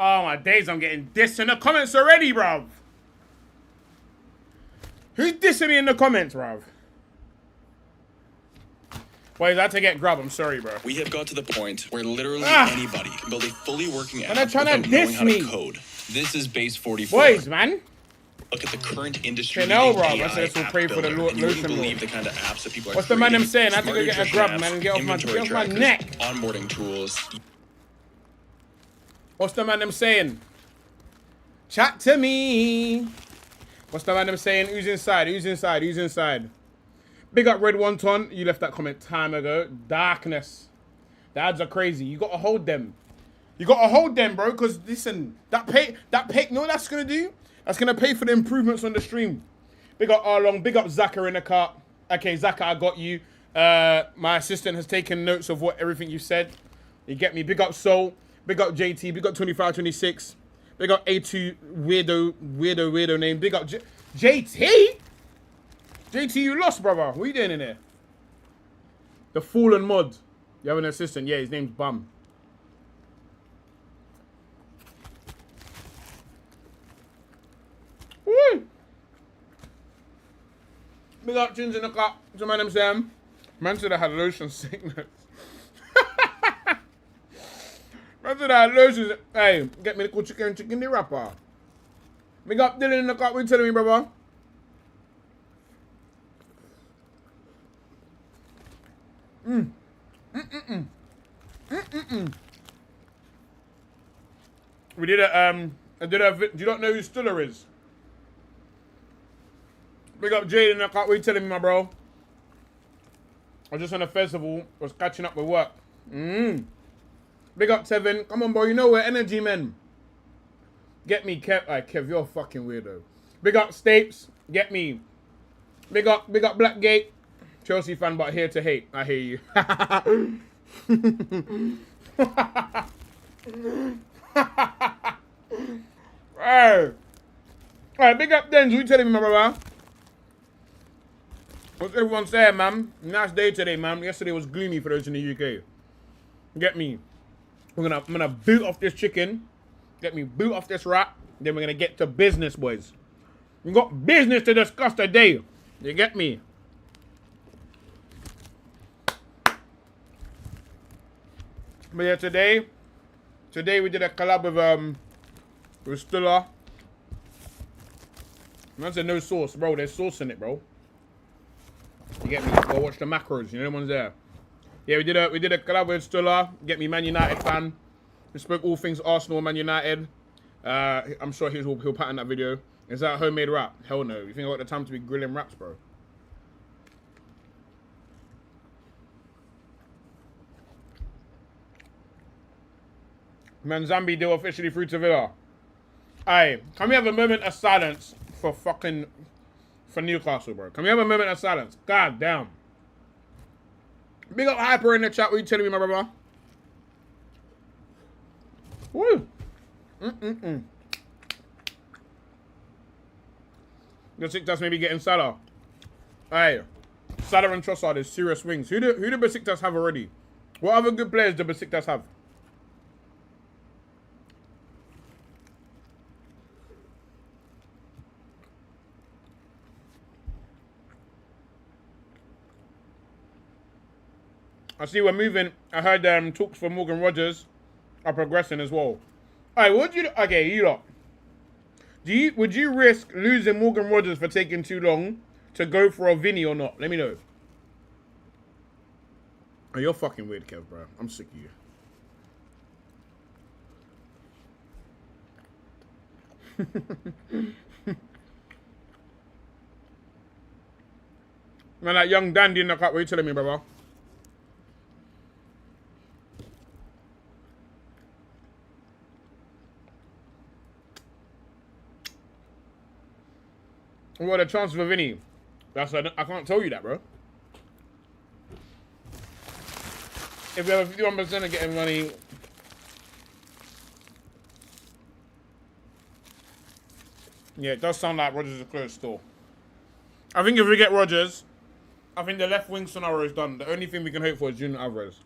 Oh my days, I'm getting dissed in the comments already, bruv. Who's dissing me in the comments, bruv? Wait, is that to get grub? I'm sorry, bro. We have got to the point where literally anybody can build a fully working app without knowing how to code. This is base 44. Boys, man. Look at the current industry. No, bro. I said this will pray for the lotion. Believe the kind of apps that people are What's the man them saying? I have to go get a grub, man, and get off my neck. Onboarding tools. What's the man them saying? Chat to me. What's the man them saying? Who's inside? Who's inside? Who's inside? Big up Red Wonton. You left that comment time ago. Darkness. The ads are crazy. You gotta hold them. You gotta hold them, bro. Cause listen, that pay. You know what that's gonna do? That's gonna pay for the improvements on the stream. Big up Arlong. Big up Zaka in the car. Okay, Zaka, I got you. My assistant has taken notes of everything you said. You get me? Big up Soul. Big up JT. Big up 2526. Big up A2 weirdo name. Big up JT. JT, you lost, brother. What are you doing in there? The Fallen Mod. You have an assistant? Yeah, his name's Bum. Woo! Big up Chins in the cup. What's the man them saying? Man said I had lotion sickness. Man said I had lotion. Hey, get me the cool chicken the wrapper. Big up Dylan in the cup. What you telling me, brother? We did a do you not know who Stiller is? Big up Jaden, I can't wait telling me, my bro. I was just on a festival, was catching up with work. Big up Tevin, come on bro, you know we're energy men. Get me Kev, Kev, you're a fucking weirdo. Big up Stapes, get me. Big up Blackgate. Chelsea fan, but here to hate. I hear you. Hey. Alright, big up Denz. What you telling me, my brother? What's everyone saying, man? Nice day today, man. Yesterday was gloomy for those in the UK. Get me. I'm gonna boot off this chicken. Get me, boot off this rat. Then we're gonna get to business, boys. We got business to discuss today. You get me? But yeah, today we did a collab with Stiller. Man said no sauce, bro. There's sauce in it, bro. You get me? Go watch the macros. You know the ones there. Yeah, we did a collab with Stiller. Get me, Man United fan. We spoke all things Arsenal, Man United. I'm sure he'll pattern that video. Is that a homemade wrap? Hell no. You think I got the time to be grilling wraps, bro? Man, Zambi deal officially through to Villa. Aye, can we have a moment of silence for Newcastle, bro? Can we have a moment of silence? God damn. Big up Hyper in the chat. What you telling me, my brother? Woo. The Besiktas maybe getting Salah. Aye. Salah and Trossard is serious wings. Who do Besiktas have already? What other good players do Besiktas have? I see we're moving. I heard talks for Morgan Rogers are progressing as well. Alright, what do you... Okay, you lot. Would you risk losing Morgan Rogers for taking too long to go for a Vinny or not? Let me know. Oh, you're fucking weird, Kev, bro. I'm sick of you. Man, that young dandy in the cup, what are you telling me, brother? What a chance for Vinny. I can't tell you that, bro. If we have a 51% of getting money, yeah, it does sound like Rodgers is a closed store. I think if we get Rodgers, I think the left wing scenario is done. The only thing we can hope for is Julian Alvarez.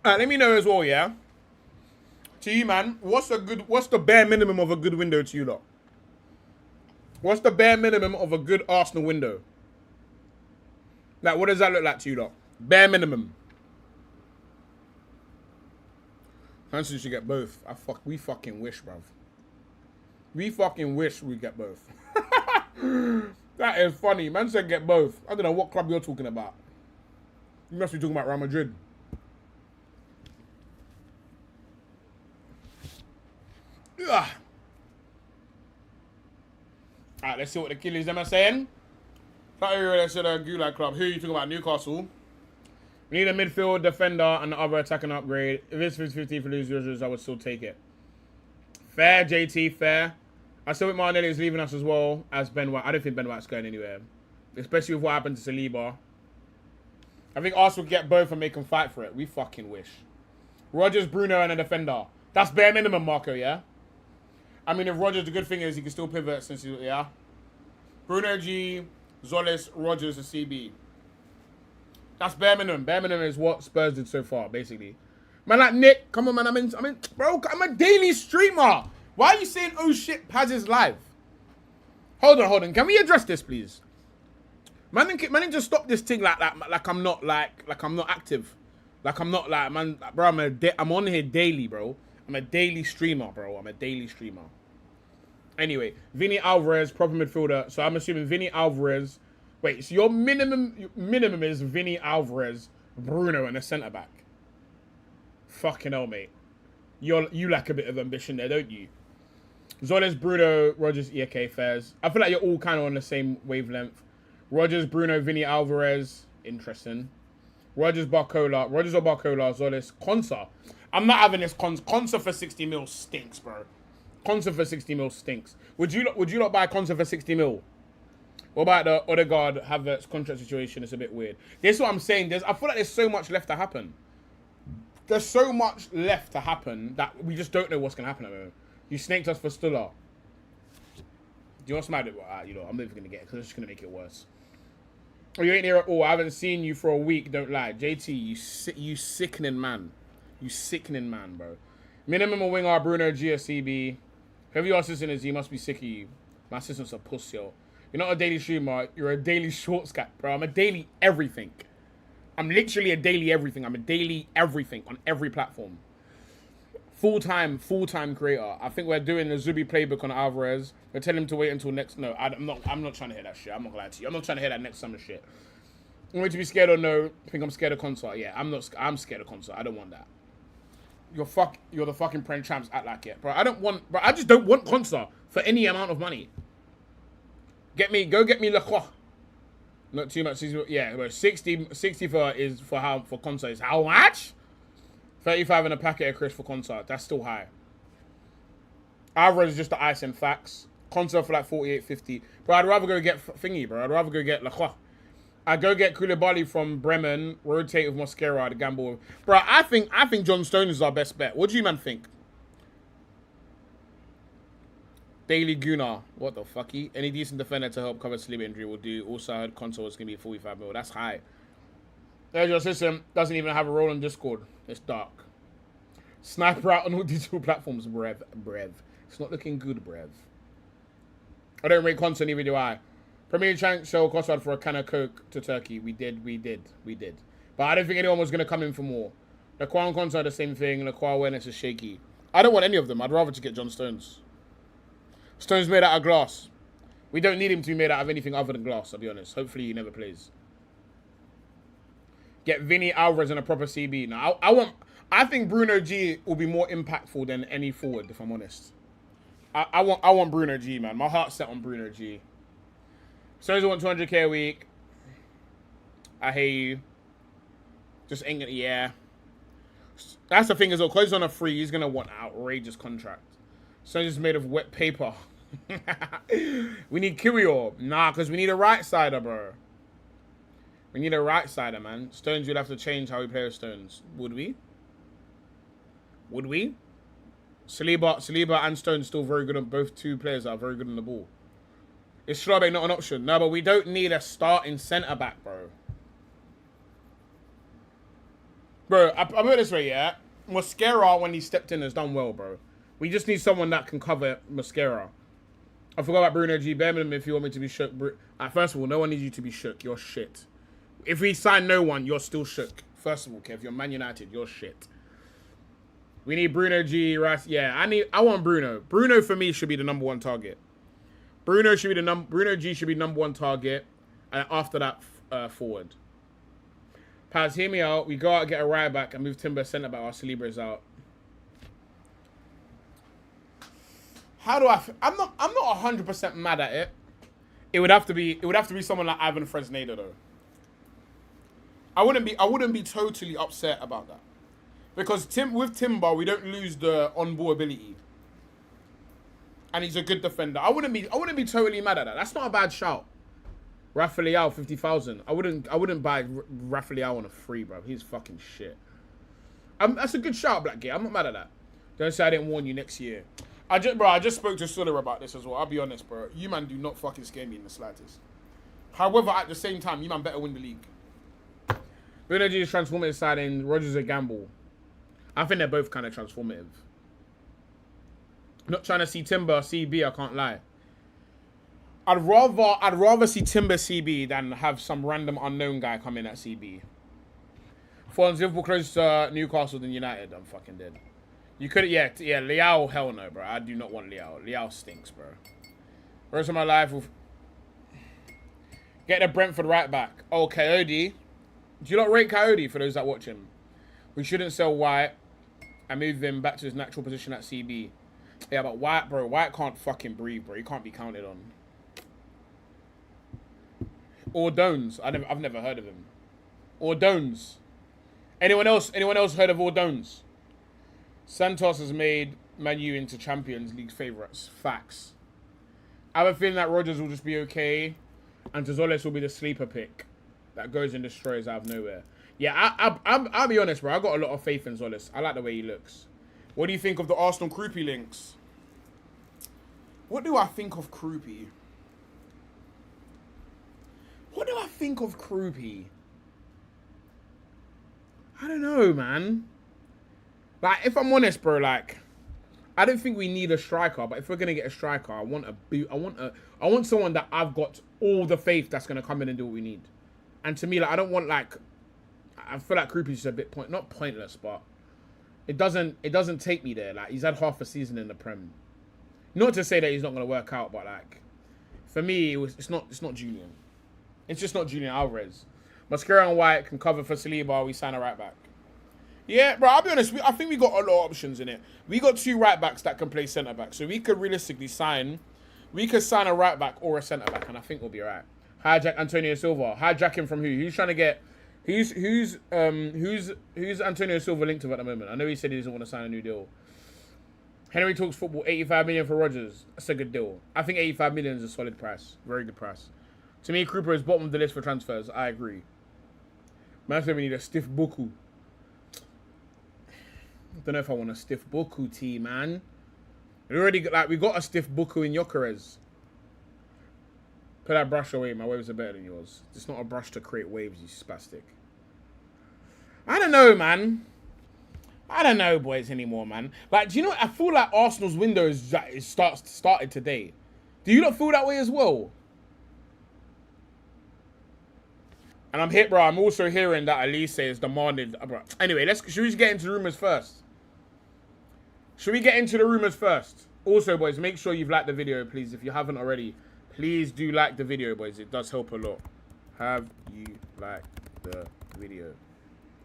Let me know as well, yeah? To you, man, what's the bare minimum of a good window to you lot? What's the bare minimum of a good Arsenal window? Like, what does that look like to you lot? Bare minimum. Hanson should get both. We fucking wish, bruv. We fucking wish we get both. That is funny. Man said get both. I don't know what club you're talking about. You must be talking about Real Madrid. Ugh. Alright, let's see what the Killies them are saying. Let's say the Gulag Club. Who are you talking about? Newcastle. We need a midfield defender and the other attacking upgrade. If it's 50-50 for losers, I would still take it. Fair, JT, fair. I still think Martinelli is leaving us as well as Ben White. I don't think Ben White's going anywhere. Especially with what happened to Saliba. I think Arsenal will get both and make them fight for it. We fucking wish. Rodgers, Bruno, and a defender. That's bare minimum, Marco, yeah? I mean, if Rodgers, the good thing is he can still pivot since he, yeah? Bruno G, Zolis, Rodgers, and CB. That's bare minimum. Bare minimum is what Spurs did so far, basically. Man, like Nick, come on, man. Bro, I'm a daily streamer. Why are you saying, oh shit, Paz is live? Hold on. Can we address this, please? Man, just stop this thing like I'm not active. Like I'm not like, man, bro, I'm on here daily, bro. I'm a daily streamer, bro. Anyway, Vinny Alvarez, proper midfielder. So I'm assuming Vinny Alvarez. Wait, so your minimum is Vinny Alvarez, Bruno, and a centre back. Fucking hell, mate. You lack a bit of ambition there, don't you? Zoles, Bruno, Rodgers, EK, Fairs. I feel like you're all kind of on the same wavelength. Rodgers, Bruno, Vinny Alvarez. Interesting. Rodgers or Barcola, Zoles, Konsa. I'm not having this Konsa for 60 mil stinks, bro. Konsa for 60 mil stinks. Would you not buy Konsa for 60 mil? What about the Odegaard Havertz contract situation? It's a bit weird. This is what I'm saying. I feel like there's so much left to happen. There's so much left to happen that we just don't know what's going to happen at the moment. You snaked us for Stuller. Do you want some you know, I'm never going to get it because it's just going to make it worse. Oh, you ain't here at all. I haven't seen you for a week. Don't lie. JT, you sickening man. You sickening man, bro. Minimum of winger, Bruno, GSCB. Whoever your assistant is, he must be sick of you. My assistant's a puss, yo. You're not a daily streamer. You're a daily shorts guy, bro. I'm a daily everything. I'm literally a daily everything. I'm a daily everything on every platform. Full-time creator. I think we're doing the Zubi playbook on Alvarez. We're telling him to wait until next... No, I'm not trying to hear that shit. I'm not gonna lie to you. I'm not trying to hear that next summer shit. I'm going to be scared or no. I think I'm scared of concert. Yeah, I'm scared of concert. I don't want that. You're the fucking Prem champs. Act like it, bro. I just don't want concert for any amount of money. Go get me Lacroix. Not too much. Yeah, but 60 for concert is how much? 35 in a packet of Chris for concert. That's still high. Alvarez is just the ice and facts. Concert for like 48.50. Bro, I'd rather go get thingy, bro. I'd rather go get Lacroix. I'd go get Koulibaly from Bremen, rotate with Mosquera, the gamble. Bro, I think John Stones is our best bet. What do you man think? Daily Gunnar. What the fucky? Any decent defender to help cover sleep injury will do. Also, I heard console is going to be 45 mil. That's high. There's your system. Doesn't even have a role in Discord. It's dark. Sniper out on all digital platforms, brev. It's not looking good, brev. I don't rate console, neither do I. Premier Chank show Kossard for a can of Coke to Turkey. We did. But I don't think anyone was going to come in for more. The Quan Console, the same thing. The Qua awareness is shaky. I don't want any of them. I'd rather just get John Stones. Stones made out of glass. We don't need him to be made out of anything other than glass, I'll be honest. Hopefully he never plays. Get Vinny Alvarez and a proper CB. Now, I think Bruno G will be more impactful than any forward, if I'm honest. I want Bruno G, man. My heart's set on Bruno G. Stones want 200k a week. I hate you. Just ain't gonna, yeah. That's the thing as well. Because he's on a free, he's gonna want an outrageous contract. Stones is made of wet paper. We need Kyrgios. Nah, because we need a right-sider, bro. We need a right-sider, man. Stones, you'd have to change how we play with Stones. Would we? Saliba and Stones still very good on both. Two players are very good on the ball. Is Schraube not an option? No, but we don't need a starting centre-back, bro. Bro, I put it this way, yeah? Mosquera, when he stepped in, has done well, bro. We just need someone that can cover Mosquera. I forgot about Bruno G. Birmingham if you want me to be shook. First of all, no one needs you to be shook. You're shit. If we sign no one, you're still shook. First of all, Kev, you're Man United. You're shit. We need Bruno G. Rice. Yeah, I want Bruno. Bruno, for me, should be the #1 target. Bruno G should be #1 target. And after that, forward. Paz, hear me out. We go out, get a right back, and move Timber centre back while Saliba's out. How do I? I'm not 100% mad at it. It would have to be someone like Ivan Fresneda though. I wouldn't be totally upset about that, because with Timber we don't lose the on-ball ability, and he's a good defender. I wouldn't be totally mad at that. That's not a bad shout. Rafael 50,000. I wouldn't buy Rafael on a free, bro. He's fucking shit. That's a good shout, Black Gate. I'm not mad at that. Don't say I didn't warn you next year. I just spoke to Suller about this as well. I'll be honest, bro. You man do not fucking scare me in the slightest. However, at the same time, you man better win the league. Energy is transformative side and Rodgers a gamble. I think they're both kind of transformative. Not trying to see Timber CB, I can't lie. I'd rather see Timber CB than have some random unknown guy come in at CB. For Liverpool close to Newcastle than United, I'm fucking dead. You could, yeah, Liao, hell no, bro. I do not want Liao. Liao stinks, bro. Rest of my life will get the Brentford right back. Oh, Coyote. Do you not rate Coyote for those that watch him? We shouldn't sell White and move him back to his natural position at CB. Yeah, but White, bro, White can't fucking breathe, bro. He can't be counted on. Or Dones. I've never heard of him. Or Dones. Anyone else heard of Ordones? Santos has made Man U into Champions League favourites. Facts. I have a feeling that Rodgers will just be okay, and Gonzalez will be the sleeper pick that goes and destroys out of nowhere. Yeah, I'll be honest, bro. I got a lot of faith in Gonzalez. I like the way he looks. What do you think of the Arsenal Kroopy links? What do I think of Kroopy? What do I think of Kroopy? I don't know, man. Like, if I'm honest, bro, like, I don't think we need a striker, but if we're gonna get a striker, I want a boot. I want someone that I've got all the faith that's gonna come in and do what we need. And to me, like, I don't want, like, I feel like Kroopy's just a bit not pointless, but it doesn't take me there. Like, he's had half a season in the Prem. Not to say that he's not gonna work out, but like, for me, it's not Julian. It's just not Julian Alvarez. Mascara and White can cover for Saliba. We sign a right back. Yeah, bro, I'll be honest. I think we got a lot of options in it. We got 2 right backs that can play centre back. So we could realistically sign a right back or a centre back, and I think we'll be alright. Hijack Antonio Silva. Hijack him from who? Who's trying to get? Who's Antonio Silva linked to at the moment? I know he said he doesn't want to sign a new deal. Henry talks football. 85 million for Rodgers. That's a good deal. I think 85 million is a solid price. Very good price. To me, Krupa is bottom of the list for transfers. I agree. Man said we need a stiff Boku. I don't know if I want a stiff Boku T, man. We got a stiff Boku in Yokerez. Put that brush away. My waves are better than yours. It's not a brush to create waves, you spastic. I don't know, man. I don't know, boys, anymore, man. Like, do you know what? I feel like Arsenal's window started today. Do you not feel that way as well? And I'm hit, bro. I'm also hearing that Elise is demanded. Bro. Anyway, should we just get into the rumours first? Should we get into the rumours first? Also, boys, make sure you've liked the video, please. If you haven't already, please do like the video, boys. It does help a lot. Have you liked the video?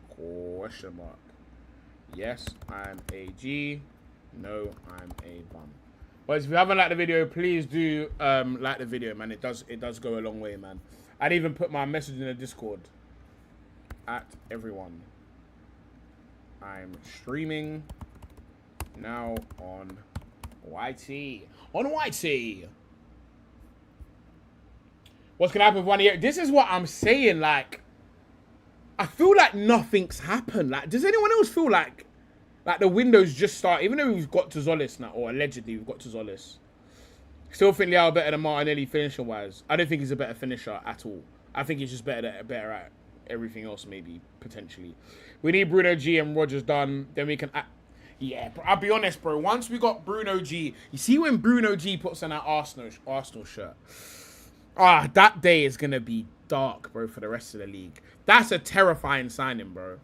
Question mark. Yes, I'm a G. No, I'm a bum. Boys, if you haven't liked the video, please do like the video, man. It does go a long way, man. I'd even put my message in the Discord. At everyone. I'm streaming now on YT. On YT. What's gonna happen with 1 year? This is what I'm saying. Like, I feel like nothing's happened. Like, does anyone else feel like the window's just started? Even though we've got to Zolis now, or allegedly we've got to Zolis. Still think Liao better than Martinelli finishing wise. I don't think he's a better finisher at all. I think he's just better at everything else maybe, potentially. We need Bruno G and Rodgers done, then we can... Yeah, bro, I'll be honest, bro. Once we got Bruno G... You see when Bruno G puts on that Arsenal shirt? That day is going to be dark, bro, for the rest of the league. That's a terrifying signing, bro.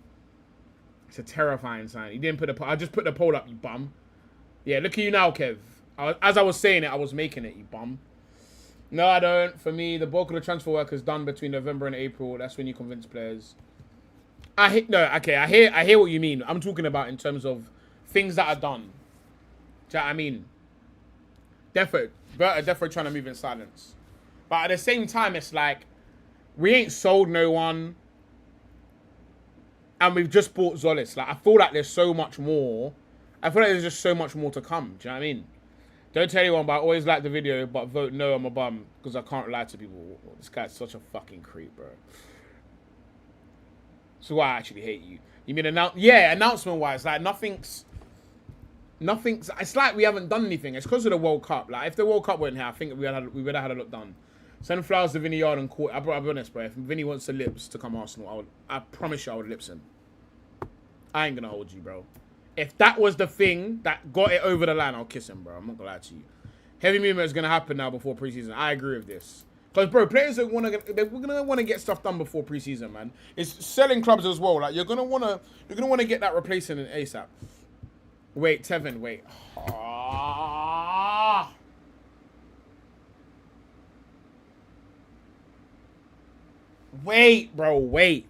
It's a terrifying signing. You didn't put I just put the poll up, you bum. Yeah, look at you now, Kev. As I was saying it, I was making it, you bum. No, I don't. For me, the bulk of the transfer work is done between November and April. That's when you convince players. I hear what you mean. I'm talking about in terms of things that are done. Do you know what I mean? Defo trying to move in silence. But at the same time, it's like, we ain't sold no one. And we've just bought Zolis. Like, I feel like there's so much more. I feel like there's just so much more to come. Do you know what I mean? Don't tell anyone, but I always like the video, but vote no, I'm a bum. Because I can't lie to people. This guy's such a fucking creep, bro. So why I actually hate you. You mean announcement-wise, like, nothing's... It's like we haven't done anything. It's because of the World Cup. Like, if the World Cup weren't here, I think we would have had a lot done. Send flowers to Vinny Yard and court. I'll be honest, bro. If Vinny wants the lips to come Arsenal, I promise you I would lips him. I ain't gonna hold you, bro. If that was the thing that got it over the line, I'll kiss him, bro. I'm not gonna lie to you. Heavy movement is gonna happen now before preseason. I agree with this. Because, bro, players are they're gonna want to get stuff done before preseason, man. It's selling clubs as well. Like, you're gonna wanna get that replacement in ASAP. Wait, Tevin, wait. Wait, bro, wait.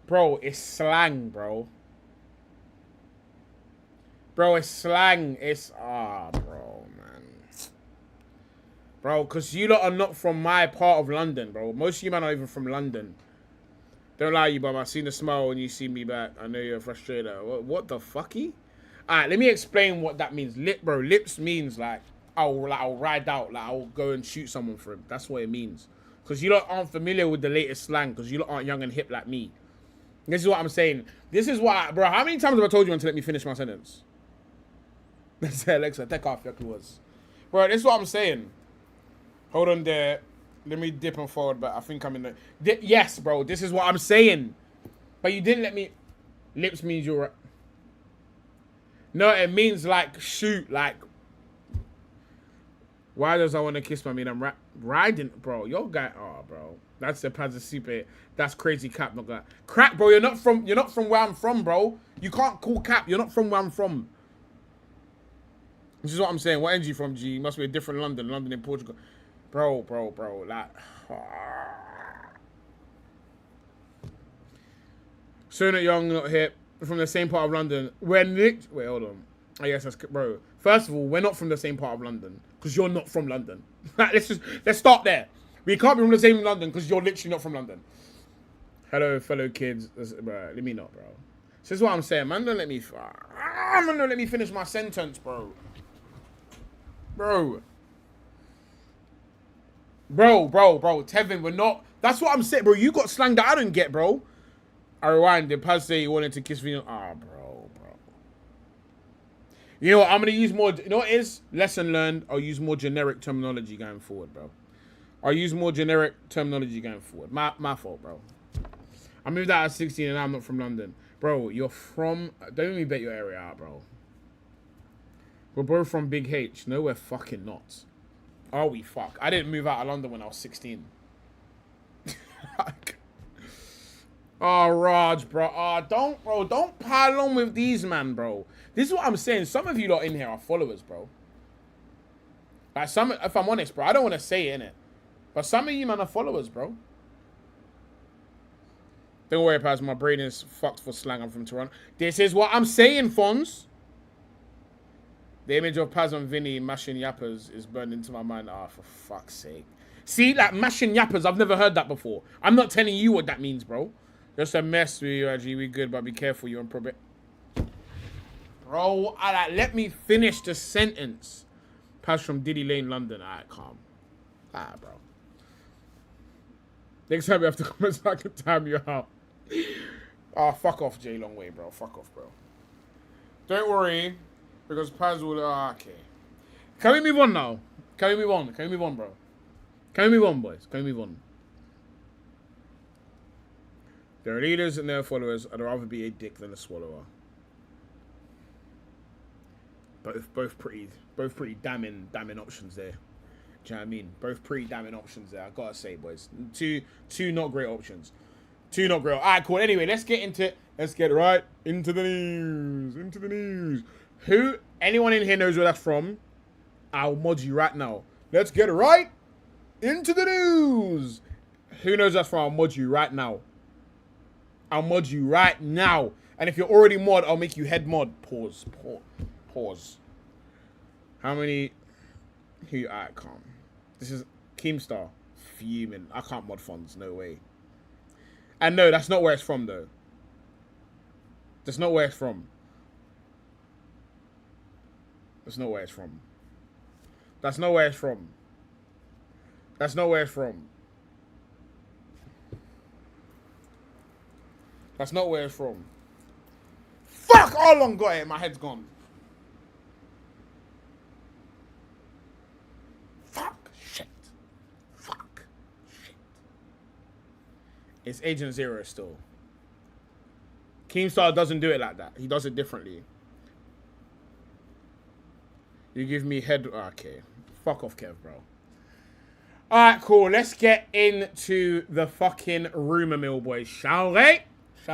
Bro, it's slang, bro. Bro, it's slang. It's... bro, man. Bro, because you lot are not from my part of London, bro. Most of you man are even from London. Don't lie, you bum. I seen the smile when you see me back. I know you're frustrated. What the fucky? Alright, let me explain what that means. Bro, lips means, like, I'll ride out. Like, I'll go and shoot someone for him. That's what it means. Because you lot aren't familiar with the latest slang. Because you lot aren't young and hip like me. This is what I'm saying. This is what... Bro, how many times have I told you to let me finish my sentence? Let's say, Alexa, take off your clothes. Bro, this is what I'm saying. Hold on there. Let me dip and forward, but I think I'm in the... Yes, bro, this is what I'm saying. But you didn't let me... Lips means you're... No, it means, like, shoot, like... Why does I want to kiss my mean? I'm riding... Bro, your guy... Oh, bro. That's the Pazasipe. That's crazy cap, not that. Crap, bro, you're not from where I'm from, bro. You can't call cap. You're not from where I'm from. This is what I'm saying. What end you from, G? Must be a different London. London in Portugal. Bro. Like... Soon Young, not hip. From the same part of London. Wait, hold on. I guess that's... Bro, first of all, we're not from the same part of London. Because you're not from London. Let's start there. We can't be from the same London because you're literally not from London. Hello, fellow kids. Bro, let me not, bro. This is what I'm saying. Man, don't let me... Man, don't let me finish my sentence, bro. Bro. Tevin, we're not... That's what I'm saying, bro. You got slang that I don't get, bro. I rewind. Did Paz say he wanted to kiss me? Bro. You know what? I'm going to use more... You know what it is? Lesson learned. I'll use more generic terminology going forward, bro. My fault, bro. I moved out at 16 and I'm not from London. Bro, you're from... Don't let me bet your area out, bro. We're both from Big H. No, we're fucking not. Are we? Fuck. I didn't move out of London when I was 16. Oh, Raj, bro. Don't pile on with these, man, bro. This is what I'm saying. Some of you lot in here are followers, bro. Like, if I'm honest, bro, I don't want to say it, innit? But some of you, man, are followers, bro. Don't worry, Paz. My brain is fucked for slang. I'm from Toronto. This is what I'm saying, Fons. The image of Paz and Vinny mashing yappers is burned into my mind. For fuck's sake. See, like, mashing yappers, I've never heard that before. I'm not telling you what that means, bro. Just a mess with you, actually. We good, but be careful. You're in probate. Bro, let me finish the sentence. Paz from Diddy Lane, London. Alright, calm. Bro. Next time you have to comment so I can time you out. Fuck off, Jay Longway, bro. Fuck off, bro. Don't worry, because Paz will... okay. Can we move on now? Can we move on? Can we move on, bro? Can we move on, boys? Can we move on? Their leaders and their followers, I'd rather be a dick than a swallower. Both pretty damning options there. Do you know what I mean? Both pretty damning options there. I gotta say, boys, two not great options. Two not great. All right, cool. Anyway, let's get right into the news. Into the news. Anyone in here knows where that's from? I'll mod you right now. Let's get right into the news. Who knows that's from? I'll mod you right now. I'll mod you right now. And if you're already mod, I'll make you head mod. Pause. How many? I can't. This is Keemstar. Fuming. I can't mod funds. No way. And no, that's not where it's from, though. That's not where it's from. That's not where it's from. That's not where it's from. That's not where it's from. That's not where it's from. Fuck! All along got it. My head's gone. Fuck. Shit. It's Agent Zero still. Keemstar doesn't do it like that. He does it differently. You give me head... Okay. Fuck off, Kev, bro. Alright, cool. Let's get into the fucking rumour mill, boys. Shall we? It's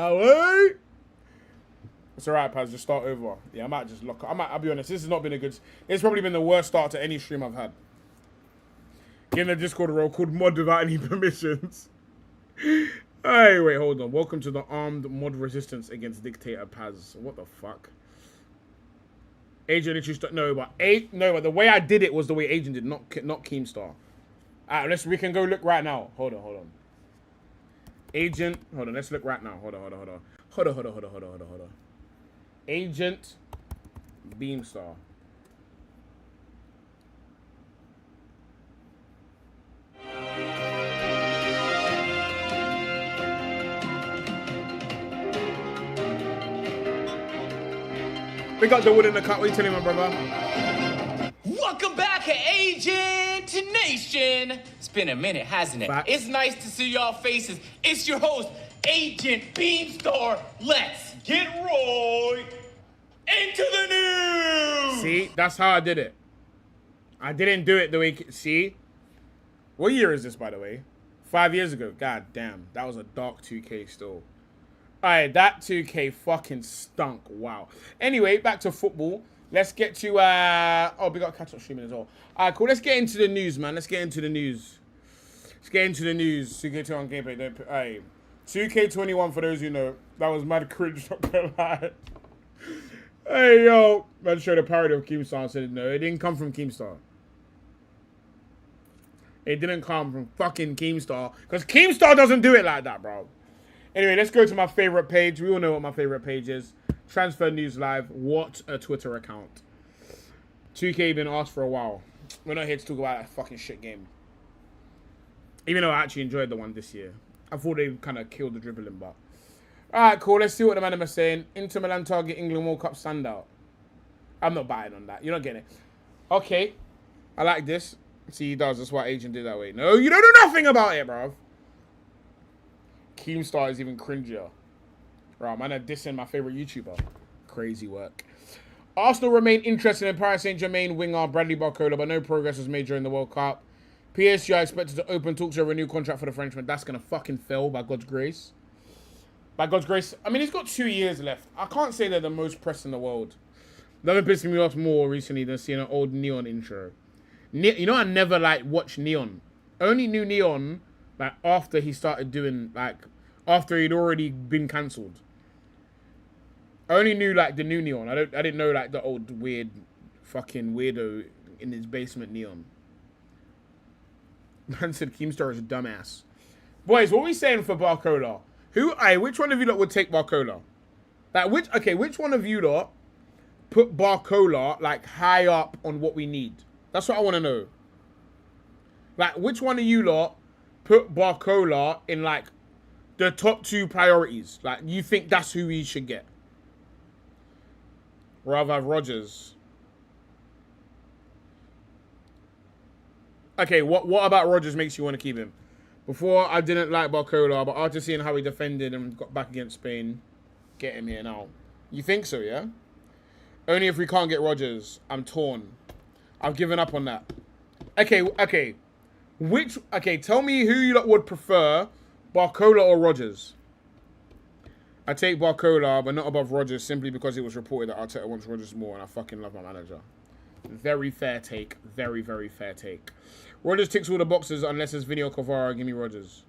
alright, Paz. Just start over. Yeah, I might just lock up. I'll be honest. This has not been a good... It's probably been the worst start to any stream I've had. Getting the Discord role called mod without any permissions. Hey, wait, hold on. Welcome to the armed mod resistance against Dictator Paz. What the fuck? Agent literally no, but the way I did it was the way Agent did, not Keemstar. Alright, we can go look right now. Hold on. Agent, hold on, let's look right now. Hold on. Agent Beamstar. We got the wood in the cut. What are you telling me, my brother? Welcome back, Agent Nation. It's been a minute, hasn't it? Back. It's nice to see y'all faces. It's your host, Agent Beamstar. Let's get right into the news. See, that's how I did it. I didn't do it the way... See? What year is this, by the way? 5 years ago. God damn. That was a dark 2K still. Alright, that 2K fucking stunk. Wow. Anyway, back to football. Let's get to... Oh, we got catch up streaming as well. Alright, cool. Let's get into the news, man. Let's get into the news. 2K2 on gameplay. Alright. 2K21, for those who know. That was mad cringe, not gonna lie. Hey, yo. Man showed a parody of Keemstar and said, no, it didn't come from Keemstar. It didn't come from fucking Keemstar. Because Keemstar doesn't do it like that, bro. Anyway, let's go to my favorite page. We all know what my favorite page is. Transfer News Live. What a Twitter account. 2K been asked for a while. We're not here to talk about that fucking shit game. Even though I actually enjoyed the one this year. I thought they kind of killed the dribbling, but... Alright, cool. Let's see what the man are saying. Inter Milan target England World Cup standout. I'm not buying on that. You're not getting it. Okay. I like this. See, he does. That's why Agent did that way. No, you don't know nothing about it, bro. Keemstar is even cringier. Right, man, I'm dissing my favorite YouTuber. Crazy work. Arsenal remain interested in Paris Saint-Germain winger Bradley Barcola, but no progress was made during the World Cup. PSG are expected to open talks over a new contract for the Frenchman. That's going to fucking fail by God's grace. By God's grace. I mean, he's got 2 years left. I can't say they're the most pressed in the world. Nothing pissing me off more recently than seeing an old Neon intro. You know, I never, watched Neon. I only knew Neon... after he started doing, after he'd already been cancelled. I only knew, the new Neon. I didn't know, the old weird fucking weirdo in his basement Neon. Man said Keemstar is a dumbass. Boys, what are we saying for Barcola? Which one of you lot would take Barcola? Which one of you lot put Barcola, high up on what we need? That's what I want to know. Which one of you lot put Barcola in, the top 2 priorities? You think that's who we should get? Rather have Rodgers. Okay, what about Rodgers makes you want to keep him? Before, I didn't like Barcola, but after seeing how he defended and got back against Spain, get him here now. You think so, yeah? Only if we can't get Rodgers. I'm torn. I've given up on that. Okay. Tell me who you lot would prefer, Barcola or Rodgers. I take Barcola, but not above Rodgers, simply because it was reported that Arteta wants Rodgers more, and I fucking love my manager. Very fair take. Very, very fair take. Rodgers ticks all the boxes unless it's Vinny or Kvara. Give me Rodgers.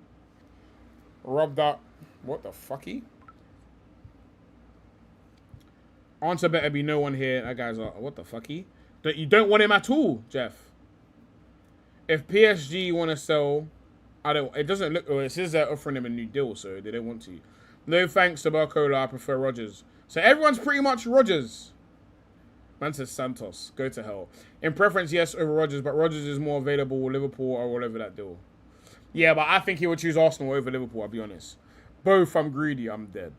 Rob that. What the fucky? Answer better be no one here. That guy's like, what the fucky? You don't want him at all, Jeff. If PSG want to sell, I don't. It doesn't look. Well, it says they're offering him a new deal, so they don't want to. No thanks to Barcola. I prefer Rodgers. So everyone's pretty much Rodgers. Man says Santos. Go to hell. In preference, yes, over Rodgers, but Rodgers is more available with Liverpool or whatever that deal. Yeah, but I think he would choose Arsenal over Liverpool, I'll be honest. Both, I'm greedy, I'm dead.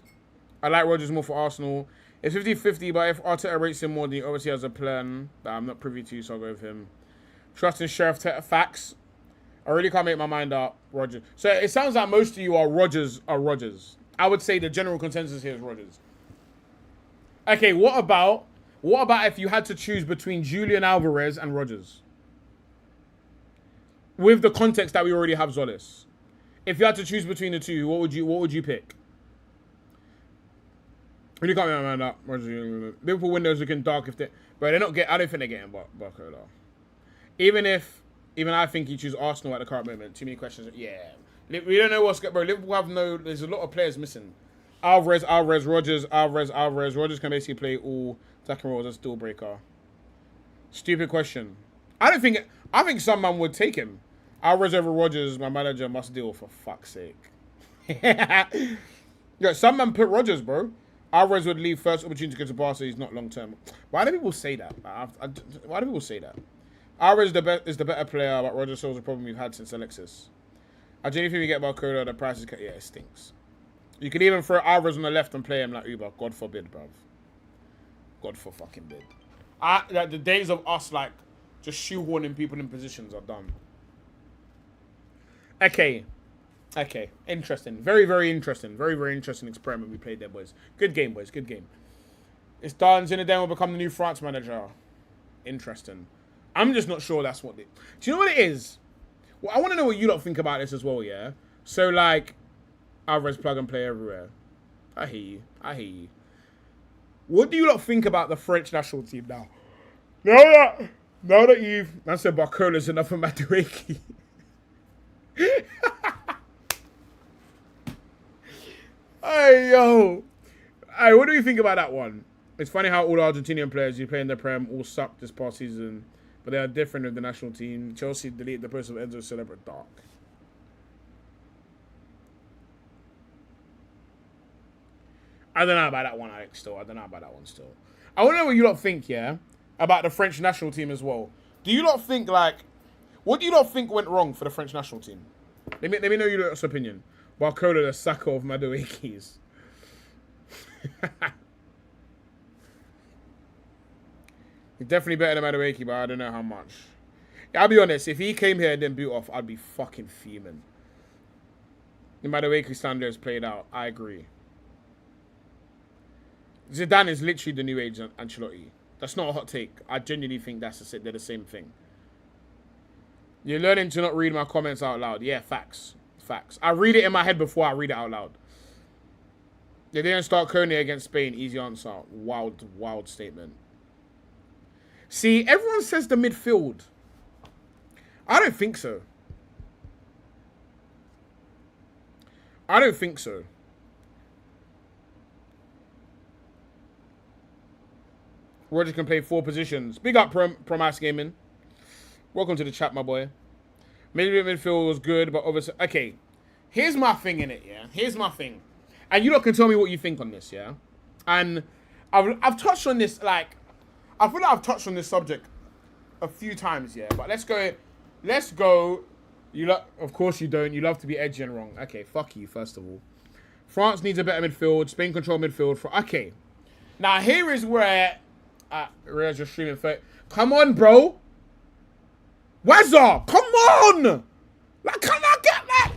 I like Rodgers more for Arsenal. It's 50-50, but if Arteta rates him more, then he obviously has a plan that I'm not privy to, so I'll go with him. Trust in Sheriff facts. I really can't make my mind up. Rodgers. So it sounds like most of you are Rodgers. I would say the general consensus here is Rodgers. Okay, what about if you had to choose between Julian Alvarez and Rodgers? With the context that we already have Zolis. If you had to choose between the two, what would you pick? Really can't make my mind up. Liverpool windows looking dark if they, but they're not I don't think they're getting Barcola. Even I think you choose Arsenal at the current moment. Too many questions. Yeah. We don't know what's going on, bro. Liverpool have there's a lot of players missing. Rodgers. Rodgers can basically play all attacking roles as deal breaker. Stupid question. I think some man would take him. Alvarez over Rodgers, my manager must deal, for fuck's sake. Yeah, some man put Rodgers, bro. Alvarez would leave first opportunity to go to Barca. He's not long term. Why do people say that? Why do people say that? Alvarez is the better player, but Rodgers solves the problem we've had since Alexis. I genuinely think we get Barcola, the price is... Yeah, it stinks. You could even throw Alvarez on the left and play him like Uber. God forbid, bruv. God for fucking bid. Like, the days of us, like, just shoehorning people in positions are done. Okay. Interesting. Very, very interesting. Very, very interesting experiment we played there, boys. Good game, boys. Good game. It's done. Zinedine will become the new France manager. Interesting. I'm just not sure that's what it... Do you know what it is? Well, I want to know what you lot think about this as well, yeah? So, like, Alvarez plug and play everywhere. I hear you. What do you lot think about the French national team now? Now that you've... I said Barcola's enough for Madueke. Hey, yo. Hey, what do you think about that one? It's funny how all the Argentinian players who play in the Prem all sucked this past season, but they are different with the national team. Chelsea deleted the post of Enzo Celebrate Dark. I don't know about that one, Alex, still. I don't know about that one still. I want to know what you lot think, yeah, about the French national team as well. Do you lot think, like, what do you lot think went wrong for the French national team? Let me know your lot's opinion. Barcola, the sucker of Madueke's. He's definitely better than Madueke, but I don't know how much. Yeah, I'll be honest, if he came here and then boot off, I'd be fucking fuming. The Madueke standards played out. I agree. Zidane is literally the new age Ancelotti. That's not a hot take. I genuinely think they're the same thing. You're learning to not read my comments out loud. Yeah, facts. Facts. I read it in my head before I read it out loud. They didn't start Kone against Spain. Easy answer. Wild statement. See, everyone says the midfield. I don't think so. Roger can play 4 positions. Big up, Promise Gaming. Welcome to the chat, my boy. Midfield was good, but obviously... Okay, here's my thing in it, yeah? Here's my thing. And you lot can tell me what you think on this, yeah? And I've touched on this, like... I feel like I've touched on this subject a few times, yeah? But let's go. Of course you don't. You love to be edgy and wrong. Okay, fuck you, first of all. France needs a better midfield. Spain control midfield. Okay. Now, here is where... I realize you're streaming. Come on, bro. Wazza, come on! Like, can I get that?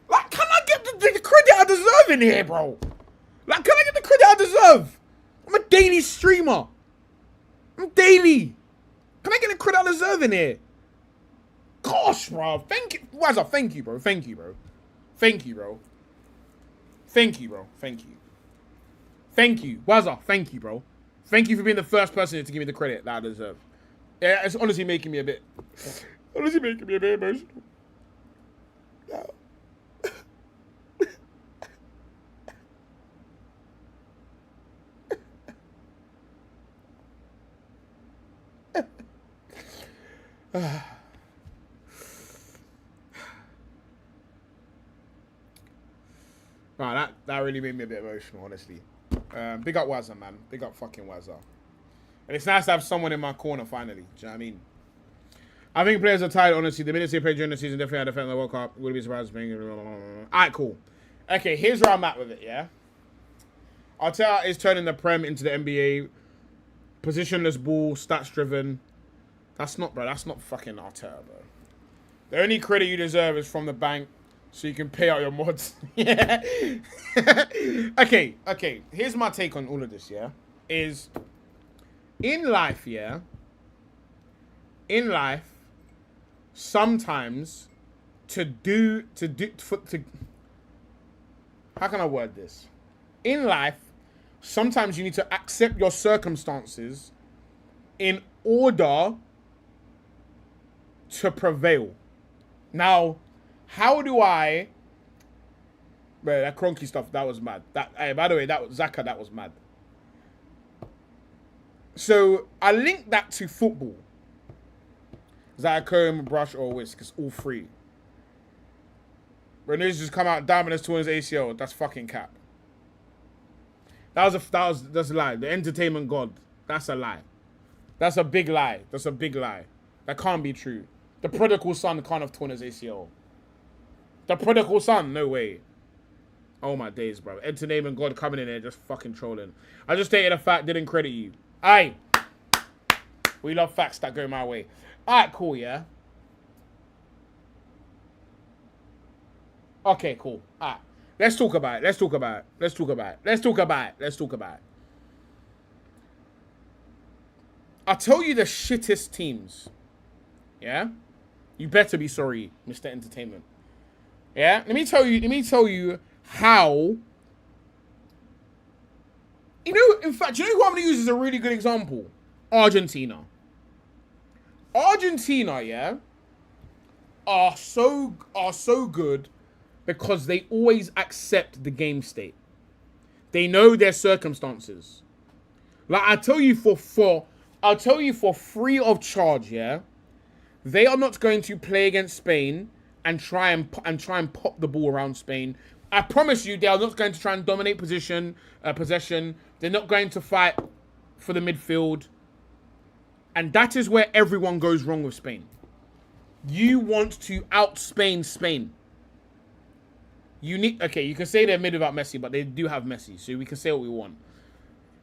Like, can I get the credit I deserve in here, bro? Like, can I get the credit I deserve? I'm a daily streamer. I'm daily. Can I get the credit I deserve in here? Gosh, bro. Thank you. Wazza, thank you, bro. Thank you, bro. Thank you, bro. Thank you, bro. Thank you. Thank you. Wazza, thank you, bro. Thank you for being the first person to give me the credit that I deserve. Yeah, it's honestly making me a bit... Honestly making me a bit emotional. Yeah. Right, that really made me a bit emotional, honestly. Big up Wazza, man. Big up fucking Wazza. And it's nice to have someone in my corner, finally. Do you know what I mean? I think players are tired, honestly. The minutes they played during the season definitely had a effect on the World Cup. Would be surprised being... Alright, cool. Okay, here's where I'm at with it, yeah? Arteta is turning the Prem into the NBA. Positionless ball, stats-driven. That's not, bro. That's not fucking Arteta, bro. The only credit you deserve is from the bank, so you can pay out your mods. Yeah. Okay. Here's my take on all of this, yeah? Is in life, yeah? In life, sometimes how can I word this? In life, sometimes you need to accept your circumstances in order to prevail. Now, how do I... Bro, that Cronky stuff, that was mad. Hey, by the way, that was Zaka, that was mad. So, I link that to football. Is that a comb, brush, or whisk? It's all three. Renews just come out diamond towards ACL. That's fucking cap. That's a lie. The entertainment god. That's a lie. That's a big lie. That's a big lie. That can't be true. The prodigal son can't have torn his ACL. The prodigal son? No way. Oh my days, bro. Entertainment god coming in there just fucking trolling. I just stated a fact, didn't credit you. Aye. We love facts that go my way. Alright, cool, yeah? Okay, cool. Alright. Let's talk about it. I'll tell you the shittest teams. Yeah? You better be sorry, Mr. Entertainment. Yeah? Let me tell you how... You know, in fact, you know who I'm going to use as a really good example? Argentina. Argentina, yeah, are so good because they always accept the game state. They know their circumstances. Like I'll tell you for free of charge, yeah, they are not going to play against Spain and try and pop the ball around Spain. I promise you, they are not going to try and dominate possession. They're not going to fight for the midfield. And that is where everyone goes wrong with Spain. You want to out-Spain Spain. You can say they're mid without Messi, but they do have Messi, so we can say what we want.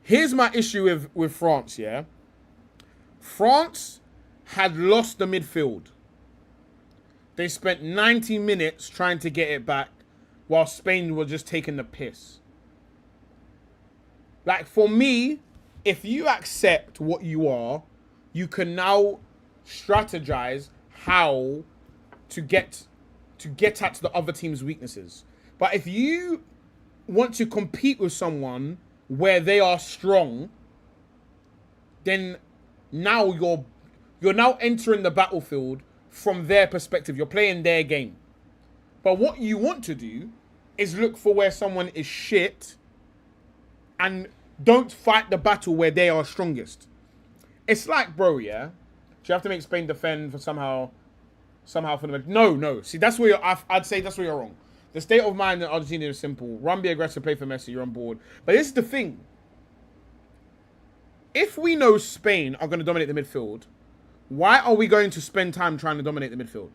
Here's my issue with France, yeah? France had lost the midfield. They spent 90 minutes trying to get it back while Spain were just taking the piss. Like, for me, if you accept what you are, you can now strategize how to get at the other team's weaknesses. But if you want to compete with someone where they are strong, then now you're now entering the battlefield from their perspective. You're playing their game. But what you want to do is look for where someone is shit and don't fight the battle where they are strongest. It's like, bro, yeah? Do you have to make Spain defend for somehow for the... No. See, that's where I'd say that's where you're wrong. The state of mind in Argentina is simple. Run, be aggressive, play for Messi, you're on board. But this is the thing. If we know Spain are going to dominate the midfield, why are we going to spend time trying to dominate the midfield?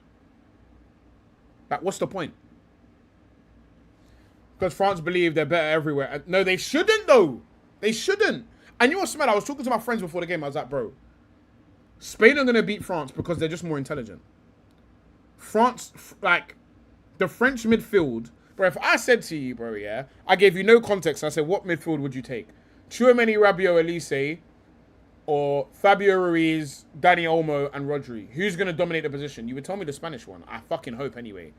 Like, what's the point? Because France believe they're better everywhere. No, they shouldn't, though. They shouldn't. And you know what's mad? I was talking to my friends before the game. I was like, bro, Spain are going to beat France because they're just more intelligent. France, like, the French midfield, bro, if I said to you, bro, yeah, I gave you no context. I said, what midfield would you take? Tchouaméni, Rabiot, Elise, or Fabio Ruiz, Dani Olmo, and Rodri? Who's going to dominate the position? You would tell me the Spanish one. I fucking hope anyway.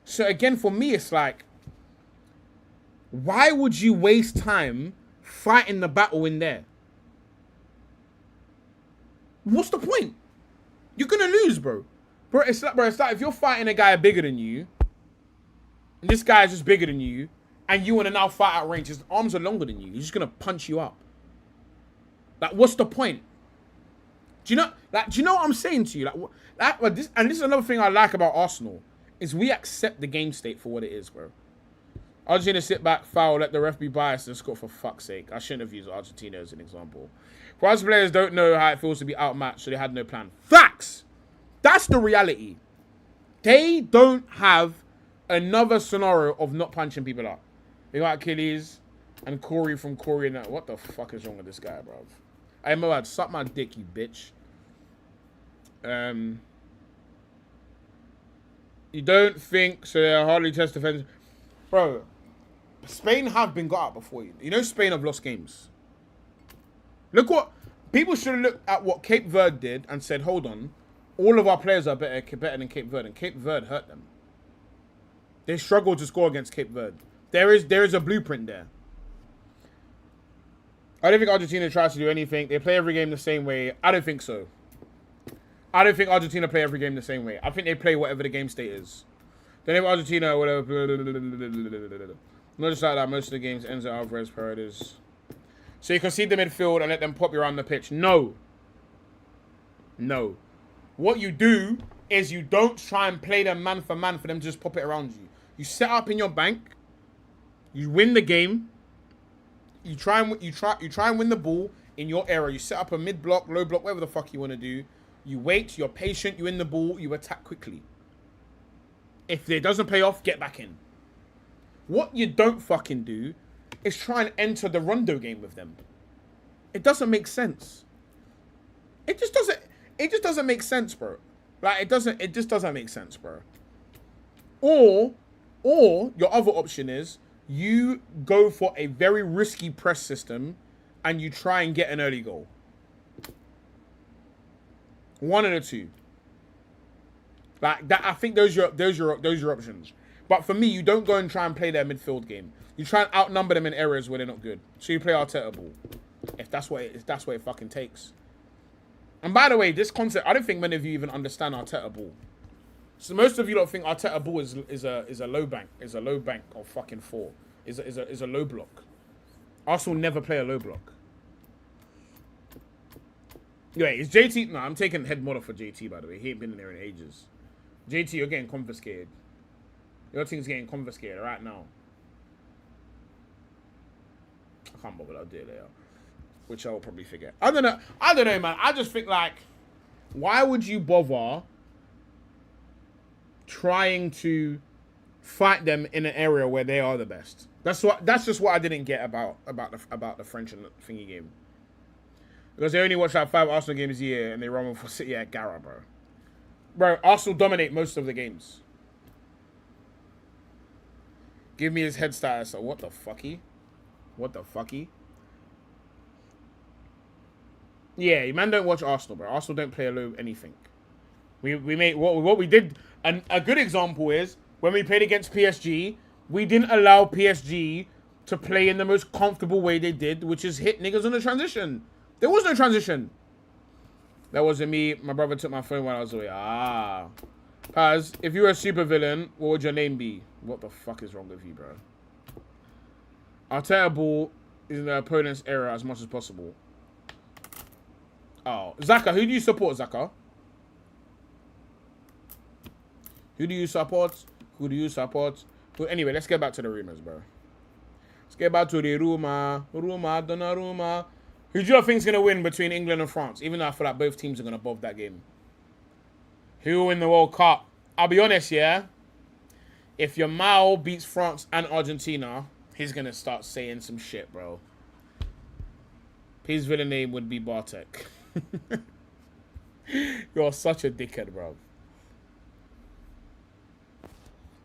So again, for me, it's like, why would you waste time fighting the battle in there? What's the point? You're going to lose, bro. Bro, it's like if you're fighting a guy bigger than you, and this guy is just bigger than you, and you want to now fight at range, his arms are longer than you. He's just going to punch you up. Like, what's the point? Do you know what I'm saying to you? This is another thing I like about Arsenal, is we accept the game state for what it is, bro. Argentina sit back, foul, let the ref be biased and score for fuck's sake. I shouldn't have used Argentina as an example. France players don't know how it feels to be outmatched, so they had no plan. Facts! That's the reality. They don't have another scenario of not punching people up. They got Achilles and Corey from Corey and that. What the fuck is wrong with this guy, bro? Hey, Moad, suck my dick, you bitch. You don't think so? They're hardly test defense, bro. Spain have been got out before you. You know Spain have lost games. Look what people should have looked at what Cape Verde did and said, hold on, all of our players are better than Cape Verde, and Cape Verde hurt them. They struggled to score against Cape Verde. There is a blueprint there. I don't think Argentina tries to do anything. They play every game the same way. I don't think so. I don't think Argentina play every game the same way. I think they play whatever the game state is. The name of Argentina, whatever. Not just like that. Most of the games ends at Alvarez, Paredes. So you concede the midfield and let them pop you around the pitch. No. No. What you do is you don't try and play them man for them to just pop it around you. You set up in your bank. You win the game. You try and win the ball in your area. You set up a mid block, low block, whatever the fuck you want to do. You wait. You're patient. You win the ball. You attack quickly. If it doesn't pay off, get back in. What you don't fucking do is try and enter the rondo game with them. It doesn't make sense. It just doesn't make sense, bro. Like, it just doesn't make sense, bro. Or your other option is you go for a very risky press system and you try and get an early goal. One of the two. Like that, I think those are your options. But for me, you don't go and try and play their midfield game. You try and outnumber them in areas where they're not good. So you play Arteta ball. If that's what it fucking takes. And by the way, this concept, I don't think many of you even understand Arteta ball. So most of you don't think Arteta ball is a low bank, is a low bank of fucking 4, is a low block. Arsenal never play a low block. Anyway, is JT? No, I'm taking head model for JT. By the way, he ain't been in there in ages. JT, you're getting confiscated. Your team's getting confiscated right now. I can't bother. I'll do it later, which I will probably forget. I don't know, man. I just think, like, why would you bother trying to fight them in an area where they are the best? That's just what I didn't get about the French and the thingy game. Because they only watch like 5 Arsenal games a year and they run for City at Gara, bro. Bro, Arsenal dominate most of the games. Give me his head status. So what the fucky? What the fucky? Yeah, man, don't watch Arsenal, bro. Arsenal don't play a low anything. We made what we did. And a good example is when we played against PSG, we didn't allow PSG to play in the most comfortable way they did, which is hit niggas on the transition. There was no transition. That wasn't me. My brother took my phone while I was away. Ah. Paz, if you were a super villain, what would your name be? What the fuck is wrong with you, bro? Arteta ball is in the opponent's area as much as possible. Oh. Zaka, who do you support, Zaka? Who do you support? Who do you support? Well, anyway, let's get back to the rumors, bro. Let's get back to the rumor. Donnarumma. Who do you think's going to win between England and France? Even though I feel like both teams are going to bob that game. Who will win the World Cup? I'll be honest, yeah? If your Mao beats France and Argentina, he's going to start saying some shit, bro. His villain name would be Bartek. You're such a dickhead, bro.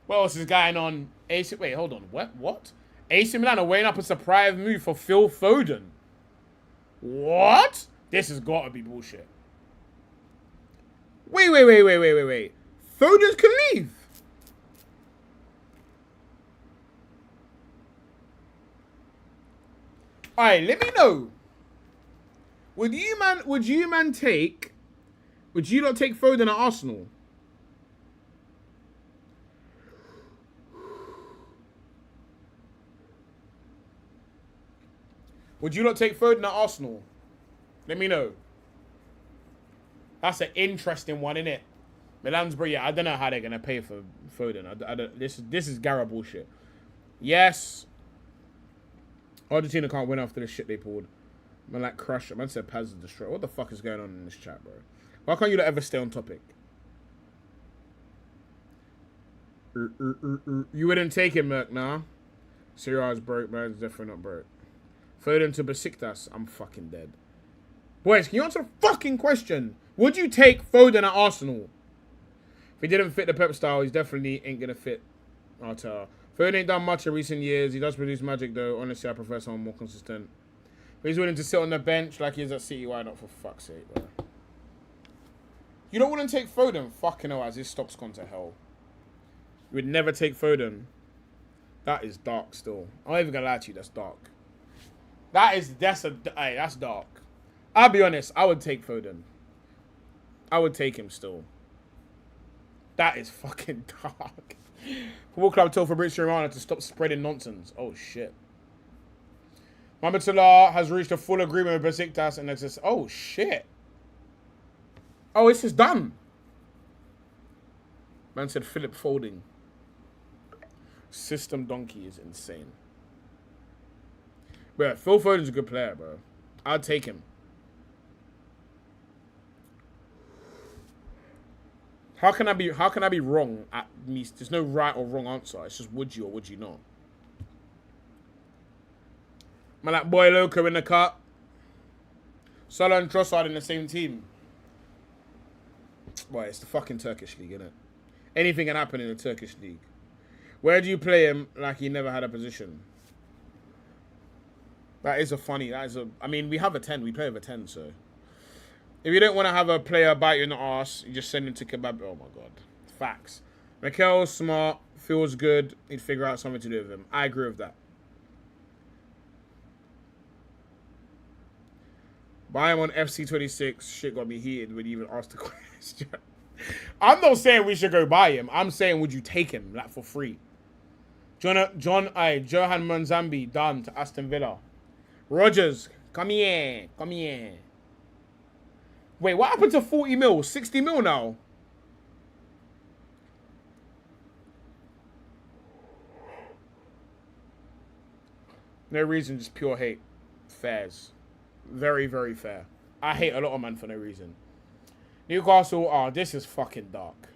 What else is going on? Wait, hold on. What? AC Milan are weighing up a surprise move for Phil Foden. What? This has got to be bullshit. Wait. Foden can leave. Alright, let me know. Would you not take Foden at Arsenal? Would you not take Foden at Arsenal? Let me know. That's an interesting one, innit? Milansbury, yeah, I don't know how they're gonna pay for Foden. This is Gara bullshit. Yes. Argentina can't win after the shit they pulled. Man, like crush. Man said Paz is destroyed. What the fuck is going on in this chat, bro? Why can't you ever stay on topic? You wouldn't take him, Merc, nah. Sierra's broke, man. It's definitely not broke. Foden to Besiktas. I'm fucking dead. Boys, can you answer the fucking question? Would you take Foden at Arsenal? If he didn't fit the Pep style, he's definitely ain't gonna fit Arteta. Foden ain't done much in recent years. He does produce magic, though. Honestly, I prefer someone more consistent. But he's willing to sit on the bench like he is at City. Why not, for fuck's sake, bro? You don't want to take Foden? Fucking hell, as his stock's gone to hell. You would never take Foden. That is dark still. I'm not even gonna lie to you, that's dark. That's dark. I'll be honest, I would take Foden. I would take him still. That is fucking dark. Football club told Fabrizio Romano to stop spreading nonsense. Oh shit. Mohamed Salah has reached a full agreement with Besiktas and exists. Oh shit. Oh, this is done. Man said Philip Folding. System donkey is insane. Bro, Phil Foden's a good player, bro. I'd take him. How can I be wrong at me? There's no right or wrong answer. It's just would you or would you not? Man, like Boy Loco in the cut. Salah and Trossard in the same team. Boy, it's the fucking Turkish league, innit? Anything can happen in the Turkish league. Where do you play him like he never had a position? I mean, we have a 10. We play with a 10, so. If you don't want to have a player bite you in the arse, you just send him to kebab. Oh, my God. Facts. Mikel's smart. Feels good. He'd figure out something to do with him. I agree with that. Buy him on FC26. Shit got me heated when you even asked the question. I'm not saying we should go buy him. I'm saying, would you take him, like, for free? Johan Manzambi, done to Aston Villa. Rogers, come here. Come here. Wait, what happened to 40 mil? 60 mil now? No reason, just pure hate. Fairs. Very, very fair. I hate a lot of man for no reason. Newcastle, oh, this is fucking dark.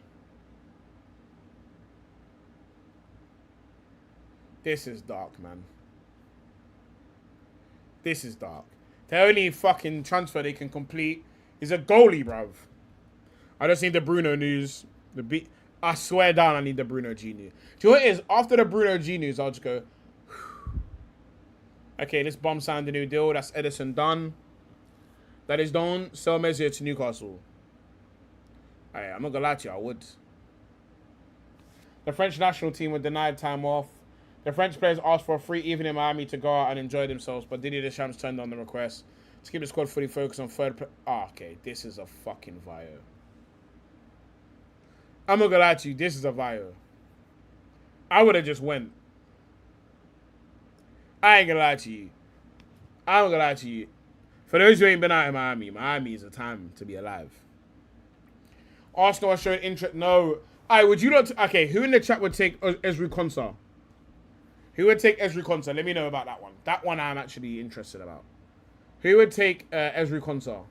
This is dark, man. This is dark. The only fucking transfer they can complete is a goalie, bruv. I just need the Bruno news. I swear down, I need the Bruno G news. Do you know what it is? After the Bruno G news, I'll just go, okay, this bomb signed a new deal. That's Edison done. That is done. Sell Messier to Newcastle. I'm not gonna lie to you, I would. The French national team were denied time off. The French players asked for a free evening in Miami to go out and enjoy themselves, but Didier Deschamps turned down the request. Let's keep the squad fully focused on third. Okay, this is a fucking Vio. I'm not gonna lie to you, this is a Vio. I would have just went. I ain't gonna lie to you. I'm not gonna lie to you. For those who ain't been out in Miami, Miami is a time to be alive. Arsenal are showing interest. No. Alright, would you not... Okay, who in the chat would take Ezri Konsa? Who would take Ezri Konsa? Let me know about that one. That one I'm actually interested about. Who would take Ezri Konsa?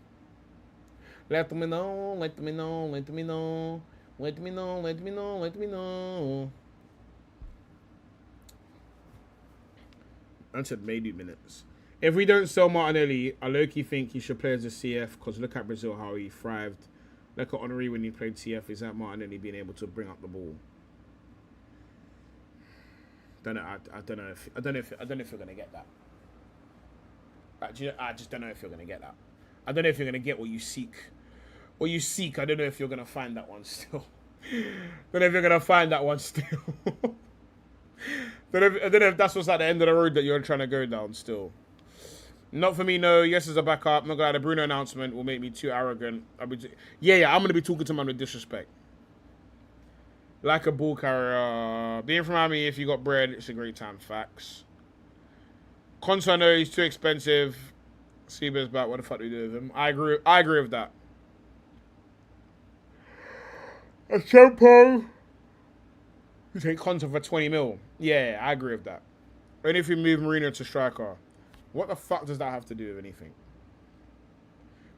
Let me know, let me know, let me know. Let me know, let me know, let me know. I said maybe minutes. If we don't sell Martinelli, I low-key think he should play as a CF, because look at Brazil, how he thrived. Look at Henry when he played CF. Is that Martinelli being able to bring up the ball? Don't know. I don't know if you're gonna get that. Actually, I just don't know if you're gonna get that. I don't know if you're gonna get what you seek. What you seek, I don't know if you're gonna find that one still. Don't know if you're gonna find that one still. I don't know if that's what's at the end of the road that you're trying to go down still. Not for me, no. Yes, as a backup. I'm not gonna lie, the Bruno announcement will make me too arrogant. Yeah, I'm gonna be talking to man with disrespect. Like a ball carrier. Being from Miami, if you got bread, it's a great time. Facts. Conso, no, he's too expensive. Seabear's back. What the fuck do we do with him? I agree with that. A Champo. You take Conso for 20 mil. Yeah, I agree with that. Only if you move Mourinho to striker. What the fuck does that have to do with anything?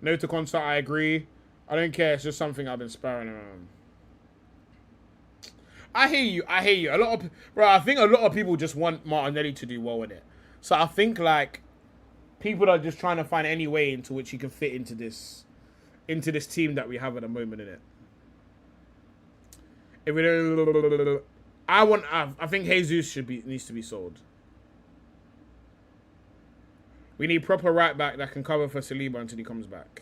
No to Conso, I agree. I don't care. It's just something I've been sparring around. I hear you. I think a lot of people just want Martinelli to do well with it. So I think like people are just trying to find any way into which he can fit into this team that we have at the moment in it. If we don't, I think Jesus needs to be sold. We need proper right back that can cover for Saliba until he comes back.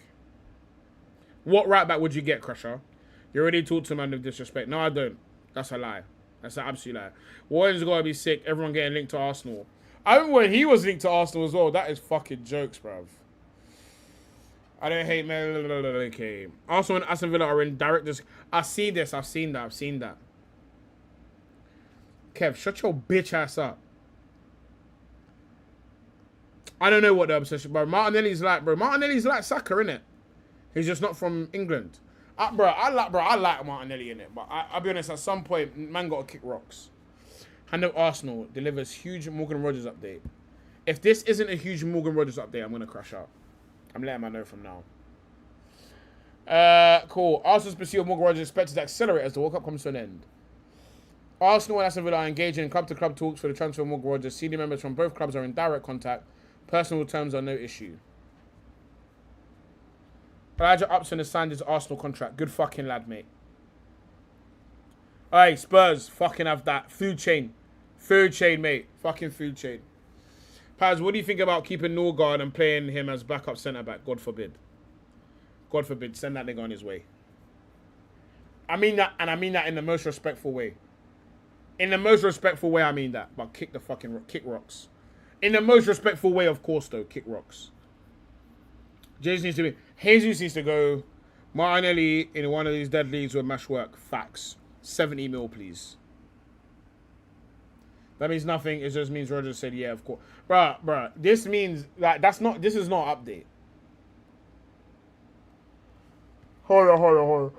What right back would you get, Crusher? You already talked to him under disrespect. No, I don't. That's a lie. That's an absolute lie. Warren's got to be sick. Everyone getting linked to Arsenal. I remember when he was linked to Arsenal as well. That is fucking jokes, bruv. I don't hate man. Okay. Arsenal and Aston Villa are in direct I see this. I've seen that. Kev, shut your bitch ass up. I don't know what the obsession, bro. Martinelli's like Saka, innit? He's just not from England. I like Martinelli in it, but I'll be honest. At some point, man got to kick rocks. Hand of Arsenal delivers huge Morgan Rogers update. If this isn't a huge Morgan Rogers update, I'm gonna crash out. I'm letting man know from now. Cool. Arsenal's pursuit of Morgan Rogers is expected to accelerate as the World Cup comes to an end. Arsenal and Aston Villa are engaging in club-to-club talks for the transfer of Morgan Rogers. Senior members from both clubs are in direct contact. Personal terms are no issue. Elijah Upson has signed his Arsenal contract. Good fucking lad, mate. Alright, Spurs, fucking have that. Food chain. Food chain, mate. Fucking food chain. Paz, what do you think about keeping Norgard and playing him as backup centre-back? God forbid. God forbid. Send that nigga on his way. I mean that, and I mean that in the most respectful way. In the most respectful way, I mean that. But kick rocks. In the most respectful way, of course, though. Kick rocks. Jesus needs to go. Martinelli in one of these dead leagues with mash work. Facts. 70 mil, please. That means nothing. It just means Roger said, yeah, of course. Bruh. This means that this is not an update. Hold on.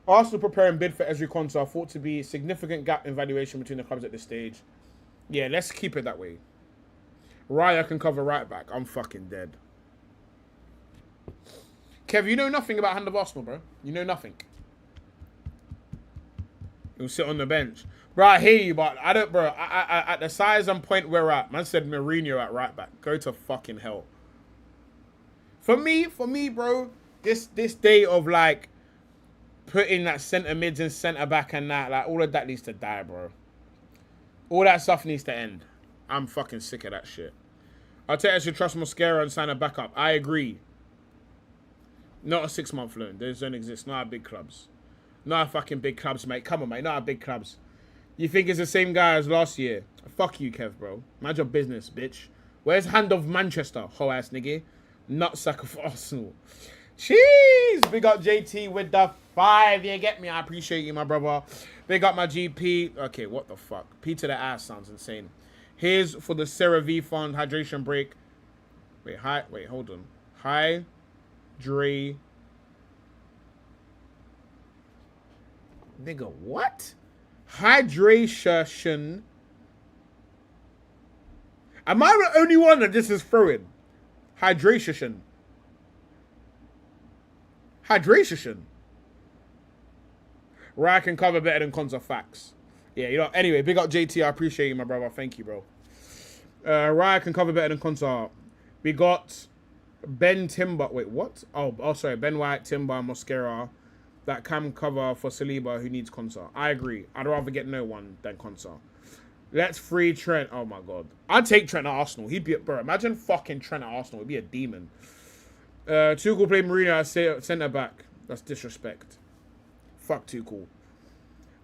Arsenal preparing bid for Ezri Konsa thought to be a significant gap in valuation between the clubs at this stage. Yeah, let's keep it that way. Raya can cover right back. I'm fucking dead. Kev, you know nothing about Hand of Arsenal, bro. You know nothing. He'll sit on the bench. Bro, I hear you, but I don't, bro. I at the size and point we're at, man said Mourinho at right back. Go to fucking hell. For me, bro, this day of like putting that centre mids and centre back and that, like all of that needs to die, bro. All that stuff needs to end. I'm fucking sick of that shit. Arteta should trust Mosquera and sign a backup. I agree. Not a 6-month loan. Those don't exist. Not at big clubs. Not at fucking big clubs, mate. Come on, mate. Not at big clubs. You think it's the same guy as last year? Fuck you, Kev, bro. Mind your business, bitch. Where's Hand of Manchester, hoe-ass nigga? Nutsack of Arsenal. Jeez. Big up JT with the 5. You get me? I appreciate you, my brother. Big up my GP. Okay, what the fuck? P to the ass sounds insane. Here's for the Sarah V Fund hydration break. Wait, hold on. Nigga, what? Hydration. Am I the only one that this is throwing? Hydration. Raya can cover better than Konsa. Facts. Yeah, you know. Anyway, big up JT. I appreciate you, my brother. Thank you, bro. Raya can cover better than Konsa. We got Ben Timber. Wait, what? Oh, sorry. Ben White, Timber, Mosquera. that can cover for Saliba who needs Konsa. I agree. I'd rather get no one than Konsa. Let's free Trent. Oh my god. I'd take Trent at Arsenal. He'd be, bro, imagine fucking Trent at Arsenal. He'd be a demon. Tuchel played Mourinho as centre back. That's disrespect. Fuck Tuchel.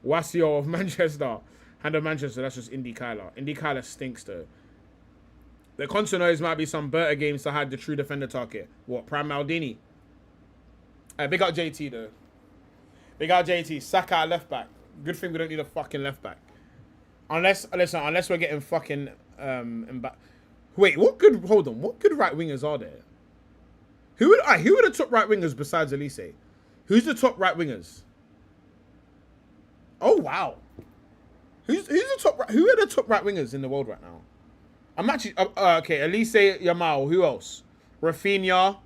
Wasio of Manchester. Hand of Manchester, that's just Indy Kyler. Indy Kyler stinks though. The Consonos might be some better games to hide the true defender target. What, Prime Maldini? Big up JT though. Big up JT. Saka at left back. Good thing we don't need a fucking left back. Unless we're getting fucking wait, what good right wingers are there? Who are the top right wingers besides Elise? Who's the top right wingers? Oh wow. Who are the top right wingers in the world right now? I'm actually okay, Elise, Yamal, who else? Rafinha.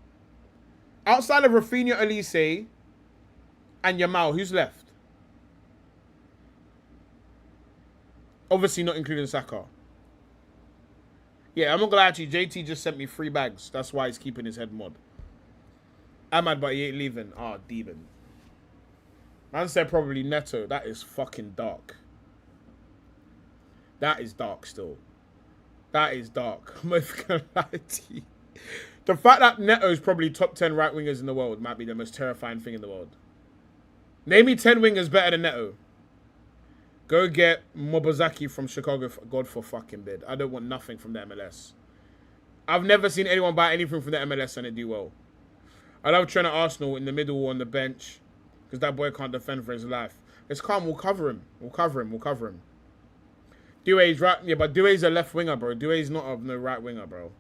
Outside of Rafinha, Elise, and Yamal, who's left? Obviously not including Saka. Yeah, I'm not gonna lie to you. JT just sent me 3 bags. That's why he's keeping his head mod. I'm mad, but he ain't leaving. Ah, demon. Man said probably Neto. That is fucking dark. That is dark still. That is dark. I'm not even gonna lie to you. The fact that Neto is probably top 10 right wingers in the world might be the most terrifying thing in the world. Name me 10 wingers better than Neto. Go get Mobazaki from Chicago. God for fucking bid. I don't want nothing from the MLS. I've never seen anyone buy anything from the MLS and it do well. I love Trent at Arsenal in the middle or on the bench because that boy can't defend for his life. It's calm. We'll cover him. We'll cover him. Doué's right. Yeah, but Doué's a left winger, bro. Doué's not a no right winger, bro.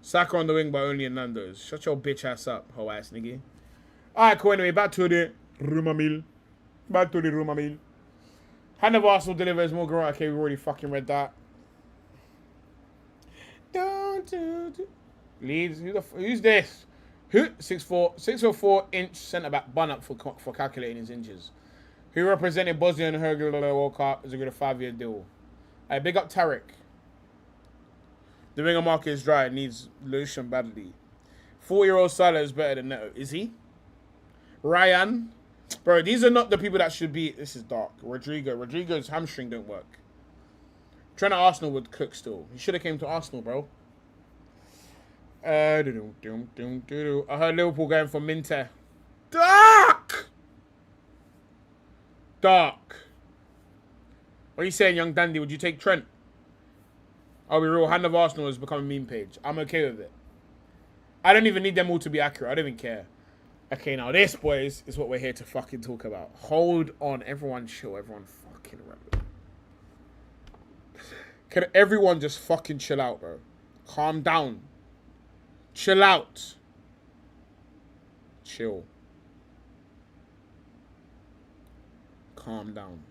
Saka on the wing, but only in Nando's. Shut your bitch ass up, hoe ass nigga. Alright, cool. Anyway, back to the Rumamil. Hand of Arsenal delivers more ground. Okay, we already fucking read that. Leeds. Who's this? Who? 6'4" centre back bun up for calculating his inches. Who represented Bosnia and Herzegovina World Cup is a good 5-year deal. Hey, big up Tarek. The winger market is dry. It needs lotion badly. 4-year-old Salah is better than Neto. Is he? Ryan. Bro, these are not the people that should be. This is dark. Rodrigo's hamstring don't work. Trent at Arsenal would cook still. He should have came to Arsenal, bro. I heard Liverpool going for Minte. Dark. What are you saying, young dandy? Would you take Trent? I'll be real. Hand of Arsenal has become a meme page. I'm okay with it. I don't even need them all to be accurate. I don't even care. Okay, now this, boys, is what we're here to fucking talk about. Hold on. Everyone chill. Everyone fucking remember. Can everyone just fucking chill out, bro? Calm down. Chill out. Chill. Calm down.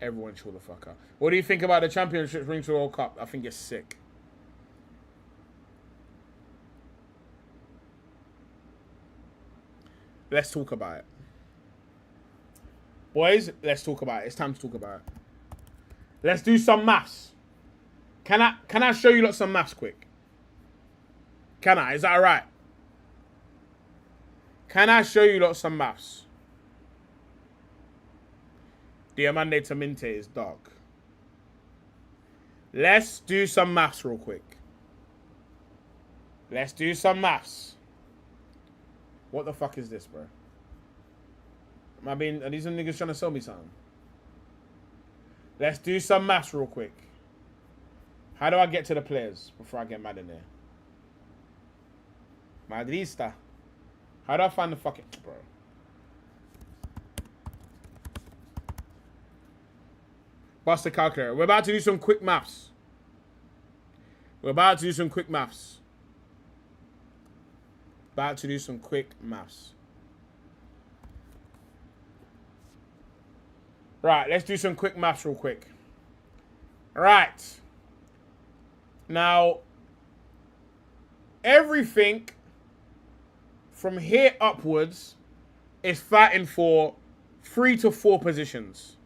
Everyone chill the fuck out. What do you think about the championship ring to the World Cup? I think it's sick. Let's talk about it. Boys, let's talk about it. It's time to talk about it. Let's do some maths. Can I show you lot some maths quick? Can I? Is that alright? Can I show you lot some maths? Diamande to Minte is dark. Let's do some maths real quick. Let's do some maths. What the fuck is this, bro? Are these niggas trying to sell me something? Let's do some maths real quick. How do I get to the players before I get mad in there? Madrista. How do I find the fucking... Bro. Bust the calculator. We're about to do some quick maths. About to do some quick maths. Right, let's do some quick maths real quick. Right. Now, everything from here upwards is fighting for 3 to 4 positions.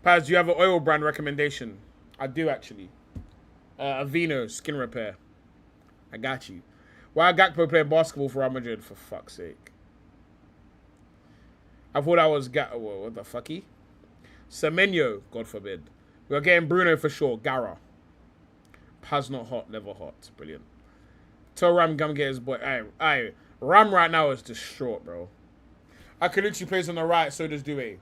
Paz, do you have an oil brand recommendation? I do, actually. Avino, skin repair. I got you. Why Gakpo playing basketball for Real Madrid? For fuck's sake. I thought I was what the fucky? Semenyo, God forbid. We're getting Bruno for sure. Gara. Paz not hot, never hot. Brilliant. Tell Ram come get his boy. Aye. Ram right now is distraught, bro. Akalucci plays on the right, so does Due.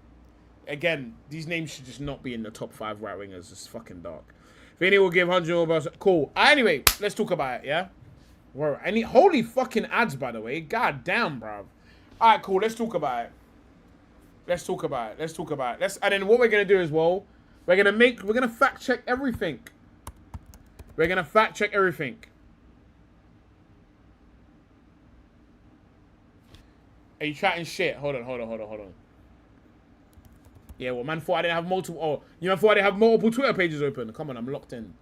Again, these names should just not be in the top 5 right wingers. It's fucking dark. Vinny will give 100 more bucks. Cool. Anyway, let's talk about it, yeah? Whoa, holy fucking ads, by the way. God damn, bro. Alright, cool. Let's talk about it. And then what we're gonna do as well, we're gonna fact check everything. Are you chatting shit? Hold on. Yeah, well, man thought I didn't have multiple. Oh, you know, thought I didn't have multiple Twitter pages open. Come on, I'm locked in.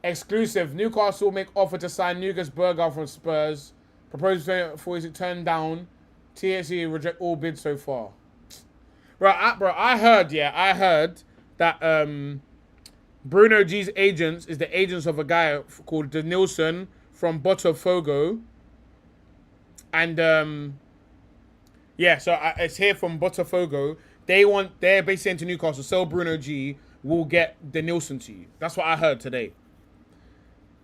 Exclusive. Newcastle make offer to sign Nugas Berger from Spurs. Proposal for is it turned down. TSE reject all bids so far. I heard that Bruno G's agents is the agents of a guy called Denilson from Botafogo. And it's here from Botafogo. They're basically saying to Newcastle, sell Bruno G, we'll get Denilson to you. That's what I heard today.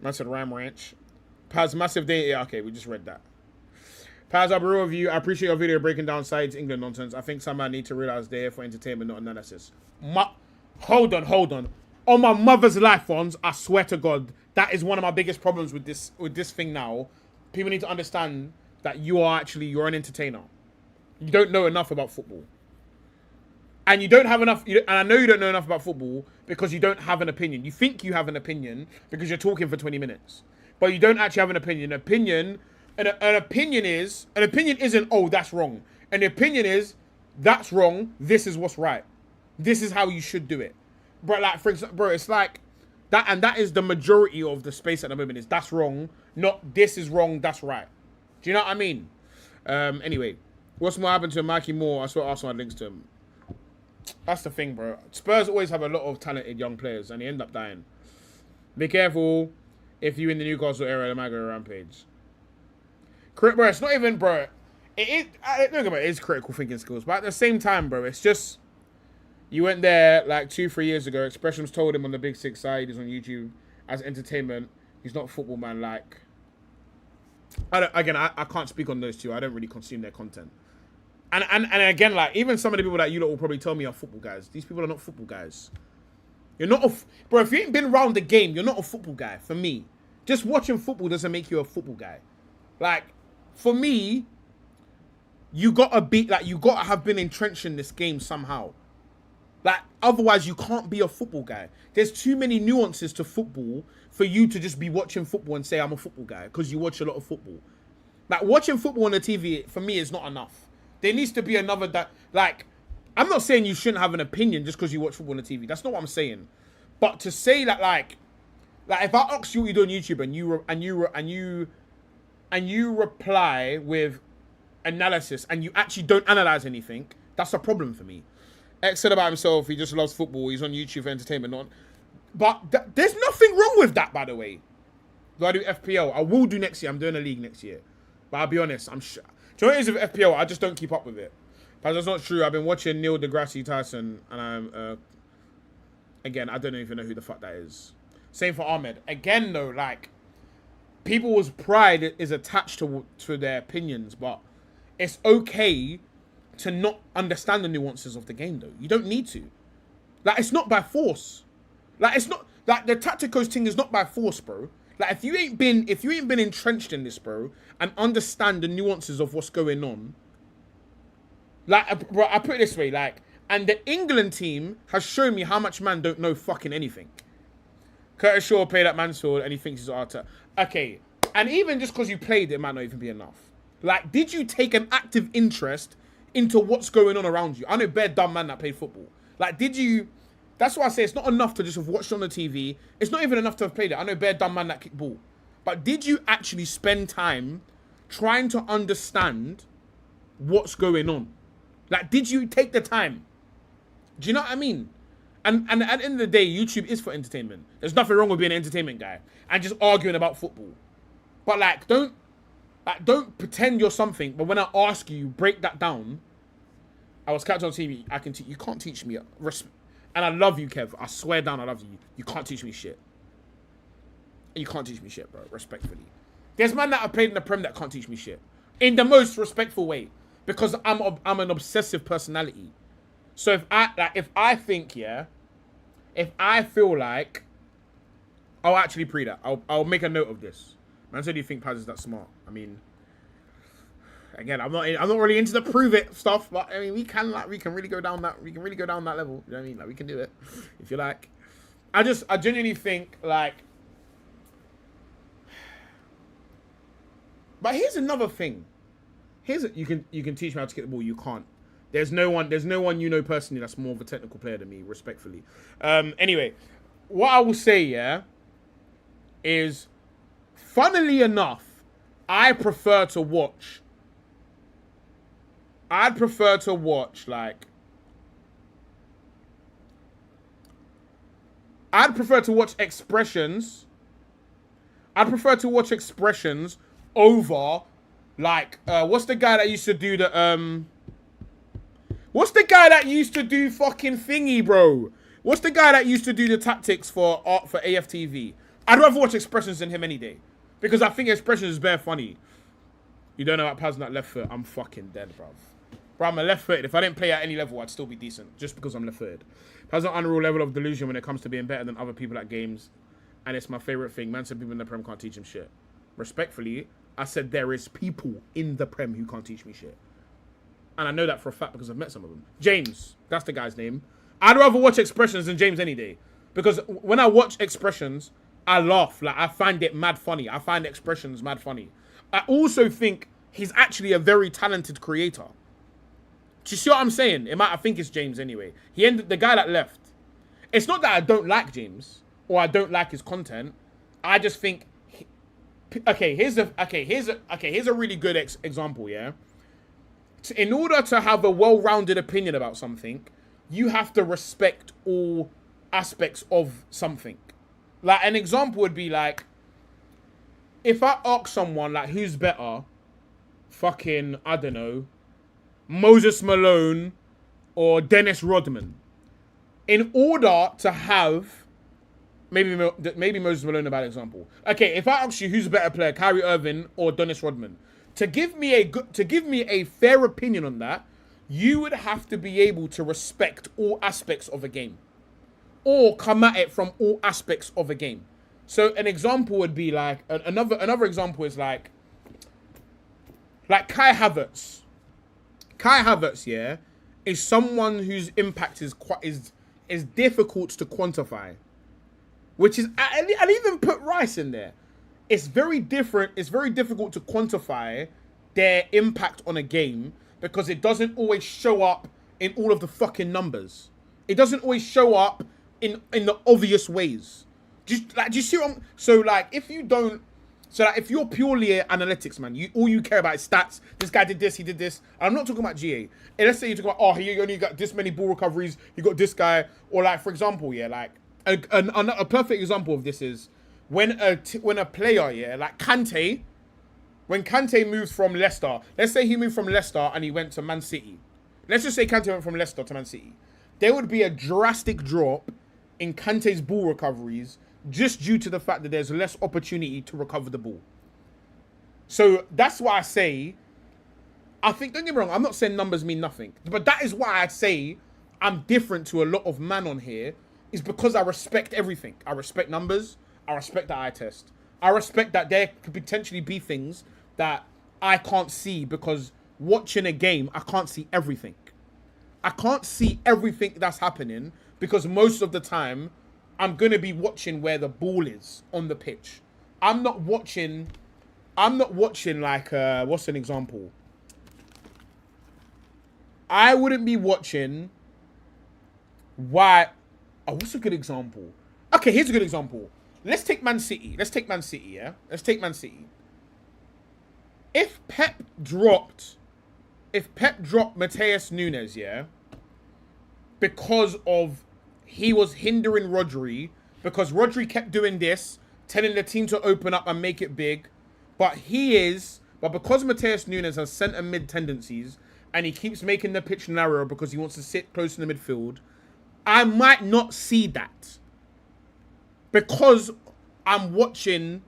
I said Ram Ranch. Paz massive day. Yeah, okay, we just read that. Paz, I'll be real with you. I appreciate your video breaking down sides England nonsense. I think some man need to realize they're here for entertainment, not analysis. Hold on. On my mother's life, Fons, I swear to God, that is one of my biggest problems with this thing now. People need to understand that you're an entertainer. You don't know enough about football. And you don't have enough, and I know you don't know enough about football because you don't have an opinion. You think you have an opinion because you're talking for 20 minutes. But you don't actually have an opinion. An opinion isn't, oh, that's wrong. An opinion is, that's wrong, this is what's right. This is how you should do it. But like, for example, it's like, that, and that is the majority of the space at the moment is, that's wrong, not this is wrong, that's right. Do you know what I mean? Anyway, what's more happened to Mikey Moore? I saw Arsenal had links to him. That's the thing, bro. Spurs always have a lot of talented young players, and they end up dying. Be careful if you in the Newcastle area, they might go rampage. Bro, it's not even, bro. It is critical thinking skills, but at the same time, bro, it's just you went there like 2-3 years ago. Expressions told him on the Big Six side, he's on YouTube as entertainment. He's not a football man. Like, I can't speak on those two. I don't really consume their content. And again, like, even some of the people that you lot will probably tell me are football guys. These people are not football guys. You're not bro, if you ain't been around the game, you're not a football guy. For me, just watching football doesn't make you a football guy. Like, for me, you gotta have been entrenched in this game somehow. Like, otherwise you can't be a football guy. There's too many nuances to football for you to just be watching football and say I'm a football guy because you watch a lot of football. Like, watching football on the TV, for me, is not enough. There needs to be another like, I'm not saying you shouldn't have an opinion just because you watch football on the TV. That's not what I'm saying. But to say that, like if I ask you what you do on YouTube and you reply with analysis and you actually don't analyze anything, that's a problem for me. X said about himself, he just loves football. He's on YouTube for entertainment. But there's nothing wrong with that, by the way. Do I do FPL? I will do next year. I'm doing a league next year. But I'll be honest, I'm sure. Do you know what it is with FPL? I just don't keep up with it. But that's not true. I've been watching Neil deGrasse Tyson, and I'm, again, I don't even know who the fuck that is. Same for Ahmed. Again, though, like, people's pride is attached to their opinions, but it's okay to not understand the nuances of the game, though. You don't need to. Like, it's not by force. Like, it's not, like, the tacticos thing is not by force, bro. Like, if you ain't been entrenched in this, bro, and understand the nuances of what's going on, like, bro, I put it this way, like, and the England team has shown me how much man don't know fucking anything. Curtis Shaw played at Mansfield and he thinks he's Arteta. Okay, and even just because you played, it might not even be enough. Like, did you take an active interest into what's going on around you? I know bare dumb man that played football. Like, did you... That's why I say it's not enough to just have watched on the TV. It's not even enough to have played it. I know bare dumb man that kick ball. But did you actually spend time trying to understand what's going on? Like, did you take the time? Do you know what I mean? And at the end of the day, YouTube is for entertainment. There's nothing wrong with being an entertainment guy and just arguing about football. But like, don't pretend you're something. But when I ask you, break that down. I was catching on TV. I can teach. You can't teach me. And I love you, Kev. I swear down, I love you. You can't teach me shit. You can't teach me shit, bro. Respectfully, there's man that have played in the Prem that can't teach me shit in the most respectful way because I'm an obsessive personality. So if I feel like, I'll actually pre that. I'll make a note of this. Man said you think Paz is that smart. I mean, again, I'm not really into the prove it stuff, but I mean we can really go down that level. You know what I mean? Like we can do it if you like. I genuinely think like. But here's another thing. You can teach me how to kick the ball. You can't. There's no one you know personally that's more of a technical player than me, respectfully. Anyway, what I will say, yeah, is, funnily enough, I'd prefer to watch expressions. I'd prefer to watch expressions over, like, what's the guy that used to do the, what's the guy that used to do fucking thingy, bro? What's the guy that used to do the tactics for AFTV? I'd rather watch expressions than him any day. Because I think expressions is bare funny. You don't know about Paz not left foot. I'm fucking dead, bruv. Bro, I'm a left-footed. If I didn't play at any level, I'd still be decent. Just because I'm left-footed. Paz an unreal level of delusion when it comes to being better than other people at games. And it's my favourite thing. Man said people in the Prem can't teach him shit. Respectfully, I said there is people in the Prem who can't teach me shit. And I know that for a fact because I've met some of them. James, that's the guy's name. I'd rather watch expressions than James any day. Because when I watch expressions, I laugh. Like, I find it mad funny. I find expressions mad funny. I also think he's actually a very talented creator. Do you see what I'm saying? I think it's James anyway. The guy that left. It's not that I don't like James or I don't like his content. I just think... here's a really good example, yeah? In order to have a well-rounded opinion about something, you have to respect all aspects of something. Like, an example would be like, if I ask someone, like, who's better, fucking, I don't know, Moses Malone or Dennis Rodman, in order to have, maybe Moses Malone a bad example. Okay, if I ask you who's a better player, Kyrie Irving or Dennis Rodman, to give me a fair opinion on that, you would have to be able to respect all aspects of a game, or come at it from all aspects of a game. So an example would be like another example is like Kai Havertz. Kai Havertz, yeah, is someone whose impact is difficult to quantify. Which is, I'd even put Rice in there. It's very different. It's very difficult to quantify their impact on a game because it doesn't always show up in all of the fucking numbers. It doesn't always show up in the obvious ways. Do you see what I'm... So, like, if you're purely an analytics, man, all you care about is stats. This guy did this, he did this. I'm not talking about GA. And let's say you talk about, oh, he only got this many ball recoveries, you got this guy. Or, like, for example, yeah, like, a perfect example of this is when a player, yeah, like Kante, when Kante moved from Leicester, let's say he moved from Leicester and he went to Man City. Let's just say Kante went from Leicester to Man City. There would be a drastic drop in Kante's ball recoveries just due to the fact that there's less opportunity to recover the ball. So that's why I say, I think, don't get me wrong, I'm not saying numbers mean nothing, but that is why I say I'm different to a lot of man on here, is because I respect everything. I respect numbers. I respect the eye test. I respect that there could potentially be things that I can't see because watching a game, I can't see everything. I can't see everything that's happening because most of the time, I'm going to be watching where the ball is on the pitch. I'm not watching like, what's an example? I wouldn't be watching why... Oh, what's a good example? Okay, here's a good example. Let's take Man City, yeah? Let's take Man City. If Pep dropped Mateus Nunes, yeah, because of he was hindering Rodri because Rodri kept doing this, telling the team to open up and make it big. But because Matheus Nunes has centre mid tendencies and he keeps making the pitch narrower because he wants to sit close in the midfield, I might not see that. Because I'm watching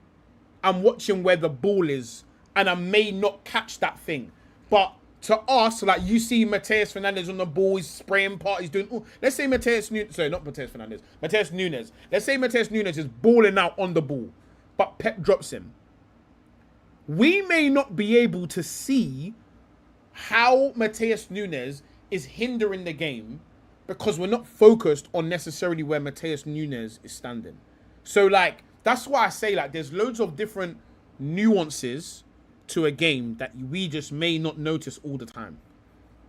where the ball is and I may not catch that thing. But to us, like, you see Matheus Fernandes on the ball, he's spraying parties, doing... Ooh, let's say Matheus Nunes... Sorry, not Matheus Fernandes. Matheus Nunes. Let's say Matheus Nunes is balling out on the ball, but Pep drops him. We may not be able to see how Matheus Nunes is hindering the game because we're not focused on necessarily where Matheus Nunes is standing. So, like, that's why I say, like, there's loads of different nuances to a game that we just may not notice all the time.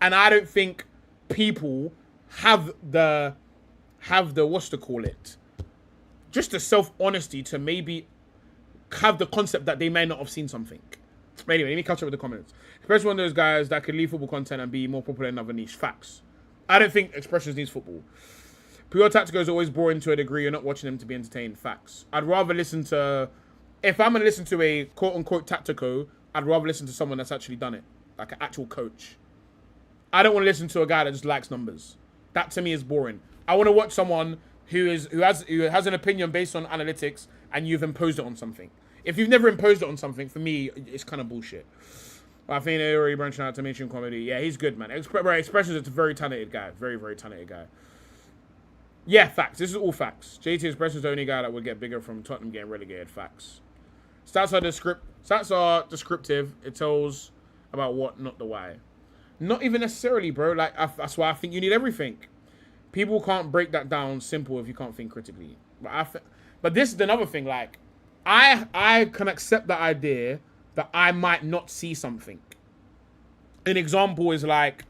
And I don't think people have the what's to call it, just the self-honesty to maybe have the concept that they may not have seen something. But anyway, let me catch up with the comments. Especially one of those guys that could leave football content and be more popular in another niche. Facts. I don't think Expressions needs football. Pure Tactical is always boring to a degree. You're not watching them to be entertained. Facts. I'd rather listen to... If I'm going to listen to a quote-unquote Tactico, I'd rather listen to someone that's actually done it. Like an actual coach. I don't want to listen to a guy that just likes numbers. That to me is boring. I want to watch someone who has an opinion based on analytics and you've imposed it on something. If you've never imposed it on something, for me, it's kind of bullshit. I think they're already branching out to mainstream comedy. Yeah, he's good, man. Expressions is a very talented guy. Very, very talented guy. Yeah, facts. This is all facts. JT Expressions is the only guy that would get bigger from Tottenham getting relegated. Facts. Stats are descriptive. It tells about what, not the why. Not even necessarily, bro. Like, that's why I think you need everything. People can't break that down simple if you can't think critically. But this is another thing. Like, I can accept the idea that I might not see something. An example is like,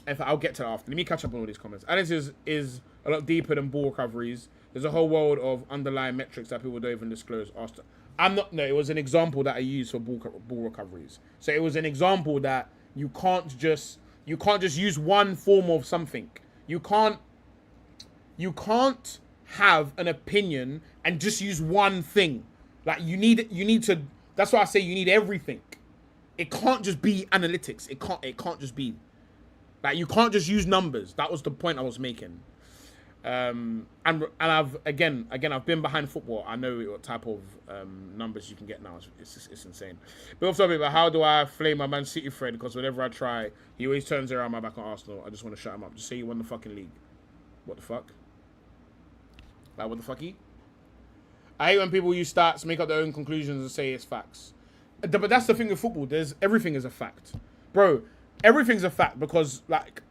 if I'll get to that after. Let me catch up on all these comments. And this is a lot deeper than ball recoveries. There's a whole world of underlying metrics that people don't even disclose. It was an example that I used for ball recoveries. So it was an example that you can't just use one form of something. You can't have an opinion and just use one thing. Like, you need to, that's why I say you need everything. It can't just be analytics. It can't just be. Like, you can't just use numbers. That was the point I was making. And I've been behind football. I know what type of numbers you can get now. It's insane. But off topic, but how do I flame my Man City friend? Because whenever I try, he always turns around my back on Arsenal. I just want to shut him up. Just say you won the fucking league. What the fuck? Like, what the fucky? I hate when people use stats, make up their own conclusions, and say it's facts. But that's the thing with football. Everything is a fact, bro. Everything's a fact because, like,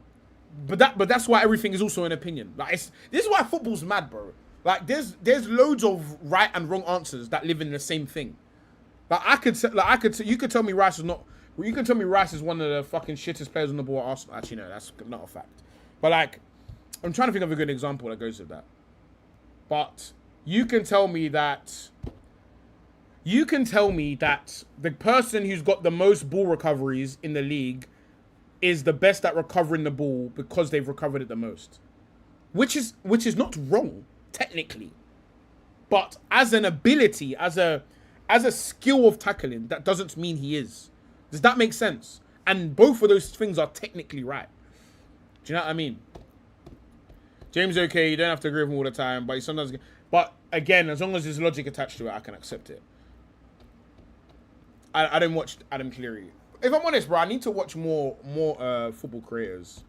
but that's why everything is also an opinion. Like, this is why football's mad, bro. Like, there's loads of right and wrong answers that live in the same thing. You could tell me Rice is not. You can tell me Rice is one of the fucking shittest players on the ball at Arsenal. Actually, no, that's not a fact. But, like, I'm trying to think of a good example that goes with that. But you can tell me that the person who's got the most ball recoveries in the league is the best at recovering the ball because they've recovered it the most. Which is not wrong, technically. But as an ability, as a skill of tackling, that doesn't mean he is. Does that make sense? And both of those things are technically right. Do you know what I mean? James, okay, you don't have to agree with him all the time, but he sometimes... But again, as long as there's logic attached to it, I can accept it. I don't watch Adam Cleary. If I'm honest, bro, I need to watch more football creators.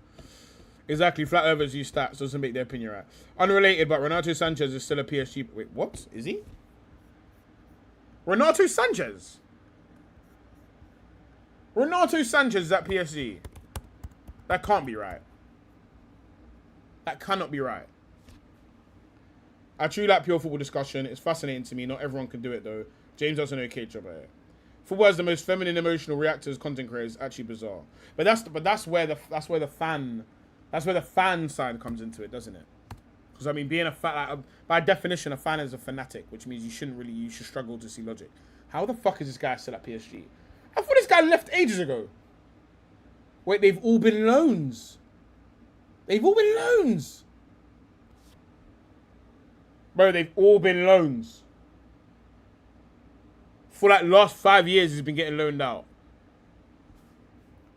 Exactly, flat earthers use stats, doesn't make their opinion right. Unrelated, but Renato Sanchez is still a PSG... Wait, what? Is he? Renato Sanchez? Renato Sanchez is at PSG. That can't be right. That cannot be right. I truly like pure football discussion. It's fascinating to me. Not everyone can do it, though. James does an okay job at it. Football has the most feminine, emotional reactors, content creators. Actually bizarre. But that's where the fan side comes into it, doesn't it? Because I mean, being a fan, like, by definition, a fan is a fanatic, which means you should struggle to see logic. How the fuck is this guy still at PSG? I thought this guy left ages ago. Wait, they've all been loans. They've all been loans. Bro, they've all been loans. For like last 5 years, he's been getting loaned out.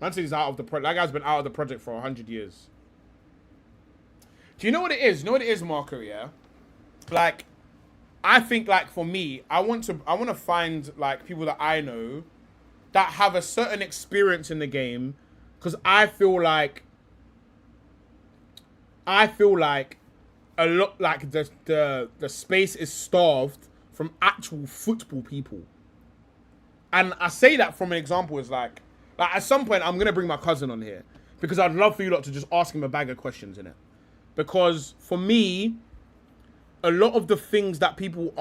Man City's out of the project. That guy's been out of the project for 100 years. Do you know what it is? You know what it is, Marco, yeah? Like, I think, like, for me, I want to find, like, people that I know that have a certain experience in the game, because I feel like a lot, like, the space is starved from actual football people. And I say that from an example is like at some point I'm gonna bring my cousin on here because I'd love for you lot to just ask him a bag of questions in it. Because for me, a lot of the things that people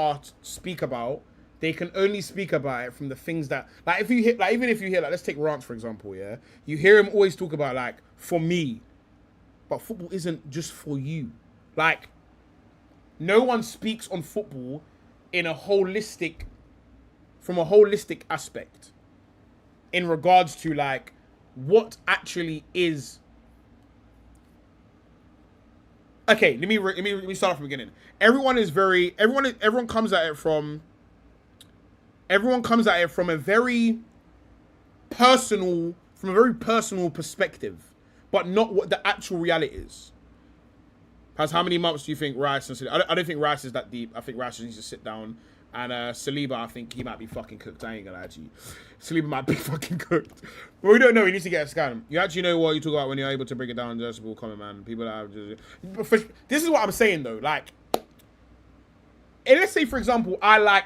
speak about, they can only speak about it from the things that, like, if you hear, like, even if you hear, like, let's take Rance for example, yeah, you hear him always talk about, like, for me, but football isn't just for you. Like, no one speaks on football in a holistic, from a holistic aspect, in regards to, like, what actually is. Okay, let me start from the beginning. Everyone comes at it from a very personal perspective, but not what the actual reality is. How many months do you think Rice and Saliba? I don't think Rice is that deep. I think Rice needs to sit down. And Saliba, I think he might be fucking cooked. I ain't gonna lie to you. Saliba might be fucking cooked. But we don't know. He needs to get a scan. You actually know what you talk about when you're able to break it down. Just will comment, man. People that have just... This is what I'm saying, though. Like, and let's say, for example, I like,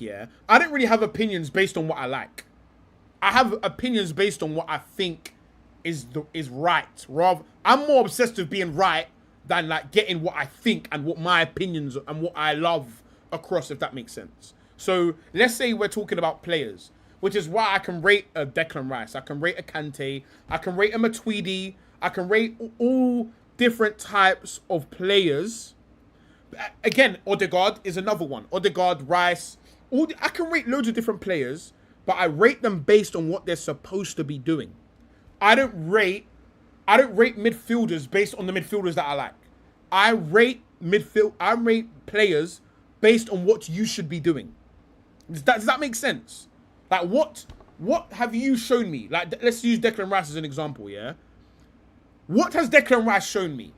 yeah. I don't really have opinions based on what I like. I have opinions based on what I think is right. Rather, I'm more obsessed with being right than, like, getting what I think and what my opinions and what I love across, if that makes sense. So let's say we're talking about players, which is why I can rate a Declan Rice, I can rate a Kante, I can rate a Matuidi, I can rate all different types of players. Again, Odegaard is another one. Odegaard, Rice, I can rate loads of different players, but I rate them based on what they're supposed to be doing. I don't rate midfielders based on the midfielders that I like. I rate players based on what you should be doing. Does that make sense? Like, what have you shown me? Like, let's use Declan Rice as an example, yeah? What has Declan Rice shown me?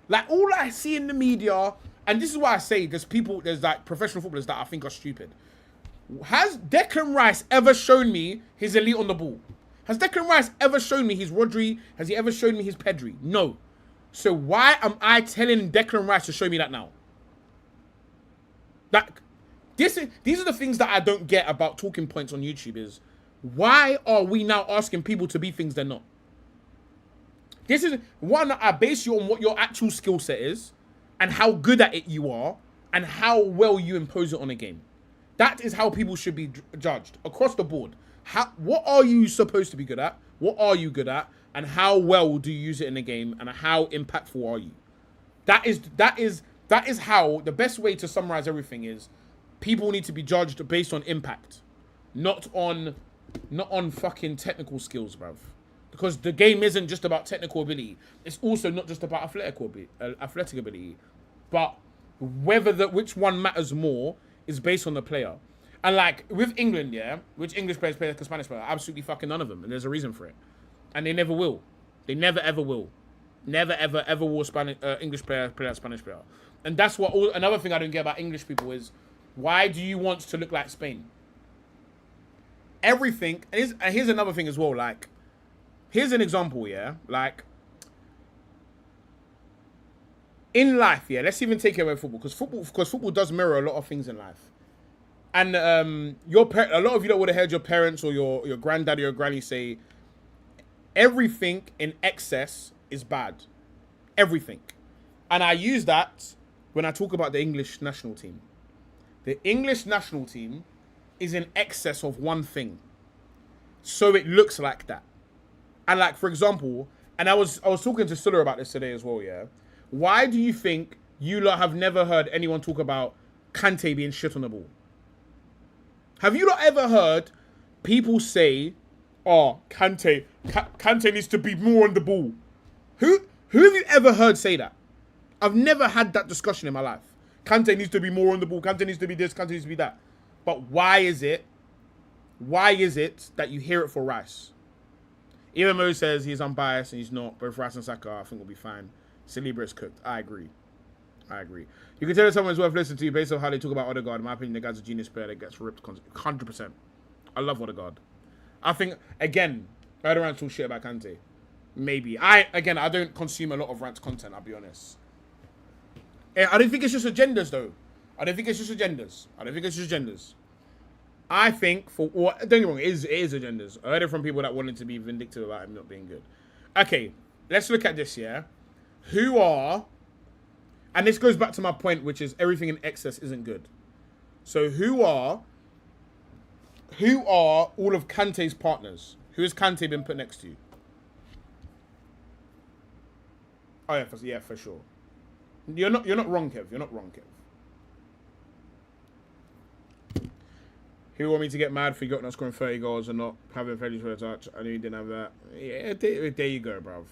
Like, all I see in the media, and this is why I say there's like professional footballers that I think are stupid. Has Declan Rice ever shown me his elite on the ball? Has Declan Rice ever shown me his Rodri? Has he ever shown me his Pedri? No. So why am I telling Declan Rice to show me that now? Like, these are the things that I don't get about talking points on YouTube is, why are we now asking people to be things they're not? This is one that I base you on what your actual skill set is and how good at it you are and how well you impose it on a game. That is how people should be judged across the board. What are you supposed to be good at? What are you good at? And how well do you use it in a game? And how impactful are you? That is how the best way to summarize everything is, people need to be judged based on impact, not on fucking technical skills, bruv. Because the game isn't just about technical ability. It's also not just about athletic ability. But which one matters more is based on the player. And, like, with England, yeah, which English players play like a Spanish player? Absolutely fucking none of them. And there's a reason for it. And they never will. They never, ever will. Never, ever, ever will English player play like Spanish player. And that's what another thing I don't get about English people is, why do you want to look like Spain? Everything, and here's another thing as well, like, here's an example, yeah? Like, in life, yeah, let's even take away football, because football does mirror a lot of things in life. And a lot of you that would have heard your parents or your granddaddy or granny say, everything in excess is bad. Everything. And I use that when I talk about the English national team. The English national team is in excess of one thing. So it looks like that. And, like, for example, and I was talking to Sulla about this today as well, yeah? Why do you think you lot have never heard anyone talk about Kante being shit on the ball? Have you lot ever heard people say, oh, Kante needs to be more on the ball? Who have you ever heard say that? I've never had that discussion in my life. Kante needs to be more on the ball. Kante needs to be this. Kante needs to be that. But why is it that you hear it for Rice? Even Mo says he's unbiased and he's not. Both Rice and Saka, I think, will be fine. Saliba is cooked. I agree. You can tell that someone's worth listening to based on how they talk about Odegaard. In my opinion, the guy's a genius player that gets ripped 100%. I love Odegaard. I think, again, I don't want to talk shit about Kante. Maybe. I don't consume a lot of Rant's content, I'll be honest. I don't think it's just agendas, though. I think, don't get me wrong, it is agendas. I heard it from people that wanted to be vindictive about him not being good. Okay, let's look at this, yeah? And this goes back to my point, which is everything in excess isn't good. So who are all of Kante's partners? Who has Kante been put next to? Oh yeah, for sure. You're not wrong, Kev. Who want me to get mad for not scoring 30 goals and not having penalties for a touch? I knew you didn't have that. Yeah, there you go, bruv.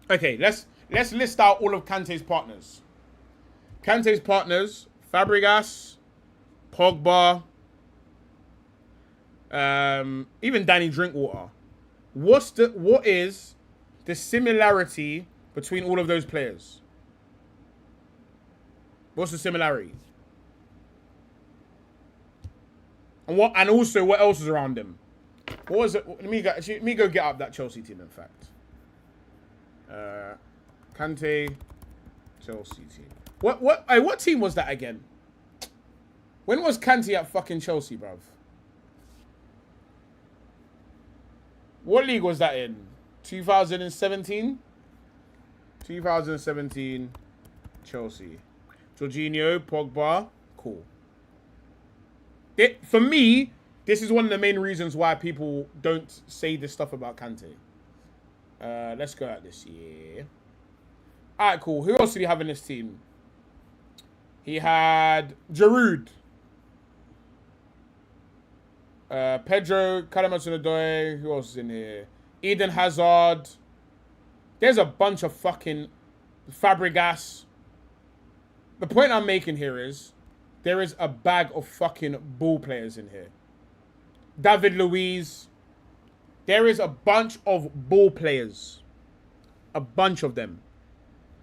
Okay, let's list out all of Kante's partners. Kante's partners: Fabregas, Pogba, even Danny Drinkwater. What is the similarity between all of those players? What's the similarity? And also what else is around them? What was it? Let me go get up that Chelsea team, in fact. Kante, Chelsea team. What team was that again? When was Kante at fucking Chelsea, bruv? What league was that in? 2017? 2017, Chelsea. Jorginho, Pogba, cool. For me, this is one of the main reasons why people don't say this stuff about Kante. Let's go at this year. Alright, cool. Who else did he have in this team? He had Giroud. Pedro, Kalamatsuna-Doi. Who else is in here? Eden Hazard. There's a bunch of fucking Fabregas. The point I'm making here is there is a bag of fucking ball players in here. David Luiz. There is a bunch of ball players. A bunch of them.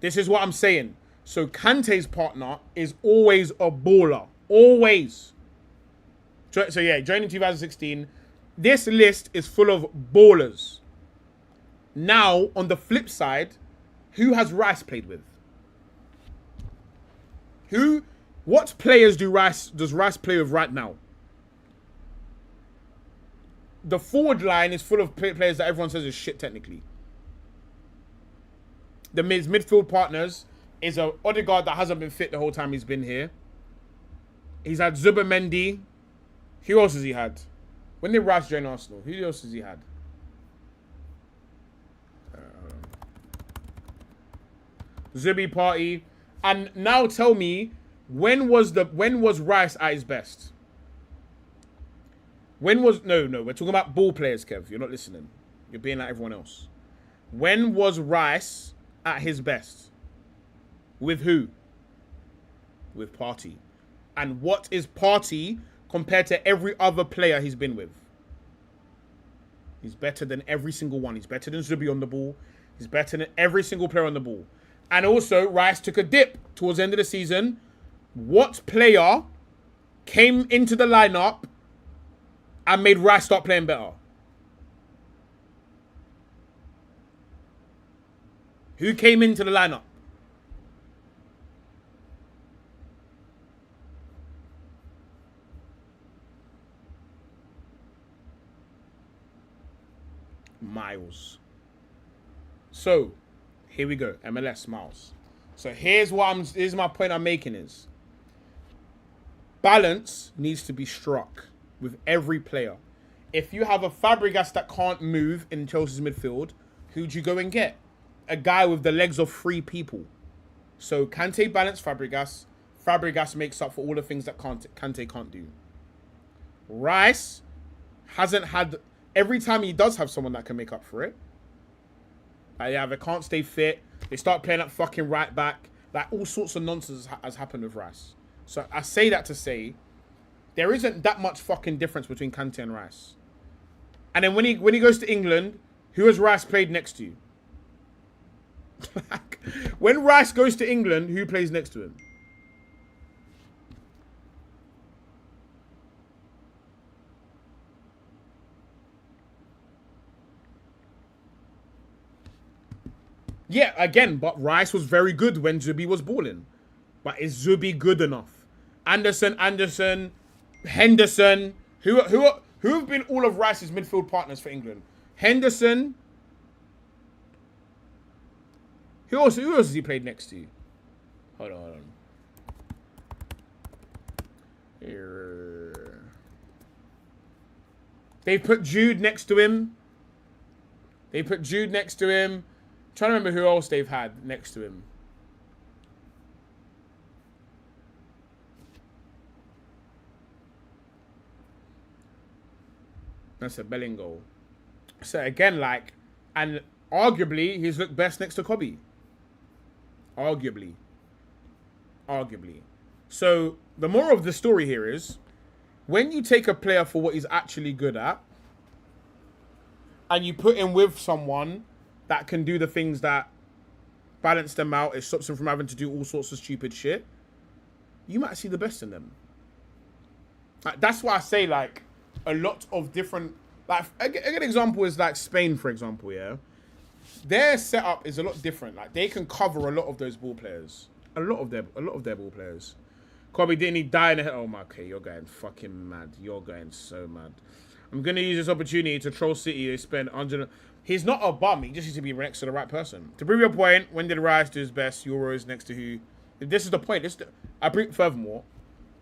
This is what I'm saying. So Kante's partner is always a baller. Always. So yeah, joined in 2016. This list is full of ballers. Now, on the flip side, who has Rice played with? What players does Rice play with right now? The forward line is full of players that everyone says is shit technically. The midfield partners is a Odegaard that hasn't been fit the whole time he's been here. He's had Zubimendi. Who else has he had? When did Rice join Arsenal? Who else has he had? Zubi Party. And now tell me, when was Rice at his best? No, we're talking about ball players, Kev. You're not listening. You're being like everyone else. When was Rice at his best? With who? With Partey. And what is Partey compared to every other player he's been with? He's better than every single one. He's better than Zubi on the ball. He's better than every single player on the ball. And also, Rice took a dip towards the end of the season. What player came into the lineup and made Rice start playing better? Who came into the lineup? Miles. So, here we go. MLS Miles. So here's my point I'm making is balance needs to be struck with every player. If you have a Fabregas that can't move in Chelsea's midfield, who'd you go and get? A guy with the legs of 3 people. So Kante balance Fabregas. Fabregas makes up for all the things that Kante can't do. Rice hasn't had... Every time he does have someone that can make up for it, they either can't stay fit, They start playing up fucking right back. Like, all sorts of nonsense has happened with Rice. So I say that to say, there isn't that much fucking difference between Kante and Rice. And then when he goes to England, who has Rice played next to? When Rice goes to England, who plays next to him? Yeah, again, but Rice was very good when Zubi was balling. But is Zubi good enough? Anderson, Henderson, who have been all of Rice's midfield partners for England? Henderson. Who else has he played next to? Hold on. Here. They put Jude next to him. Trying to remember who else they've had next to him. That's a Belling goal. So again, like, and arguably, he's looked best next to Kobe. Arguably. So the moral of the story here is, when you take a player for what he's actually good at, and you put him with someone that can do the things that balance them out, it stops them from having to do all sorts of stupid shit, you might see the best in them. Like, that's why I say, like, a lot of different... Like, a good example is, like, Spain, for example, yeah? Their setup is a lot different. Like, they can cover a lot of those ball players. A lot of their ball players. Kobe, didn't he die in the head? Oh, my, okay, you're going fucking mad. You're going so mad. I'm going to use this opportunity to troll City. They spend 100... He's not a bum. He just needs to be next to the right person. To prove your point, when did Rice do his best? Euros next to who? This is the point. Furthermore,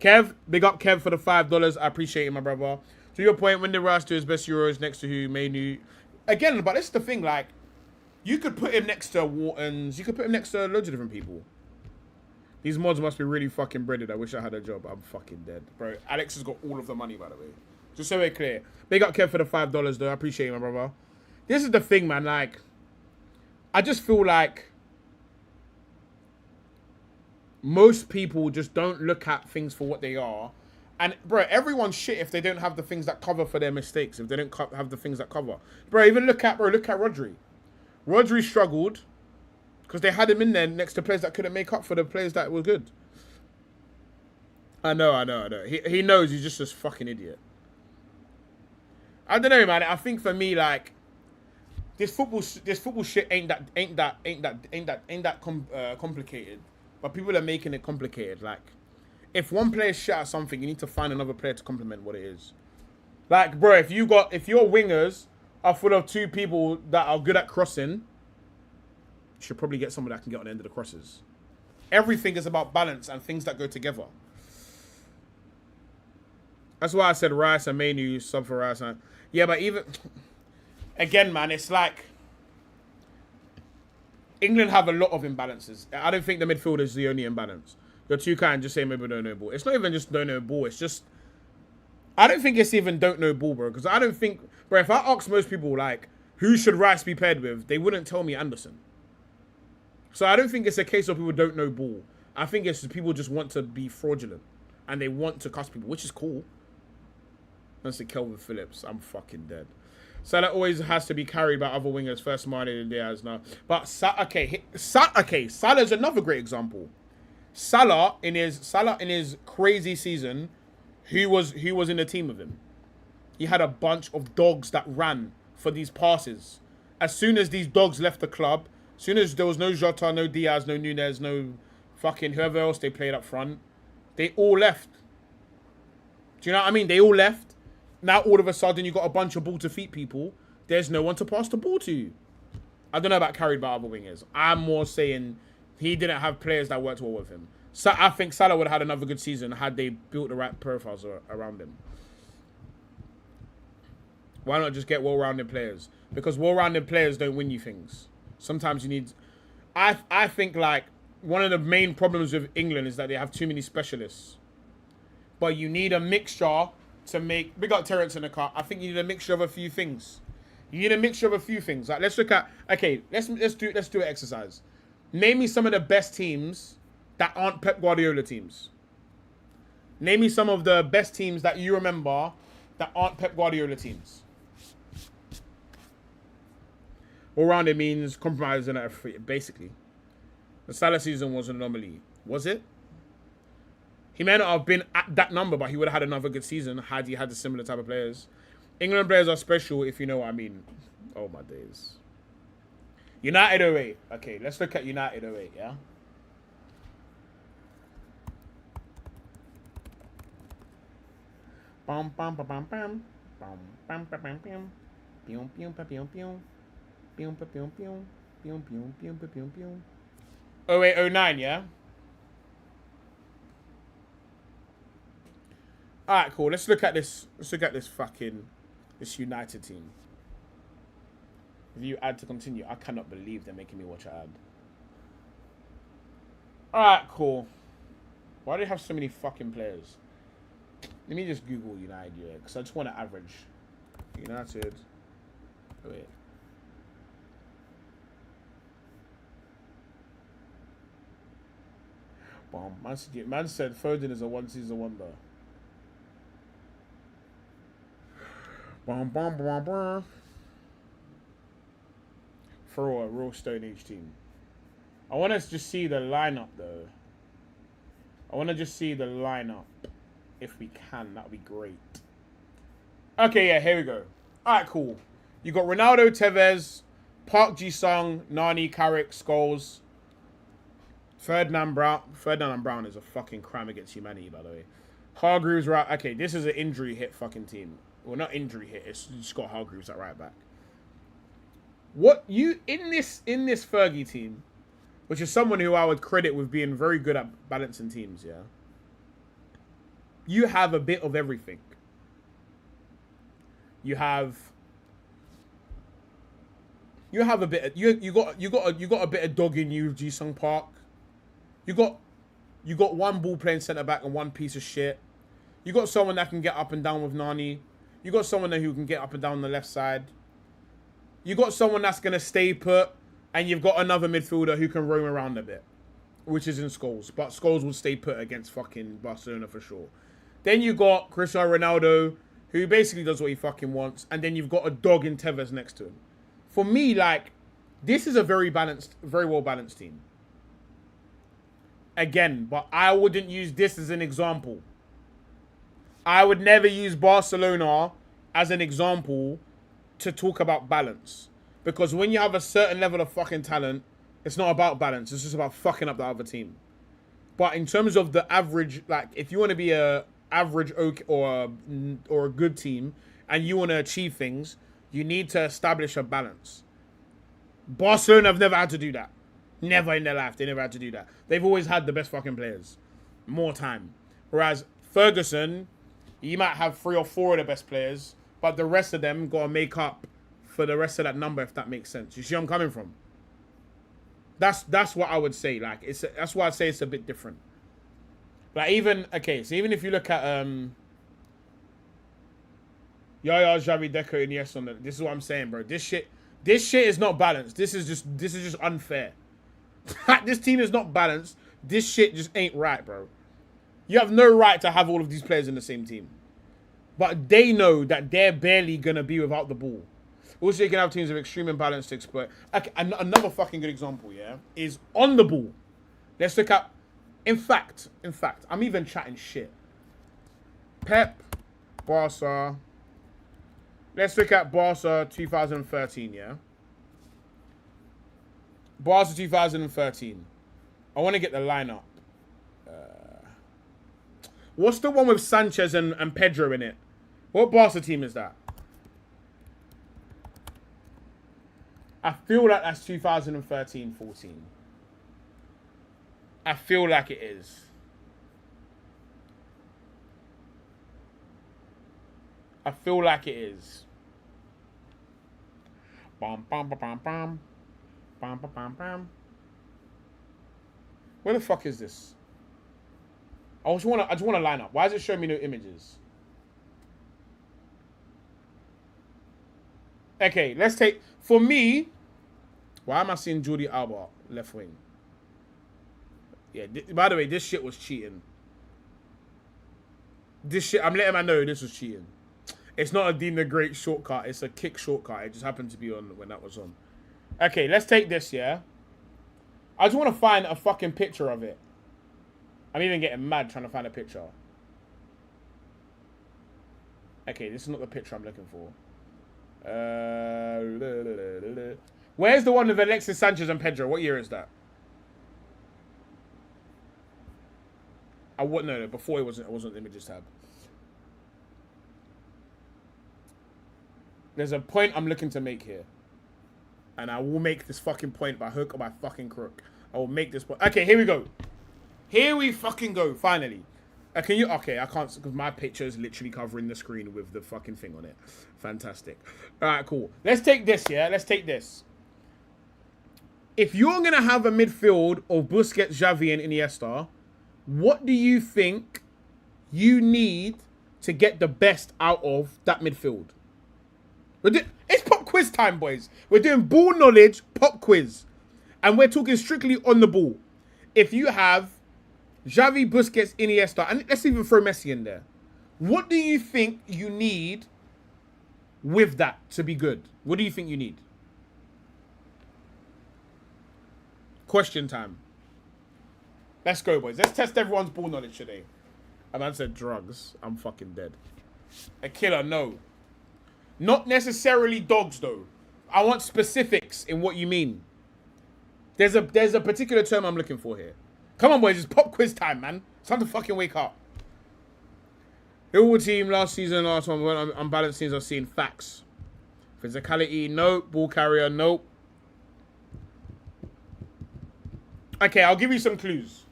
Kev, big up Kev for the $5. I appreciate it, my brother. To your point, when did Rice do his best? Euros next to who? Menu. Again, but this is the thing. Like, you could put him next to Wharton's. You could put him next to loads of different people. These mods must be really fucking breaded. I wish I had a job. I'm fucking dead. Bro, Alex has got all of the money, by the way. Just so we're clear. Big up Kev for the $5, though. I appreciate it, my brother. This is the thing, man. Like, I just feel like most people just don't look at things for what they are. And, bro, everyone's shit if they don't have the things that cover for their mistakes. If they don't have the things that cover. Bro, even look at Rodri. Rodri struggled because they had him in there next to players that couldn't make up for the players that were good. I know. He knows he's just a fucking idiot. I don't know, man. I think for me, like, this football shit ain't that complicated. But people are making it complicated. Like, if one player shit at something, you need to find another player to complement what it is. Like, bro, if your wingers are full of two people that are good at crossing, you should probably get someone that can get on the end of the crosses. Everything is about balance and things that go together. That's why I said Rice and Menu, sub for Rice. Yeah, but even... Again, man, it's like... England have a lot of imbalances. I don't think the midfield is the only imbalance. You're too kind, just say maybe don't know ball. It's not even just don't know ball. It's just... I don't think it's even don't know ball, bro. Because I don't think... Bro, if I ask most people, like, who should Rice be paired with, they wouldn't tell me Anderson. So I don't think it's a case of people don't know ball. I think it's people just want to be fraudulent. And they want to cuss people, which is cool. That's the Kelvin Phillips. I'm fucking dead. Salah always has to be carried by other wingers. First Mane and Diaz now. But Salah's another great example. Salah in his crazy season, who was in the team with him? He had a bunch of dogs that ran for these passes. As soon as these dogs left the club, as soon as there was no Jota, no Diaz, no Nunez, no fucking whoever else they played up front, they all left. Do you know what I mean? They all left. Now all of a sudden you got a bunch of ball to feet people. There's no one to pass the ball to. I don't know about carried by other wingers. I'm more saying he didn't have players that worked well with him. So I think Salah would have had another good season had they built the right profiles around him. Why not just get well-rounded players? Because well-rounded players don't win you things. Sometimes you need... I think, like, one of the main problems with England is that they have too many specialists. But you need a mixture to make... Big up Terrence in the car. I think you need a mixture of a few things. You need a mixture of a few things. Like, let's look at... Okay, let's do an exercise. Name me some of the best teams that aren't Pep Guardiola teams. Name me some of the best teams that you remember that aren't Pep Guardiola teams. All round it means compromising at every, basically. The Salah season was an anomaly. Was it? He may not have been at that number, but he would have had another good season had he had a similar type of players. England players are special, if you know what I mean. Oh, my days. United 08. Okay, let's look at United 08, yeah? Bam, bam, bam, bam, bam. Bam, bam, bam, bam, bam. Pew, pew, pew, pew, pew. Pew, pew, pew, pew. Pew, pew, pew, pew, pew, pew. 08, 09, yeah? Alright, cool. Let's look at this. Let's look at this this United team. View ad to continue. I cannot believe they're making me watch an ad. Alright, cool. Why do they have so many fucking players? Let me just Google United, yeah, because I just want to average. United. Oh, wait. Bomb. Man said Foden is a one-season wonder. Bum, bum, bum, bum. For a real Stone Age team. I want to just see the lineup, though. I want to just see the lineup. If we can, that would be great. Okay, yeah, here we go. Alright, cool. You got Ronaldo, Tevez, Park Ji-sung, Nani, Carrick, Scholes. Ferdinand Brown is a fucking crime against humanity, by the way. Hargreaves, right? Okay, this is an injury hit fucking team. Well, not injury hit. It's just got Hargreaves at right back. What you in this Fergie team, which is someone who I would credit with being very good at balancing teams, yeah. You have a bit of everything. You have a bit of, you got a bit of dog in you, Ji-sung Park. You got one ball playing centre back and one piece of shit. You got someone that can get up and down with Nani. You got someone who can get up and down on the left side. You got someone that's gonna stay put, and you've got another midfielder who can roam around a bit, which is in Scholes. But Scholes will stay put against fucking Barcelona for sure. Then you got Cristiano Ronaldo, who basically does what he fucking wants, and then you've got a dog in Tevez next to him. For me, like, this is a very well balanced team. Again, but I wouldn't use this as an example. I would never use Barcelona as an example to talk about balance. Because when you have a certain level of fucking talent, it's not about balance. It's just about fucking up the other team. But in terms of the average, like, if you want to be a average or a good team and you want to achieve things, you need to establish a balance. Barcelona have never had to do that. Never in their life. They never had to do that. They've always had the best fucking players. More time. Whereas Ferguson, you might have 3 or 4 of the best players, but the rest of them got to make up for the rest of that number, if that makes sense. You see where I'm coming from? That's what I would say. Like, that's why I say it's a bit different. Like, even if you look at Yaya, Xavi, Deco, and yes on the, this is what I'm saying, bro. This shit is not balanced. This is just unfair. This team is not balanced. This shit just ain't right, bro. You have no right to have all of these players in the same team. But they know that they're barely going to be without the ball. Also, you can have teams of extreme imbalance to exploit. Okay, another fucking good example, yeah, is on the ball. Let's look at... In fact, I'm even chatting shit. Pep, Barca. Let's look at Barca 2013, yeah? Barca 2013. I want to get the lineup. What's the one with Sanchez and Pedro in it? What Barca team is that? I feel like that's 2013-14. I feel like it is. I feel like it is. Bam, bam, bam, bam, bam. Bam, bam, bam, bam. Where the fuck is this? I just want to line up. Why is it showing me no images? Okay, let's take... For me... Why am I seeing Jordi Alba left wing? Yeah, by the way, this shit was cheating. This shit, I'm letting man know this was cheating. It's not a Dean the Great shortcut. It's a kick shortcut. It just happened to be on when that was on. Okay, let's take this, yeah? I just want to find a fucking picture of it. I'm even getting mad trying to find a picture. Okay, this is not the picture I'm looking for. Where's the one with Alexis Sanchez and Pedro? What year is that? No, before it wasn't the images tab. There's a point I'm looking to make here. And I will make this fucking point by hook or by fucking crook. I will make this point. Okay, here we go. Here we fucking go, finally. Can you... Okay, I can't... Because my picture is literally covering the screen with the fucking thing on it. Fantastic. Alright, cool. Let's take this, yeah? Let's take this. If you're going to have a midfield of Busquets, Xavi, and Iniesta, what do you think you need to get the best out of that midfield? It's pop quiz time, boys. We're doing ball knowledge, pop quiz. And we're talking strictly on the ball. If you have Xavi, Busquets, Iniesta, and let's even throw Messi in there. What do you think you need with that to be good? What do you think you need? Question time. Let's go, boys. Let's test everyone's ball knowledge today. A man said drugs. I'm fucking dead. A killer, no. Not necessarily dogs, though. I want specifics in what you mean. There's a particular term I'm looking for here. Come on, boys. It's pop quiz time, man. It's time to fucking wake up. Liverpool team last season, last one, unbalanced teams I've seen. Facts. Physicality, nope. Ball carrier, nope. Okay, I'll give you some clues.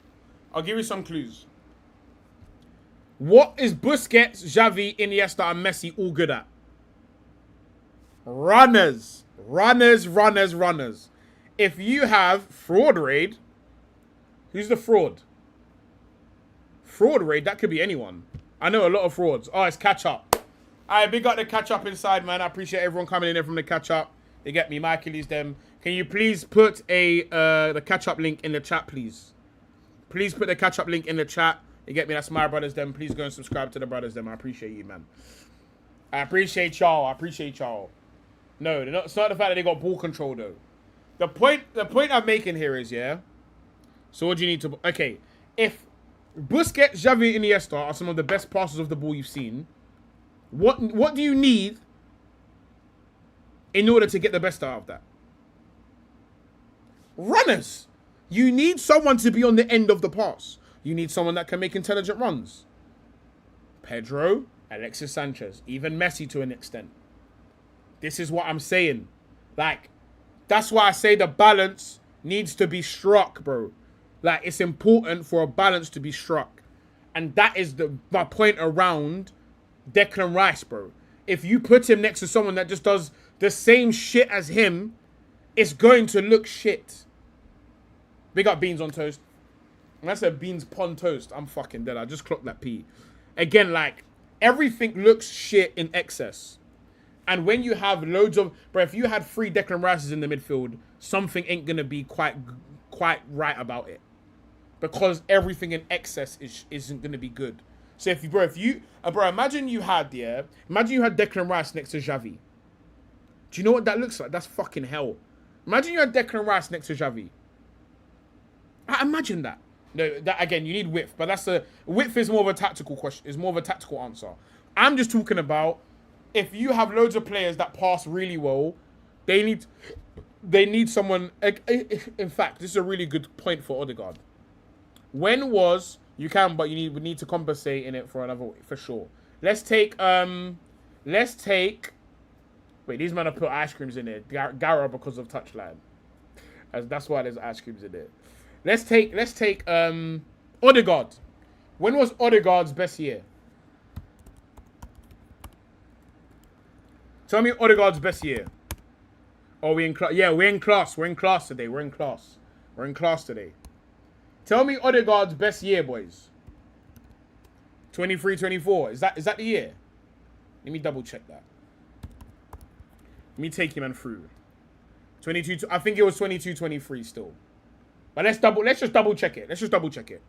What is Busquets, Xavi, Iniesta, and Messi all good at? Runners. If you have fraud raid, who's the fraud? Fraud raid, that could be anyone. I know a lot of frauds. Oh, it's catch up. All right, big up the catch up inside, man. I appreciate everyone coming in there from the catch up. They get me, Michael, them. Can you please put the catch up link in the chat, please? Please put the catch up link in the chat. You get me? That's my brothers, them. Please go and subscribe to the brothers, them. I appreciate you, man. I appreciate y'all. No, it's not the fact that they got ball control, though. The point I'm making here is, yeah. So what do you need to... Okay, if Busquets, Xavi, and Iniesta are some of the best passers of the ball you've seen, what do you need in order to get the best out of that? Runners. You need someone to be on the end of the pass. You need someone that can make intelligent runs. Pedro, Alexis Sanchez, even Messi to an extent. This is what I'm saying. Like, that's why I say the balance needs to be struck, bro. Like, it's important for a balance to be struck. And that is my point around Declan Rice, bro. If you put him next to someone that just does the same shit as him, it's going to look shit. Big up Beans on Toast. When I said Beans Pon Toast, I'm fucking dead. I just clocked that P. Again, like, everything looks shit in excess. And when you have loads of... Bro, if you had 3 Declan Rices in the midfield, something ain't going to be quite right about it. Because everything in excess isn't going to be good. So imagine you had Declan Rice next to Xavi. Do you know what that looks like? That's fucking hell. Imagine you had Declan Rice next to Xavi. Imagine that. No, that again, you need width, but width is more of a tactical question. Is more of a tactical answer. I'm just talking about if you have loads of players that pass really well, they need someone. In fact, this is a really good point for Odegaard. But you would need to compensate in it for sure. Let's take. Wait, these men have put ice creams in there. Gara because of touchline. That's why there's ice creams in there. Let's take Odegaard. When was Odegaard's best year? Tell me Odegaard's best year. Oh, we're in class. Yeah, we're in class. We're in class today. We're in class today. Tell me Odegaard's best year, boys. 23-24. Is that the year? Let me double check that. Let me take you man through. 22. I think it was 22-23 still. But let's just double check it. Let's just double check it.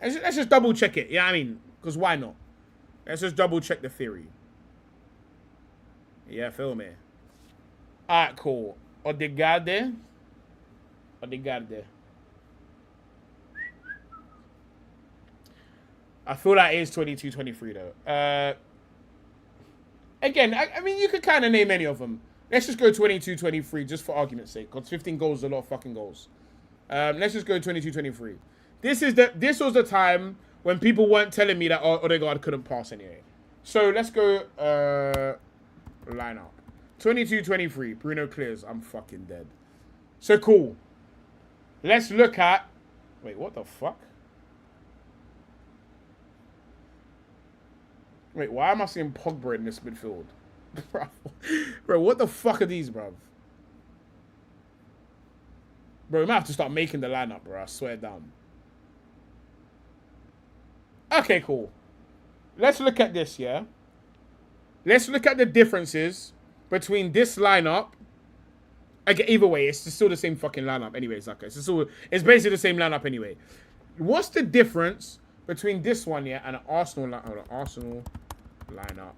Let's just double check it. Yeah, I mean, because why not? Let's just double check the theory. Yeah, feel me. Alright, cool. Odegaard. I feel like it is 22-23 though. Again, I mean, you could kind of name any of them. Let's just go 22-23 just for argument's sake. Because 15 goals is a lot of fucking goals. Let's just go 22-23. This was the time when people weren't telling me that Odegaard couldn't pass anyway. So let's go line up. 22-23. Bruno clears. I'm fucking dead. So cool. Let's look at... Wait, what the fuck? Wait, why am I seeing Pogba in this midfield? Bro, what the fuck are these, bro? Bro, we might have to start making the lineup, bro. I swear down. Okay, cool. Let's look at this, yeah? Let's look at the differences between this lineup. Okay, either way, it's still the same fucking lineup anyway, Zaka. It's basically the same lineup anyway. What's the difference between this one, yeah, and an Arsenal lineup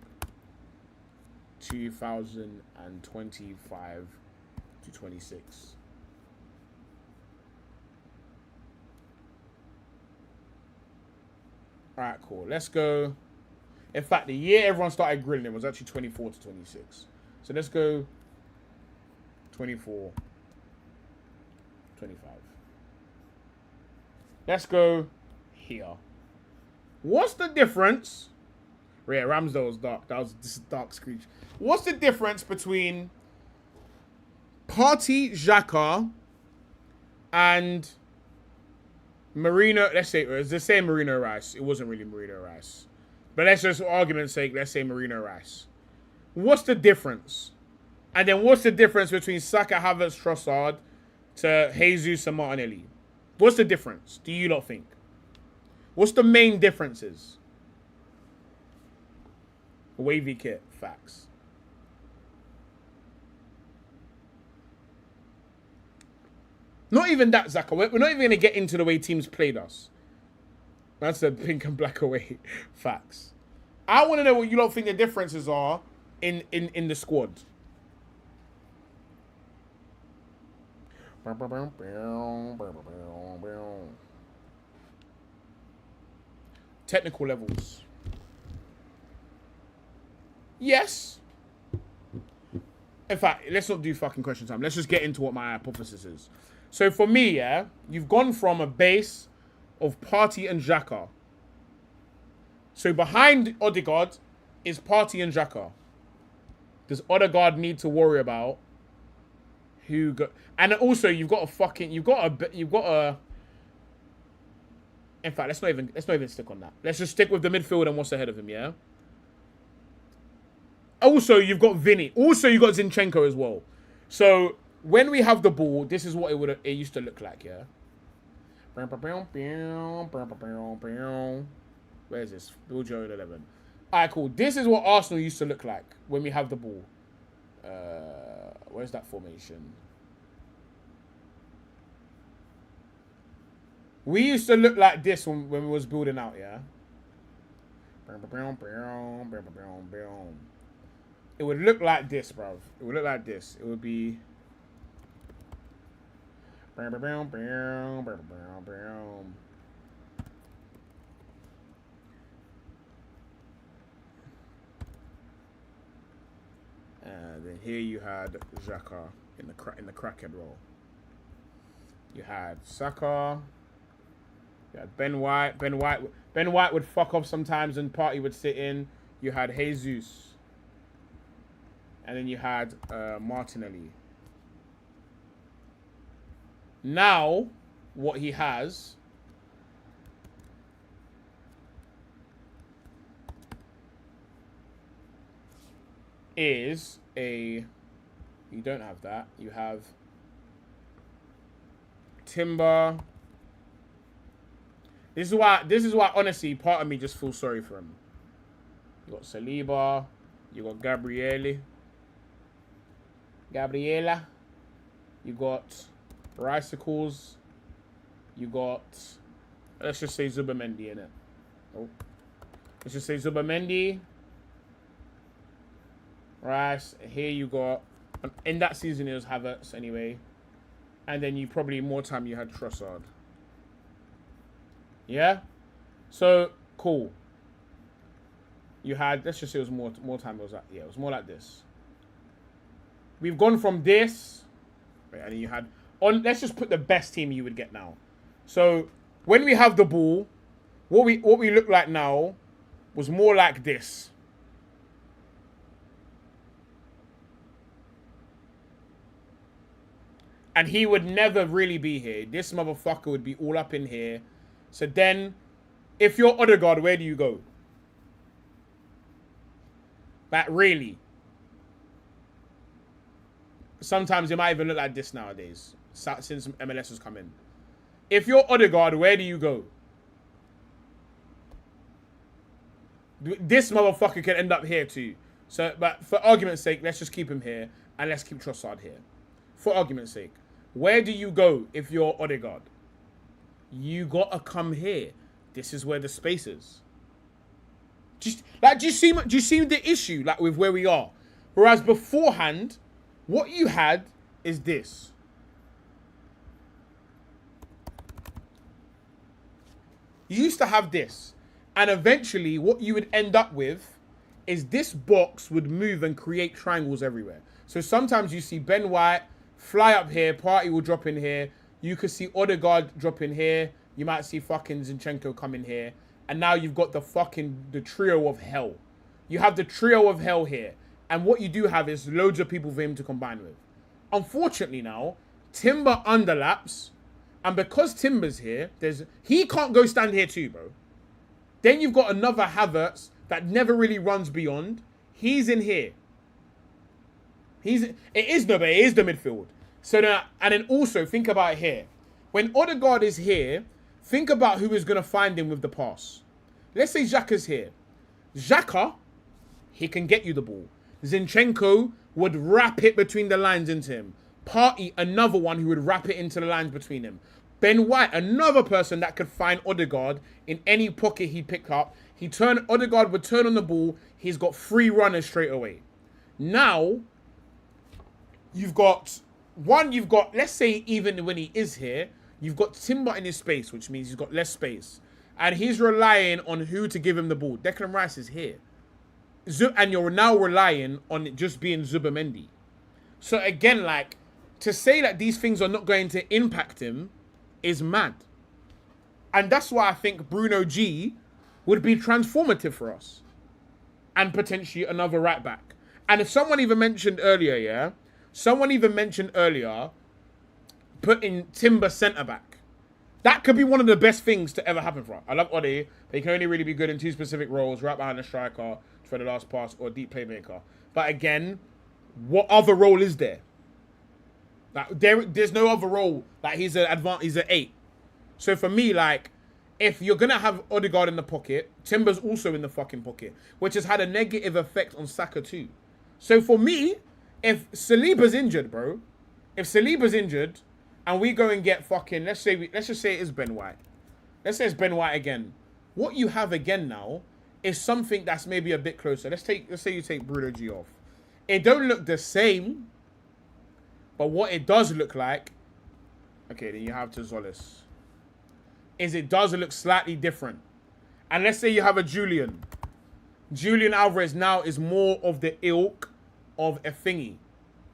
2025 to 26? Alright, cool. Let's go. In fact, the year everyone started grilling was actually 24 to 26. So let's go 24, 25. Let's go here. What's the difference? Yeah, Ramsdale was dark. That was just a dark screech. What's the difference between Partey, Xhaka, and Marino? Let's say it's the same Marino Rice. It wasn't really Marino Rice. But let's just, for argument's sake, let's say Marino Rice. What's the difference? And then what's the difference between Saka, Havertz, Trossard to Jesus and Martinelli? What's the difference? Do you lot think? What's the main differences? Wavy kit, facts. Not even that, Zaka. We're not even going to get into the way teams played us. That's the pink and black away. Facts. I want to know what you lot think the differences are in the squad. Technical levels. Yes. In fact, let's not do fucking question time. Let's just get into what my hypothesis is. So for me, yeah, you've gone from a base of Partey and Xhaka. So behind Odegaard is Partey and Xhaka. Does Odegaard need to worry about who got? And also, you've got a. In fact, let's not even stick on that. Let's just stick with the midfield and what's ahead of him. Yeah. Also, you've got Vinny. Also, you got Zinchenko as well. So when we have the ball, this is what it used to look like. Yeah. Where's this? Build your own 11. Alright, cool. This is what Arsenal used to look like when we have the ball. Where's that formation? We used to look like this when we was building out, yeah? It would look like this, bruv. It would look like this. It would be... then here you had Xhaka in the crackhead role. You had Saka. You had Ben White. Ben White would fuck off sometimes and Partey would sit in. You had Jesus. And then you had Martinelli. Now, what he has is a... You don't have that. You have Timber. This is why honestly part of me just feels sorry for him. You got Saliba, you got Gabriela. You got Ricicles. You got, let's just say Zubamendi in it. Oh. Let's just say Zubamendi. Rice. Here you got, in that season it was Havertz anyway. And then you probably more time you had Trossard. Yeah? So, cool. You had, let's just say it was more time it was like, yeah, it was more like this. We've gone from this, and then you had, let's just put the best team you would get now. So, when we have the ball, what we look like now was more like this. And he would never really be here. This motherfucker would be all up in here. So then, if you're Odegaard, where do you go? Like, really? Sometimes it might even look like this nowadays, since MLS has come in. If you're Odegaard, where do you go? This motherfucker can end up here too. So, but for argument's sake, let's just keep him here, and let's keep Trossard here. For argument's sake. Where do you go if you're Odegaard? You gotta come here. This is where the space is. Just like, do you see the issue like with where we are? Whereas beforehand, what you had is this. You used to have this, and eventually, what you would end up with is this box would move and create triangles everywhere. So sometimes you see Ben White fly up here, Partey will drop in here. You could see Odegaard drop in here. You might see fucking Zinchenko come in here. And now you've got the trio of hell. You have the trio of hell here. And what you do have is loads of people for him to combine with. Unfortunately now, Timber underlaps. And because Timber's here, he can't go stand here too, bro. Then you've got another Havertz that never really runs beyond. He's in here. It is the midfield. So now, and then also think about it here. When Odegaard is here, think about who is going to find him with the pass. Let's say Xhaka's here. Xhaka, he can get you the ball. Zinchenko would wrap it between the lines into him. Partey, another one who would wrap it into the lines between him. Ben White, another person that could find Odegaard in any pocket he picked up. Odegaard would turn on the ball. He's got 3 runners straight away. Now, you've got, let's say even when he is here, you've got Timber in his space, which means he's got less space. And he's relying on who to give him the ball. Declan Rice is here. And you're now relying on it just being Zubamendi. So again, like, to say that these things are not going to impact him is mad. And that's why I think Bruno G would be transformative for us. And potentially another right back. And if someone even mentioned earlier, putting Timber centre back. That could be one of the best things to ever happen for us. I love Ode, but he can only really be good in 2 specific roles, right behind the striker, for the last pass, or deep playmaker. But again, what other role is there? Like, there's no other role. Like, he's an 8. So for me, like, if you're going to have Odegaard in the pocket, Timber's also in the fucking pocket, which has had a negative effect on Saka too. So for me, if Saliba's injured, bro, and we go and get fucking, let's just say it is Ben White. Let's say it's Ben White again. What you have again now is something that's maybe a bit closer. Let's say you take Bruno G off. It don't look the same, but what it does look like, okay, then you have Tzolis, is it does look slightly different. And let's say you have a Julian. Julian Alvarez now is more of the ilk of a thingy.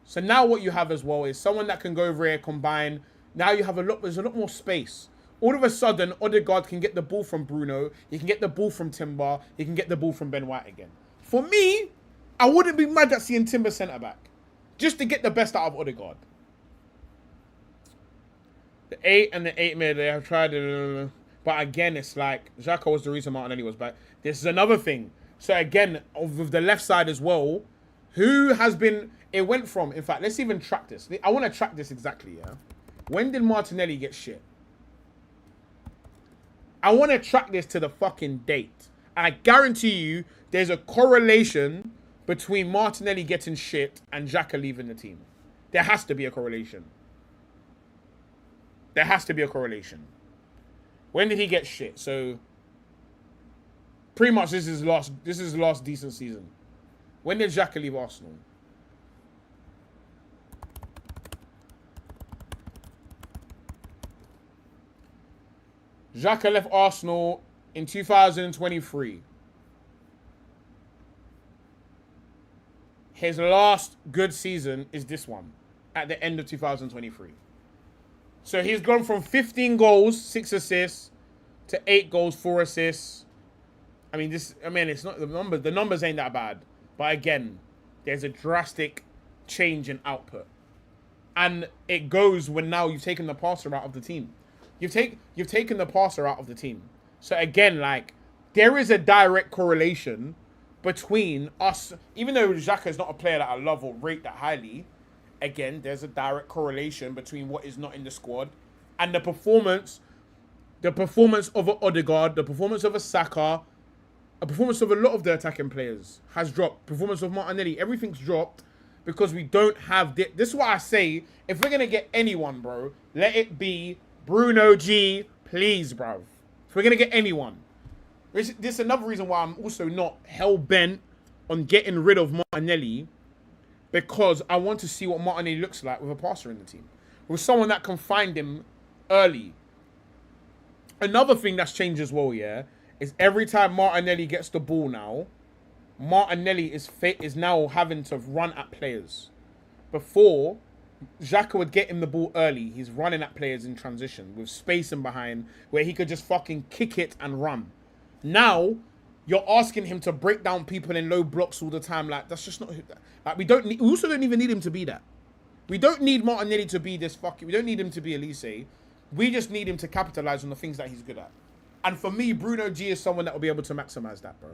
So now what you have as well is someone that can go over here, combine. Now you have there's a lot more space. All of a sudden, Odegaard can get the ball from Bruno. He can get the ball from Timber. He can get the ball from Ben White again. For me, I wouldn't be mad at seeing Timber centre-back. Just to get the best out of Odegaard. The 8 and the 8 mid, they have tried it. But again, it's like, Xhaka was the reason Martinelli was back. This is another thing. So again, with the left side as well, who has been... It went from... In fact, let's even track this. I want to track this exactly, yeah? When did Martinelli get shit? I want to track this to the fucking date. And I guarantee you, there's a correlation between Martinelli getting shit and Xhaka leaving the team. There has to be a correlation. There has to be a correlation. When did he get shit? So pretty much this is his last decent season. When did Xhaka leave Arsenal? Xhaka left Arsenal in 2023. His last good season is this one at the end of 2023. So he's gone from 15 goals, 6 assists to 8 goals, 4 assists. It's not the numbers. The numbers ain't that bad. But again, there's a drastic change in output. And it goes when now you've taken the passer out of the team. You've taken the passer out of the team. So again, like, there is a direct correlation between us, even though Xhaka is not a player that I love or rate that highly. Again, there's a direct correlation between what is not in the squad and the performance of an Odegaard, the performance of a Saka, a performance of a lot of the attacking players has dropped. Performance of Martinelli, everything's dropped because we don't have this. This is why I say, if we're going to get anyone, bro, let it be Bruno G, please, bro. If we're going to get anyone. This is another reason why I'm also not hell-bent on getting rid of Martinelli, because I want to see what Martinelli looks like with a passer in the team. With someone that can find him early. Another thing that's changed as well, yeah, is every time Martinelli gets the ball now, Martinelli is now having to run at players. Before, Xhaka would get him the ball early. He's running at players in transition with space in behind where he could just fucking kick it and run. Now, you're asking him to break down people in low blocks all the time. Like, that's just not... Like, we also don't even need him to be that. We don't need Martinelli to be this fucking... We don't need him to be Elise. We just need him to capitalize on the things that he's good at. And for me, Bruno G is someone that will be able to maximize that, bro.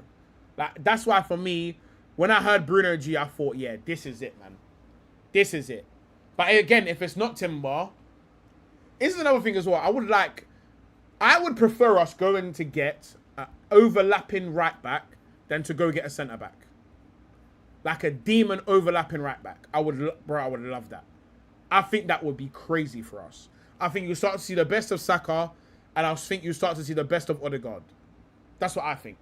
Like, that's why for me, when I heard Bruno G, I thought, yeah, this is it, man. This is it. But again, if it's not Timber, this is another thing as well. I would prefer us going to get an overlapping right back than to go get a centre back. Like a demon overlapping right back. I would love that. I think that would be crazy for us. I think you start to see the best of Saka, and I think you start to see the best of Odegaard. That's what I think.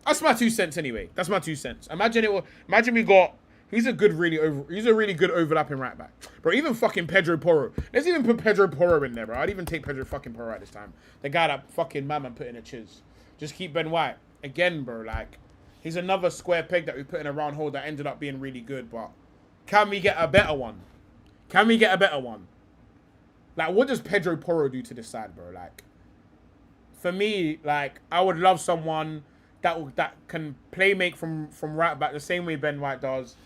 That's my 2 cents anyway. That's my 2 cents. Imagine we got... He's a really good overlapping right back. Bro, even fucking Pedro Porro. Let's even put Pedro Porro in there, bro. I'd even take Pedro fucking Porro at this time. The guy that fucking Maman put in a chiz. Just keep Ben White. Again, bro, like, he's another square peg that we put in a round hole that ended up being really good, but can we get a better one? Can we get a better one? Like, what does Pedro Porro do to this side, bro? Like, for me, like, I would love someone that can play make from right back the same way Ben White does.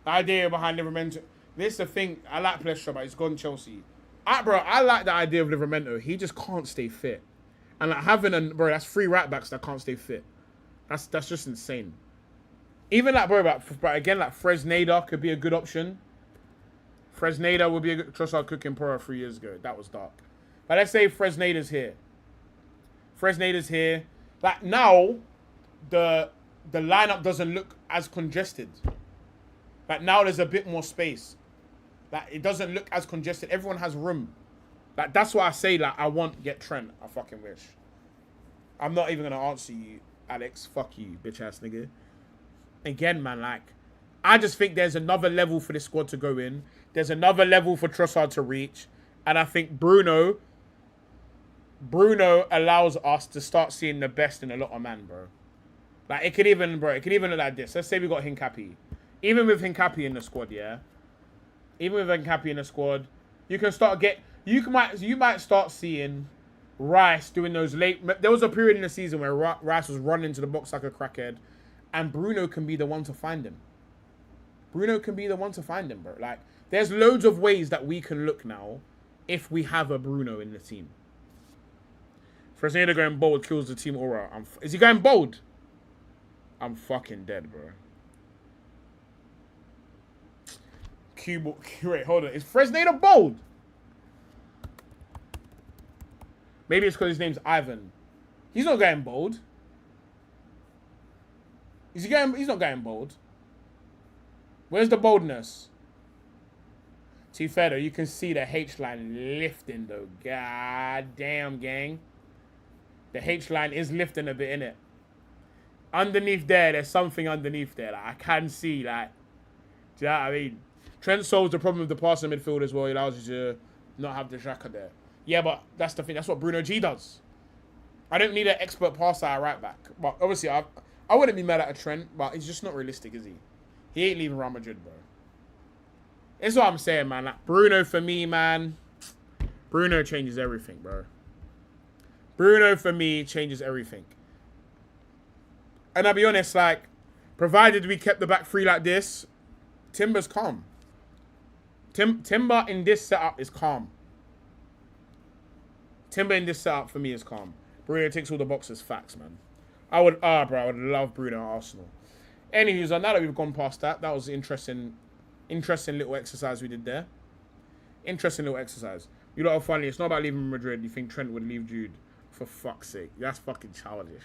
The idea behind Livramento. This is the thing. I like Plestra, but he's gone Chelsea. I like the idea of Livramento. He just can't stay fit. And like that's 3 right backs that can't stay fit. That's just insane. Even like, bro, but again, like Fresneda could be a good option. Fresneda would be a good... Trossard cooking Poro 3 years ago. That was dark. But let's say Fresneda's here. Fresneda's here. Like, now, the lineup doesn't look as congested. Like, now there's a bit more space. Like, it doesn't look as congested. Everyone has room. Like, that's why I say, like, I want get Trent. I fucking wish. I'm not even going to answer you, Alex. Fuck you, bitch-ass nigga. Again, man, like, I just think there's another level for this squad to go in. There's another level for Trossard to reach. And I think Bruno allows us to start seeing the best in a lot of man, bro. Like, it could even look like this. Let's say we got Hincapié. Even with Hincapié in the squad, yeah? Even with Hincapié in the squad, you might start seeing Rice doing those late... There was a period in the season where Rice was running into the box like a crackhead, and Bruno can be the one to find him. Bruno can be the one to find him, bro. Like, there's loads of ways that we can look now if we have a Bruno in the team. Fresneda going bold kills the team aura. Is he going bold? I'm fucking dead, bro. Wait, hold on. Is Fresneda bold? Maybe it's because his name's Ivan. He's not going bold. He's not going bold. Where's the boldness? To be fair though, you can see the H line lifting though. God damn, gang. The H line is lifting a bit, innit? Underneath there's something underneath there. Like, I can see, like, do you know what I mean? Trent solves the problem with the passing midfield as well. He allows you to not have the Xhaka there. Yeah, but that's the thing. That's what Bruno G does. I don't need an expert passer at right back. But obviously, I wouldn't be mad at a Trent, but he's just not realistic, is he? He ain't leaving Real Madrid, bro. That's what I'm saying, man. Like, Bruno, for me, man, Bruno changes everything, bro. Bruno, for me, changes everything. And I'll be honest, like, provided we kept the back three like this, Timber's calm. Timber in this setup is calm. Timber in this setup, for me, is calm. Bruno ticks all the boxes, facts, man. I would love Bruno at Arsenal. Anywho, so now that we've gone past that, that was an interesting little exercise we did there. Interesting little exercise. You lot are funny. It's not about leaving Madrid. You think Trent would leave Jude? For fuck's sake. That's fucking childish.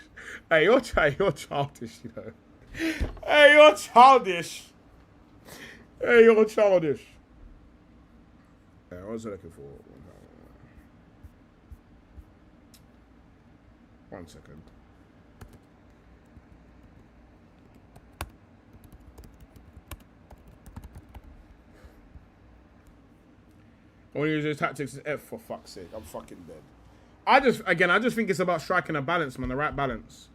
Hey, you're childish, you know. Hey, you're childish. Hey, you're childish. Yeah, what was I looking for? 1 second. I want to use his tactics as F, for fuck's sake. I'm fucking dead. I just think it's about striking a balance, man, the right balance.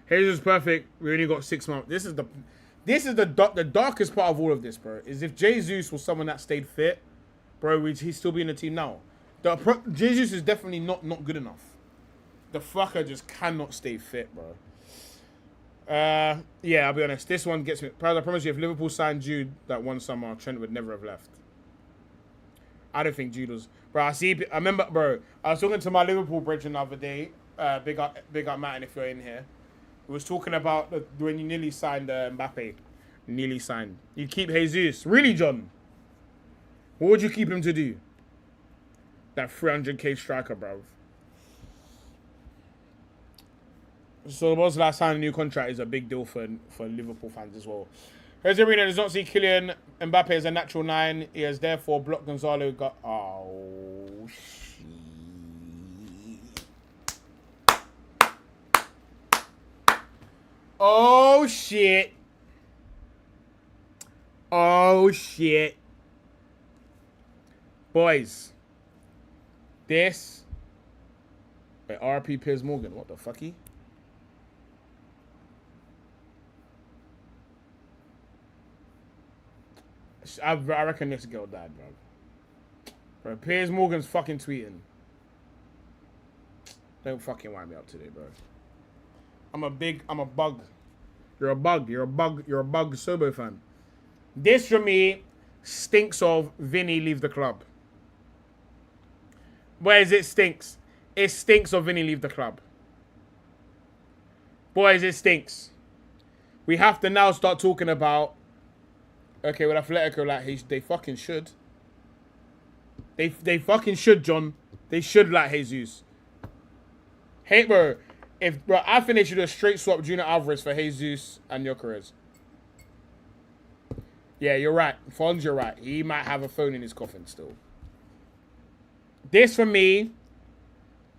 Here's perfect. We only got 6 months. This is the darkest part of all of this, bro. Is if Jesus was someone that stayed fit, bro, he'd still be in the team now. Jesus is definitely not good enough. The fucker just cannot stay fit, bro. Yeah, I'll be honest. This one gets me. I promise you, if Liverpool signed Jude that one summer, Trent would never have left. I don't think Jude was. Bro, I remember, bro, I was talking to my Liverpool brethren the other day. Big up, Matt, if you're in here. We was talking about when you nearly signed Mbappe. Nearly signed. You keep Jesus. Really, John? What would you keep him to do? That 300k striker, bro. So what's the last time a new contract is a big deal for Liverpool fans as well. Jose Mourinho does not see Kylian Mbappe as a natural 9. He has therefore blocked Gonzalo. Oh, shit. Oh, shit. Oh, shit. Boys. This. Wait, RP Piers Morgan. What the fucky? I reckon this girl died, bro. Bro, Piers Morgan's fucking tweeting. Don't fucking wind me up today, bro. I'm a bug. You're a bug. You're a bug Sobo fan. This, for me, stinks of Vinny leave the club. Boys, it stinks. It stinks of Vinny leave the club. Boys, it stinks. We have to now start talking about, okay, with Atletico, like, they fucking should. They fucking should, John. They should like Jesus. Hey, bro. I think they should do a straight swap Junior Alvarez for Jesus and Gyökeres. Yeah, you're right. Fons, you're right. He might have a phone in his coffin still. This, for me,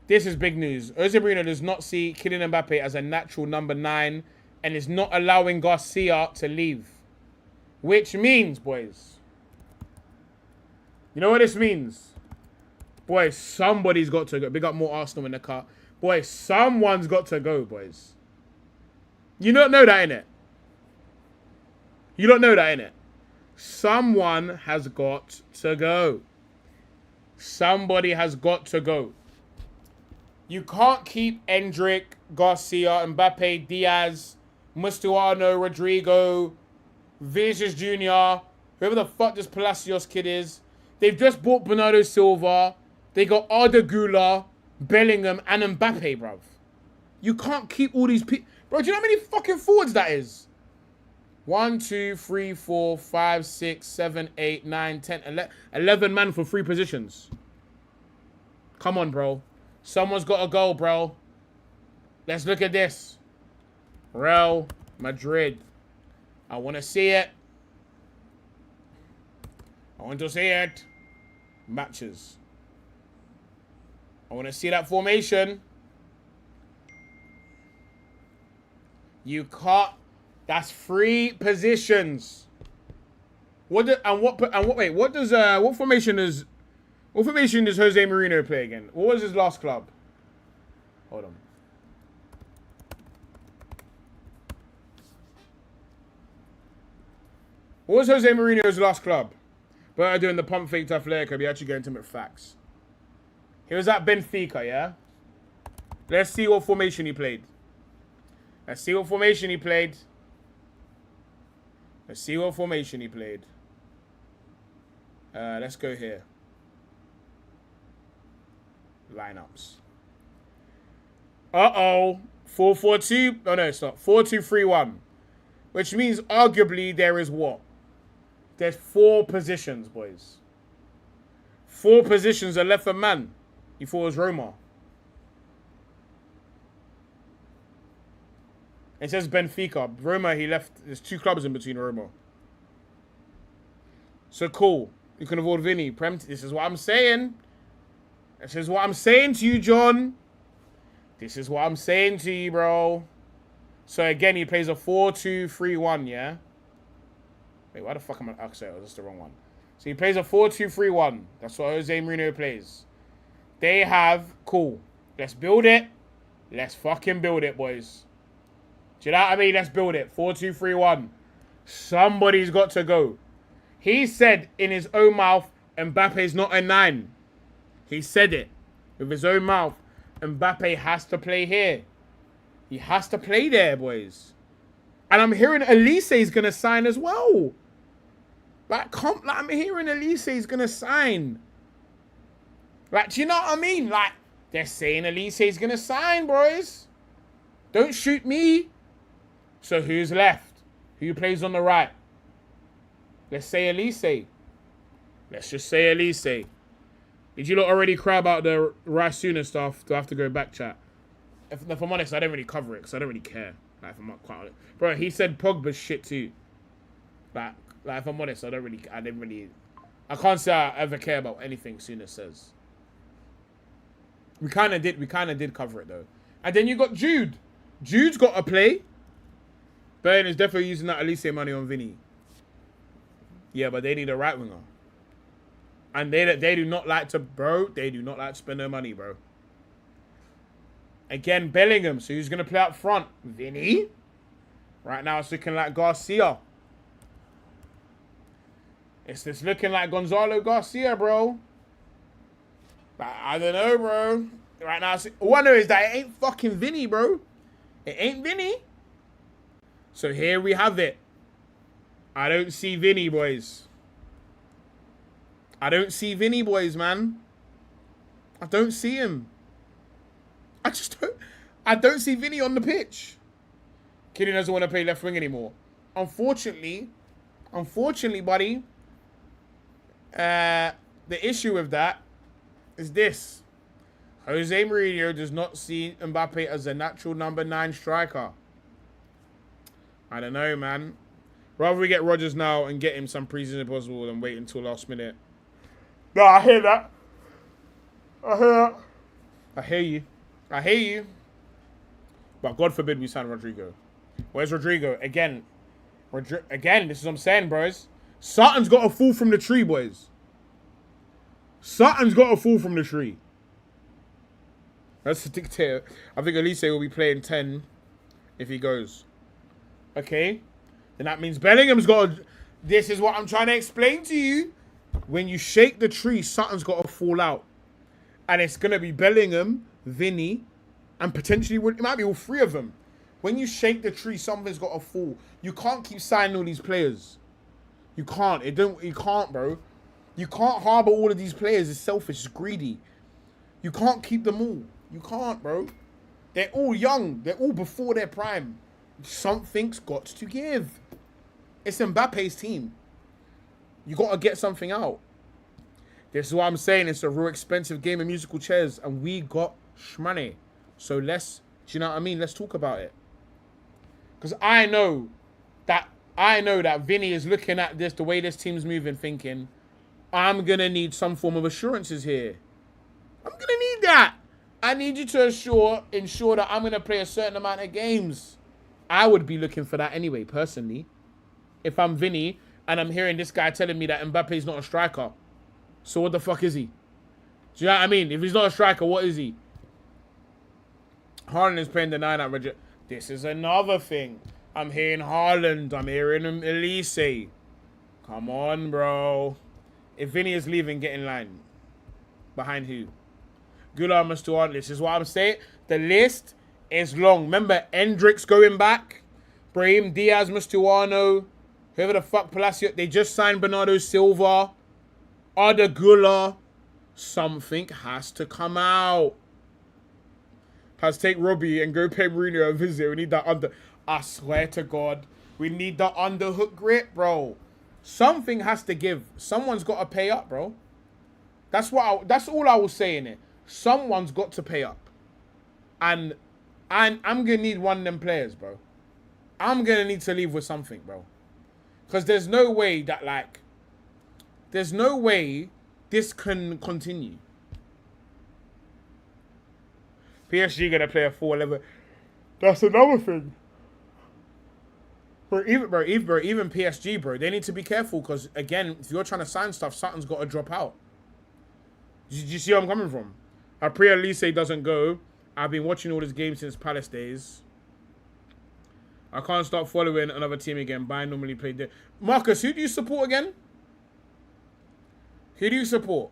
this is big news. Jose Mourinho does not see Kylian Mbappe as a natural number 9 and is not allowing Garcia to leave. Which means, boys, you know what this means? Boys, somebody's got to go. Big up more Arsenal in the car. Boys, someone's got to go, boys. You don't know that, innit? You don't know that, innit? Someone has got to go. Somebody has got to go. You can't keep Endrick, Garcia, Mbappe, Diaz, Mustuano, Rodrigo, Vinicius Jr., whoever the fuck this Palacios kid is. They've just bought Bernardo Silva. They got Arda Güler, Bellingham, and Mbappe, bruv. You can't keep all these people. Bro, do you know how many fucking forwards that is? 1, 2, 3, 4, 5, 6, 7, 8, 9, 10, 11 man for 3 positions. Come on, bro. Someone's got to go, bro. Let's look at this. Real Madrid. I want to see it. I want to see it. Matches. I want to see that formation. You can't. That's 3 positions. What formation does Jose Mourinho play again? What was his last club? Hold on. What was Jose Mourinho's last club? But doing the pump fake tough layer, could be actually getting to facts. He was at Benfica, yeah? Let's see what formation he played. Let's see what formation he played. Let's go here. Lineups. Uh-oh. 4-4-2. Oh, no, it's not. 4-2-3-1. Which means arguably there is what? There's 4 positions, boys. 4 positions are left for man. He thought it was Roma. It says Benfica. Roma, he left. There's 2 clubs in between Roma. So cool. You can avoid Vinny. This is what I'm saying. This is what I'm saying to you, John. This is what I'm saying to you, bro. So again, he plays a 4-2-3-1, yeah? Wait, why the fuck am I... Oh, sorry, that's the wrong one. So he plays a 4-2-3-1. That's what Jose Mourinho plays. They have... Cool. Let's build it. Let's fucking build it, boys. Do you know what I mean? Let's build it. 4-2-3-1. Somebody's got to go. He said in his own mouth, Mbappe's not a 9. He said it. With his own mouth. Mbappe has to play here. He has to play there, boys. And I'm hearing Elise is going to sign as well. I'm hearing Elise is going to sign. Do you know what I mean? They're saying Elise is going to sign, boys. Don't shoot me. So who's left? Who plays on the right? Let's say Elise. Let's just say Elise. Did you lot already cry about the Rasuna stuff? Do I have to go back, chat? If I'm honest, I don't really cover it because I don't really care. If I'm not quite honest. Bro, he said Pogba's shit too. If I'm honest, I can't say I ever care about anything Suna says. We kind of did cover it though. And then you got Jude. Jude's got to play. Bayern is definitely using that Elise money on Vinny. Yeah, but they need a right winger. And they do not like to, bro. They do not like to spend their money, bro. Again, Bellingham. So who's going to play up front? Vinny. Right now it's looking like Garcia. It's just looking like Gonzalo Garcia, bro. I don't know, bro. Right now, all I know is that it ain't fucking Vinny, bro. It ain't Vinny. So here we have it. I don't see Vinny, boys. I don't see Vinny, boys, man. I don't see him. I don't see Vinny on the pitch. Kylian doesn't want to play left wing anymore. Unfortunately, buddy, the issue with that is this. Jose Mourinho does not see Mbappe as a natural number 9 striker. I don't know, man. Rather we get Rodgers now and get him some preseason possible than wait until last minute. No, I hear that. I hear you. But God forbid we sign Rodrigo. Where's Rodrigo? Again, this is what I'm saying, bros. Sutton's got to fall from the tree, boys. Sutton's got to fall from the tree. That's the dictator. I think Elise will be playing 10 if he goes. Okay? Then that means Bellingham's got to... This is what I'm trying to explain to you. When you shake the tree, Sutton's got to fall out. And it's going to be Bellingham, Vinny, and potentially... It might be all 3 of them. When you shake the tree, something's got to fall. You can't keep signing all these players. You can't. You can't, bro. You can't harbour all of these players. It's selfish. It's greedy. You can't keep them all. You can't, bro. They're all young. They're all before their prime. Something's got to give. It's Mbappe's team. You got to get something out. This is what I'm saying. It's a real expensive game of musical chairs. And we got shmoney. So let's, do you know what I mean? Let's talk about it. Because I know that Vinny is looking at this, the way this team's moving, thinking, I'm going to need some form of assurances here. I'm going to need that. I need you to ensure that I'm going to play a certain amount of games. I would be looking for that anyway, personally. If I'm Vinny and I'm hearing this guy telling me that Mbappe's not a striker. So what the fuck is he? Do you know what I mean? If he's not a striker, what is he? Haaland is playing the 9 at Roger. This is another thing. I'm hearing Haaland. I'm hearing Elise. Come on, bro. If Vinny is leaving, get in line. Behind who? Goulart must do on. This is what I'm saying. The list is long. Remember, Hendricks going back. Brahim Diaz, Mustuano. Whoever the fuck Palacio. They just signed Bernardo Silva. Arda Güler. Something has to come out. Has take Robbie and go pay Mourinho a visit. We need that under. I swear to God. We need the underhook grip, bro. Something has to give. Someone's got to pay up, bro. That's all I was saying it. Someone's got to pay up. And I'm going to need one of them players, bro. I'm going to need to leave with something, bro. Because there's no way that, like... There's no way this can continue. PSG going to play a 4-11. That's another thing. But even PSG, bro, they need to be careful. Because, again, if you're trying to sign stuff, something's got to drop out. Do you see where I'm coming from? Priya Elise doesn't go. I've been watching all this game since Palace days. I can't stop following another team again. Bayern normally played there. Marcus, who do you support again? Who do you support?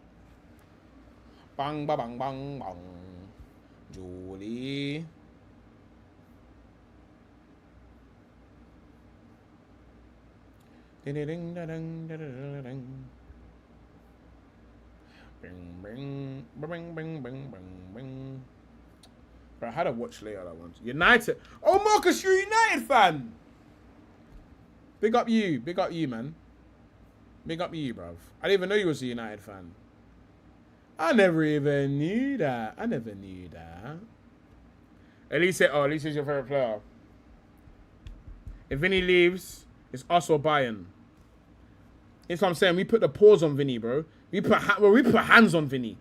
Bang, ba, bang, bang, bang. Julie. Ding, ding, ding, ding, ding, ding, ding. Bing, bing, bing, bing, bing, bing, bing. Bro, I had a watch later that once. United. Oh, Marcus, you're a United fan. Big up you, man. Big up you, bruv. I didn't even know you was a United fan. I never even knew that. Elise is your favorite player. If Vinny leaves, it's us or Bayern. That's what I'm saying. We put the pause on Vinny, bro. We put hands on Vinny.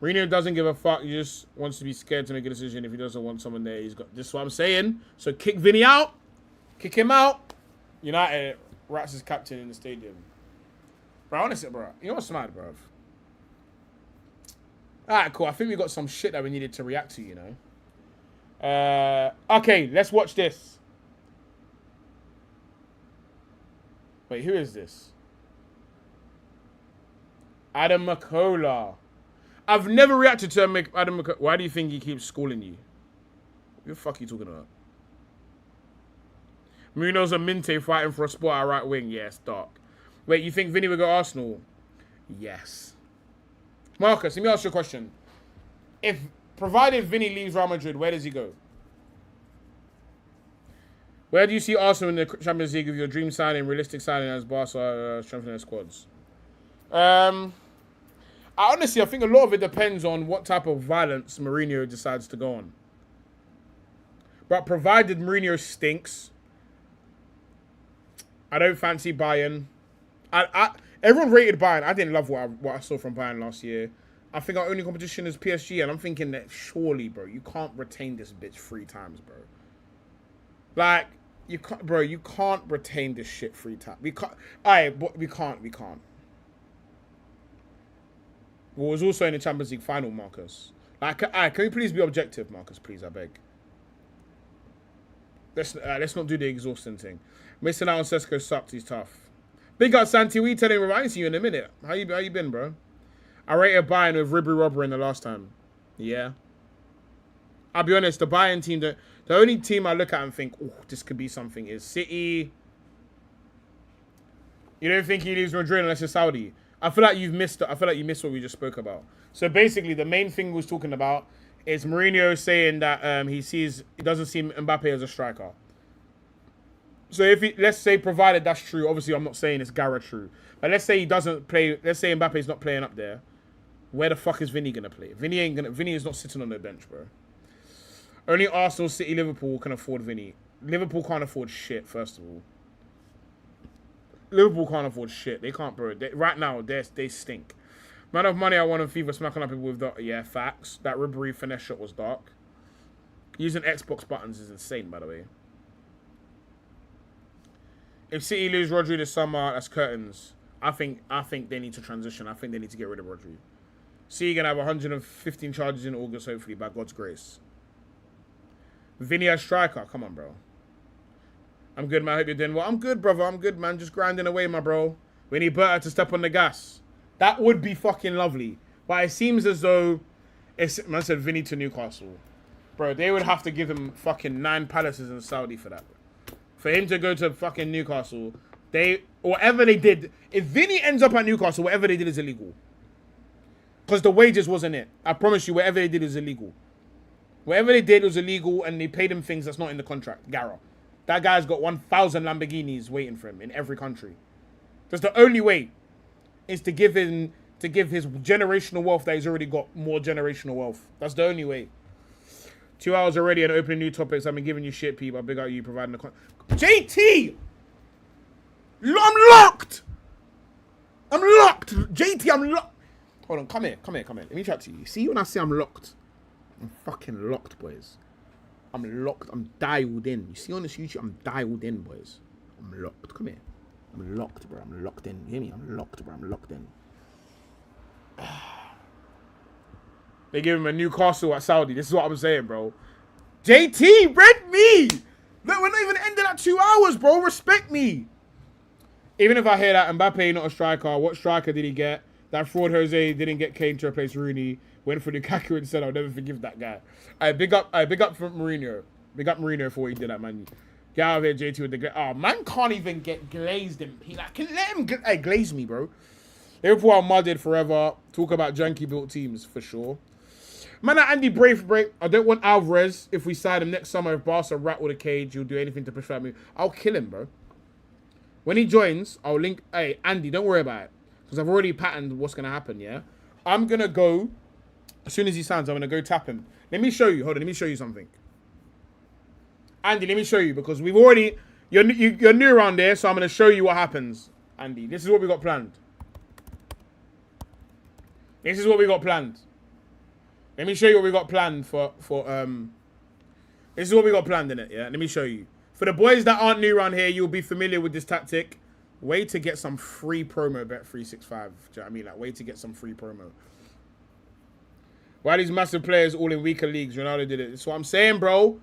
Mourinho doesn't give a fuck. He just wants to be scared to make a decision. If he doesn't want someone there, he's got... This is what I'm saying. So kick Vinny out. Kick him out. United, Rats is captain in the stadium. Bro, honestly, bro. You know what's mad, bro? Alright, cool. I think we got some shit that we needed to react to, you know. Okay, let's watch this. Wait, who is this? Adam McCullough. I've never reacted to Adam McCullough. Why do you think he keeps schooling you? What the fuck are you talking about? Mourinho's a Minte fighting for a spot at right wing. Yes, dark. Wait, you think Vinny will go Arsenal? Yes. Marcus, let me ask you a question. Provided Vinny leaves Real Madrid, where does he go? Where do you see Arsenal in the Champions League with your dream signing, realistic signing as Barca strengthening their squads? Honestly, I think a lot of it depends on what type of violence Mourinho decides to go on. But provided Mourinho stinks, I don't fancy Bayern. Everyone rated Bayern. I didn't love what I saw from Bayern last year. I think our only competition is PSG, and I'm thinking that surely, bro, you can't retain this bitch 3 times, bro. Like, you can't, bro. You can't retain this shit 3 times. We can't. We can't. Well, it was also in the Champions League final, Marcus. Like, can we please be objective, Marcus? Please, I beg. Let's not do the exhausting thing. Missing out on Sesko sucked. He's tough. Big up, Santi. We telling him I ain't seen you in a minute. How you been, bro? I rated Bayern with Ribéry Robber in the last time. Yeah. I'll be honest. The Bayern team, the only team I look at and think, oh, this could be something is City. You don't think he leaves Madrid unless it's Saudi? I feel like you missed what we just spoke about. So basically, the main thing we was talking about is Mourinho saying that he doesn't see Mbappe as a striker. So let's say provided that's true, obviously I'm not saying it's Gara true, but let's say he doesn't play. Let's say Mbappe's not playing up there. Where the fuck is Vinny gonna play? Vinny is not sitting on the bench, bro. Only Arsenal, City, Liverpool can afford Vinny. Liverpool can't afford shit. First of all, Liverpool can't afford shit. They can't, bro. Right now, they stink. Amount of money I won on FIFA smacking up people with the... Yeah, facts. That Ribery finesse shot was dark. Using Xbox buttons is insane, by the way. If City lose Rodri this summer, that's curtains. I think they need to transition. I think they need to get rid of Rodri. City gonna have 115 charges in August, hopefully, by God's grace. Vinny as striker. Come on, bro. I'm good, man. I hope you're doing well. I'm good, brother. I'm good, man. Just grinding away, my bro. We need Berta to step on the gas. That would be fucking lovely. But it seems as though... Man said Vinny to Newcastle. Bro, they would have to give him fucking 9 palaces in Saudi for that. For him to go to fucking Newcastle, whatever they did, if Vinny ends up at Newcastle, whatever they did is illegal. Because the wages wasn't it. I promise you, whatever they did is illegal. Whatever they did was illegal, and they paid him things that's not in the contract. Gara. That guy's got 1,000 Lamborghinis waiting for him in every country. That's the only way is to give his generational wealth that he's already got more generational wealth. That's the only way. 2 hours already and opening new topics. I've been giving you shit, people. Big out you providing the JT! I'm locked! I'm locked! JT, I'm locked! Hold on, come here. Let me chat to you. See when I say I'm locked? I'm fucking locked, boys. I'm locked. I'm dialed in. You see on this YouTube, I'm dialed in, boys. I'm locked. Come here. I'm locked, bro. I'm locked in. You hear me? I'm locked, bro. I'm locked in. They give him a Newcastle at Saudi. This is what I'm saying, bro. JT, read me! Look, we're not even ending at 2 hours, bro. Respect me. Even if I hear that Mbappe not a striker, what striker did he get? That fraud Jose didn't get Kane to replace Rooney. Went for Lukaku instead. I'll never forgive that guy. Big up from Mourinho. Big up Mourinho for what he did at Man U. Get out of here, JT, with the... Oh, man can't even get glazed in... Like, let him glaze me, bro. Liverpool are mudded forever. Talk about janky-built teams, for sure. Man, Andy Brave break. I don't want Alvarez. If we sign him next summer, if Barca rattle the cage, you'll do anything to push that move. I'll kill him, bro. When he joins, I'll link... Hey, Andy, don't worry about it. Because I've already patterned what's going to happen, yeah? I'm going to go... As soon as he signs, I'm going to go tap him. Let me show you. Hold on, let me show you something. Andy, let me show you. Because we've already... You're new around there, so I'm going to show you what happens. Andy, this is what we got planned. This is what we got planned. Let me show you what we got planned for this is what we got planned in it, yeah? Let me show you. For the boys that aren't new around here, you'll be familiar with this tactic. Way to get some free promo, Bet365. Do you know what I mean? Like, way to get some free promo. Why these massive players all in weaker leagues? Ronaldo did it. That's what I'm saying, bro.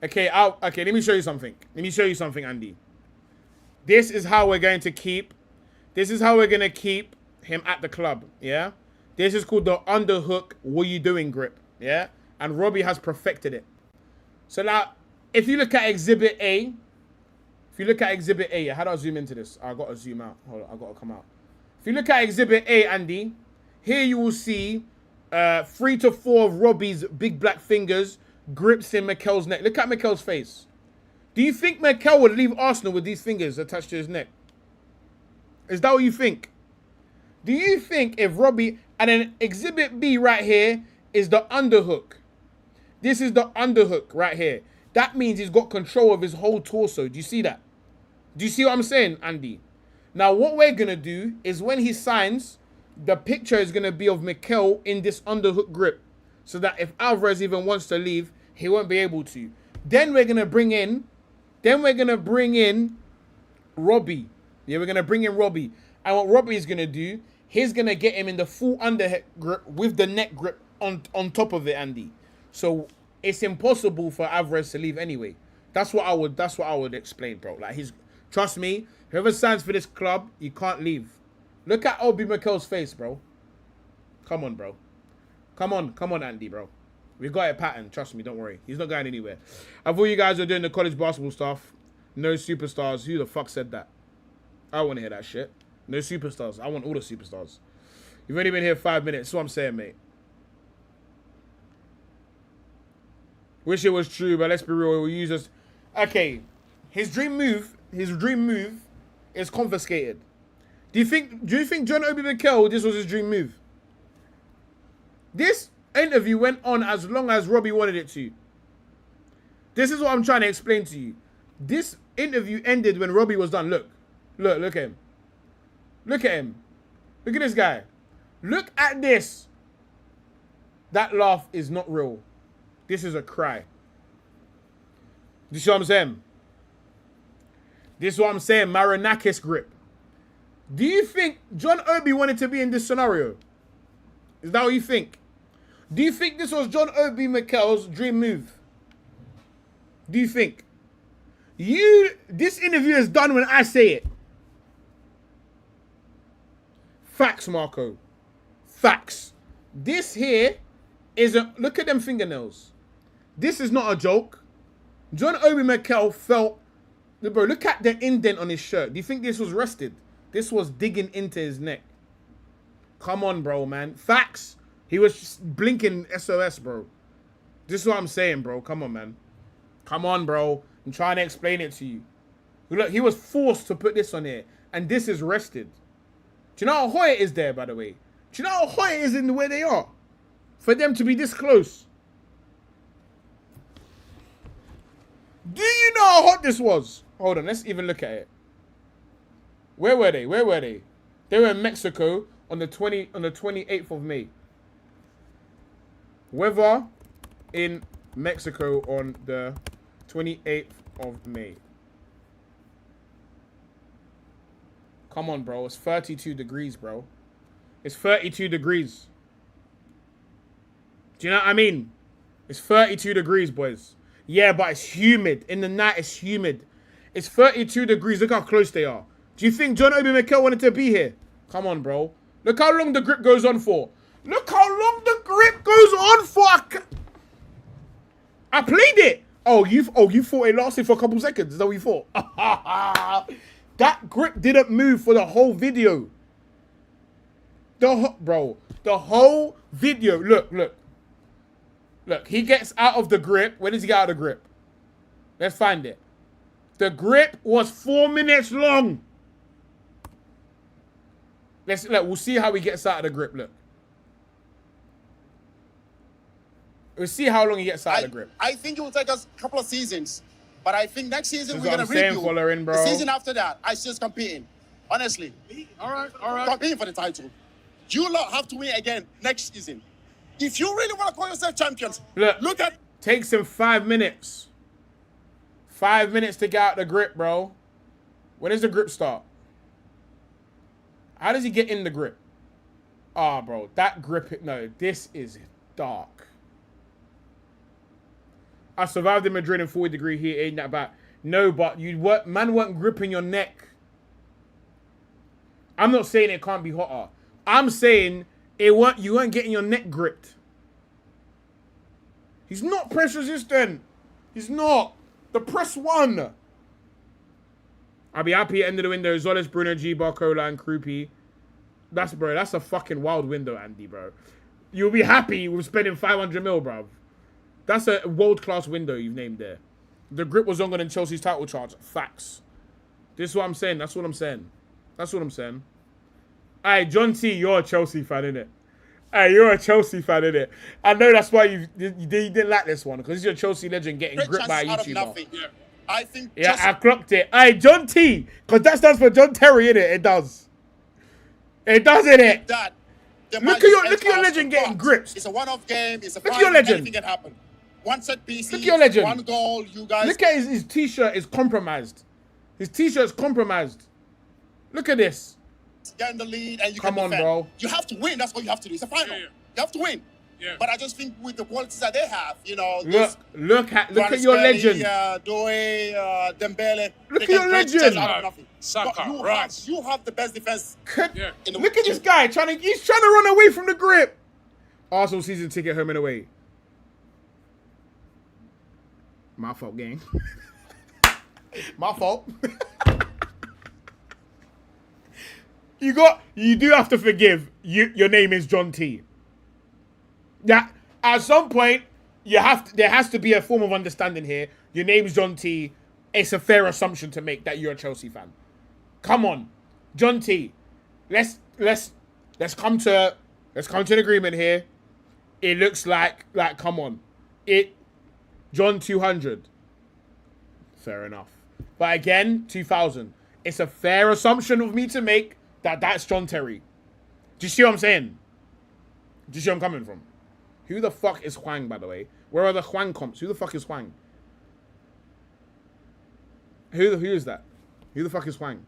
Okay, okay, let me show you something. Let me show you something, Andy. This is how we're going to keep... This is how we're going to keep him at the club, yeah? This is called the underhook, what you doing grip, yeah? And Robbie has perfected it. So now, if you look at Exhibit A, how do I zoom into this? I got to zoom out. Hold on, I got to come out. If you look at Exhibit A, Andy, here you will see 3 to 4 of Robbie's big black fingers grips in Mikel's neck. Look at Mikel's face. Do you think Mikel would leave Arsenal with these fingers attached to his neck? Is that what you think? Do you think if Robbie... And then Exhibit B right here is the underhook. This is the underhook right here. That means he's got control of his whole torso. Do you see that? Do you see what I'm saying, Andy? Now, what we're going to do is when he signs, the picture is going to be of Mikel in this underhook grip. So that if Alvarez even wants to leave, he won't be able to. Then we're going to bring in... Robbie. Yeah, we're going to bring in Robbie. And what Robbie is going to do... He's going to get him in the full underhook grip with the neck grip on top of it, Andy. So it's impossible for Alvarez to leave anyway. That's what I would explain, bro. Like trust me, whoever signs for this club, you can't leave. Look at Obi Mikel's face, bro. Come on, bro. Come on, Andy, bro. We got a pattern. Trust me, don't worry. He's not going anywhere. I thought you guys were doing the college basketball stuff. No superstars. Who the fuck said that? I want to hear that shit. No superstars. I want all the superstars. You've only been here 5 minutes. That's what I'm saying, mate. Wish it was true, but let's be real. We'll use us. Okay. His dream move is confiscated. Do you think John Obi Mikel, this was his dream move? This interview went on as long as Robbie wanted it to. This is what I'm trying to explain to you. This interview ended when Robbie was done. Look at him. Look at him. Look at this guy. Look at this. That laugh is not real. This is a cry. You see what I'm saying? This is what I'm saying. Marinakis grip. Do you think John Obi wanted to be in this scenario? Is that what you think? Do you think this was John Obi Mikel's dream move? Do you think? This interview is done when I say it. Facts, Marco. Facts. This here isn't... Look at them fingernails. This is not a joke. John Obi Mikel felt... Bro, look at the indent on his shirt. Do you think this was rested? This was digging into his neck. Come on, bro, man. Facts. He was just blinking SOS, bro. This is what I'm saying, bro. Come on, man. Come on, bro. I'm trying to explain it to you. Look, he was forced to put this on here. And this is rested. Do you know how hot it is there, by the way? Do you know how hot it is in the way they are? For them to be this close. Do you know how hot this was? Hold on, let's even look at it. Where were they? Where were they? They were in Mexico on the 28th of May. Weather in Mexico on the 28th of May. Come on, bro. It's 32 degrees, bro. It's 32 degrees. Do you know what I mean? It's 32 degrees, boys. Yeah, but it's humid. In the night, it's humid. It's 32 degrees. Look how close they are. Do you think John Obi Mikel wanted to be here? Come on, bro. Look how long the grip goes on for. Look how long the grip goes on for. I played it. Oh, you thought it lasted for a couple seconds. Is that what you thought? That grip didn't move for the whole video. Bro, the whole video. Look. Look, he gets out of the grip. When does he get out of the grip? Let's find it. The grip was 4 minutes long. We'll see how he gets out of the grip. Look. We'll see how long he gets out of the grip. I think it will take us a couple of seasons. But I think next season we're going to review. Following, bro. The season after that, I just competing. Honestly. All right. Competing for the title. You lot have to win again next season. If you really want to call yourself champions, look at... Takes him 5 minutes. 5 minutes to get out the grip, bro. When does the grip start? How does he get in the grip? Ah, bro. That grip... No, this is dark. I survived in Madrid in 40-degree heat. Ain't that bad? No, but man weren't gripping your neck. I'm not saying it can't be hotter. I'm saying you weren't getting your neck gripped. He's not press resistant. He's not. The press won. I'll be happy at end of the window. Zolis, Bruno, G, Barcola, and Krupi. That's a fucking wild window, Andy, bro. You'll be happy with spending 500 mil, bro. That's a world-class window you've named there. The grip was longer than Chelsea's title charge. Facts. This is what I'm saying. That's what I'm saying. That's what I'm saying. Hey, John T, you're a Chelsea fan, innit? Hey, you're a Chelsea fan, innit? I know that's why you didn't like this one, because you're a Chelsea legend getting gripped by a YouTuber. Yeah. I think I clocked it. Hey, John T, because that stands for John Terry, innit? It does. It does, innit? Look at your legend getting gripped. It's a one-off game. It's a look at your legend. Anything can happen. One set piece. Look at your legend. One goal. You guys. Look at his t-shirt is compromised. His t-shirt is compromised. Look at this. Get in the lead and you Come can on, defend. bro. You have to win. That's what you have to do. It's a final. Yeah. You have to win. Yeah. But I just think with the qualities that they have, you know. Look at your legend. Doe, Dembele. Look at your legend. Saka, you have the best defense. Look at this guy he's trying to run away from the grip. Arsenal season ticket home and away. My fault, gang. My fault. You do have to forgive. Your name is John T. Yeah, at some point there has to be a form of understanding here. Your name is John T. It's a fair assumption to make that you're a Chelsea fan. Come on, John T. Let's come to an agreement here. It looks like come on. John 200. Fair enough. But again, 2000. It's a fair assumption of me to make that that's John Terry. Do you see what I'm saying? Do you see where I'm coming from? Who the fuck is Hwang, by the way? Where are the Hwang comps? Who the fuck is Hwang? Who is that? Who the fuck is Hwang?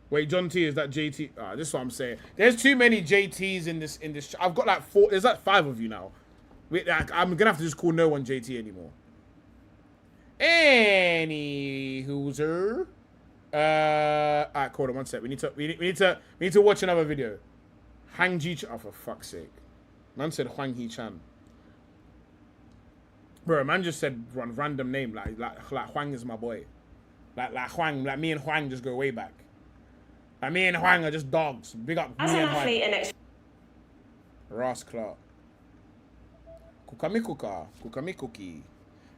Wait, John T, is that JT? Ah, this is what I'm saying. There's too many JTs in this. I've got like 4. There's like 5 of you now. Wait, I'm gonna have to just call no one JT anymore. Any hooser. Alright, hold on 1 sec. We need to watch another video. Hang Ji Chan. Oh, for fuck's sake. Man said Hwang Hee Chan. Bro, man just said random name like Hwang is my boy. Like Hwang, like me and Hwang just go way back. Like me and Hwang are just dogs. Big up As me an and athlete Hwang. and Ross Clark. Kukami Cookie.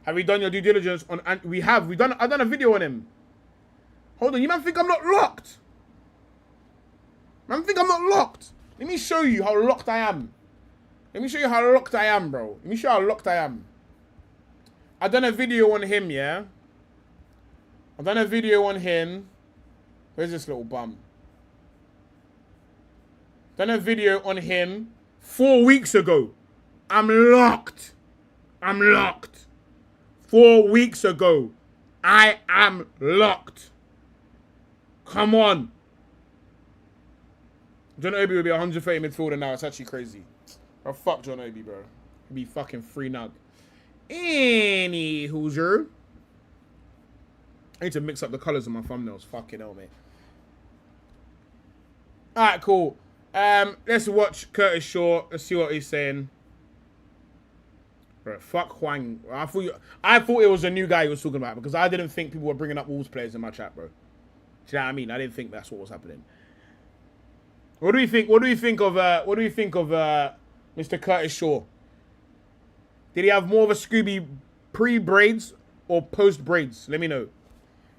Have we done your due diligence on? We have. I've done a video on him. Hold on, you man think I'm not locked? Man think I'm not locked? Let me show you how locked I am. Let me show you how locked I am, bro. Let me show you how locked I am. I've done a video on him, yeah? I've done a video on him. Where's this little bum? Done a video on him 4 weeks ago. I'm locked. 4 weeks ago. I am locked. Come on. John Obi will be 130 midfielder now. It's actually crazy. Oh, fuck John Obi, bro. He'll be fucking free nug. Any Hoosier. I need to mix up the colours of my thumbnails. Fucking hell, mate. Alright, cool. Let's watch Curtis Shaw. Let's see what he's saying. Bro, fuck Hwang. I thought it was a new guy he was talking about because I didn't think people were bringing up Wolves players in my chat, bro. Do you know what I mean? I didn't think that's what was happening. What do we think? What do we think of Mr. Curtis Shaw? Did he have more of a Scooby pre-braids or post-braids? Let me know.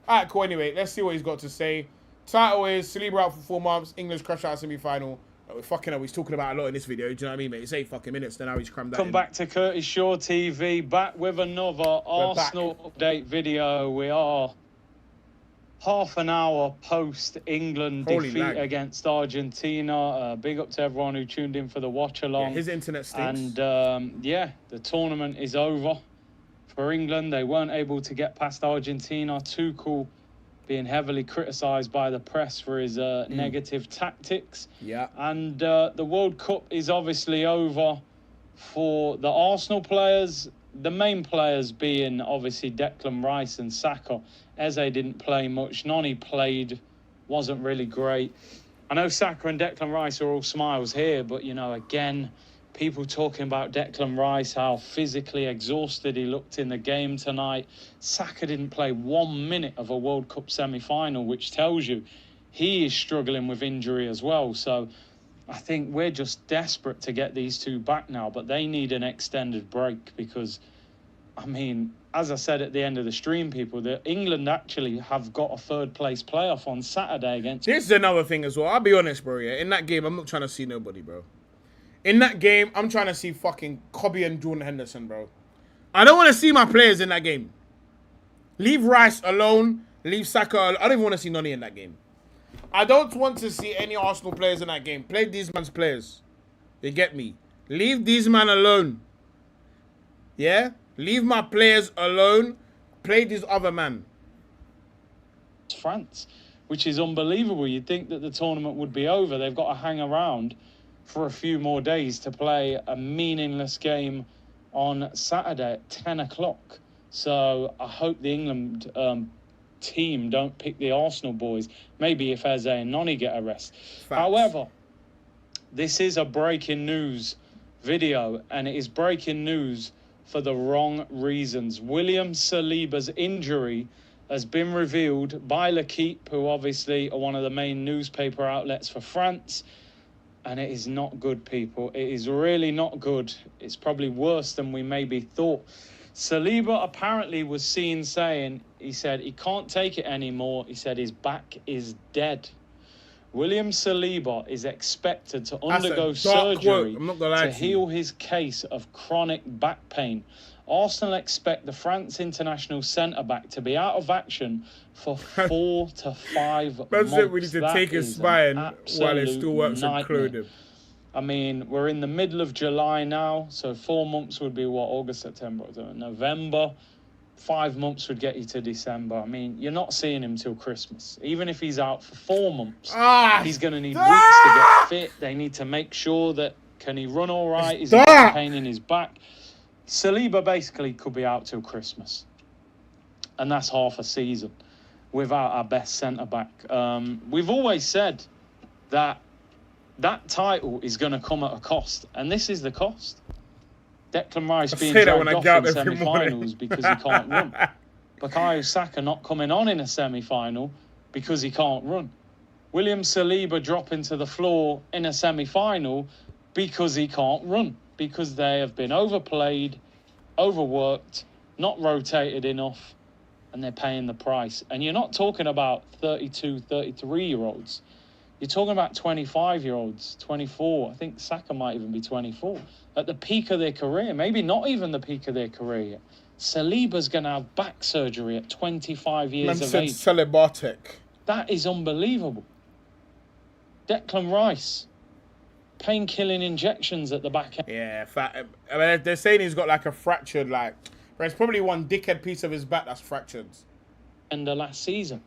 Alright, cool. Anyway, let's see what he's got to say. Title is Saliba out for 4 months. England's crash out semi-final. Fucking hell, he's talking about a lot in this video. Do you know what I mean, mate? It's 8 fucking minutes, then now he's crammed that Come in. back to Curtis Shaw TV, back with another Arsenal update video. We are half an hour post-England defeat against Argentina. Big up to everyone who tuned in for the watch-along. Yeah, his internet stinks. And, yeah, the tournament is over for England. They weren't able to get past Argentina. Tuchel being heavily criticised by the press for his negative tactics. Yeah. And the World Cup is obviously over for the Arsenal players. The main players being obviously Declan Rice and Saka. Eze didn't play much. Noni played, wasn't really great. I know Saka and Declan Rice are all smiles here, but, you know, again, people talking about Declan Rice, how physically exhausted he looked in the game tonight. Saka didn't play 1 minute of a World Cup semi-final, which tells you he is struggling with injury as well. So I think we're just desperate to get these two back now, but they need an extended break because, I mean, as I said at the end of the stream, people, that England actually have got a third-place playoff on Saturday against... This is another thing as well. I'll be honest, bro, yeah? In that game, I'm not trying to see nobody, bro. In that game, I'm trying to see fucking Kobe and Jordan Henderson, bro. I don't want to see my players in that game. Leave Rice alone. Leave Saka alone. I don't even want to see Noni in that game. I don't want to see any Arsenal players in that game. Play these man's players. You get me? Leave these men alone. Yeah? Leave my players alone. Play these other men. France, which is unbelievable. You'd think that the tournament would be over. They've got to hang around for a few more days to play a meaningless game on Saturday at 10 o'clock. So I hope the England team don't pick the Arsenal boys. Maybe if Eze and Noni get a rest. Facts. However, this is a breaking news video, and it is breaking news for the wrong reasons. William Saliba's injury has been revealed by L'Equipe, who obviously are one of the main newspaper outlets for France. And it is not good, people. It is really not good. It's probably worse than we maybe thought. Saliba apparently was seen saying, he said he can't take it anymore. He said his back is dead. William Saliba is expected to undergo surgery to heal his case of chronic back pain Arsenal expect the France international centre-back to be out of action for 4 to 5 months. We need to take his spine while it still works and clothe him. I mean, we're in the middle of July now, so 4 months would be what? August, September, November. 5 months would get you to December. I mean, you're not seeing him till Christmas. Even if he's out for 4 months, he's going to need weeks to get fit. They need to make sure that, can he run all right? Is he got pain in his back? Saliba basically could be out till Christmas. And that's half a season without our best centre-back. We've always said that title is going to come at a cost. And this is the cost. Declan Rice being dragged off in semi-finals because he can't run. Bukayo Saka not coming on in a semi-final because he can't run. William Saliba dropping to the floor in a semi-final because he can't run. Because they have been overplayed, overworked, not rotated enough, and they're paying the price. And you're not talking about 32, 33-year-olds. You're talking about 25-year-olds, 24. I think Saka might even be 24. At the peak of their career, maybe not even the peak of their career yet. Saliba's going to have back surgery at 25 years of age. Celibatic. That is unbelievable. Declan Rice, pain-killing injections at the back end. Yeah, I mean, they're saying he's got like a fractured, like, there's probably one dickhead piece of his back that's fractured. And the last season.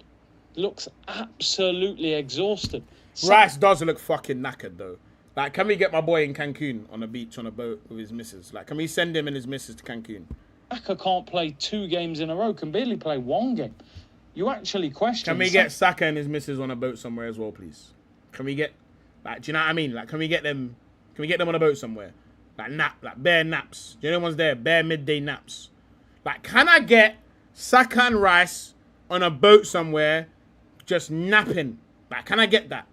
Looks absolutely exhausted. Rice does look fucking knackered, though. Like, can we get my boy in Cancun on a beach on a boat with his missus? Like, can we send him and his missus to Cancun? Saka can't play 2 games in a row, can barely play 1 game. You actually question... Can we get Saka and his missus on a boat somewhere as well, please? Can we get... Like, do you know what I mean? Like, can we get them on a boat somewhere? Like, bare naps. Do you know one's there? Bare midday naps. Like, can I get Saka and Rice on a boat somewhere just napping? Like, can I get that?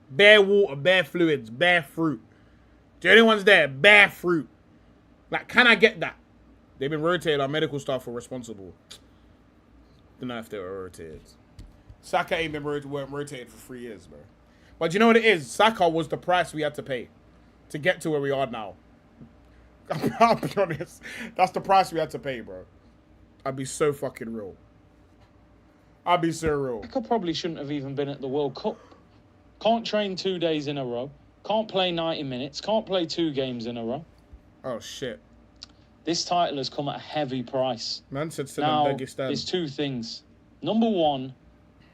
Bare water, bare fluids, bare fruit. Do you know anyone's there? Bare fruit. Like, can I get that? They've been rotated. Our medical staff were responsible. Don't know if they were rotated. Saka ain't been weren't rotated for 3 years, bro. But do you know what it is? Saka was the price we had to pay to get to where we are now. I'll be honest. That's the price we had to pay, bro. I'd be so fucking real. I'd be so real. Saka probably shouldn't have even been at the World Cup. Can't train 2 days in a row. Can't play 90 minutes. Can't play 2 games in a row. Oh, shit. This title has come at a heavy price. Man said now, there's 2 things. Number 1,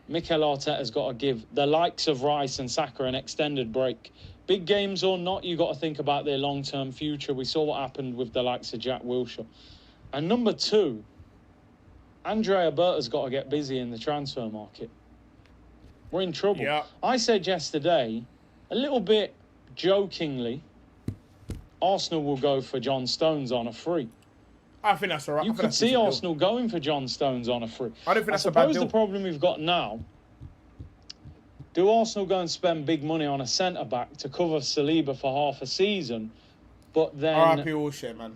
Mikel Arteta has got to give the likes of Rice and Saka an extended break. Big games or not, you got to think about their long-term future. We saw what happened with the likes of Jack Wilshere. And number 2, Andrea Berta's got to get busy in the transfer market. We're in trouble. Yeah. I said yesterday, a little bit jokingly, Arsenal will go for John Stones on a free. I think that's all right. You could see Arsenal going for John Stones on a free. I don't think that's a bad deal. I suppose the problem we've got now, do Arsenal go and spend big money on a centre-back to cover Saliba for half a season, but then... R.I.P. all shit, man.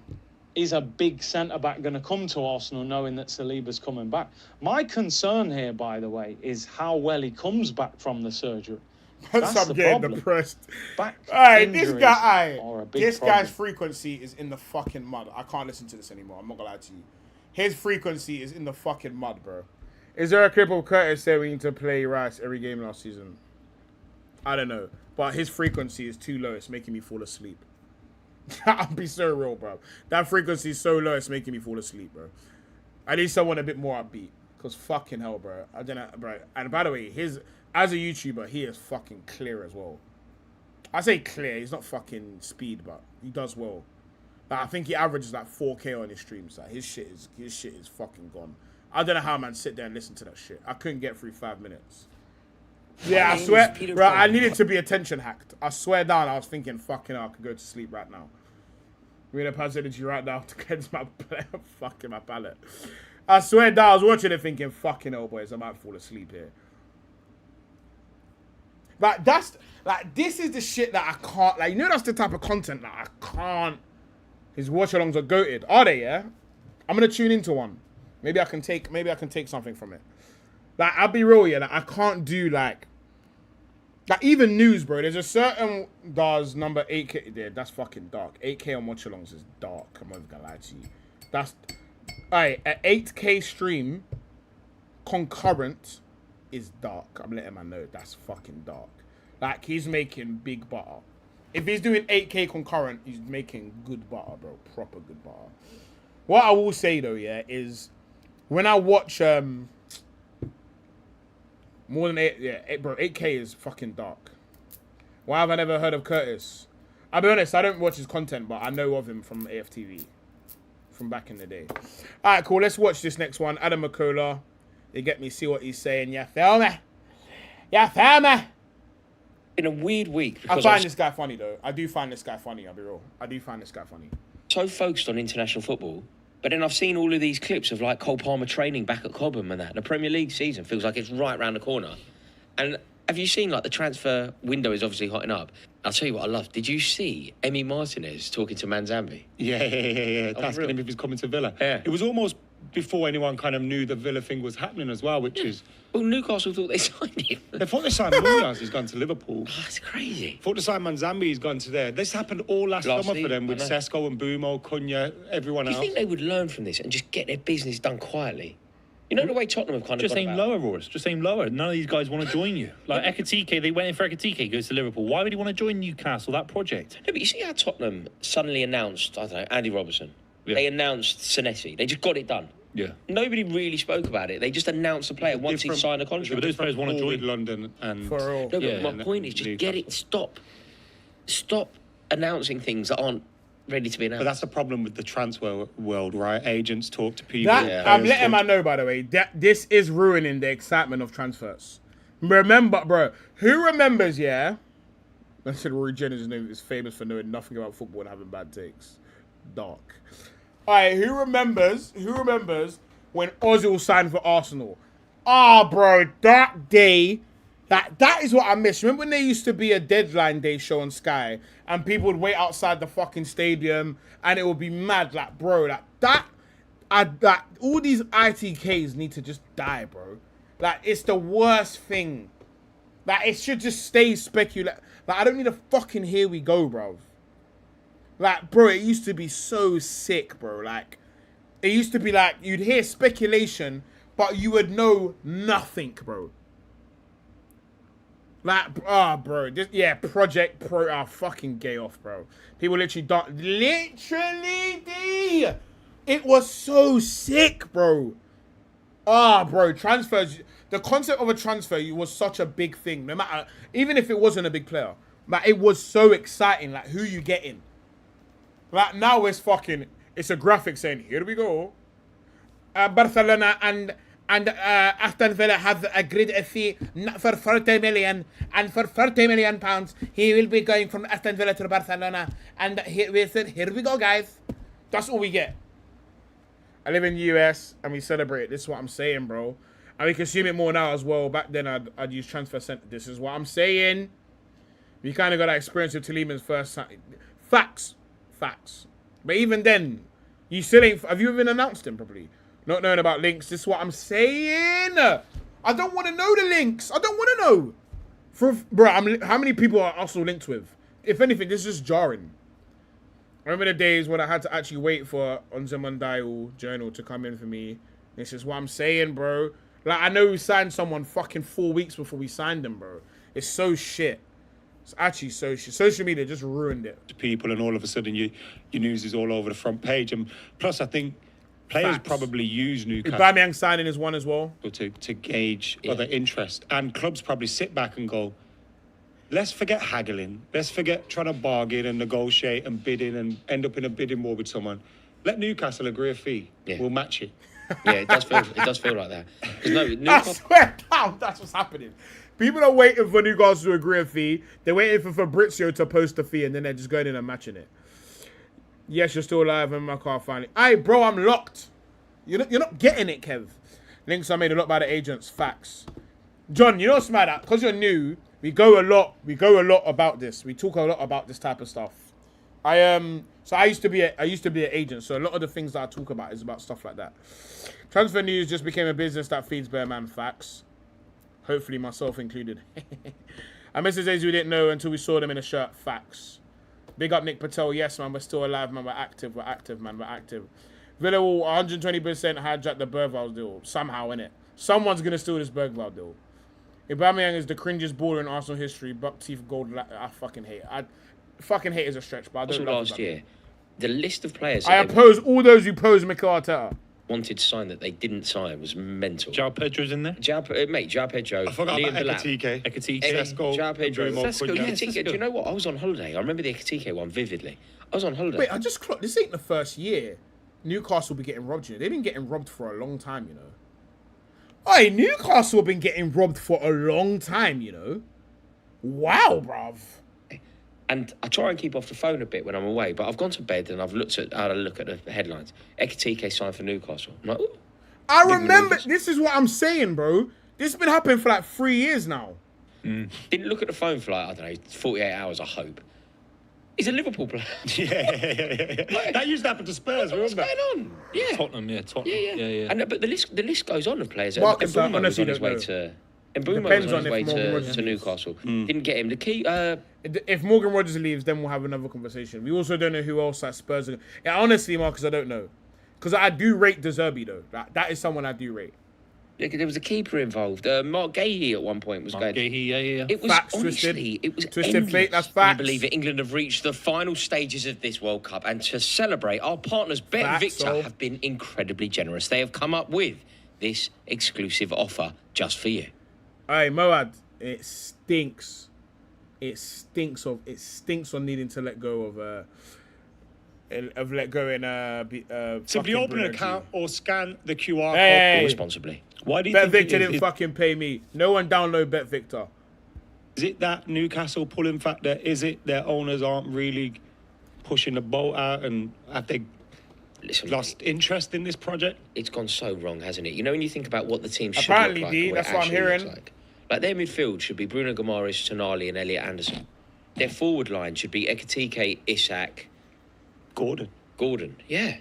Is a big centre-back going to come to Arsenal knowing that Saliba's coming back? My concern here, by the way, is how well he comes back from the surgery. That's I'm the getting problem. depressed. Back this this guy's frequency is in the fucking mud. I can't listen to this anymore. I'm not gonna lie to you. His frequency is in the fucking mud, bro. Is there a clip of Curtis saying we need to play Rice every game last season? I don't know. But his frequency is too low. It's making me fall asleep. I'll be so real, bro. That frequency is so low, it's making me fall asleep, bro. I need someone a bit more upbeat. Because fucking hell, bro. I don't know, bro. And by the way, as a YouTuber, he is fucking clear as well. I say clear. He's not fucking speed, but he does well. Like, I think he averages like 4K on his streams. Like, his shit is fucking gone. I don't know how man sit there and listen to that shit. I couldn't get through 5 minutes. Yeah, I swear, bro, I needed to be attention hacked. I swear down, I was thinking, fucking hell, I could go to sleep right now. Read a pass energy right now to cleanse my fucking my palate. I swear down, I was watching it thinking, fucking hell, boys, I might fall asleep here. Like, this is the shit that I can't, like, you know, that's the type of content that I can't. His watch-alongs are goated. Are they, yeah? I'm going to tune into one. Maybe I can take something from it. Like, I'll be real, yeah, like, I can't do, like even news, bro. There's a certain Dars number 8K there. That's fucking dark. 8K on watch-alongs is dark. I'm not even gonna lie to you. That's an 8K stream concurrent is dark. I'm letting man know that's fucking dark. Like, he's making big butter. If he's doing 8K concurrent, he's making good butter, bro. Proper good butter. What I will say though, yeah, is when I watch more than 8K is fucking dark. Why have I never heard of Curtis? I'll be honest, I don't watch his content, but I know of him from AFTV. From back in the day. Alright, cool. Let's watch this next one. Adam McCullough. They get me, see what he's saying. Yeah, feel me? Yeah, feel me? In a weird week. I find this guy funny, though. I do find this guy funny, I'll be real. I do find this guy funny. So focused on international football, but then I've seen all of these clips of like Cole Palmer training back at Cobham and that. The Premier League season feels like it's right round the corner. And have you seen, like, the transfer window is obviously hotting up? I'll tell you what I love. Did you see Emi Martinez talking to Manzambi? Yeah. That's him if he's coming to Villa. Yeah. It was almost before anyone kind of knew the Villa thing was happening as well, which is... Well, Newcastle thought they signed him. They thought they signed Munoz, he's gone to Liverpool. Oh, that's crazy. Thought they signed Manzambi, he's gone to there. This happened all last summer for them with Sesko and Bumo, Cunha, everyone else. Do you think they would learn from this and just get their business done quietly? You know the way Tottenham have kind of just aim lower, Roars. Just aim lower. None of these guys want to join you. Like Ekitike, they went in for Ekitike, goes to Liverpool. Why would he want to join Newcastle, that project? No, but you see how Tottenham suddenly announced, I don't know, Andy Robertson. Yeah. They announced Senesi. They just got it done. Yeah. Nobody really spoke about it. They just announced the player once he signed a contract. But those players want to join London and... For all. No, but my point is just get it, stop announcing things that aren't ready to be announced. But that's the problem with the transfer world, right? Agents talk to people. I'm letting man know, by the way, that this is ruining the excitement of transfers. Remember, bro, who remembers, yeah? I said Rory Jennings is famous for knowing nothing about football and having bad takes. Dark. All right, who remembers when Ozil signed for Arsenal? Ah, bro, that day... That is what I miss. Remember when there used to be a deadline day show on Sky and people would wait outside the fucking stadium and it would be mad, like, bro, all these ITKs need to just die, bro. Like, it's the worst thing. Like, it should just stay speculative. Like, I don't need a fucking here we go, bro. Like, bro, it used to be so sick, bro. Like, it used to be like, you'd hear speculation, but you would know nothing, bro. Like, bro, Project Pro, fucking gay off, bro. People literally don't, it was so sick, bro. Bro, transfers, the concept of a transfer was such a big thing, no matter, even if it wasn't a big player. Like, it was so exciting, like, who you getting. Like, now it's a graphic saying, here we go. Barcelona and Aston Villa have agreed a fee for 40 million, and for 40 million pounds, he will be going from Aston Villa to Barcelona. And we said, here we go, guys. That's all we get. I live in the US and we celebrate it. This is what I'm saying, bro. And we consume it more now as well. Back then, I'd use transfer center. This is what I'm saying. We kind of got that experience with Tielemans first time. Facts. But even then, you still ain't. Have you even announced him properly? Not knowing about links. This is what I'm saying. I don't want to know the links. I don't want to know. Bro, how many people are Arsenal linked with? If anything, this is just jarring. I remember the days when I had to actually wait for Onzemundial Journal to come in for me. This is what I'm saying, bro. Like, I know we signed someone fucking 4 weeks before we signed them, bro. It's so shit. It's actually so shit. Social media just ruined it. People, and all of a sudden your news is all over the front page. And plus, I think players probably use Newcastle. Aubameyang signing is one as well. To gauge other interest. And clubs probably sit back and go, let's forget haggling. Let's forget trying to bargain and negotiate and bidding and end up in a bidding war with someone. Let Newcastle agree a fee. Yeah. We'll match it. Yeah, it does feel like that. I swear down, that's what's happening. People are waiting for Newcastle to agree a fee. They're waiting for Fabrizio to post a fee, and then they're just going in and matching it. Yes, you're still alive, and my car finally. Aye, bro, I'm locked. You're not getting it, Kev. Links are made a lot by the agents. Facts. John, you know what's mad at? Because you're new, we go a lot about this. We talk a lot about this type of stuff. So I used to be an agent, so a lot of the things that I talk about is about stuff like that. Transfer news just became a business that feeds bare man. Facts. Hopefully myself included. I miss the days we didn't know until we saw them in a shirt. Facts. Big up Nick Patel. Yes, man, we're still alive, man. We're active, man. We're active. Villa will 120% hijack the Bergvall deal somehow, innit? Someone's gonna steal this Bergvall deal. Aubameyang is the cringiest baller in Arsenal history. Buck teeth gold. I fucking hate it. I fucking hate is a stretch, but I don't Also love last year, the list of players I that they oppose all those who oppose Mikel Arteta. wanted to sign that they didn't sign was mental. João Pedro's in there. João Pedro, I forgot Liam about Delap. Ekitike. Ekitike. Sesko, João Pedro. Bruno Sesko, Cunha. Ekitike. Do you know what? I was on holiday. I remember the Ekitike one vividly. I was on holiday. Wait, I just clocked. This ain't the first year Newcastle will be getting robbed. You know? They've been getting robbed for a long time, you know. Hey, Newcastle have been getting robbed for a long time, you know. Wow, bruv. And I try and keep off the phone a bit when I'm away, but I've gone to bed and I've had a look at the headlines. Ekitike signed for Newcastle. I'm like, ooh. I remember. This is what I'm saying, bro. This has been happening for like 3 years now. Didn't look at the phone for like, I don't know, 48 hours, I hope. He's a Liverpool player. Yeah. That used to happen to Spurs, What's remember? going on? Yeah. Tottenham. Yeah. And, but the list goes on of players. Marcus, I Mbeumo was honestly on his don't way know. to... Mbeumo Depends was on his on way if Morgan Rogers to leaves. Newcastle. Didn't get him. The key... If Morgan Rogers leaves, then we'll have another conversation. We also don't know who else at Spurs are. Yeah, honestly, Marcus, I don't know. Because I do rate De Zerbi, though. That is someone I do rate. there was a keeper involved. Mark Gahey at one point was going... Gahey, yeah. It was Facts, honestly, it was Twisted endless. fate, that's Can facts. you believe it? England have reached the final stages of this World Cup, and to celebrate, our partners Bet Facts, Victor so. have been incredibly generous. They have come up with this exclusive offer just for you. Hey, Moad, it stinks. It stinks on needing to let go of let go in Simply fucking open an Bruno G. account or scan the QR Hey. code. Responsibly. Why do you Bet think Victor it is? didn't fucking pay me. No one download Bet Victor. Is it that Newcastle pulling factor? Is it their owners aren't really pushing the boat out, and have they Listen, lost interest in this project? it's gone so wrong, hasn't it? You know, when you think about what the team should Apparently, look like, D, and what that's it what I'm actually looks hearing. like their midfield should be Bruno Guimaraes, Tonali, and Elliot Anderson. Their forward line should be Ekitike, Isak, Gordon. Yeah.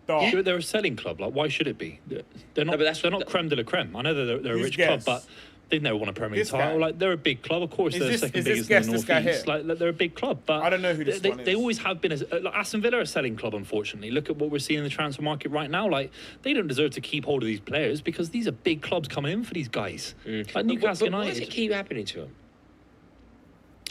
Dog. They're a selling club. Like, why should it be? They're not. but that's- they're not creme de la creme. I know they're a Who's rich guess? club, but they've never won a Premier League This title. guy. Like, they're a big club. Of course, Is they're this- second is this biggest guess in the this guy North East. here? Like, they're a big club, but I don't know who this they, one is. They always have been. Like Aston Villa are a selling club. Unfortunately, look at what we're seeing in the transfer market right now. Like, they don't deserve to keep hold of these players because these are big clubs coming in for these guys. Like Newcastle But why does United. it keep happening to them?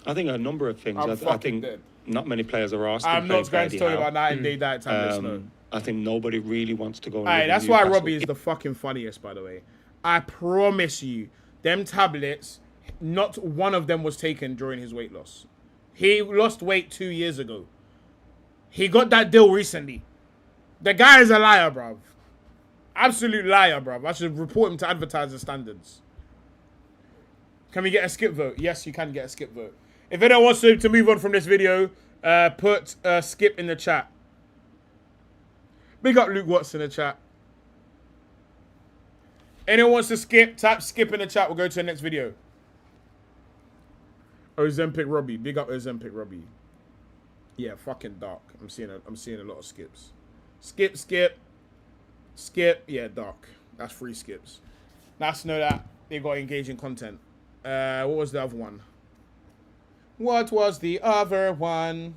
I think a number of things. I'm I fucking think dead. not many players are asked. I'm not going to tell you about night and day diet tablets, no. I think nobody really wants to go. and Hey, live in that's why Newcastle. Robbie is the fucking funniest, by the way. I promise you, them tablets, not one of them was taken during his weight loss. He lost weight 2 years ago. He got that deal recently. The guy is a liar, bruv. Absolute liar, bruv. I should report him to advertiser standards. Can we get a skip vote? Yes, you can get a skip vote. If anyone wants to move on from this video, put skip in the chat. Big up Luke Watts in the chat. Anyone wants to skip, type skip in the chat. We'll go to the next video. Ozempic Robbie. Big up Ozempic Robbie. Yeah, fucking dark. I'm seeing a lot of skips. Skip. Yeah, dark. That's 3 skips. Nice to know that they got engaging content. What was the other one? What was the other one?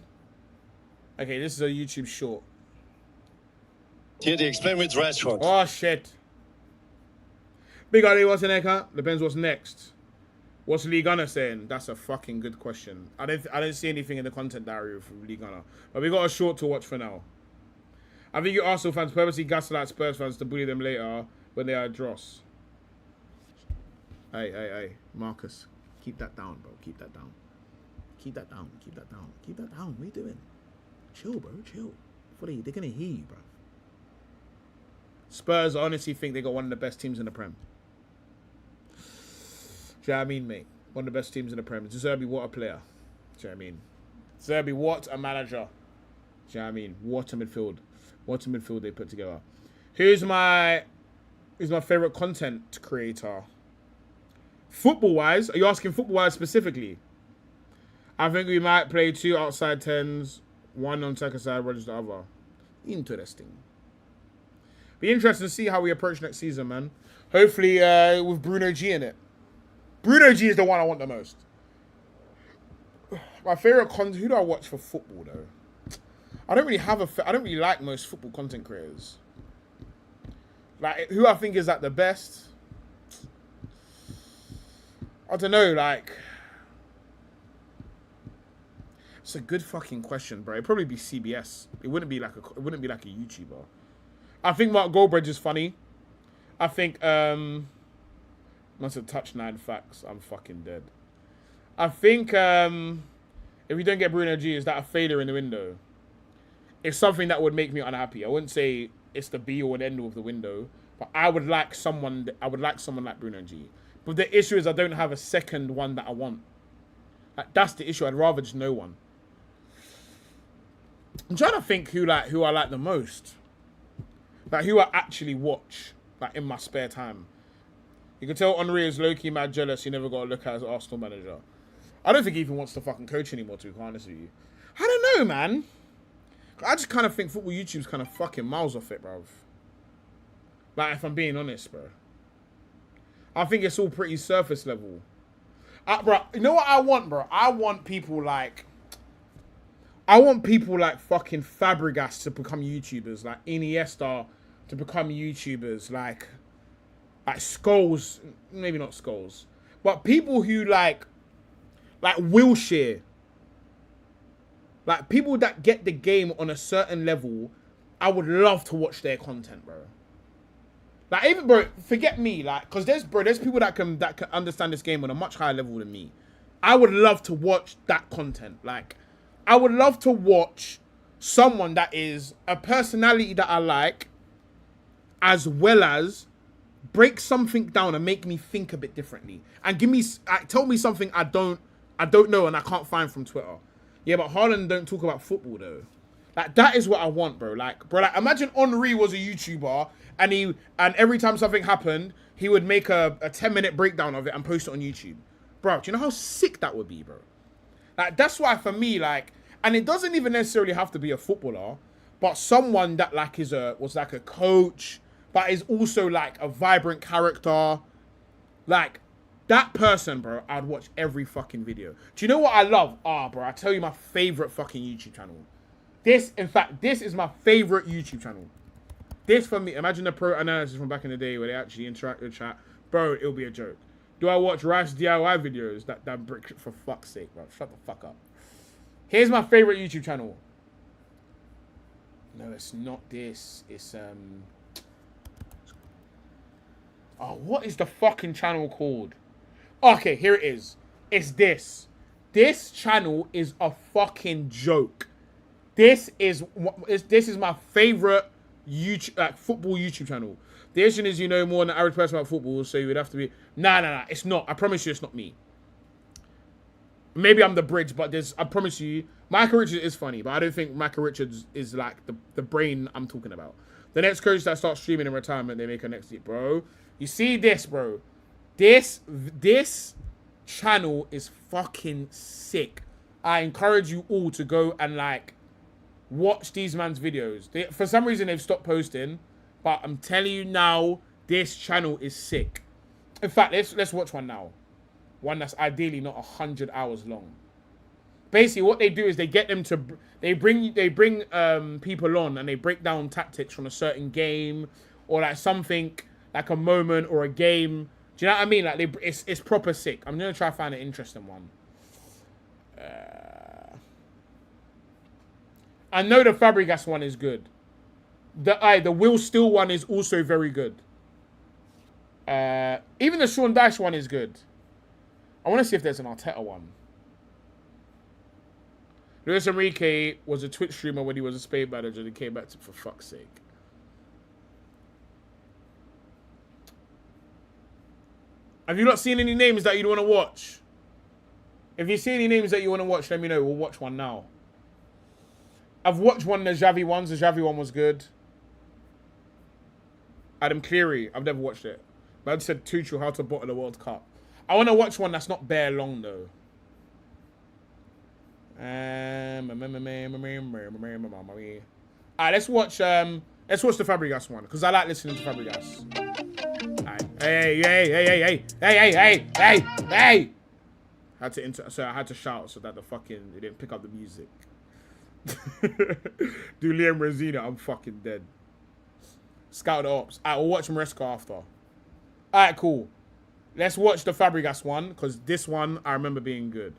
Okay, this is a YouTube short. Here they explain with Rashford. Oh, shit. Big Ali, what's in there? Depends what's next. What's Lee Gunner saying? That's a fucking good question. I didn't see anything in the content diary from Lee Gunner. But we got a short to watch for now. I think you Arsenal fans purposely gaslight Spurs fans to bully them later when they are dross. Hey, Marcus. Keep that down, bro. Keep that down. Keep that down. What are you doing? Chill, bro. Chill. They're going to hear you, bro. Spurs honestly think they got one of the best teams in the Prem. Do you know what I mean, mate? One of the best teams in the Prem. Zerbi, what a player. Do you know what I mean? Zerbi, what a manager. Do you know what I mean? What a midfield. What a midfield they put together. Who's my favourite content creator? Football-wise? Are you asking football-wise specifically? I think we might play 2 outside 10s, 1 on second side, Rogers the other. Interesting. Be interesting to see how we approach next season, man. Hopefully with Bruno G in it. Bruno G is the one I want the most. My favourite content... Who do I watch for football, though? I don't really like most football content creators. Like, who I think is like the best? I don't know, like... It's a good fucking question, bro. It'd probably be CBS. It wouldn't be like a YouTuber. I think Mark Goldbridge is funny. I think must have touched 9 facts. I'm fucking dead. I think if you don't get Bruno G, is that a failure in the window? It's something that would make me unhappy. I wouldn't say it's the be all and end all of the window, but I would like someone like Bruno G. But the issue is I don't have a second one that I want. Like, that's the issue. I'd rather just no one. I'm trying to think who I like the most. Like, who I actually watch, like, in my spare time. You can tell Henry is low-key mad jealous. He never got a look at as Arsenal manager. I don't think he even wants to fucking coach anymore, to be honest with you. I don't know, man. I just kind of think football YouTube's kind of fucking miles off it, bruv. Like, if I'm being honest, bro. I think it's all pretty surface level. Bro, you know what I want, bro? I want people like fucking Fabregas to become YouTubers, like Iniesta to become YouTubers, like Scholes, maybe not Scholes, but people who like Wilshere, like people that get the game on a certain level. I would love to watch their content, bro. Like, even, bro, forget me, like, because there's people that can understand this game on a much higher level than me. I would love to watch that content. Like, I would love to watch someone that is a personality that I like, as well as break something down and make me think a bit differently, and tell me something I don't know and I can't find from Twitter. Yeah, but Haaland don't talk about football though. Like, that is what I want, bro. Like, imagine Henry was a YouTuber. And every time something happened, he would make a 10-minute breakdown of it and post it on YouTube. Bro, do you know how sick that would be, bro? Like, that's why for me, like, and it doesn't even necessarily have to be a footballer, but someone that like was like a coach, but is also like a vibrant character. Like, that person, bro, I'd watch every fucking video. Do you know what I love? Bro, I tell you my favorite fucking YouTube channel. This is my favorite YouTube channel. This for me, imagine the pro analysis from back in the day where they actually interact with chat. Bro, it'll be a joke. Do I watch Rice DIY videos? That brick, for fuck's sake, bro. Shut the fuck up. Here's my favorite YouTube channel. No, it's not this. It's what is the fucking channel called? Okay, here it is. It's this. This channel is a fucking joke. This is my favorite YouTube, like, football YouTube channel. The issue is you know more than the average person about football, so you would have to be... Nah, it's not. I promise you it's not me. Maybe I'm the bridge, but I promise you, Michael Richards is funny, but I don't think Michael Richards is like the brain I'm talking about. The next coach that starts streaming in retirement, they make a next year, bro. You see this, bro? This channel is fucking sick. I encourage you all to go and, like, watch these man's videos. For some reason, they've stopped posting, but I'm telling you now, this channel is sick. In fact, let's watch one now. One that's ideally not 100 hours long. Basically, what they do is they get them to... They bring people on and they break down tactics from a certain game or, like, something, like a moment or a game. Do you know what I mean? Like, it's proper sick. I'm going to try to find an interesting one. I know the Fabregas one is good. The Will Still one is also very good. Even the Sean Dyche one is good. I want to see if there's an Arteta one. Luis Enrique was a Twitch streamer when he was a Spain manager and he came back to, for fuck's sake. Have you not seen any names that you'd want to watch? If you see any names that you want to watch, let me know. We'll watch one now. I've watched one of the Xavi ones. The Xavi one was good. Adam Cleary. I've never watched it. But I just said Tuchel, how to bottle the World Cup. I want to watch one that's not bare long, though. Alright, let's watch the Fabregas one, because I like listening to Fabregas. Alright. Hey. I had to shout so that it didn't pick up the music. Do Liam Rosina, I'm fucking dead. Scout the ops. Alright, we'll watch Maresca after. Alright, cool. Let's watch the Fabregas one, because this one I remember being good.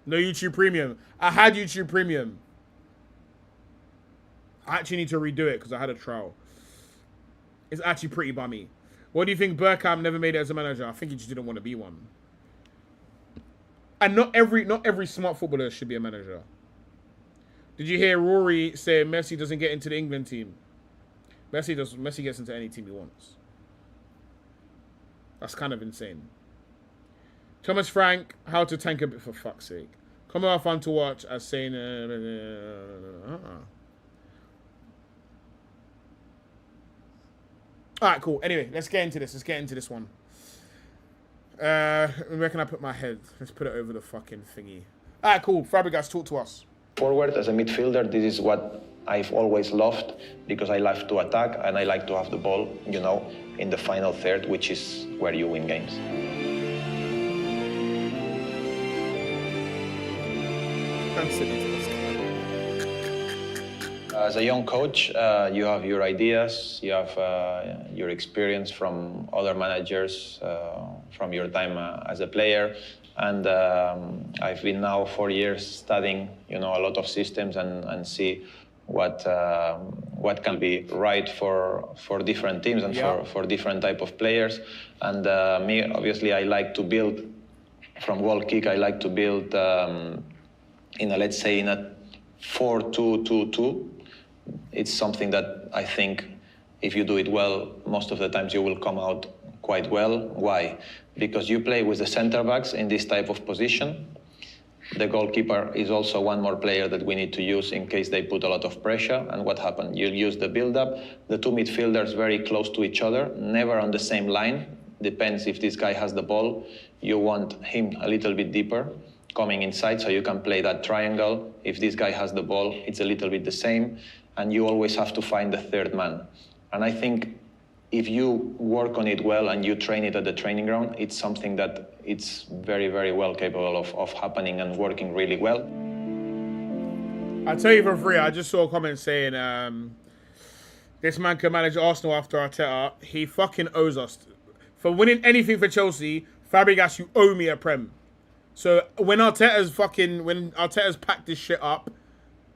No YouTube Premium. I had YouTube Premium. I actually need to redo it because I had a trial. It's actually pretty bummy. What do you think Bergkamp never made it as a manager? I think he just didn't want to be one. And not every smart footballer should be a manager. Did you hear Rory say Messi doesn't get into the England team? Messi does. Messi gets into any team he wants. That's kind of insane. Thomas Frank, how to tank a bit for fuck's sake. Come on, fun to watch. As saying, All right, cool. Anyway, let's get into this. Let's get into this one. Where can I put my head? Let's put it over the fucking thingy. All right, cool. Fabregas, talk to us. Forward as a midfielder, this is what I've always loved because I love to attack and I like to have the ball, you know, in the final third, which is where you win games. As a young coach, you have your ideas, you have your experience from other managers, from your time as a player. And I've been now 4 years studying, you know, a lot of systems and see what can be right for different teams and for different type of players. And me, obviously, I like to build from wall kick. I like to build in a, let's say, in a 4-2-2-2. It's something that I think if you do it well, most of the times you will come out quite well. Why? Because you play with the center backs in this type of position. The goalkeeper is also one more player that we need to use in case they put a lot of pressure. And what happened? You'll use the build-up. The two midfielders very close to each other, never on the same line. Depends if this guy has the ball. You want him a little bit deeper, coming inside, so you can play that triangle. If this guy has the ball, it's a little bit the same. And you always have to find the third man. And I think if you work on it well and you train it at the training ground, it's something that it's very, very well capable of happening and working really well. I'll tell you for free, I just saw a comment saying this man can manage Arsenal after Arteta. He fucking owes us. For winning anything for Chelsea, Fabregas, you owe me a Prem. So when Arteta's packed this shit up,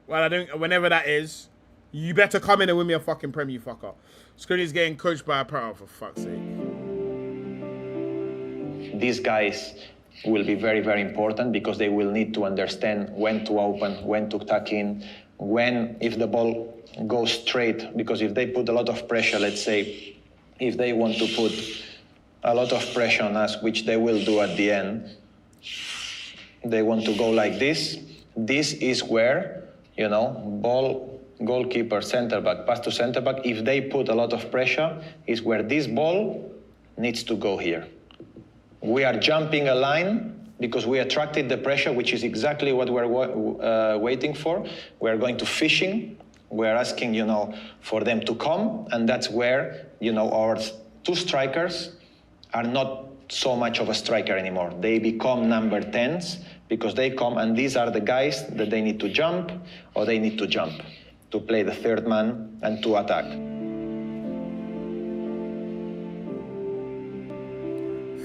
well, whenever that is, you better come in and win me a fucking Prem, you fucker. Skriniar's getting coached by a pro, for fuck's sake. These guys will be very, very important because they will need to understand when to open, when to tuck in, when, if the ball goes straight, because if they put a lot of pressure, let's say, if they want to put a lot of pressure on us, which they will do at the end, they want to go like this. This is where, you know, ball, goalkeeper, center back, pass to center back, if they put a lot of pressure, is where this ball needs to go here. We are jumping a line because we attracted the pressure, which is exactly what we're waiting for. We're going to fishing. We're asking, you know, for them to come. And that's where, you know, our two strikers are not so much of a striker anymore. They become number 10s because they come and these are the guys that they need to jump or they need to jump to play the third man and to attack.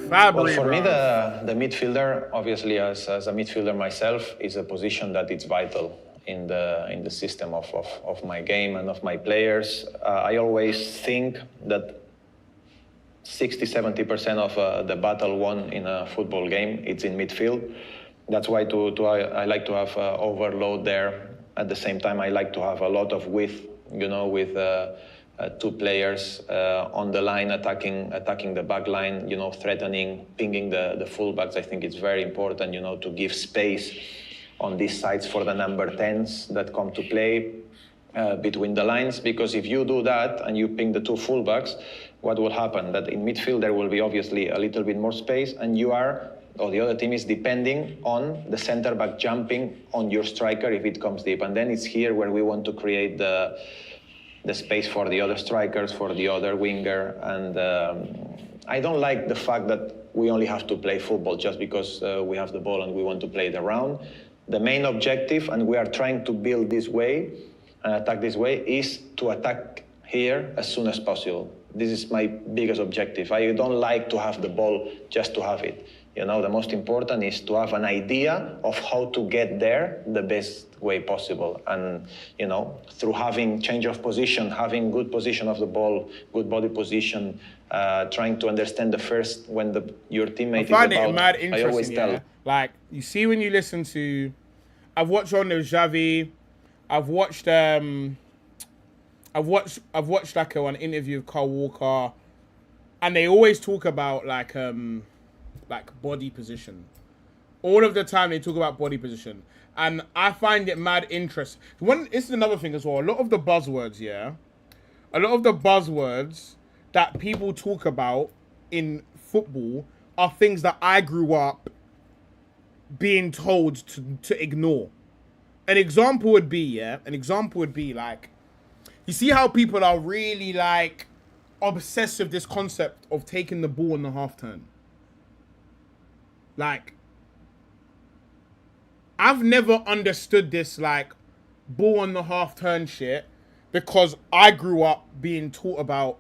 Well, for me, the midfielder, obviously, as a midfielder myself, is a position that is vital in the system of my game and of my players. I always think that 60-70% of the battle won in a football game, it's in midfield. That's why I like to have overload there. At the same time, I like to have a lot of width, you know, with two players on the line, attacking the back line, you know, threatening, pinging the fullbacks. I think it's very important, you know, to give space on these sides for the number 10s that come to play between the lines. Because if you do that and you ping the two fullbacks, what will happen? That in midfield there will be obviously a little bit more space, and you are, or the other team is depending on the center back jumping on your striker if it comes deep. And then it's here where we want to create the space for the other strikers, for the other winger. And I don't like the fact that we only have to play football just because we have the ball and we want to play it around. The main objective, and we are trying to build this way and attack this way, is to attack here as soon as possible. This is my biggest objective. I don't like to have the ball just to have it. You know, the most important is to have an idea of how to get there the best way possible. And, you know, through having change of position, having good position of the ball, good body position, trying to understand the first when your teammate is about. I find it mad I always interesting, tell. yeah? Like, you see when you listen to... I've watched Ronald Xavi. I've watched like an interview of Carl Walker, and they always talk about like body position. All of the time they talk about body position, and I find it mad interesting. This is another thing as well. A lot of the buzzwords that people talk about in football are things that I grew up being told to ignore. An example would be like, you see how people are really like obsessed with this concept of taking the ball in the half turn. Like, I've never understood this like ball on the half turn shit, because I grew up being taught about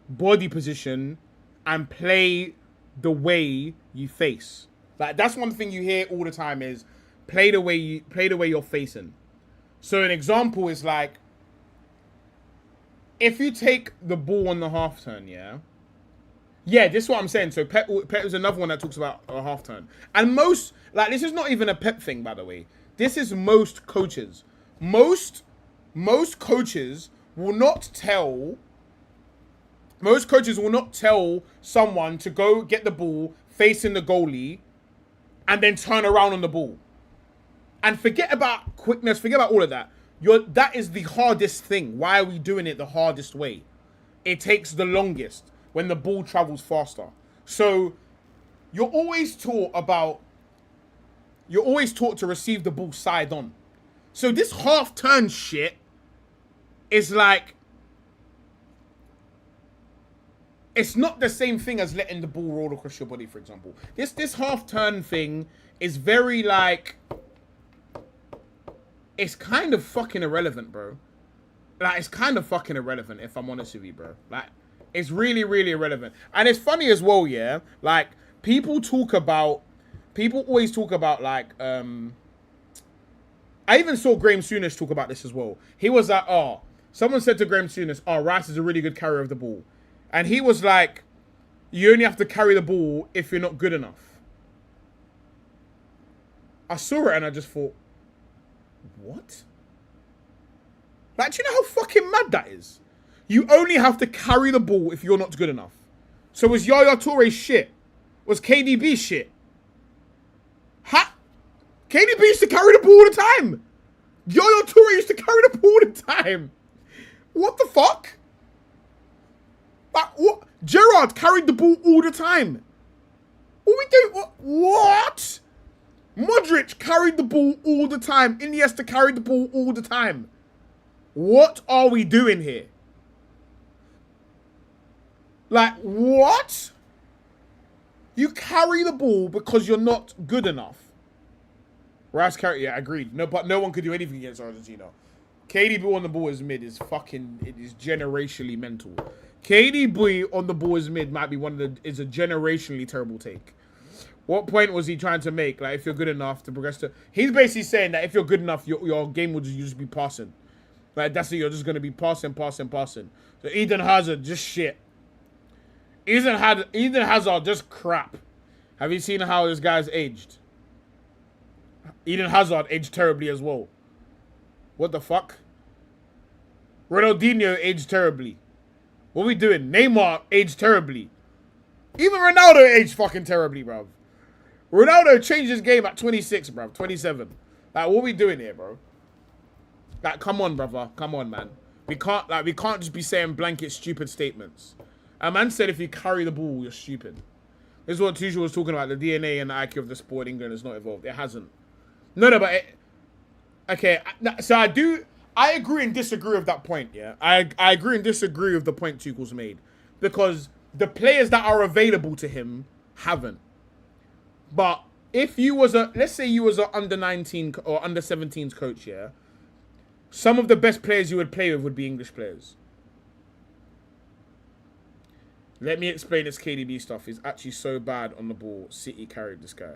body position and play the way you face. Like, that's one thing you hear all the time is play the way you're facing. So an example is like, if you take the ball on the half turn, yeah, this is what I'm saying. So Pep is another one that talks about a half turn. And most, like, this is not even a Pep thing, by the way. This is most coaches. Most coaches will not tell someone to go get the ball facing the goalie and then turn around on the ball. And forget about quickness, forget about all of that. That is the hardest thing. Why are we doing it the hardest way? It takes the longest when the ball travels faster. So you're always taught to receive the ball side on. So this half turn shit is like, it's not the same thing as letting the ball roll across your body, for example. This half turn thing is very like, it's kind of fucking irrelevant, bro. Like, it's kind of fucking irrelevant, if I'm honest with you, bro. Like, it's really, really irrelevant. And it's funny as well, yeah? Like, people always talk about, like, I even saw Graham Souness talk about this as well. He was like, someone said to Graham Souness, Rice is a really good carrier of the ball. And he was like, you only have to carry the ball if you're not good enough. I saw it and I just thought, what? Like, do you know how fucking mad that is? You only have to carry the ball if you're not good enough. So was Yaya Toure shit? Was KDB shit? KDB used to carry the ball all the time. Yaya Toure used to carry the ball all the time. What the fuck? Like, what? Gerrard carried the ball all the time. What we do? What? Modric carried the ball all the time. Iniesta carried the ball all the time. What are we doing here? Like, what? You carry the ball because you're not good enough. Rice carry, yeah, agreed. No, but no one could do anything against Argentina. KDB on the ball is mid is fucking, it is generationally mental. KDB on the ball is mid might be is a generationally terrible take. What point was he trying to make? Like, if you're good enough to progress to... He's basically saying that if you're good enough, your game will just be passing. Like, that's it. You're just going to be passing. So Eden Hazard, just shit. Eden Hazard, just crap. Have you seen how this guy's aged? Eden Hazard aged terribly as well. What the fuck? Ronaldinho aged terribly. What are we doing? Neymar aged terribly. Even Ronaldo aged fucking terribly, bruv. Ronaldo changed his game at 26, bruv. 27. Like, what are we doing here, bro? Like, come on, brother. Come on, man. We can't just be saying blanket stupid statements. A man said if you carry the ball, you're stupid. This is what Tuchel was talking about. The DNA and the IQ of the sport in England is not evolved. It hasn't. No, but okay. So I agree and disagree with that point, yeah? I agree and disagree with the point Tuchel's made. Because the players that are available to him haven't. But if you was let's say you was a under 19 or under 17s coach, yeah, some of the best players you would play with would be English players. Let me explain this KDB stuff. He's actually so bad on the ball. City carried this guy.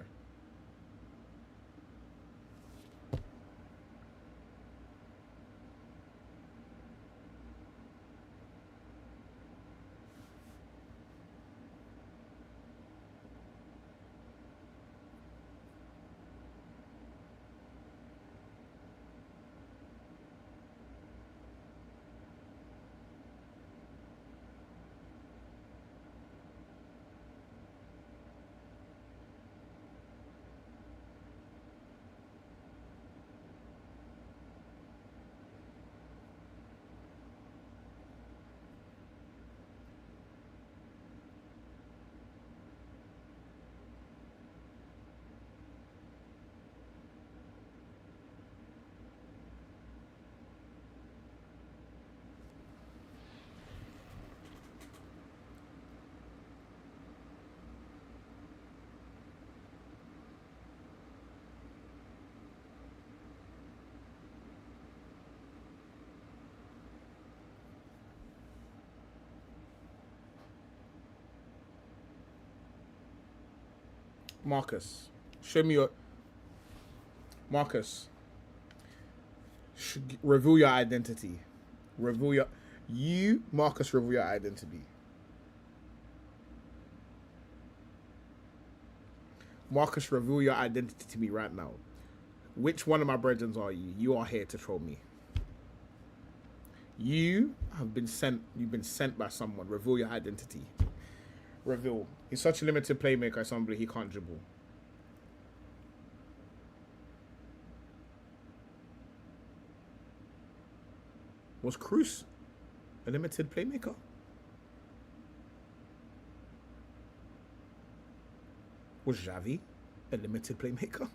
Marcus, show me your... Marcus, reveal your identity. Reveal your... You, Marcus, reveal your identity. Marcus, reveal your identity to me right now. Which one of my brethren are you? You are here to troll me. You have been sent. You've been sent by someone. Reveal your identity. Reveal. He's such a limited playmaker. Somebody he can't dribble. Was Cruz a limited playmaker? Was Xavi a limited playmaker?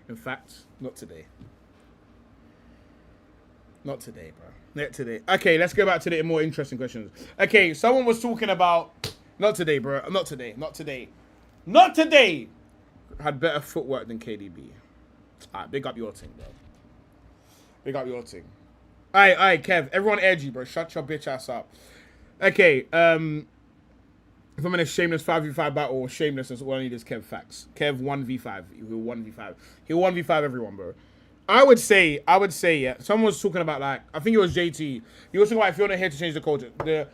In fact, not today. Not today, bro. Not today. Okay, let's go back to the more interesting questions. Okay, someone was talking about... Not today, bro. Not today. Not today. Not today! Had better footwork than KDB. Alright, big up your thing, bro. Big up your thing. Alright, Kev. Everyone edgy, bro. Shut your bitch ass up. Okay, if I'm in a shameless 5v5 battle or shamelessness, all I need is Kev facts. Kev 1v5. He'll 1v5. He'll 1v5 everyone, bro. I would say, yeah. Someone was talking about, like, I think it was JT. He was talking about if you're not here to change the culture. The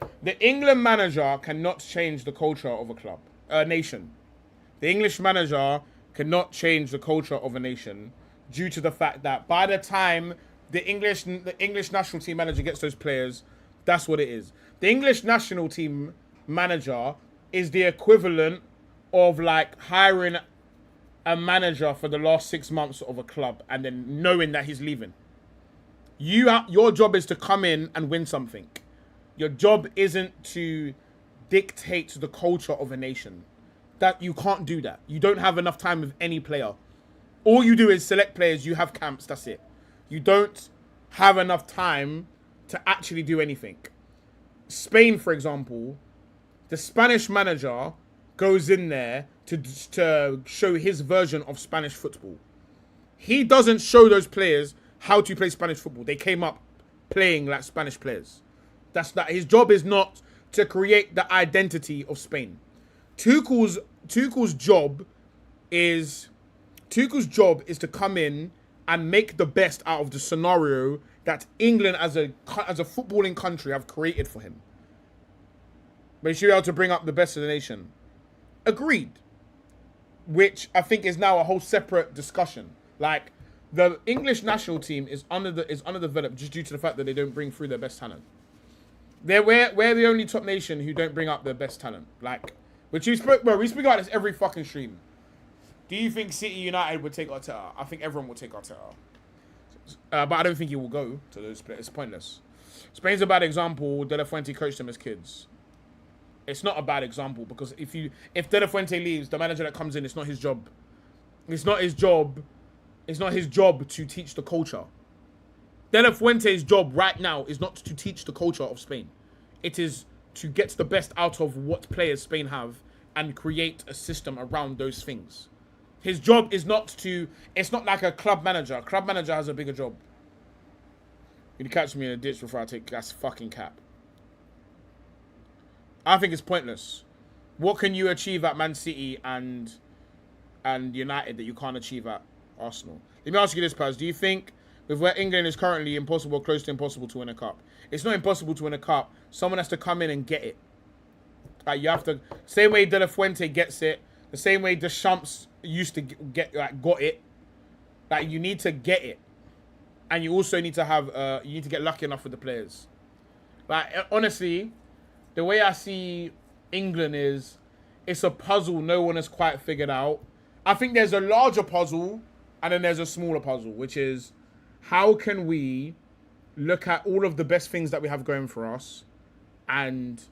England manager cannot change the culture of a club, a nation. The English manager cannot change the culture of a nation due to the fact that by the time the English national team manager gets those players, that's what it is. The English national team manager is the equivalent of, like, hiring a manager for the last 6 months of a club and then knowing that he's leaving. Your job is to come in and win something. Your job isn't to dictate the culture of a nation. That you can't do that. You don't have enough time with any player. All you do is select players, you have camps, that's it. You don't have enough time to actually do anything. Spain, for example, the Spanish manager goes in there to show his version of Spanish football. He doesn't show those players how to play Spanish football. They came up playing like Spanish players. That's that. His job is not to create the identity of Spain. Tuchel's job is to come in and make the best out of the scenario that England as a footballing country have created for him. But he should be able to bring up the best of the nation. Agreed. Which I think is now a whole separate discussion. Like, the English national team is underdeveloped just due to the fact that they don't bring through their best talent. We're the only top nation who don't bring up their best talent. Like, we speak about this every fucking stream. Do you think City United would take Arteta? I think everyone will take Arteta. But I don't think he will go to those players. It's pointless. Spain's a bad example. De La Fuente coached them as kids. It's not a bad example because if De La Fuente leaves, the manager that comes in, it's not his job. It's not his job. It's not his job to teach the culture. De La Fuente's job right now is not to teach the culture of Spain. It is to get the best out of what players Spain have and create a system around those things. His job is not to... It's not like a club manager. A club manager has a bigger job. You'd catch me in a ditch before I take... That's fucking cap. I think it's pointless. What can you achieve at Man City and United that you can't achieve at Arsenal? Let me ask you this, Paz. Do you think... with where England is currently impossible, close to impossible to win a cup. It's not impossible to win a cup. Someone has to come in and get it. Like, you have to... Same way De La Fuente gets it. The same way Deschamps used to get, like, got it. Like, you need to get it. And you also need to have... you need to get lucky enough with the players. Like, honestly, the way I see England is... It's a puzzle no one has quite figured out. I think there's a larger puzzle and then there's a smaller puzzle, which is... How can we look at all of the best things that we have going for us and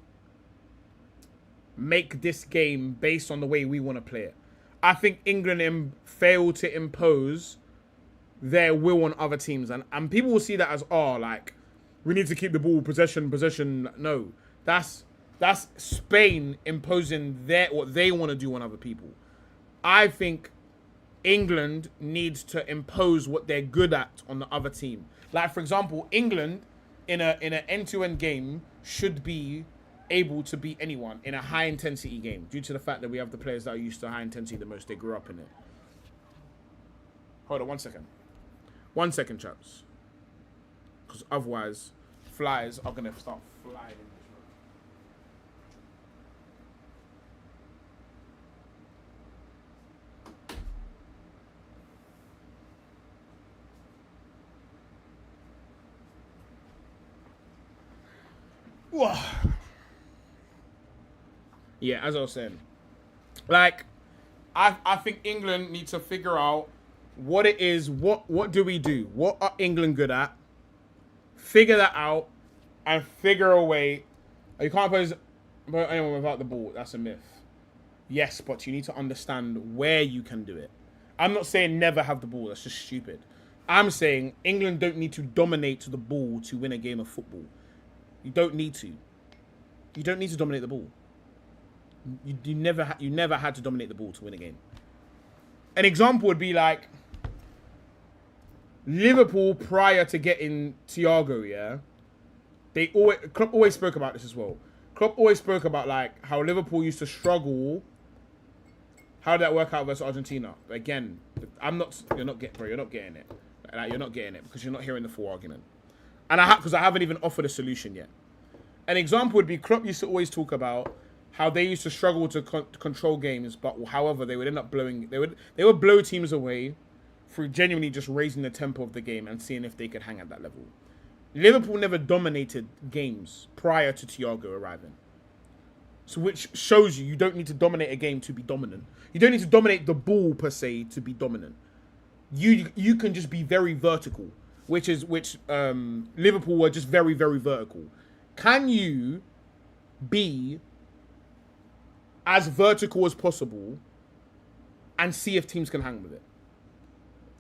make this game based on the way we want to play it? I think England failed to impose their will on other teams. And people will see that as, oh, like, we need to keep the ball, possession. No, that's Spain imposing what they want to do on other people. I think England needs to impose what they're good at on the other team. Like, for example, England in an end-to-end game should be able to beat anyone in a high-intensity game due to the fact that we have the players that are used to high intensity the most. They grew up in it. Hold on 1 second. 1 second, chaps. Because otherwise, flies are going to start flying in. Yeah, as I was saying, like, I think England needs to figure out what it is. What do we do? What are England good at? Figure that out and figure a way. You can't pose anyone without the ball. That's a myth. Yes, but you need to understand where you can do it. I'm not saying never have the ball. That's just stupid. I'm saying England don't need to dominate the ball to win a game of football. You don't need to. You don't need to dominate the ball. You never had to dominate the ball to win a game. An example would be like Liverpool prior to getting Thiago. Yeah, Klopp always spoke about this as well. Klopp always spoke about like how Liverpool used to struggle. How did that work out versus Argentina? Again, you're not getting it. Like, you're not getting it because you're not hearing the full argument. And because I haven't even offered a solution yet. An example would be Klopp used to always talk about how they used to struggle to control games, but however they would end up blowing. They would blow teams away through genuinely just raising the tempo of the game and seeing if they could hang at that level. Liverpool never dominated games prior to Thiago arriving. So which shows you don't need to dominate a game to be dominant. You don't need to dominate the ball per se to be dominant. You can just be very vertical, which Liverpool were just very, very vertical. Can you be as vertical as possible and see if teams can hang with it?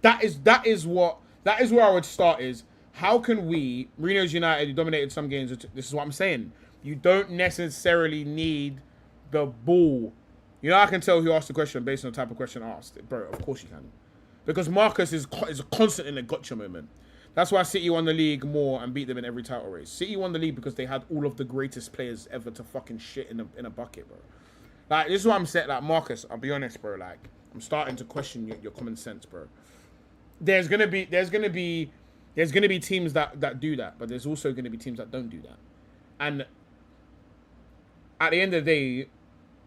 That is where I would start is, how can we, Mourinho's United, dominated some games. This is what I'm saying. You don't necessarily need the ball. You know, I can tell who asked the question based on the type of question asked. Bro, of course you can. Because Marcus is constant in a gotcha moment. That's why City won the league more and beat them in every title race. City won the league because they had all of the greatest players ever to fucking shit in a bucket, bro. Like, this is what I'm saying. Like, Marcus, I'll be honest, bro. Like, I'm starting to question your common sense, bro. There's gonna be teams that do that, but there's also gonna be teams that don't do that. And at the end of the day,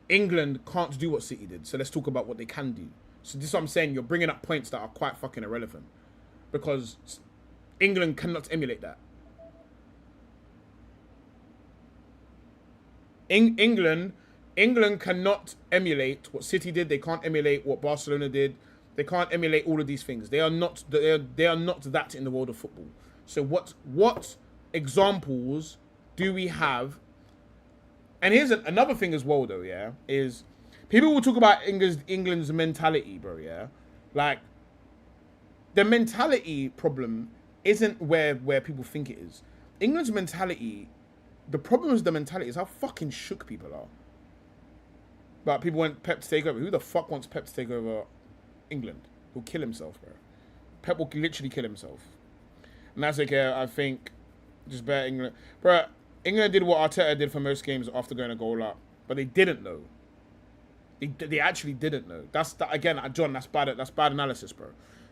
England can't do what City did. So let's talk about what they can do. So this is what I'm saying. You're bringing up points that are quite fucking irrelevant because England cannot emulate that. England cannot emulate what City did. They can't emulate what Barcelona did. They can't emulate all of these things. They are not that in the world of football. So what examples do we have? And here's another thing as well, though. Yeah, is people will talk about England's mentality, bro. Yeah, like the mentality problem isn't where people think it is. England's mentality, the problem with the mentality is how fucking shook people are. But people want Pep to take over. Who the fuck wants Pep to take over England? He'll kill himself, bro. Pep will literally kill himself. And that's okay, I think. Just better England. Bro, England did what Arteta did for most games after going a goal up. But they didn't know. They actually didn't know. Again, John, that's bad analysis, bro.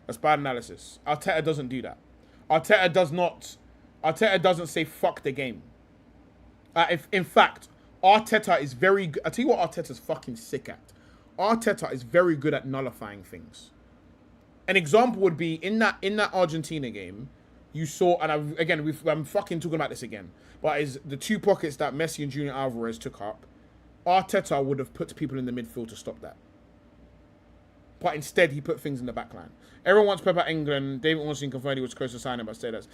That's bad analysis. Arteta doesn't do that. Arteta doesn't say fuck the game. In fact, Arteta is very good. I tell you what Arteta's fucking sick at. Arteta is very good at nullifying things. An example would be in that Argentina game, you saw, and I'm fucking talking about this again, but is the two pockets that Messi and Julian Alvarez took up, Arteta would have put people in the midfield to stop that. But instead, he put things in the back line. Everyone wants Pep at England. David Ornstein confirmed he was close to signing, but said that.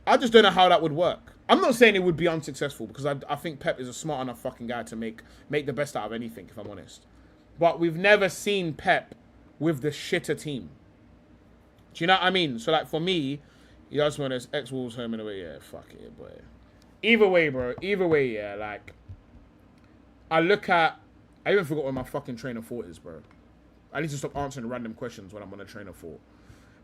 I just don't know how that would work. I'm not saying it would be unsuccessful, because I think Pep is a smart enough fucking guy to make the best out of anything, if I'm honest. But we've never seen Pep with the shitter team. Do you know what I mean? So, like, for me, he just want his ex-Wolves home in a way. Yeah, fuck it, boy. Either way, bro. Either way, yeah, like, I even forgot what my fucking train of thought is, bro. I need to stop answering random questions when I'm on a train of thought.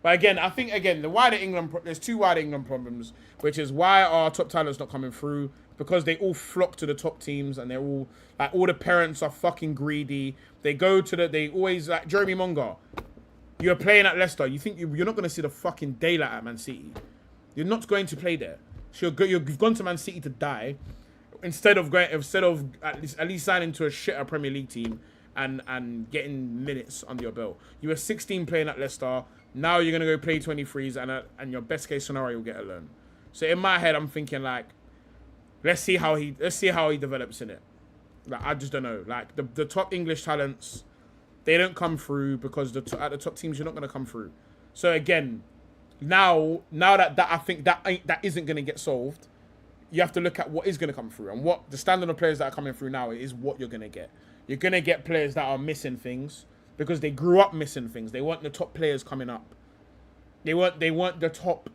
But again, I think, there's two wider England problems, which is why our top talent's not coming through, because they all flock to the top teams, and they're all, like, all the parents are fucking greedy. They always, like, Jeremy Monga, you're playing at Leicester. You think you're not going to see the fucking daylight at Man City. You're not going to play there. So you've gone to Man City to die, instead of at least signing to a shitter Premier League team and getting minutes under your belt. You were 16 playing at Leicester. Now you're gonna go play 23s, and your best case scenario will get a loan. So in my head, I'm thinking, like, let's see how he develops in it. Like, I just don't know. Like, the top English talents, they don't come through because at the top teams you're not gonna come through. So again, now that I think that isn't gonna get solved, you have to look at what is gonna come through, and what the standard of players that are coming through now is what you're gonna get. You're gonna get players that are missing things because they grew up missing things. They weren't the top players coming up. They weren't the top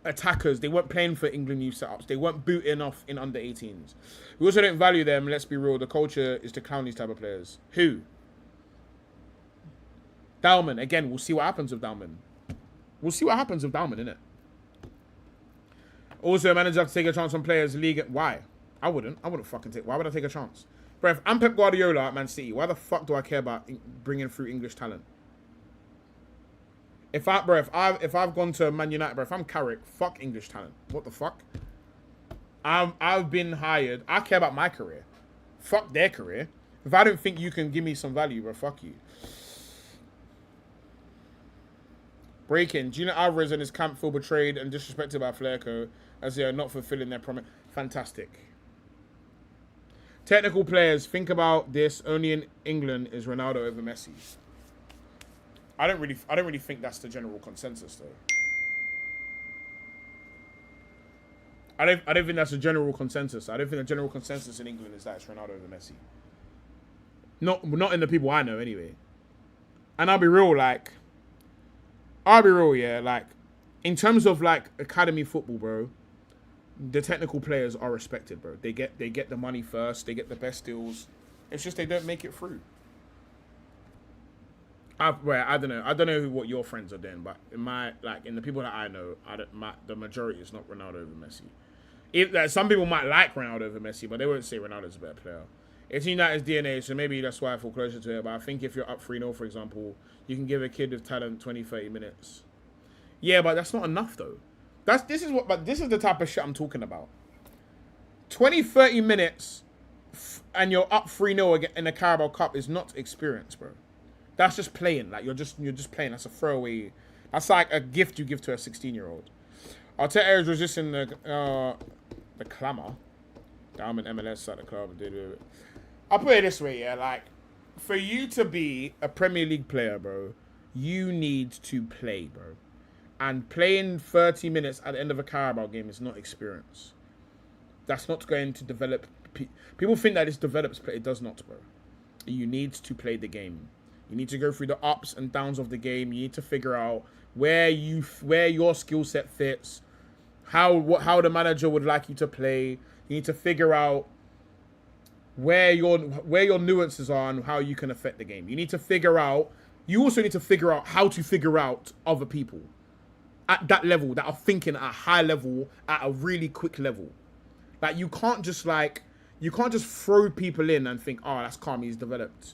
attackers. They weren't playing for England youth setups. They weren't booting off in under 18s. We also don't value them. Let's be real. The culture is to clown these type of players. Who? Dalman. Again, we'll see what happens with Dalman. We'll see what happens with Dalman, innit? Also, managers have to take a chance on players league. Why? I wouldn't fucking take. Why would I take a chance? Bro, if I'm Pep Guardiola at Man City, why the fuck do I care about bringing through English talent? If I've gone to Man United, bro, if I'm Carrick, fuck English talent. What the fuck? I've been hired. I care about my career. Fuck their career. If I don't think you can give me some value, bro, fuck you. Breaking. Julian Alvarez and his camp feel betrayed and disrespected by Flairco as they are not fulfilling their promise. Fantastic. Technical players, think about this. Only in England is Ronaldo over Messi. I don't really think that's the general consensus, though. I don't think that's a general consensus. I don't think the general consensus in England is that it's Ronaldo over Messi. Not in the people I know, anyway. And I'll be real, yeah. Like, in terms of, like, academy football, bro, the technical players are respected, bro. They get the money first. They get the best deals. It's just they don't make it through. I don't know. I don't know what your friends are doing, but in the people that I know, the majority is not Ronaldo over Messi. Some people might like Ronaldo over Messi, but they won't say Ronaldo's a better player. It's United's DNA, so maybe that's why I feel closer to it. But I think if you're up 3-0, for example, you can give a kid with talent 20, 30 minutes. Yeah, but that's not enough, though. This is the type of shit I'm talking about. 20, 30 minutes and you're up 3-0 in the Carabao Cup is not experience, bro. That's just playing. Like, you're just playing. That's a throwaway. That's like a gift you give to a 16-year-old. Arteta is resisting the clamour. Down in MLS at the club. I'll put it this way, yeah. Like, for you to be a Premier League player, bro, you need to play, bro. And playing 30 minutes at the end of a Carabao game is not experience. That's not going to develop. People think that this develops, but it does not, bro. You need to play the game. You need to go through the ups and downs of the game. You need to figure out where your skill set fits, how the manager would like you to play. You need to figure out where your nuances are and how you can affect the game. You also need to figure out how to figure out other people at that level, that are thinking at a high level, at a really quick level. Like, you can't just throw people in and think, oh, that's calm, he's developed.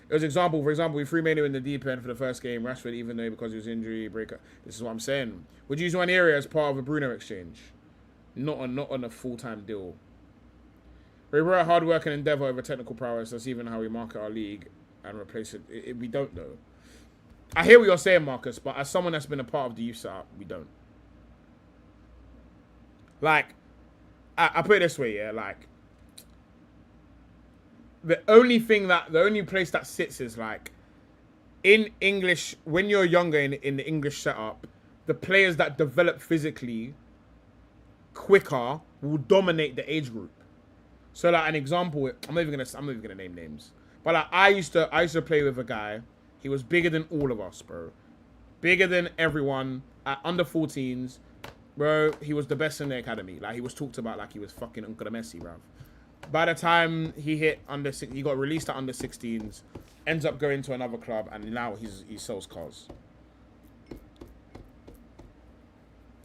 For example, we threw Manu in the deep end for the first game. Rashford, even though because he was injury breaker. This is what I'm saying. Would you use one area as part of a Bruno exchange? Not on a full-time deal. We were hard work and endeavour over technical prowess. That's even how we market our league and replace it. We don't know. I hear what you're saying, Marcus, but as someone that's been a part of the youth setup, we don't. Like, I put it this way, yeah, like, the only place that sits is, like, in English, when you're younger in the English setup, the players that develop physically quicker will dominate the age group. So, like, an example, I'm not even gonna name names, but like, I used to play with a guy. He was bigger than all of us, bro. Bigger than everyone at under 14s, bro. He was the best in the academy. Like, he was talked about like he was fucking Uncle Messi, bro. By the time he hit he got released at under 16s, ends up going to another club, and now he sells cars.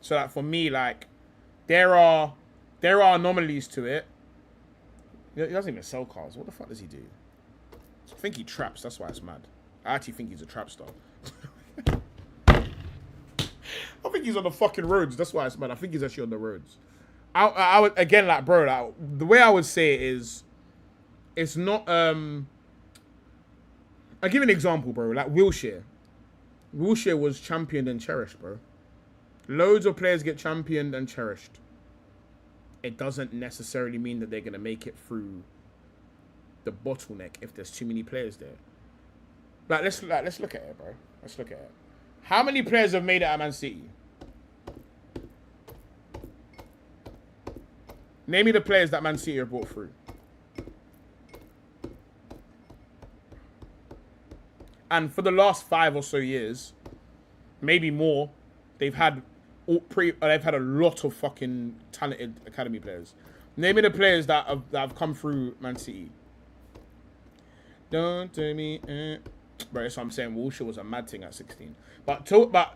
So, like, for me, like, there are anomalies to it. He doesn't even sell cars. What the fuck does he do? I think he traps. That's why it's mad. I actually think he's a trap star. I think he's on the fucking roads. That's why it's mad. I think he's actually on the roads. I would, again, like, bro, like, the way I would say it is, it's not, I'll give you an example, bro. Like, Wilshere. Wilshere was championed and cherished, bro. Loads of players get championed and cherished. It doesn't necessarily mean that they're going to make it through the bottleneck if there's too many players there. Like, let's look at it, bro. Let's look at it. How many players have made it at Man City? Name me the players that Man City have brought through. And for the last 5 or so years, maybe more, they've had a lot of fucking talented academy players. Name me the players that have come through Man City. Don't tell me, bro. That's what I'm saying. Wilshere was a mad thing at 16. But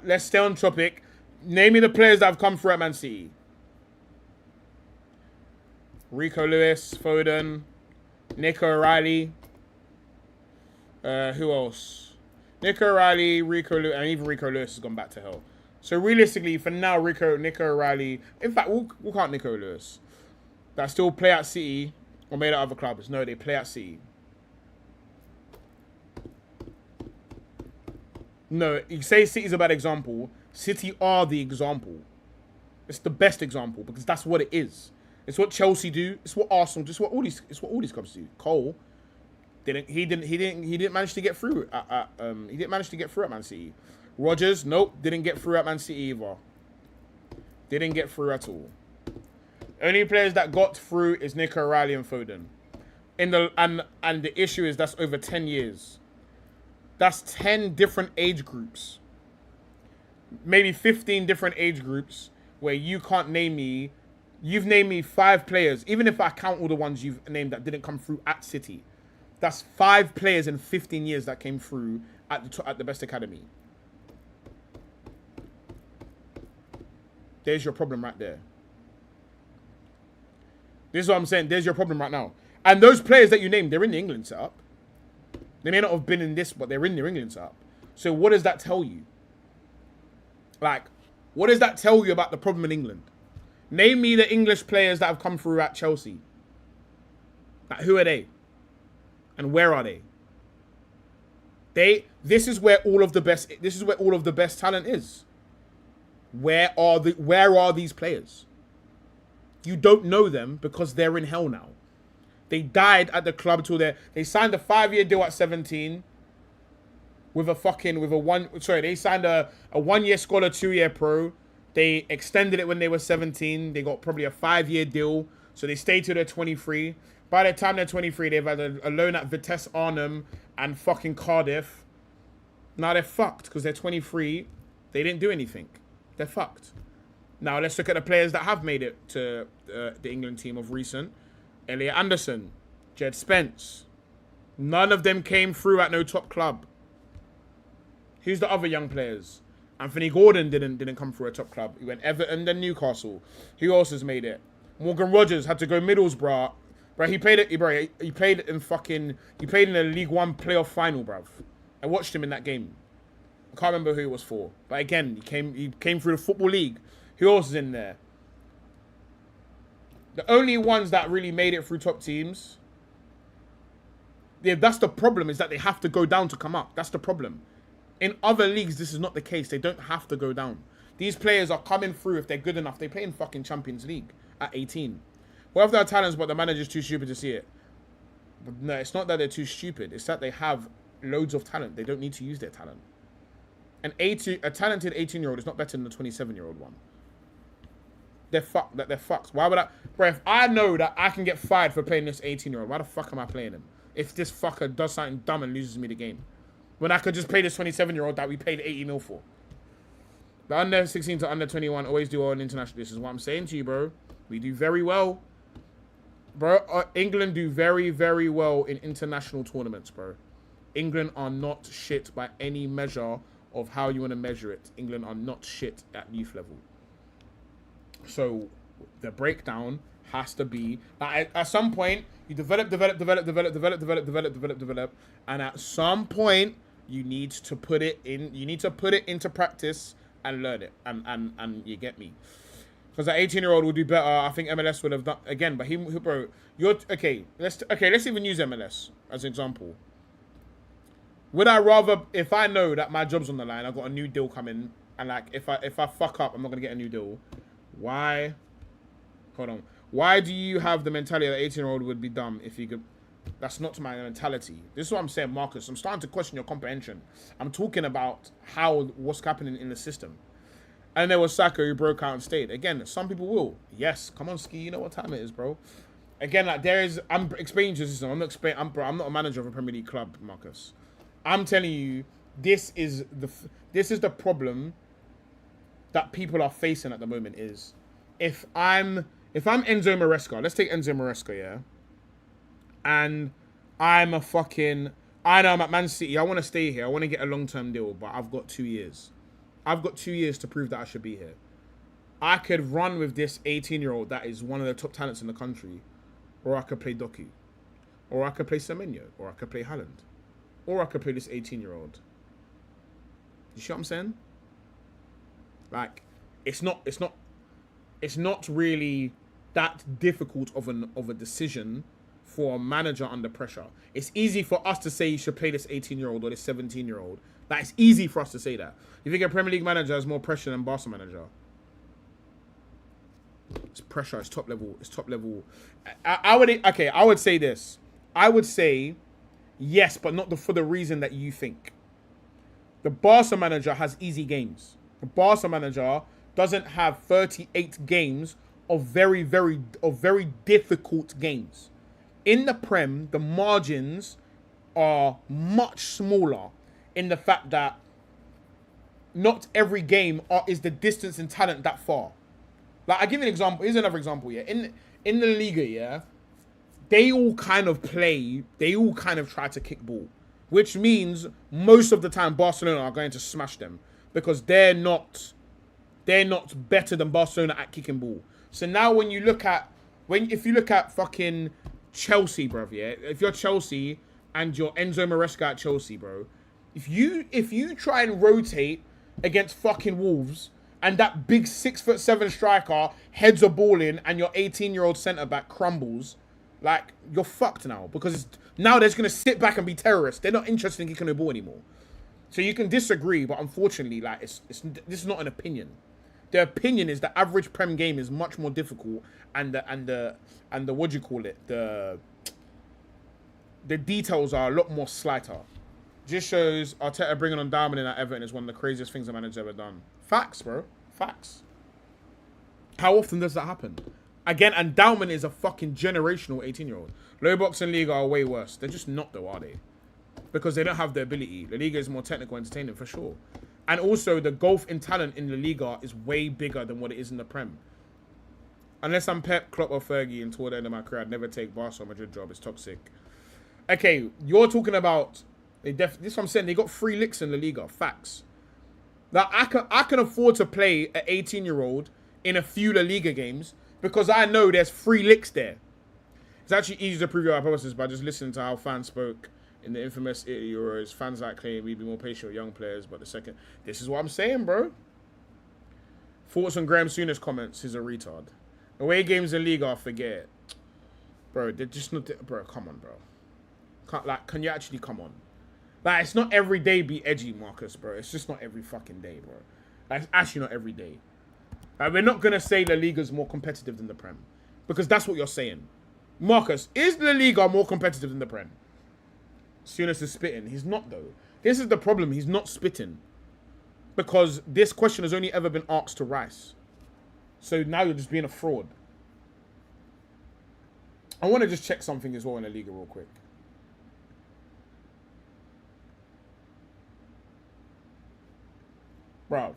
let's stay on topic. Name me the players that have come through at Man City. Rico Lewis, Foden, Nico O'Reilly. Who else? Nico O'Reilly, Rico Lewis, and even Rico Lewis has gone back to hell. So realistically, for now, Nico O'Reilly. In fact, we'll count Nico Lewis. That still play at City or made at other clubs. No, they play at City. No, you say City's a bad example. City are the example. It's the best example because that's what it is. It's what Chelsea do. It's what Arsenal do. It's what all these clubs do. Cole didn't manage to get through he didn't manage to get through at Man City. Rodgers, nope, didn't get through at Man City either. Didn't get through at all. Only players that got through is Nico O'Reilly and Foden. And the issue is that's over 10 years. That's 10 different age groups. Maybe 15 different age groups where you can't name me. You've named me 5 players, even if I count all the ones you've named that didn't come through at City. That's 5 players in 15 years that came through at the best academy. There's your problem right there. This is what I'm saying. There's your problem right now. And those players that you named, they're in the England setup. They may not have been in this, but they're in the England setup. So what does that tell you? Like, what does that tell you about the problem in England? Name me the English players that have come through at Chelsea. Like, who are they? And where are they? This is where all of the best talent is. Where are these players? You don't know them because they're in hell now. They died at the club till they signed a 5-year deal at 17 they signed a 1-year scholar, 2-year pro. They extended it when they were 17. They got probably a 5-year deal. So they stayed till they're 23. By the time they're 23, they've had a loan at Vitesse Arnhem and fucking Cardiff. Now they're fucked because they're 23. They didn't do anything. They're fucked. Now let's look at the players that have made it to the England team of recent. Elliot Anderson, Jed Spence. None of them came through at no top club. Who's the other young players? Anthony Gordon didn't come through a top club. He went Everton, then Newcastle. Who else has made it? Morgan Rogers had to go Middlesbrough. Bro, he played it. Bro, he played in the League One playoff final, bruv. I watched him in that game. I can't remember who it was for, but again, he came through the Football League. Who else is in there? The only ones that really made it through top teams. Yeah, that's the problem, is that they have to go down to come up. That's the problem. In other leagues, this is not the case. They don't have to go down. These players are coming through if they're good enough. They play in fucking Champions League at 18. Well, if they have talents, but the manager's too stupid to see it. But no, it's not that they're too stupid. It's that they have loads of talent. They don't need to use their talent. A talented 18-year-old is not better than the 27-year-old one. They're fucked. They're fucked. Why would I... Bro, if I know that I can get fired for playing this 18-year-old, why the fuck am I playing him? If this fucker does something dumb and loses me the game. When I could just play this 27-year-old that we paid 80 mil for. The under 16 to under 21 always do well in international. This is what I'm saying to you, bro. We do very well. Bro, England do very, very well in international tournaments, bro. England are not shit by any measure of how you want to measure it. England are not shit at youth level. So the breakdown has to be like at some point you develop, and at some point you need to put it in. You need to put it into practice and learn it. And you get me. Because that 18-year-old would do better. I think MLS would have done again. But bro, you're okay. Let's even use MLS as an example. Would I rather, if I know that my job's on the line, I've got a new deal coming, and like if I fuck up, I'm not gonna get a new deal. Why? Hold on. Why do you have the mentality that 18-year-old would be dumb if you could? That's not my mentality. This is what I'm saying, Marcus. I'm starting to question your comprehension. I'm talking about what's happening in the system. And there was Saka who broke out and stayed. Again, some people will. Yes, come on, Ski. You know what time it is, bro. Again, like I'm explaining to the system. I'm not a manager of a Premier League club, Marcus. I'm telling you, this is the problem that people are facing at the moment. Is if I'm Enzo Maresca, let's take Enzo Maresca, yeah. And I know I'm at Man City. I want to stay here. I want to get a long-term deal, but I've got 2 years. I've got 2 years to prove that I should be here. I could run with this 18-year-old that is one of the top talents in the country, or I could play Doku, or I could play Semenyo, or I could play Haaland, or I could play this 18-year-old. You see what I'm saying? Like, it's not really that difficult of a decision for a manager under pressure. It's easy for us to say you should play this 18-year-old or this 17-year-old. Like, it's easy for us to say that. You think a Premier League manager has more pressure than Barca manager? It's pressure. It's top level. It's top level. I would say this. I would say yes, but not for the reason that you think. The Barca manager has easy games. The Barca manager doesn't have 38 games of very difficult games. In the Prem, the margins are much smaller in the fact that not every game is the distance in talent that far. Like, I give you an example. Here's another example, yeah. In the Liga, yeah, they all kind of try to kick ball, which means most of the time Barcelona are going to smash them because they're not better than Barcelona at kicking ball. So now if you look at fucking Chelsea, bro, yeah, if you're Chelsea and you're Enzo Maresca at Chelsea, bro, if you try and rotate against fucking Wolves and that big 6'7" striker heads a ball in and your 18-year-old centre-back crumbles, like, you're fucked now. Because now they're just going to sit back and be terrorists. They're not interested in kicking the ball anymore. So you can disagree, but unfortunately, like, this is not an opinion. The opinion is the average Prem game is much more difficult, and the what do you call it? The details are a lot more slighter. Just shows Arteta bringing on Diamond in at Everton is one of the craziest things a manager's ever done. Facts, bro. Facts. How often does that happen? Again, and Dauman is a fucking generational 18-year-old. Low Box and Liga are way worse. They're just not, though, are they? because they don't have the ability. La Liga is more technical, entertaining for sure. And also, the gulf in talent in La Liga is way bigger than what it is in the Prem. Unless I'm Pep, Klopp, or Fergie, and toward the end of my career, I'd never take Barca or Madrid job. It's toxic. Okay, you're talking about... this is what I'm saying. They got 3 licks in La Liga. Facts. Now, I can afford to play an 18-year-old in a few La Liga games because I know there's 3 licks there. It's actually easy to prove your hypothesis by just listening to how fans spoke in the infamous Euros. Fans like claim we'd be more patient with young players, but the second... This is what I'm saying, bro. Thoughts on Graham Souness's comments? He's a retard. Away games in Liga, forget it. Bro, they're just not... Bro, come on, bro. Can you actually come on? Like, it's not every day be edgy, Marcus, bro. It's just not every fucking day, bro. Like, it's actually not every day. Like, we're not going to say La Liga's more competitive than the Prem. Because that's what you're saying. Marcus, is La Liga more competitive than the Prem? Souness is spitting. He's not, though. This is the problem. He's not spitting. Because this question has only ever been asked to Rice. So now you're just being a fraud. I want to just check something as well in La Liga real quick. Bruv.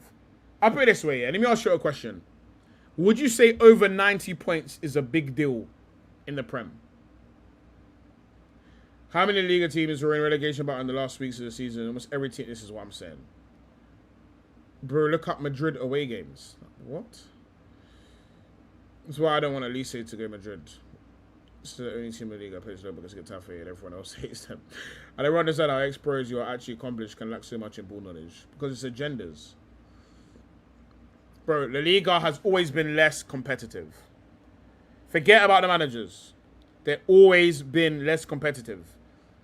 I'll put it this way, yeah. Let me ask you a question. Would you say over 90 points is a big deal in the Prem? How many Liga teams were in relegation battle in the last weeks of the season? Almost every team. This is what I'm saying. Bro, look up Madrid away games. What? That's why I don't want Elise to go Madrid. It's the only team in the league that plays low because it's tough and everyone else hates them. And I don't understand how ex-pros you are actually accomplished can lack so much in ball knowledge. Because it's agendas. Bro, La Liga has always been less competitive. Forget about the managers. They've always been less competitive.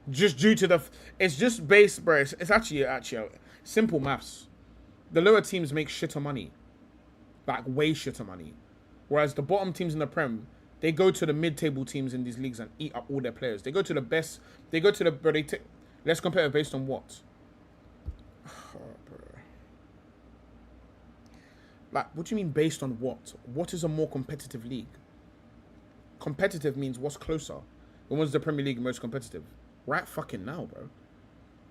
Just due to the... It's just based, bro. It's actually simple maths. The lower teams make shitter money. Like, way shitter money. Whereas the bottom teams in the Prem, they go to the mid-table teams in these leagues and eat up all their players. They go to the best. They go to the... Bro, they take... Less competitive based on what? Oh, bro. Like, what do you mean based on what? What is a more competitive league? Competitive means what's closer. When was the Premier League most competitive? Right fucking now, bro.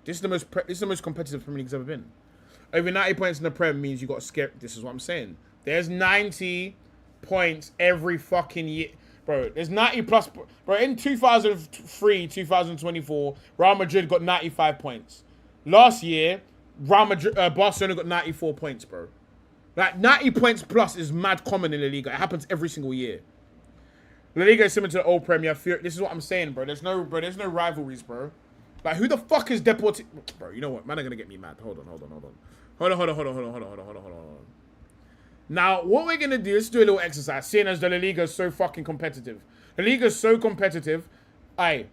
This is the most competitive Premier League's ever been. Over 90 points in the Prem means you got scared. This is what I'm saying. There's 90 points every fucking year. Bro, there's 90 plus. Bro, in 2003, 2024, Real Madrid got 95 points. Last year, Barcelona got 94 points, bro. Like, 90 points plus is mad common in La Liga. It happens every single year. La Liga is similar to the old Premier. This is what I'm saying, bro. There's no rivalries, bro. Like, who the fuck is Deportivo? Bro, you know what? Man are gonna get me mad. Hold on. Now, what we're gonna do is do a little exercise, seeing as the La Liga is so fucking competitive. La Liga is so competitive. Now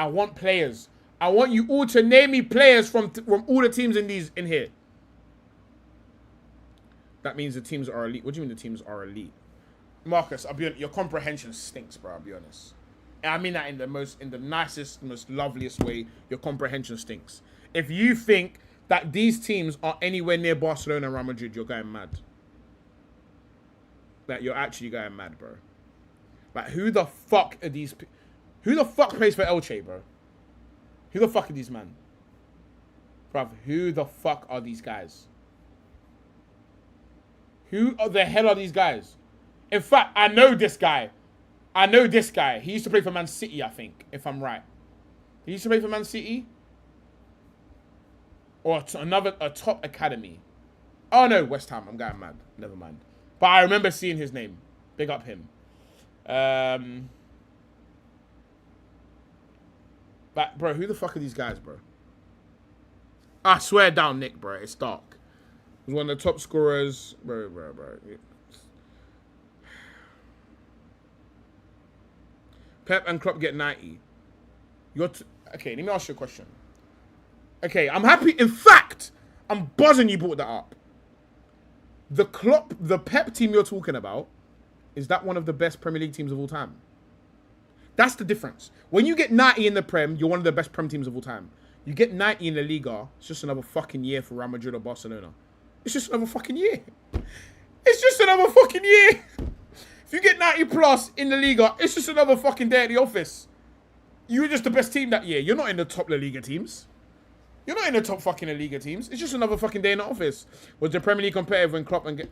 I want players. I want you all to name me players from all the teams in here. That means the teams are elite. What do you mean the teams are elite? Marcus, I'll be honest, your comprehension stinks, bro. I'll be honest. And I mean that in the nicest, most loveliest way. Your comprehension stinks. If you think that these teams are anywhere near Barcelona and Real Madrid, you're going mad. Like, you're actually going mad, bro. Like, who the fuck are these? Who the fuck plays for Elche, bro? Who the fuck are these men? Bruv, who the fuck are these guys? Who the hell are these guys? In fact, I know this guy. He used to play for Man City, I think, if I'm right. He used to play for Man City? Or a top academy. Oh, no, West Ham. I'm going mad. Never mind. But I remember seeing his name. Big up him. But, bro, who the fuck are these guys, bro? I swear down, Nick, bro. It's dark. He was one of the top scorers. Bro. Pep and Klopp get 90. Okay, let me ask you a question. Okay, I'm happy. In fact, I'm buzzing you brought that up. The Pep team you're talking about, is that one of the best Premier League teams of all time? That's the difference. When you get 90 in the Prem, you're one of the best Prem teams of all time. You get 90 in the Liga, it's just another fucking year for Real Madrid or Barcelona. It's just another fucking year. It's just another fucking year. If you get 90 plus in the Liga, it's just another fucking day at the office. You were just the best team that year. You're not in the top La Liga teams. You're not in the top fucking La Liga teams. It's just another fucking day in the office. Was the Premier League competitive when Klopp and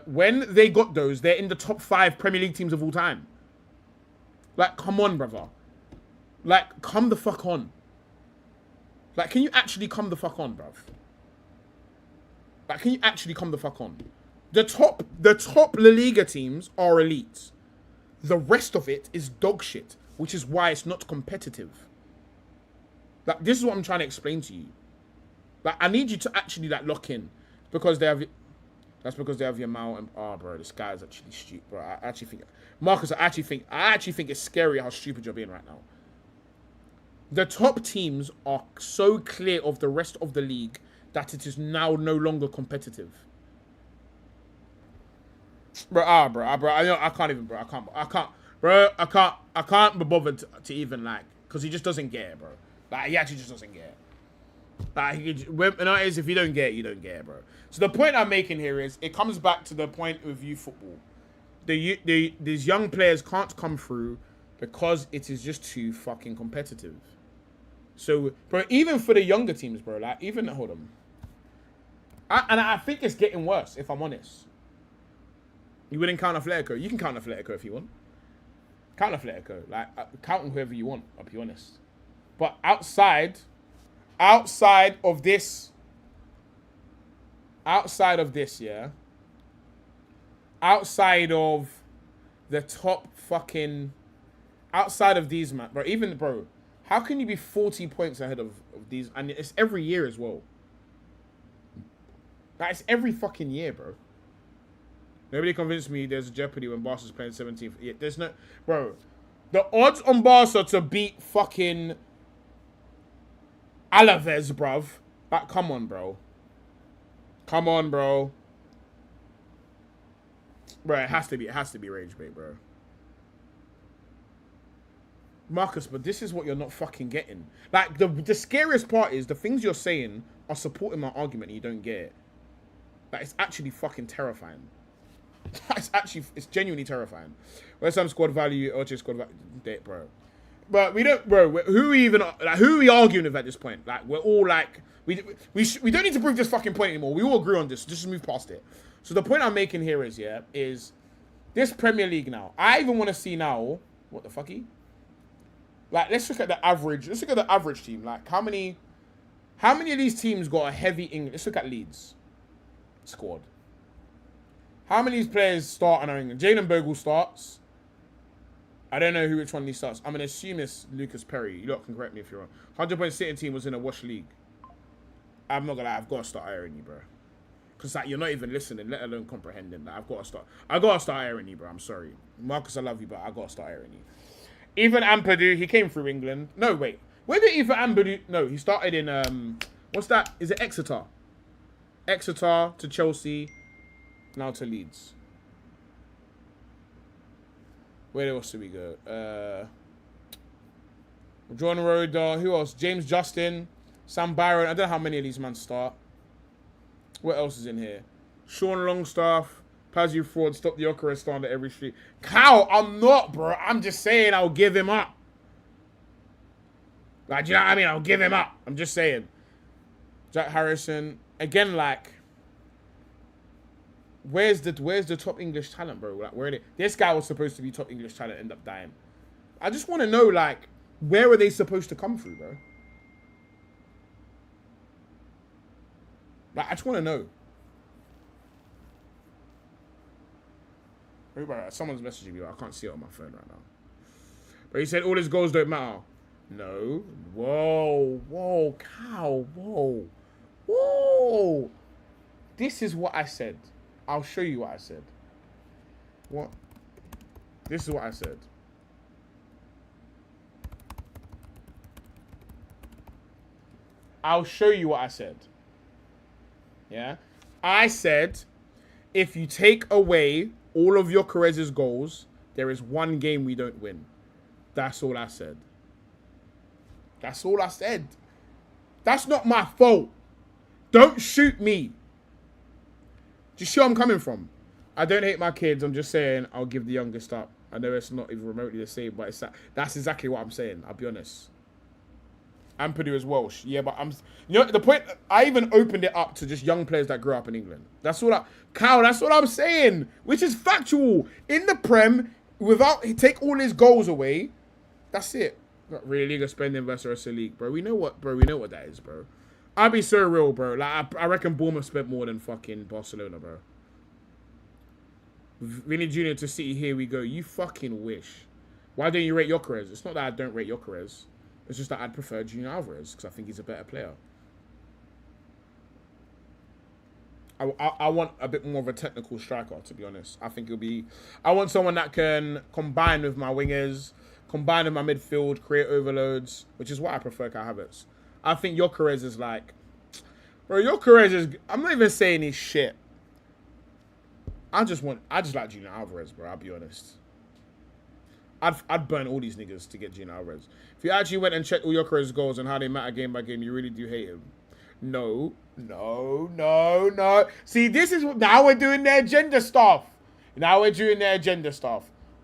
when they got those, they're in the top 5 Premier League teams of all time. Like, come on, brother. Like, come the fuck on. Like, can you actually come the fuck on, bruv? Like, can you actually come the fuck on? The top La Liga teams are elite. The rest of it is dog shit, which is why it's not competitive. Like, this is what I'm trying to explain to you. Like, I need you to actually, like, lock in. Because they have... That's because they have Yamal and... Oh, bro, this guy is actually stupid, bro. I actually think... Marcus, I actually think it's scary how stupid you're being right now. The top teams are so clear of the rest of the league that it is now no longer competitive. Bro, I can't even, bro. I can't be bothered to even, like, because he just doesn't get it, bro. Like, he actually just doesn't get it. Like, if you don't get it, you don't get it, bro. So the point I'm making here is, it comes back to the point of youth football. These young players can't come through because it is just too fucking competitive. So, bro, even for the younger teams, bro, like, even, hold on. I think it's getting worse, if I'm honest. You wouldn't count Atletico. You can count Atletico if you want. Count Atletico. Like, count whoever you want, I'll be honest. But outside of this, yeah, outside of the top fucking, outside of these, man, bro, even, bro, how can you be 40 points ahead of these? And it's every year as well. Like, it's every fucking year, bro. Nobody convinced me there's a jeopardy when Barca's playing 17th. Yeah, there's no... Bro, the odds on Barca to beat fucking Alaves, bruv. Like, come on, bro. Come on, bro. Bro, it has to be rage bait, bro. Marcus, but this is what you're not fucking getting. Like, the scariest part is the things you're saying are supporting my argument and you don't get it. Like, it's actually fucking terrifying. It's genuinely terrifying. Where's some squad value, Oche squad value, bro. But we don't, bro, who are we arguing with at this point? Like, we're all like, we don't need to prove this fucking point anymore. We all agree on this. Just move past it. So the point I'm making here is, yeah, is this Premier League now. I even want to see now, what the fucky? Like, let's look at the average. Let's look at the average team. Like, how many of these teams got a heavy English? Let's look at Leeds squad. How many of these players start in our England? Jalen Bogle starts. I don't know which one of these starts. I'm going to assume it's Lucas Perry. You lot can correct me if you're wrong. 100-point sitting team was in a wash league. I'm not going to lie. I've got to start airing you, bro. Because, like, you're not even listening, let alone comprehending. Like, I got to start airing you, bro. I'm sorry. Marcus, I love you, but I got to start airing you. Ethan Ampadu, he came through England. No, wait. Where did Ethan Ampadu... No, he started in... what's that? Is it Exeter? Exeter to Chelsea... Now to Leeds. Where else do we go? John Roder. Who else? James Justin. Sam Byron. I don't know how many of these men start. What else is in here? Sean Longstaff. Pazzi Fraud. Stop the Okra stand at every street. Cow, I'm not, bro. I'm just saying I'll give him up. Like, do you know what I mean? I'll give him up. I'm just saying. Jack Harrison. Again, like... Where's the top English talent, bro? Like, where are they? This guy was supposed to be top English talent, end up dying. I just want to know, like, where are they supposed to come through, bro? Like, I just want to know. Oh, bro, someone's messaging me, but I can't see it on my phone right now. But he said all his goals don't matter. No. Whoa, cow, whoa. This is what I said. I'll show you what I said. What? This is what I said. I'll show you what I said. Yeah? I said, if you take away all of your Yokeres's goals, there is one game we don't win. That's all I said. That's all I said. That's not my fault. Don't shoot me. Do you see where I'm coming from? I don't hate my kids. I'm just saying I'll give the youngest up. I know it's not even remotely the same, but that's exactly what I'm saying. I'll be honest. Ampadu is Welsh. Yeah, but the point, I even opened it up to just young players that grew up in England. That's what I'm saying, which is factual. In the Prem, take all his goals away, that's it. Not really league of spending versus the rest of the league, bro. We know what that is, bro. I'll be so real, bro. Like, I reckon Bournemouth spent more than fucking Barcelona, bro. Vinny Jr. to City, here we go. You fucking wish. Why don't you rate Gyökeres? It's not that I don't rate Gyökeres. It's just that I'd prefer Junior Alvarez because I think he's a better player. I want a bit more of a technical striker, to be honest. I think I want someone that can combine with my wingers, combine with my midfield, create overloads, which is what I prefer Kai Havertz. I think Gyökeres is like... Bro, Gyökeres is... I'm not even saying he's shit. I just like Junior Alvarez, bro. I'll be honest. I'd burn all these niggas to get Junior Alvarez. If you actually went and checked all Gyökeres' goals and how they matter game by game, you really do hate him. No. See, this is now we're doing their agenda stuff.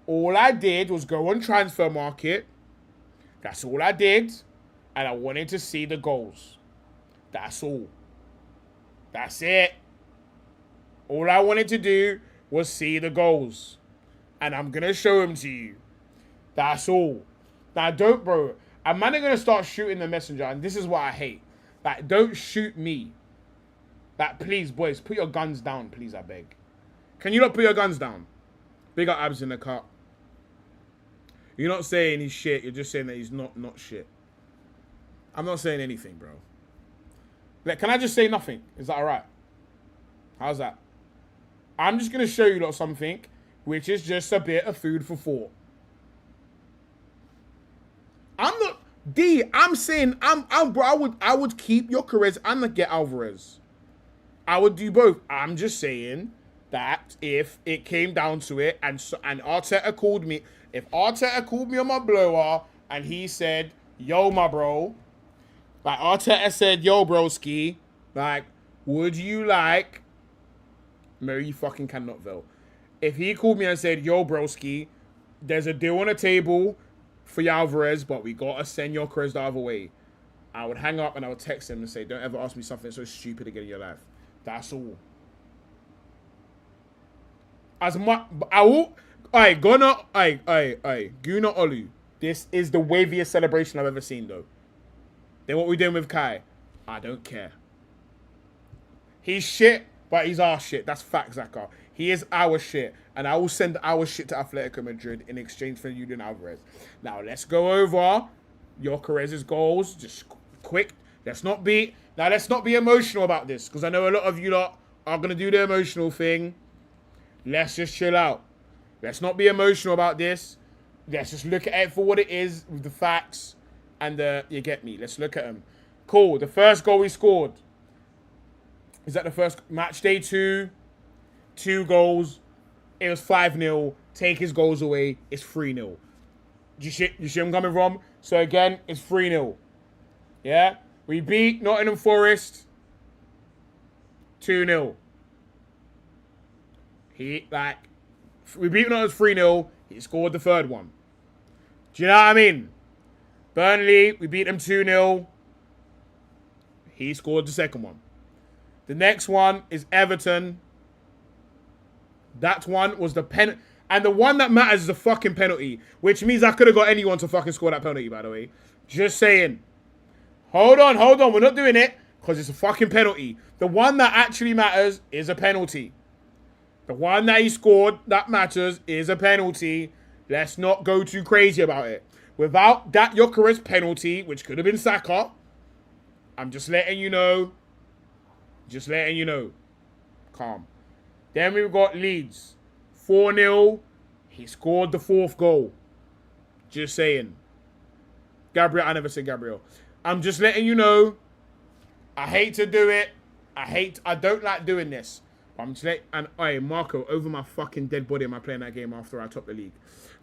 All I did was go on transfer market. That's all I did, and I wanted to see the goals. That's all. That's it. All I wanted to do was see the goals. And I'm going to show them to you. That's all. Now, bro. I'm not going to start shooting the messenger. And this is what I hate. Like, don't shoot me. Like, please, boys, put your guns down, please, I beg. Can you not put your guns down? Big up Abs in the cut. You're not saying he's shit. You're just saying that he's not shit. I'm not saying anything, bro. Like, can I just say nothing? Is that all right? How's that? I'm just going to show you lot something, which is just a bit of food for thought. I'm saying, bro, I would keep Gyökeres and get Alvarez. I would do both. I'm just saying that if it came down to it and Arteta called me, if Arteta called me on my blower and he said, yo, my bro, like Arteta said, yo, broski, like, would you like... No, you fucking cannot, though. If he called me and said, yo, broski, there's a deal on the table for Alvarez, but we got to send Gyökeres the other way, I would hang up and I would text him and say, don't ever ask me something so stupid again in your life. That's all. As much... I will... Guna Olu. This is the waviest celebration I've ever seen, though. Then what we doing with Kai? I don't care. He's shit, but he's our shit. That's fact, Zaka. He is our shit. And I will send our shit to Atletico Madrid in exchange for Julian Alvarez. Now, let's go over Gyökeres' goals. Just quick. Let's not be emotional about this. Because I know a lot of you lot are going to do the emotional thing. Let's just chill out. Let's not be emotional about this. Let's just look at it for what it is with the facts. And you get me. Let's look at them. Cool. The first goal we scored. Is that the first match day 2? 2 goals. It was 5-0. Take his goals away. It's 3-0. You see where I'm coming from? So again, it's 3-0. Yeah? We beat Nottingham Forest 2-0. We beat Nottingham 3-0. He scored the third one. Do you know what I mean? Burnley, we beat them 2-0. He scored the second one. The next one is Everton. That one was the pen. And the one that matters is the fucking penalty. Which means I could have got anyone to fucking score that penalty, by the way. Just saying. Hold on. We're not doing it. Because it's a fucking penalty. The one that actually matters is a penalty. The one that he scored that matters is a penalty. Let's not go too crazy about it. Without that Gyökeres penalty, which could have been Saka, I'm just letting you know. Just letting you know. Calm. Then we've got Leeds. 4-0. He scored the 4th goal. Just saying. Gabriel, I never said Gabriel. I'm just letting you know. I hate to do it. I don't like doing this. I'm just letting, and hey, Marco, over my fucking dead body am I playing that game after I top the league.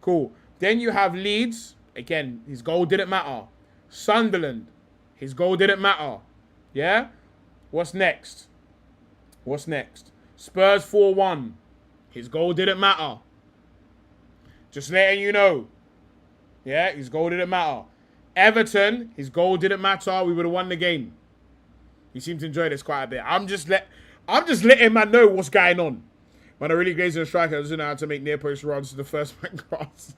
Cool. Then you have Leeds. Again, his goal didn't matter. Sunderland. His goal didn't matter. Yeah? What's next? Spurs 4-1. His goal didn't matter. Just letting you know. Yeah, his goal didn't matter. Everton, his goal didn't matter. We would have won the game. He seemed to enjoy this quite a bit. I'm just letting man know what's going on. When I really glazing a striker, I doesn't know how to make near post runs to the first man cross.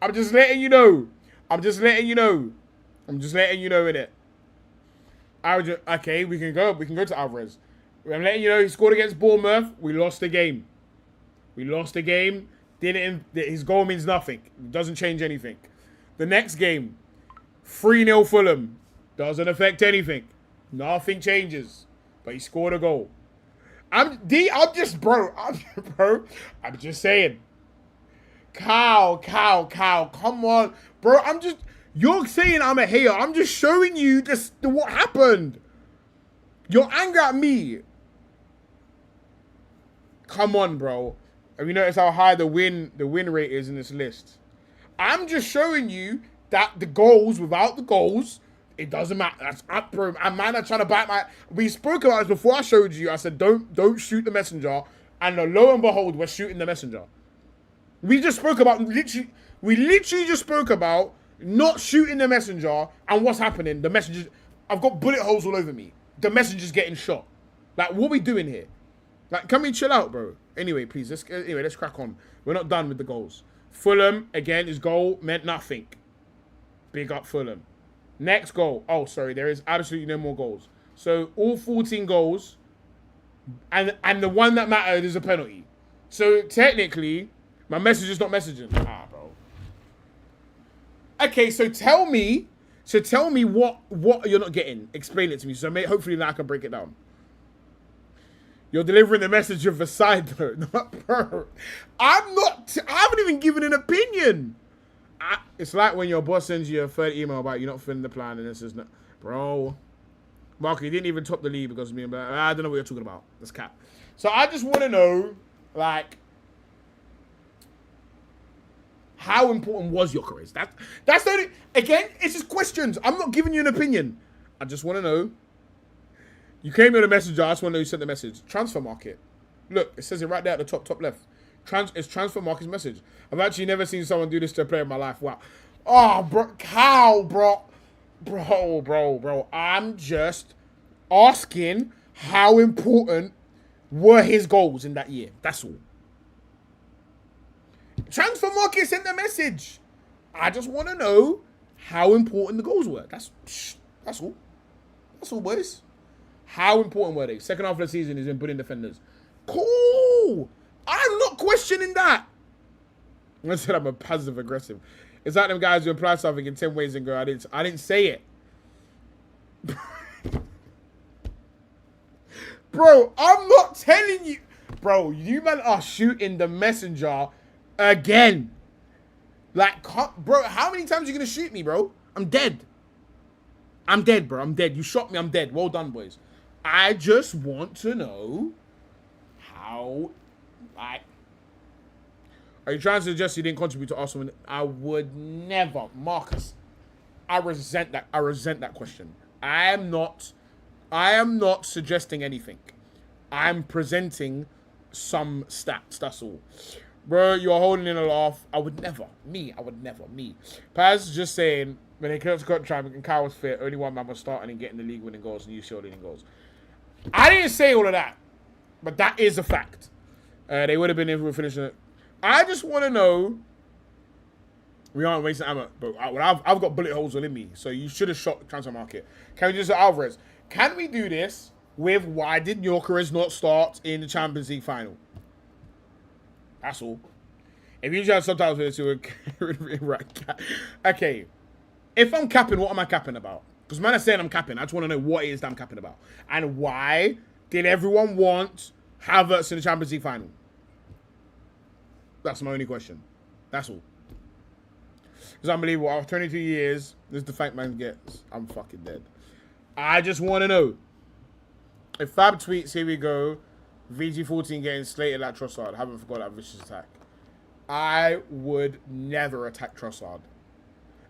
I'm just letting you know. I'm just letting you know. I'm just letting you know, innit? Okay, we can go to Alvarez. I'm letting you know he scored against Bournemouth. We lost the game. We lost the game. His goal means nothing. It doesn't change anything. The next game, 3-0 Fulham. Doesn't affect anything. Nothing changes. But he scored a goal. I'm just saying. Cow. Come on. Bro, you're saying I'm a hater. I'm just showing you what happened. You're angry at me. Come on, bro. Have you noticed how high the win rate is in this list? I'm just showing you that the goals, without the goals, it doesn't matter. That's up, bro. And man, I'm trying to bite my... We spoke about this before I showed you. I said, don't shoot the messenger. And lo and behold, we're shooting the messenger. We just spoke about... We literally just spoke about not shooting the messenger and what's happening. The messenger... I've got bullet holes all over me. The messenger's getting shot. Like, what are we doing here? Like, can we chill out, bro? Anyway, please, let's crack on. We're not done with the goals. Fulham, again, his goal meant nothing. Big up Fulham. Next goal. Oh, sorry, there is absolutely no more goals. So, all 14 goals, and the one that mattered is a penalty. So, technically, my message is not messaging. Bro. Okay, so tell me what you're not getting. Explain it to me. So, hopefully now I can break it down. You're delivering the message of the side, though. Bro, I haven't even given an opinion. It's like when your boss sends you a third email about you not filling the plan, and this is not... Bro. Mark, you didn't even top the league because of me. But I don't know what you're talking about. That's cap. So I just want to know, like... How important was your career? That's the only... Again, it's just questions. I'm not giving you an opinion. I just want to know... You came here with a messenger. I just want to know who sent the message. Transfer market. Look, it says it right there at the top left. It's transfer market's message. I've actually never seen someone do this to a player in my life. Wow. Oh, bro. Cow, bro. Bro. I'm just asking how important were his goals in that year. That's all. Transfer market sent the message. I just want to know how important the goals were. That's all. That's all, boys. How important were they? Second half of the season is in putting defenders. Cool. I'm not questioning that. I said I'm a passive aggressive. It's like them guys who apply something in 10 ways and go, I didn't say it. Bro, I'm not telling you. Bro, you man are shooting the messenger again. Like, bro, how many times are you going to shoot me, bro? I'm dead. I'm dead, bro. I'm dead. You shot me. I'm dead. Well done, boys. I just want to know how, like, are you trying to suggest you didn't contribute to Arsenal? I would never, Marcus. I resent that question. I am not suggesting anything. I'm presenting some stats. That's all, bro. You're holding in a laugh. I would never. Me. Paz just saying when they cut contract and Kyle was fit, only one man was starting and getting the league winning goals and you still winning goals. I didn't say all of that, but that is a fact. They would have been if we were finishing it. I just want to know. We aren't wasting ammo, but I've got bullet holes within me, so you should have shot transfer market. Can we do this at Alvarez? Can we do this with why did Gyökeres not start in the Champions League final? That's all. If you just have subtitles for this, okay. If I'm capping, what am I capping about? Because man is saying I'm capping. I just want to know what it is that I'm capping about. And why did everyone want Havertz in the Champions League final? That's my only question. That's all. It's unbelievable. After 22 years, this is the fact man gets. I'm fucking dead. I just want to know. If Fab tweets, here we go. VG14 getting slated like Trossard. Haven't forgot that vicious attack. I would never attack Trossard.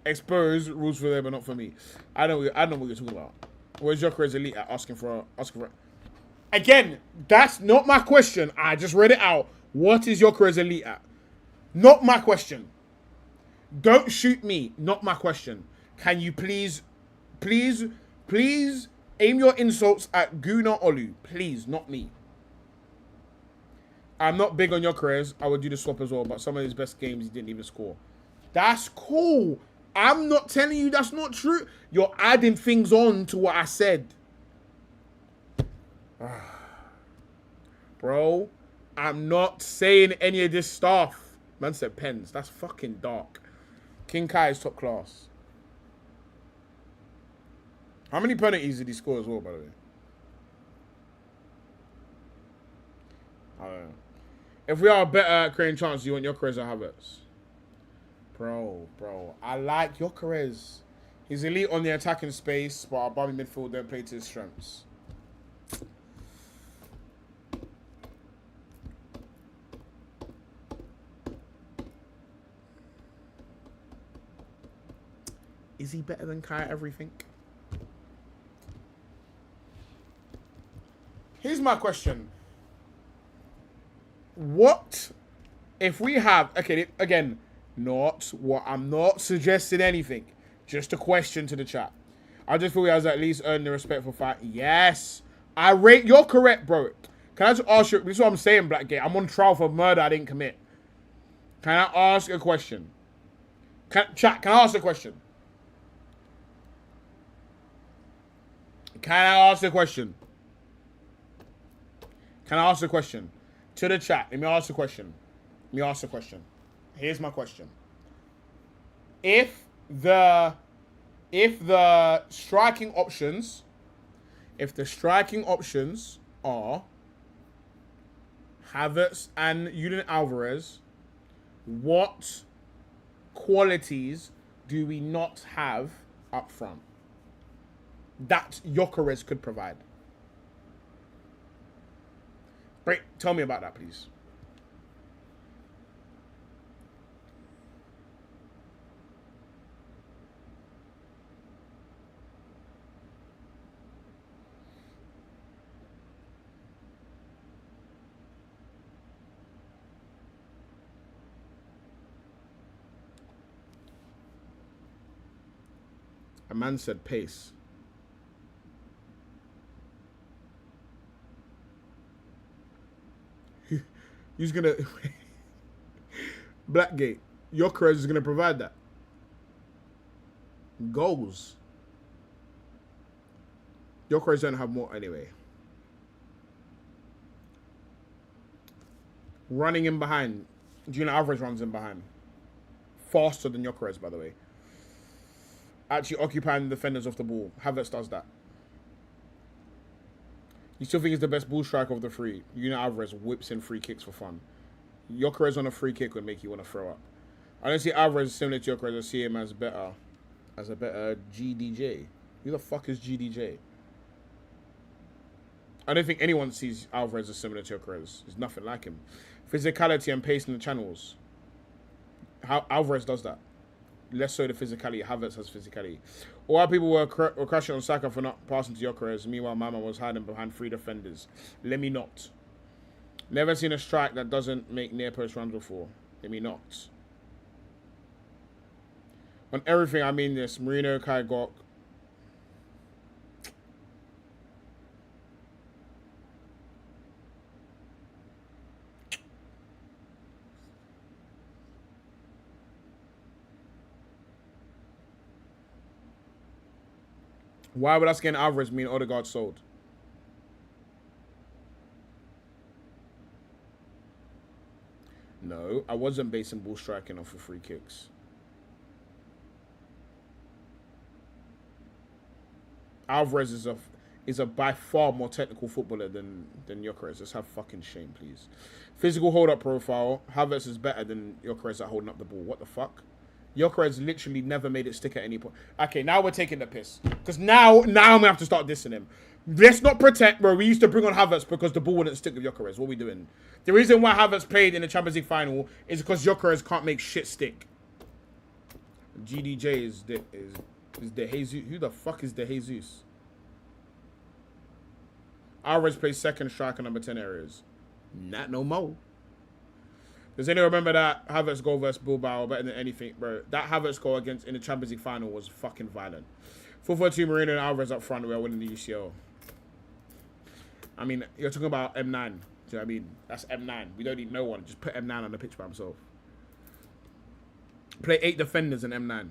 Expose rules for them, but not for me. I know what you're talking about. Where's Gyökeres elite at asking for? Again, that's not my question. I just read it out. What is Gyökeres elite at? Not my question. Don't shoot me. Not my question. Can you please aim your insults at Guna Olu? Please, not me. I'm not big on your careers. I would do the swap as well, but some of his best games he didn't even score. That's cool. I'm not telling you that's not true. You're adding things on to what I said. Bro, I'm not saying any of this stuff. Man said pens. That's fucking dark. King Kai is top class. How many penalties did he score as well, by the way? I don't know. If we are better at creating chances, you want Gyökeres or Havertz? Bro. I like Gyökeres. He's elite on the attacking space, but our bottom midfield don't play to his strengths. Is he better than Kai at everything? Here's my question. What if we have... Okay, again, I'm not suggesting anything. Just a question to the chat. I just feel he has at least earned the respect for fight. Yes. You're correct, bro. Can I just ask you... This is what I'm saying, Blackgate. I'm on trial for murder I didn't commit. Can I ask a question? Chat, can I ask a question? Can I ask a question? Can I ask a question? To the chat, let me ask a question. Here's my question. If the striking options are Havertz and Julian Alvarez, what qualities do we not have up front that Gyökeres could provide? Tell me about that, please. A man said pace. Who's gonna... Blackgate. Gyökeres is gonna provide that. Goals. Gyökeres don't have more anyway. Running in behind. Julian Alvarez runs in behind. Faster than Gyökeres, by the way. Actually occupying the defenders off the ball. Havertz does that. You still think he's the best ball striker of the three? Julian Alvarez whips in free kicks for fun. Gyökeres on a free kick would make you want to throw up. I don't see Alvarez similar to Gyökeres. I see him as a better GDJ. Who the fuck is GDJ? I don't think anyone sees Alvarez as similar to Gyökeres. There's nothing like him. Physicality and pace in the channels. How Alvarez does that. Less so the physicality. Havertz has physicality. All our people were crushing on Saka for not passing to Gyökeres. Meanwhile, Mama was hiding behind three defenders. Let me not. Never seen a strike that doesn't make near post runs before. Let me not. On everything, I mean this. Marino, Kai Gok. Why would us getting Alvarez mean Odegaard sold? No, I wasn't basing ball striking off of free kicks. Alvarez is a by far more technical footballer than Gyökeres. Let's have fucking shame, please. Physical hold-up profile. Havertz is better than Gyökeres at holding up the ball. What the fuck? Gyökeres literally never made it stick at any point. Okay, now we're taking the piss. Because now I'm going to have to start dissing him. Let's not pretend, bro. We used to bring on Havertz because the ball wouldn't stick with Gyökeres. What are we doing? The reason why Havertz played in the Champions League final is because Gyökeres can't make shit stick. GDJ is De Jesus. Who the fuck is De Jesus? Alvarez plays second striker number 10 areas. Not no more. Does anyone remember that Havertz goal versus Bilbao better than anything, bro? That Havertz goal in the Champions League final was fucking violent. 4-4-2 Marino and Alvarez up front. We are winning the UCL. I mean, you're talking about M9. Do you know what I mean? That's M9. We don't need no one. Just put M9 on the pitch by himself. Play 8 defenders in M9.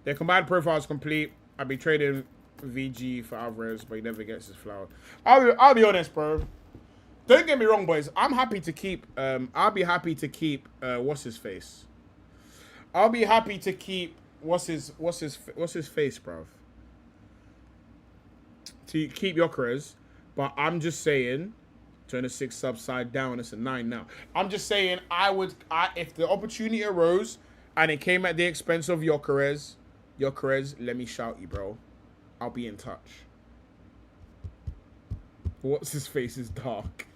Their combined profile is complete. I'd be trading VG for Alvarez, but he never gets his flower. I'll be honest, bro. Don't get me wrong, boys. I'm happy to keep. I'll be happy to keep. What's his face? I'll be happy to keep. What's his face, bro? To keep Gyökeres, but I'm just saying. Turn a 6 upside down. It's a 9 now. I'm just saying. If the opportunity arose and it came at the expense of Gyökeres, let me shout you, bro. I'll be in touch. What's his face is dark.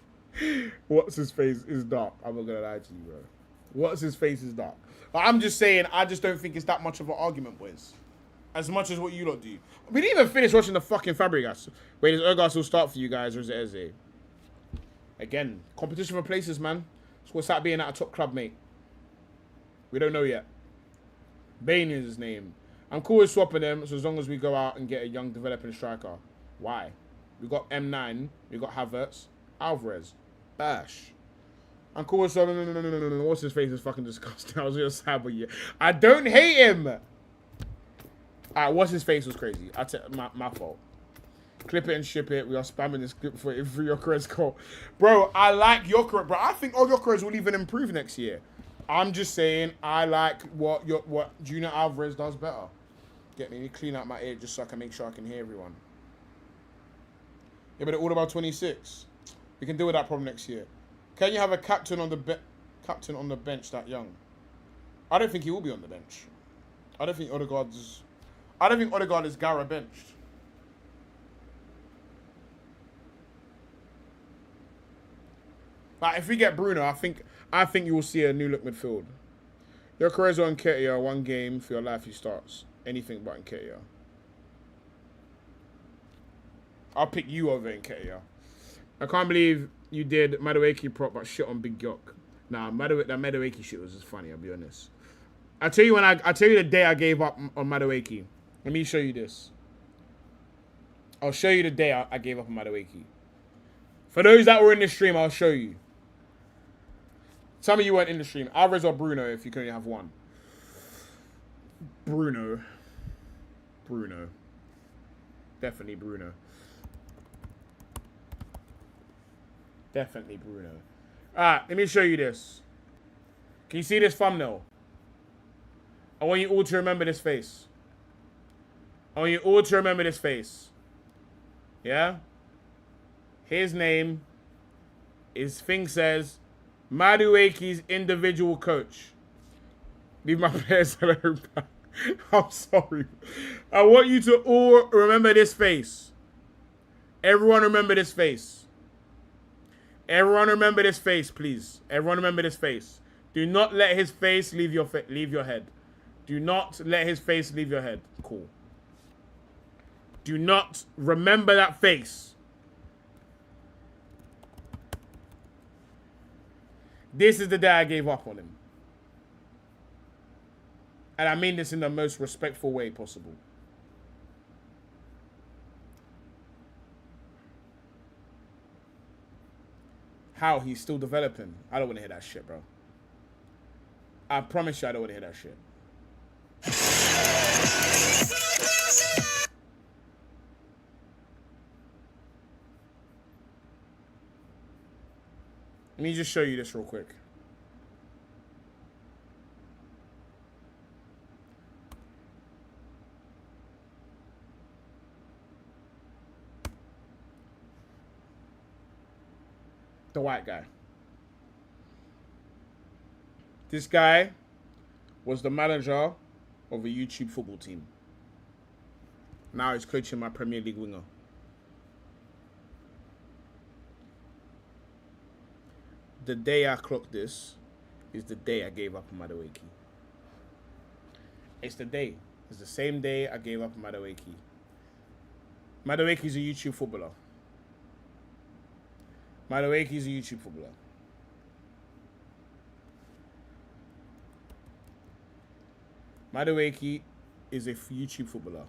What's his face is dark. I'm not gonna lie to you, bro. What's his face is dark. But I'm just saying, I just don't think it's that much of an argument, boys. As much as what you lot do. We didn't even finish watching the fucking Fabregas. Wait, does Ergas still start for you guys, or is it Eze? Again, competition for places, man. It's what's that being at a top club, mate. We don't know yet. Bain is his name. I'm cool with swapping them, so as long as we go out and get a young developing striker. Why? We got M9, we got Havertz, Alvarez, Bash. I'm cool with swapping. No. What's his face is fucking disgusting. I was gonna say, but yeah. I don't hate him. Alright, what's his face was crazy. My fault. Clip it and ship it. We are spamming this clip for Gyökeres goal. Bro, I like Gyökeres. Bro, I think Gyökeres will even improve next year. I'm just saying, I like what Junior Alvarez does better. Get me clean out my ear just so I can make sure I can hear everyone. Yeah, but all about 26. We can deal with that problem next year. Can you have a captain on the bench that young? I don't think he will be on the bench. I don't think Odegaard is Gara benched. Like, if we get Bruno, I think you will see a new look midfield. Gyökeres or Nketiah, one game for your life he starts. Anything but Nketiah. I'll pick you over Nketiah. I can't believe you did Madueke prop but shit on Big Gyok. Nah, that Madueke shit was just funny, I'll be honest. I tell you the day I gave up on Madueke. Let me show you this. I'll show you the day I gave up on Madueke. For those that were in the stream, I'll show you. Some of you weren't in the stream. Alvarez or Bruno if you can only have one. Bruno. Definitely Bruno. Alright, let me show you this. Can you see this thumbnail? I want you all to remember this face. Yeah? His name, his thing says, Madueke's individual coach. Leave my players alone. I'm sorry. I want you to all remember this face. Everyone remember this face. Everyone remember this face, please. Everyone remember this face. Do not let his face leave your head. Do not let his face leave your head. Cool. Do not remember that face. This is the day I gave up on him. And I mean this in the most respectful way possible. How he's still developing. I don't want to hear that shit, bro. I promise you I don't want to hear that shit. Let me just show you this real quick. The white guy. This guy was the manager of a YouTube football team. Now he's coaching my Premier League winger. The day I clocked this is the day I gave up on Madueke. It's the day. It's the same day I gave up on Madueke. Madueke's a YouTube footballer. Madueke is a YouTube footballer.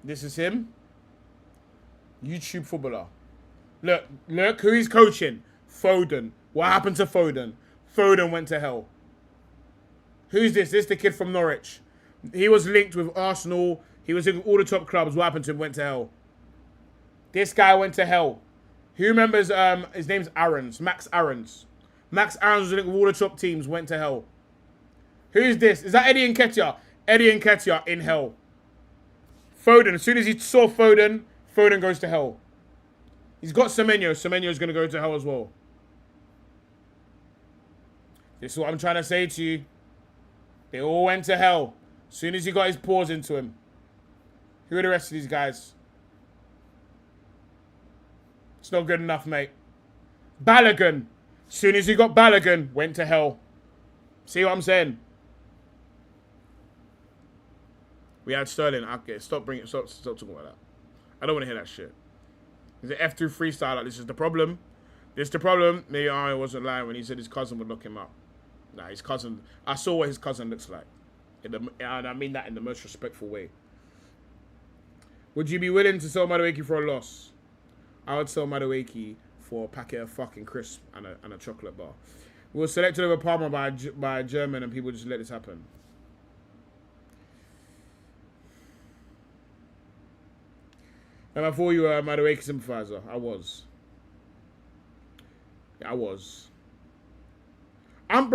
This is him. YouTube footballer. Look who he's coaching. Foden. What happened to Foden? Foden went to hell. Who's this? This is the kid from Norwich. He was linked with Arsenal. He was in all the top clubs. What happened to him? Went to hell. This guy went to hell. Who remembers, his name's Aarons. Max Aarons. Max Aarons was linked with all the top teams. Went to hell. Who's this? Is that Eddie Nketiah? Eddie Nketiah in hell. Foden. As soon as he saw Foden, Foden goes to hell. He's got Semenyo. Semenyo's going to go to hell as well. This is what I'm trying to say to you. They all went to hell. As soon as he got his paws into him. Who are the rest of these guys? It's not good enough, mate. Balogun. As soon as he got Balogun, went to hell. See what I'm saying? We had Sterling. Okay, stop talking about that. I don't want to hear that shit. He's an F2 freestyler. This is the problem. This is the problem. Maybe I wasn't lying when he said his cousin would look him up. Nah, his cousin. I saw what his cousin looks like. And I mean that in the most respectful way. Would you be willing to sell Madueke for a loss? I would sell Madueke for a packet of fucking crisps and a chocolate bar. We were selected over Parma by a German, and people just let this happen. And I thought you were a Madueke sympathizer. I was. Yeah, I was. I'm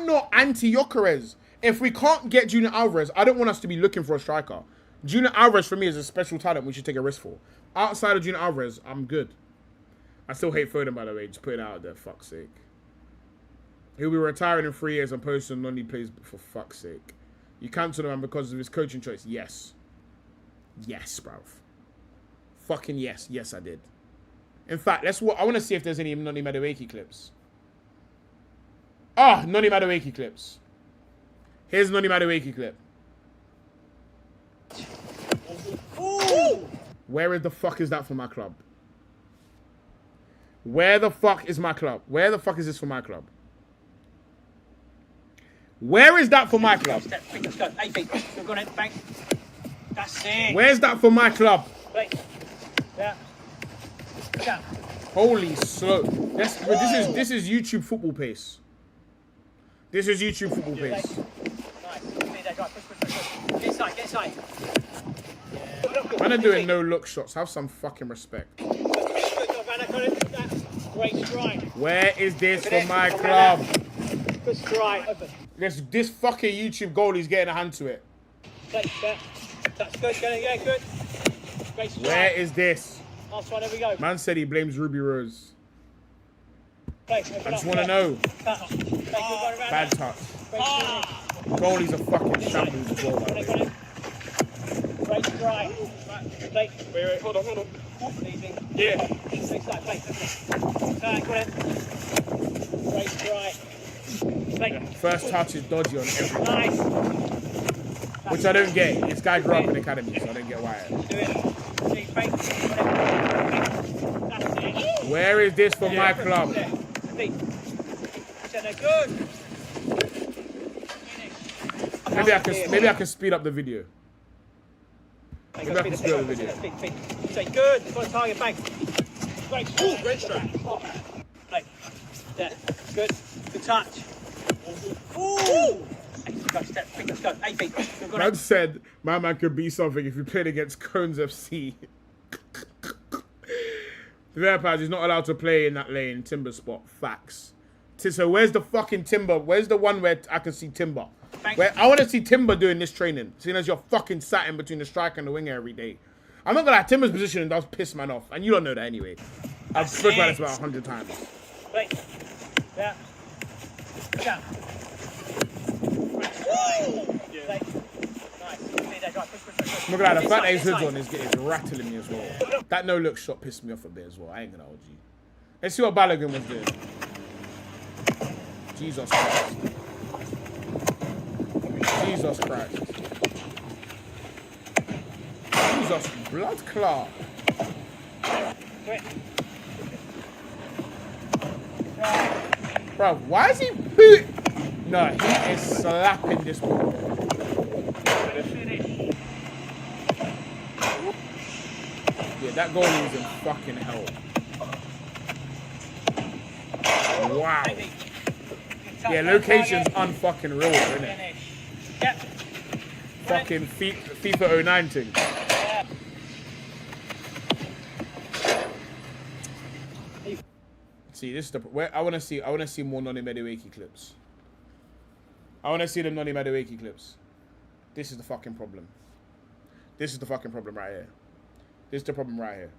not anti-Gyökeres. If we can't get Junior Alvarez, I don't want us to be looking for a striker. Junior Alvarez, for me, is a special talent we should take a risk for. Outside of Junior Alvarez, I'm good. I still hate Foden, by the way. Just put it out there, fuck's sake. He'll be retiring in 3 years and posting Noni plays for fuck's sake. You cancelled him because of his coaching choice. Yes. Yes, bruv. Fucking yes. Yes, I did. In fact, I want to see if there's any Noni Madueke clips. Ah, Noni Madueke clips. Here's Noni Madueke clip. Ooh. Where the fuck is that for my club? Where the fuck is my club? Where the fuck is this for my club? Where is that for my club? Where's that for my club? Holy slow. This is YouTube football pace. This is YouTube football pace. Man are doing no look shots. Have some fucking respect. Where is this for my club? This fucking YouTube goalie's getting a hand to it. Where is this? Man said he blames Ruby Rose. I just want to know. Bad touch. Goalie's a fucking shambles as well, by the way. Wait, hold on. Yeah. First touch is dodgy on everything. Which I don't get. This guy grew up in the academy, so I don't get why. Where is this for my club? Maybe I can speed up the video. Maybe I can speed up the video. Good. Got a target, bang. Great. Ooh, great strike. There. Good. Good touch. Ooh. Man said, my man could be something if you played against Cones FC. The Vampires is not allowed to play in that lane, Timber spot. Facts. So where's the fucking Timber? Where's the one where I can see Timber? I want to see Timber doing this training, seeing as you're fucking sat in between the striker and the winger every day. I'm not gonna lie, Timber's position does piss man off, and you don't know that anyway. I've spoken about this about 100 times. Wait. Yeah. Yeah. Look at that, the fact that his hood's on is rattling me as well. That no-look shot pissed me off a bit as well. I ain't gonna hold you. Let's see what Balogun was doing. Jesus Christ. Jesus Christ. Jesus blood clot. Bro, why is he boot? No, he is slapping this ball. Yeah, that goalie is in fucking hell. Wow. Yeah, location's unfucking real, isn't it? Yep. Fucking FIFA 09 thing. See, this is the where I want to see more Noni Madueke clips. I want to see the Noni Madueke clips. This is the fucking problem. This is the fucking problem right here. This is the problem right here.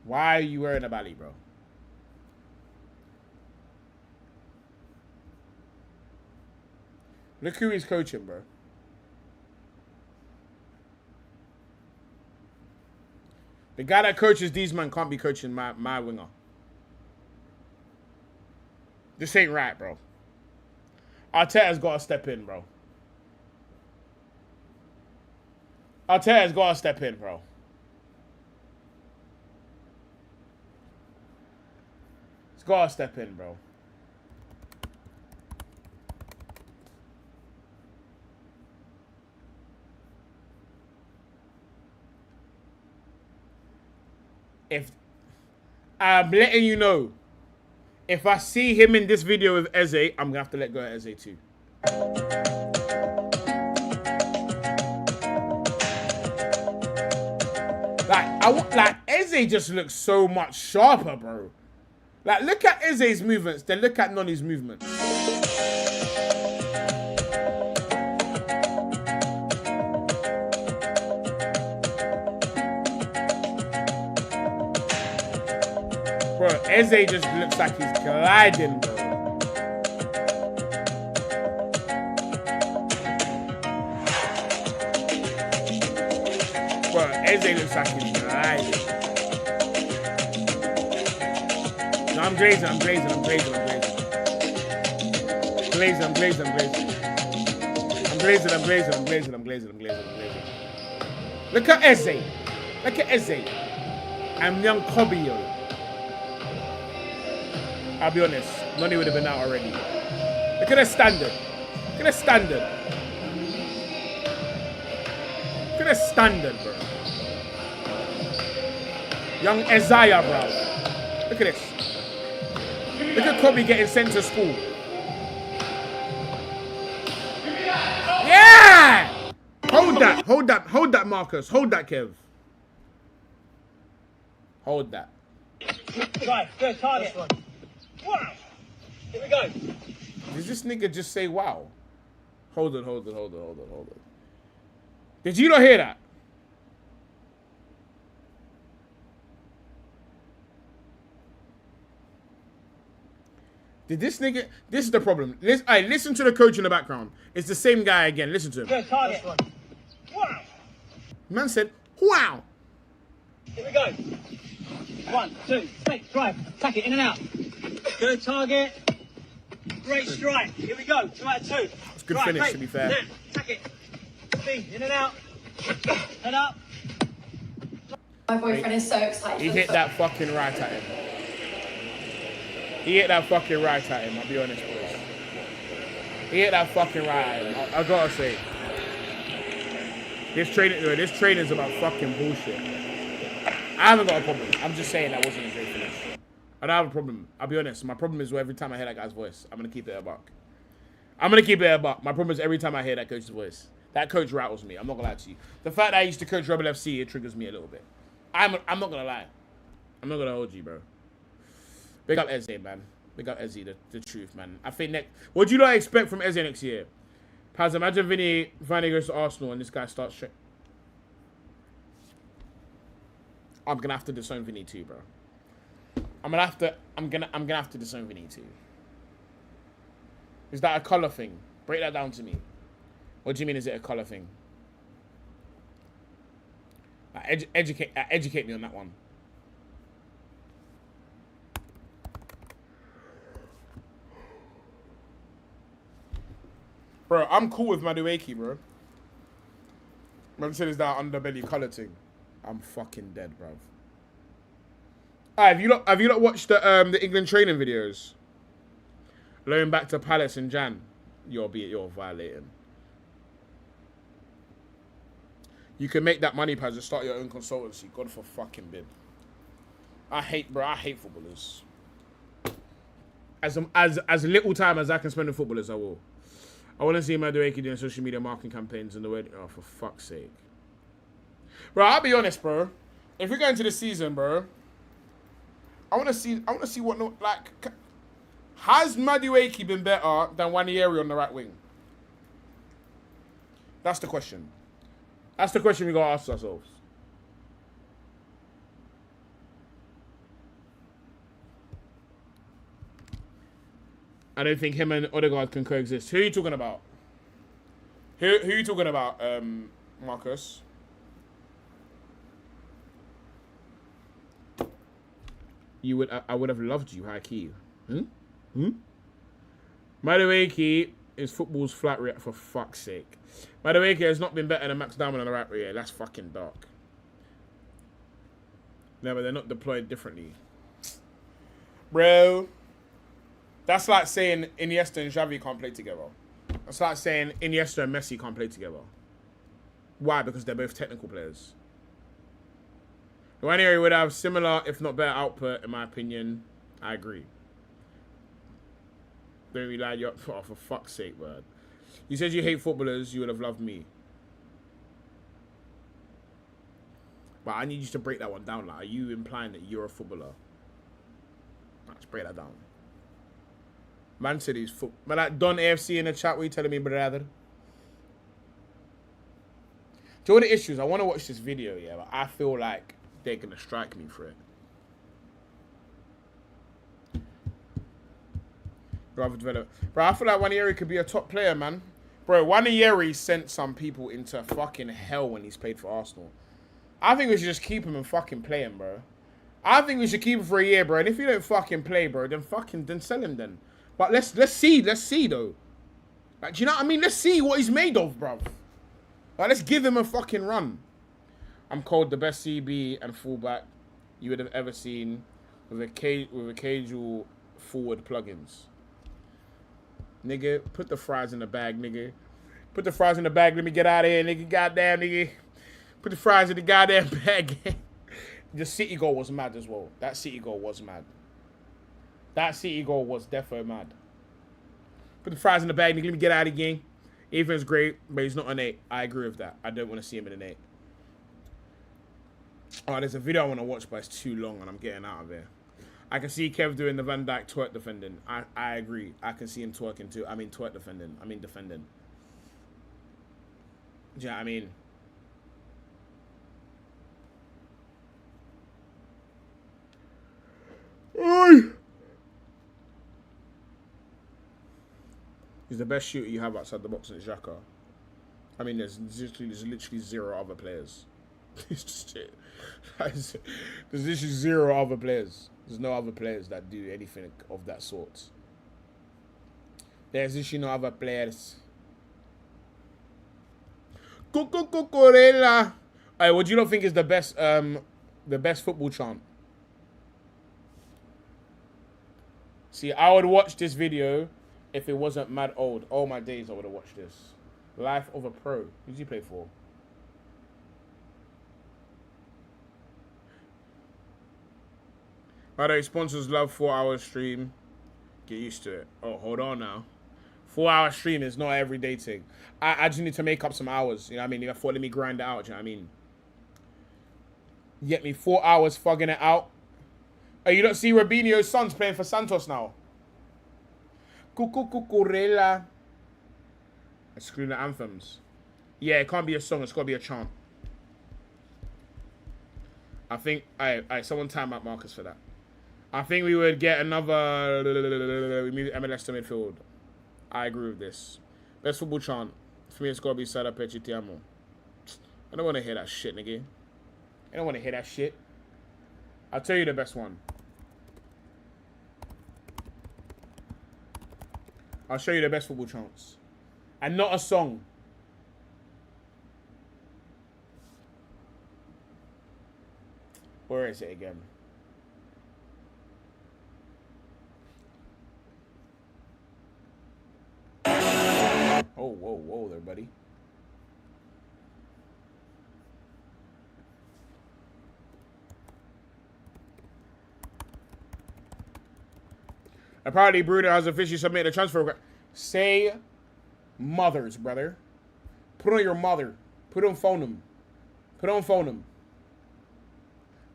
Why are you wearing a bally, bro? Look who he's coaching, bro. The guy that coaches these men can't be coaching my winger. This ain't right, bro. Arteta's got to step in, bro. Arteta's got to step in, bro. He's got to step in, bro. If I'm letting you know, if I see him in this video with Eze, I'm gonna have to let go of Eze too. Like Eze just looks so much sharper, bro. Like, look at Eze's movements, then look at Noni's movements. Bro, Eze just looks like he's gliding, bro. Bro, Eze looks like he's gliding. No, I'm glazing. Look at Eze. I'm young Kobe, yo. I'll be honest, Noni would have been out already. Look at the standard. Look at the standard, bro. Young Isaiah, bro. Look at this. Look at Kobe getting sent to school. Yeah! Hold that, Marcus. Hold that, Kev. Hold that. Right, good target. Wow. Here we go. Did this nigga just say wow? Hold on. Did you not hear that? Did this nigga... This is the problem. Listen to the coach in the background. It's the same guy again. Listen to him. Good target. Wow. Man said, wow. Here we go. 1, 2, 3, drive. Tack it in and out. Good target. Great strike. Here we go. 2 out of 2. It's a good finish, to be fair. Now, tack it. Speed. In and out. Head up. My boyfriend is so excited. He hit that fucking right at him. I'll be honest, boys. He hit that fucking right at him. I gotta say. This training's about fucking bullshit. I haven't got a problem. I'm just saying that wasn't a great finish. I don't have a problem. I'll be honest. My problem is every time I hear that guy's voice, I'm going to keep it a buck. My problem is every time I hear that coach's voice. That coach rattles me. I'm not going to lie to you. The fact that I used to coach Rebel FC, it triggers me a little bit. I'm not going to lie. I'm not going to hold you, bro. Big up Eze, man. Big up Eze, the truth, man. I think what do you not expect from Eze next year? Paz, imagine Vinny goes to Arsenal and this guy starts straight. I'm gonna have to disown Vinny too, bro. I'm gonna have to disown Vinny too. Is that a colour thing? Break that down to me. What do you mean? Is it a colour thing? Educate me on that one. Bro, I'm cool with Madueke, bro. Man said it's that underbelly colour thing. I'm fucking dead, bro. Have you not watched the England training videos? Loan back to Palace in Jan. You're violating. You can make that money, Paz, and start your own consultancy. God for fucking bid. I hate footballers. As little time as I can spend with footballers, I will. I want to see Madueke doing social media marketing campaigns and the way. Oh, for fuck's sake. Bro, I'll be honest, bro. If we're going to the season, bro, I want to see what has Madueke been better than Wanieri on the right wing? That's the question. That's the question we gotta ask ourselves. I don't think him and Odegaard can coexist. Who are you talking about? Who are you talking about, Marcus? I would have loved you, high key. Madueke is football's flat rate, for fuck's sake. Madueke has not been better than Max Diamond on the right rate. That's fucking dark. No, but they're not deployed differently. Bro. That's like saying Iniesta and Xavi can't play together. That's like saying Iniesta and Messi can't play together. Why? Because they're both technical players. Ranieri would have similar, if not better, output, in my opinion. I agree. Don't be lying, for fuck's sake, man. You said you hate footballers, you would have loved me. But I need you to break that one down. Like, are you implying that you're a footballer? Let's break that down. Man said he's football. Man, like Don AFC in the chat, what are you telling me, brother? Do you know what the issue is? I want to watch this video, yeah, but I feel like they're going to strike me for it. Rather develop. Bro, I feel like Wanieri could be a top player, man. Bro, Wanieri sent some people into fucking hell when he's played for Arsenal. I think we should just keep him and fucking play him, bro. I think we should keep him for a year, bro. And if you don't fucking play, bro, then sell him then. But let's see though. Like, do you know what I mean? Let's see what he's made of, bro. Like, let's give him a fucking run. I'm called the best CB and fullback you would have ever seen with occasional forward plugins. Nigga, put the fries in the bag, nigga. Put the fries in the bag. Let me get out of here, nigga. Goddamn, nigga. Put the fries in the goddamn bag. The City goal was mad as well. That City goal was mad. That City goal was defo mad. Put the fries in the bag, nigga. Let me get out of the game. Ethan's great, but he's not an 8. I agree with that. I don't want to see him in an 8. Oh, there's a video I want to watch, but it's too long and I'm getting out of here. I can see Kev doing the Van Dijk twerk defending. I agree. I can see him twerking too. I mean twerk defending. I mean defending. Do you know what I mean? He's the best shooter you have outside the box at Xhaka. I mean, there's literally 0 other players. It's just it. There's literally 0 other players. There's no other players that do anything of that sort. There's literally no other players. Cucurella. Hey, what do you not think is the best football chant? See, I would watch this video if it wasn't mad old. All my days, I would have watched this. Life of a Pro. Who's he play for? By the way, sponsors love 4-hour stream. Get used to it. Oh, hold on now. 4-hour stream is not every day thing. I just need to make up some hours. You know what I mean? You have to let me grind it out. You know what I mean? You get me 4 hours fugging it out. Oh, you don't see Robinho's sons playing for Santos now? Cucurella. Excluding the anthems. Yeah, it can't be a song. It's got to be a chant. I think... Alright, someone time out Marcus for that. I think we would get another... We move MLS to midfield. I agree with this. Best football chant. For me, it's got to be Sada Pechi Tiamo. I don't want to hear that shit, nigga. I don't want to hear that shit. I'll tell you the best one. I'll show you the best football chants. And not a song. Where is it again? whoa there, buddy. Apparently, Bruno has officially submitted a transfer request. Say mothers, brother. Put on your mother. Put on phone him. Put on phone him.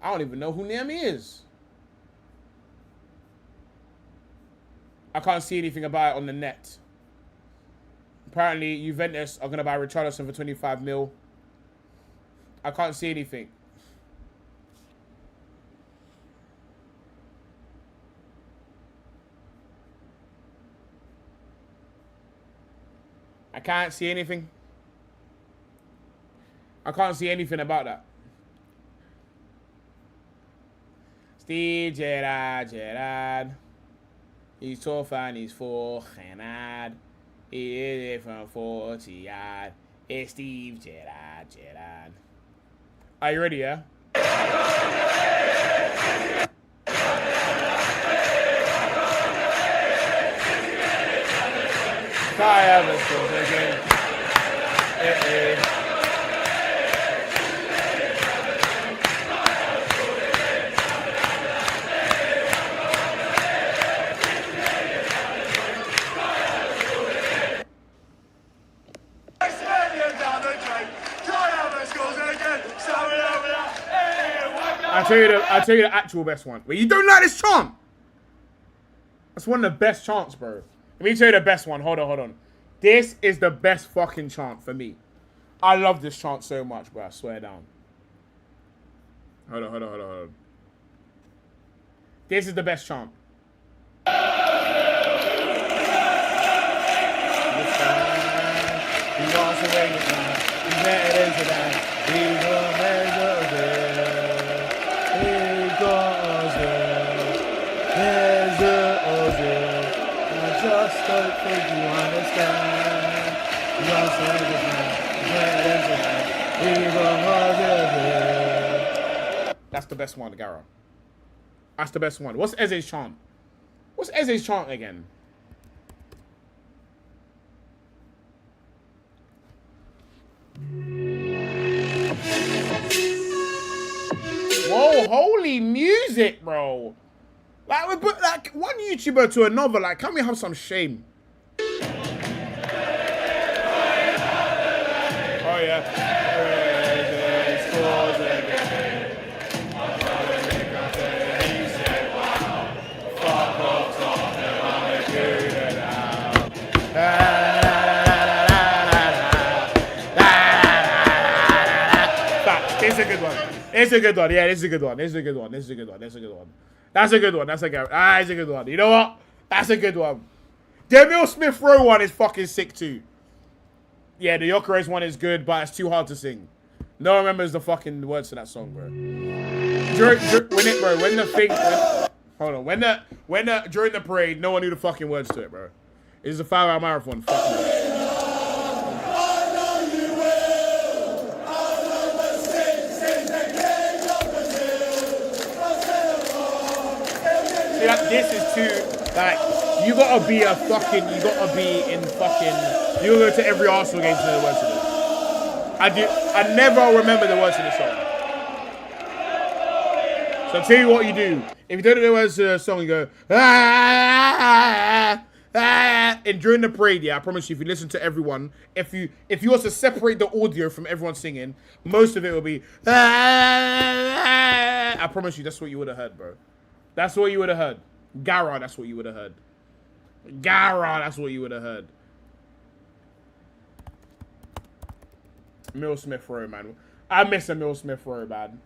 I don't even know who Nam is. I can't see anything about it on the net. Apparently, Juventus are going to buy Richarlison for 25 mil. I can't see anything. I can't see anything. I can't see anything about that. Steve Gerrard. He's tough and he's full Gerrard. He is it from 40 yard. It's Steve Gerrard. Are you ready, yeah? Kai Havertz goes again. I'll tell you the actual best one. Wait, you don't like this chant? That's one of the best chants, bro. Let me tell you the best one. Hold on. This is the best fucking chant for me. I love this chant so much, bro. I swear down. Hold on. This is the best chant. That's the best one, Gara. That's the best one. What's Eze's chant? What's Eze's chant again? Whoa, holy music, bro. Like, we put like one YouTuber to another. Like, can we have some shame? Oh, yeah. It's a good one. It's a good one. Yeah, this is a good one. This is a good one. This is a good one. This is a good one. That's a good one. That's a good one. That's a good one. You know what? That's a good one. The Emil Smith Rowe one is fucking sick too. Yeah, the Gyökeres one is good, but it's too hard to sing. No one remembers the fucking words to that song, bro. During the parade, no one knew the fucking words to it, bro. It's a 5-hour marathon. Fuck me. See, like, this is too, like, you gotta be in fucking, you go to every Arsenal game to know the words to this. I never remember the words to this song. So I'll tell you what you do. If you don't know the words to the song, you go, and during the parade, yeah, I promise you, if you listen to everyone, if you was to separate the audio from everyone singing, most of it will be, I promise you, that's what you would have heard, bro. That's what you would have heard. Gara, that's what you would have heard. Gara, that's what you would have heard. Emil Smith Rowe, man. I miss Emil Smith Rowe, man.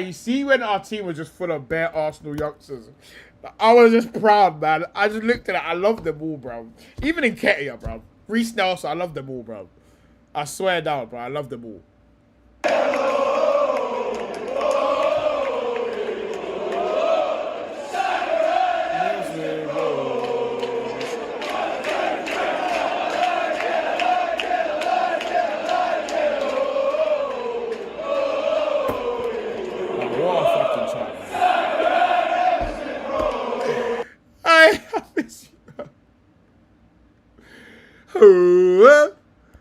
You see when our team was just full of bare Arsenal youngsters, I was just proud, man. I just looked at it. I love them all, bro. Even in Ketia, bro. Reece Nelson, I love them all, bro. I swear down, bro. I love them all. I miss you, bro. bro.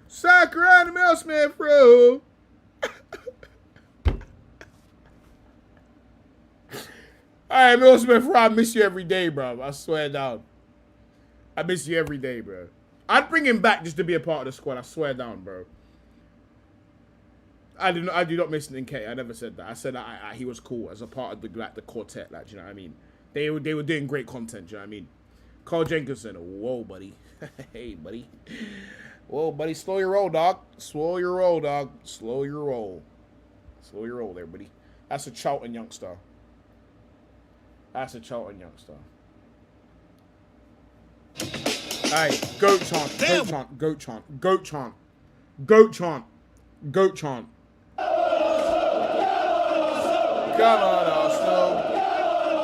Soccer on the Mill Smith, bro. Alright, Mill Smith, bro, I miss you every day, bro. I swear down. I miss you every day, bro. I'd bring him back just to be a part of the squad. I swear down, bro. I do not miss Nketiah. I never said that. I said that he was cool as a part of the quartet. Like, do you know what I mean? They were doing great content. Do you know what I mean? Carl Jenkinson. Whoa, buddy. Hey, buddy. Whoa, buddy. Slow your roll, dog. Slow your roll, dog. Slow your roll. Slow your roll there, buddy. That's a Charlton youngster. That's a Charlton youngster. Alright, goat chant, goat chant, goat chant, goat chant, goat chant, goat chant. Come on, Arsenal.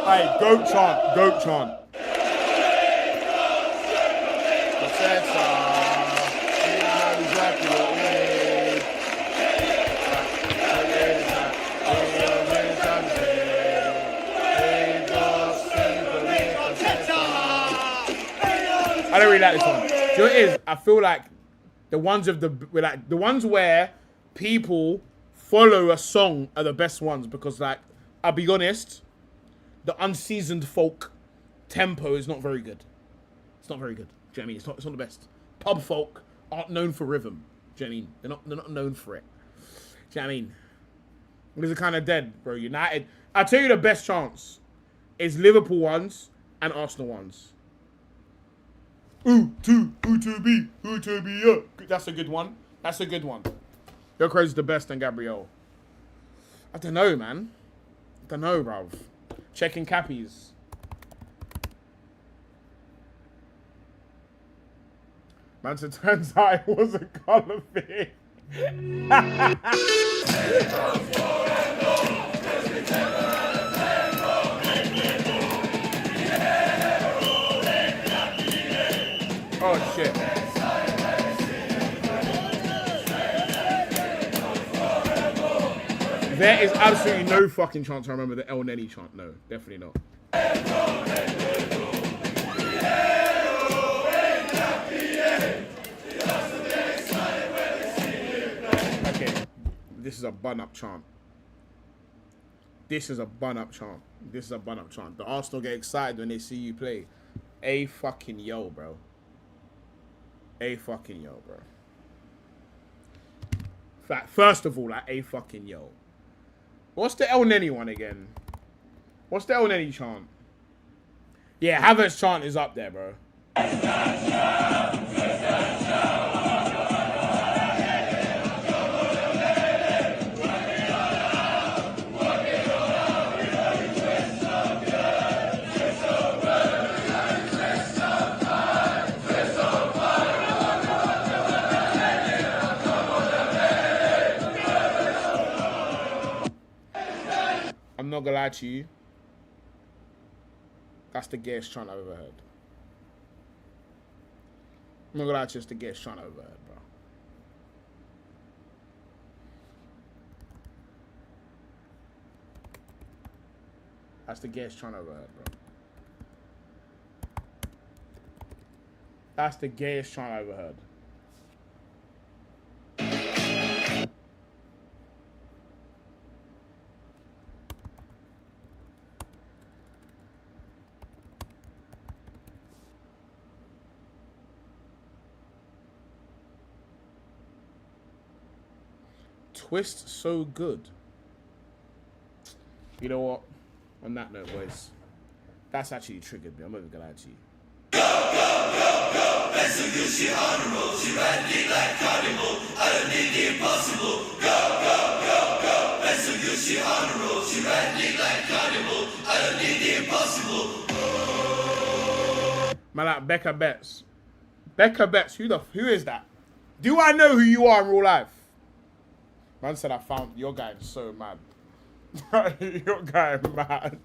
Alright, goat chant, goat chant. I don't really like this one. Do you know what it is? I feel like the ones where people follow a song are the best ones because, like, I'll be honest, the unseasoned folk tempo is not very good. It's not very good. Do you know what I mean? It's not the best. Pub folk aren't known for rhythm. Do you know what I mean? They're not known for it. Do you know what I mean? These are kind of dead, bro. United. I'll tell you the best chance is Liverpool ones and Arsenal ones. Ooh to be, yeah. That's a good one. That's a good one. Your crazy's the best than Gabriel. I don't know, man. I don't know, bruv. Checking cappies. Man said, turns out it was a colour thing. Oh, shit. There is absolutely no fucking chance I remember the El Neni chant. No, definitely not. Okay, this is a bun-up chant. This is a bun-up chant. This is a bun-up chant. The Arsenal get excited when they see you play. A fucking yo, bro. A fucking yo, bro. Fact, first of all, like, a fucking yo. What's the El Neni one again? What's the El Neni chant? Yeah, Havertz chant is up there, bro. I'm not gonna lie to you. That's the gayest chant I've ever heard. I'm not gonna lie to you, it's the gayest chant I've ever heard, bro. That's the gayest chant I've ever heard, bro. That's the gayest chant I've ever heard. Twist so good. You know what? On that note, boys, that's actually triggered me. I'm not even gonna lie to you. Go, go, go, go. Mitsubishi Honorables. You ride me like carnival. I don't need the impossible. Go, go, go, go. Mitsubishi Honorables. You ride me like carnival. I don't need the impossible. Man, like Becca Betts. Becca Betts. Who is that? Do I know who you are in real life? Man said I found your guy so mad. Your guy mad.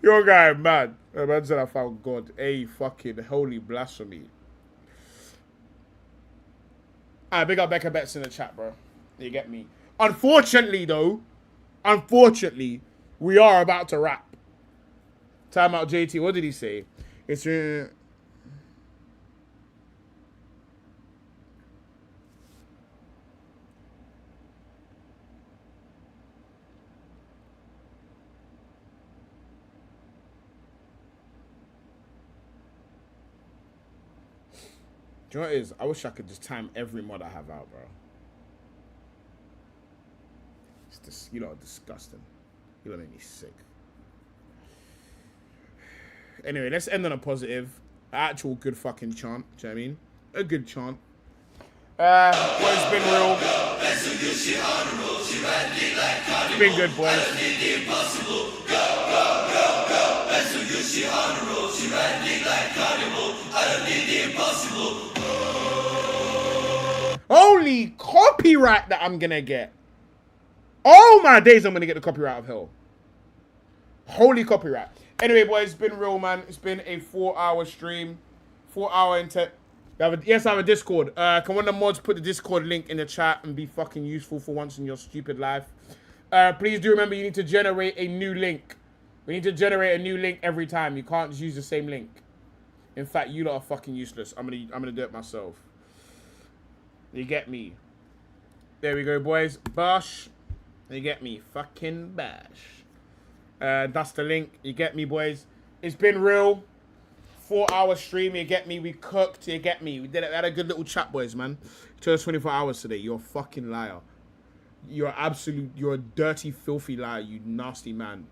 Your guy mad. Man said I found God. A fucking holy blasphemy. Alright, big up Becca Betts in the chat, bro. You get me. Unfortunately, though, we are about to wrap. Time out, JT. What did he say? It's Do you know what it is? I wish I could just time every mod I have out, bro. It's just, you lot are disgusting. You lot make me sick. Anyway, let's end on a positive. Actual good fucking chant. Do you know what I mean? A good chant. Well, it's been real. It's been good, boys. Only copyright that I'm gonna get. All my days I'm gonna get the copyright of hell. Holy copyright. Anyway, boys, it's been real, man. It's been a 4-hour stream. 4-hour into... Yes, I have a Discord. Can one of the mods put the Discord link in the chat and be fucking useful for once in your stupid life? Please do remember you need to generate a new link. We need to generate a new link every time. You can't just use the same link. In fact, you lot are fucking useless. I'm gonna do it myself. You get me? There we go, boys. Bash. You get me? Fucking bash. That's the link. You get me, boys? It's been real. 4-hour stream. You get me? We cooked. You get me? We did it. We had a good little chat, boys, man. It took us 24 hours today. You're a fucking liar. You're a dirty, filthy liar. You nasty man.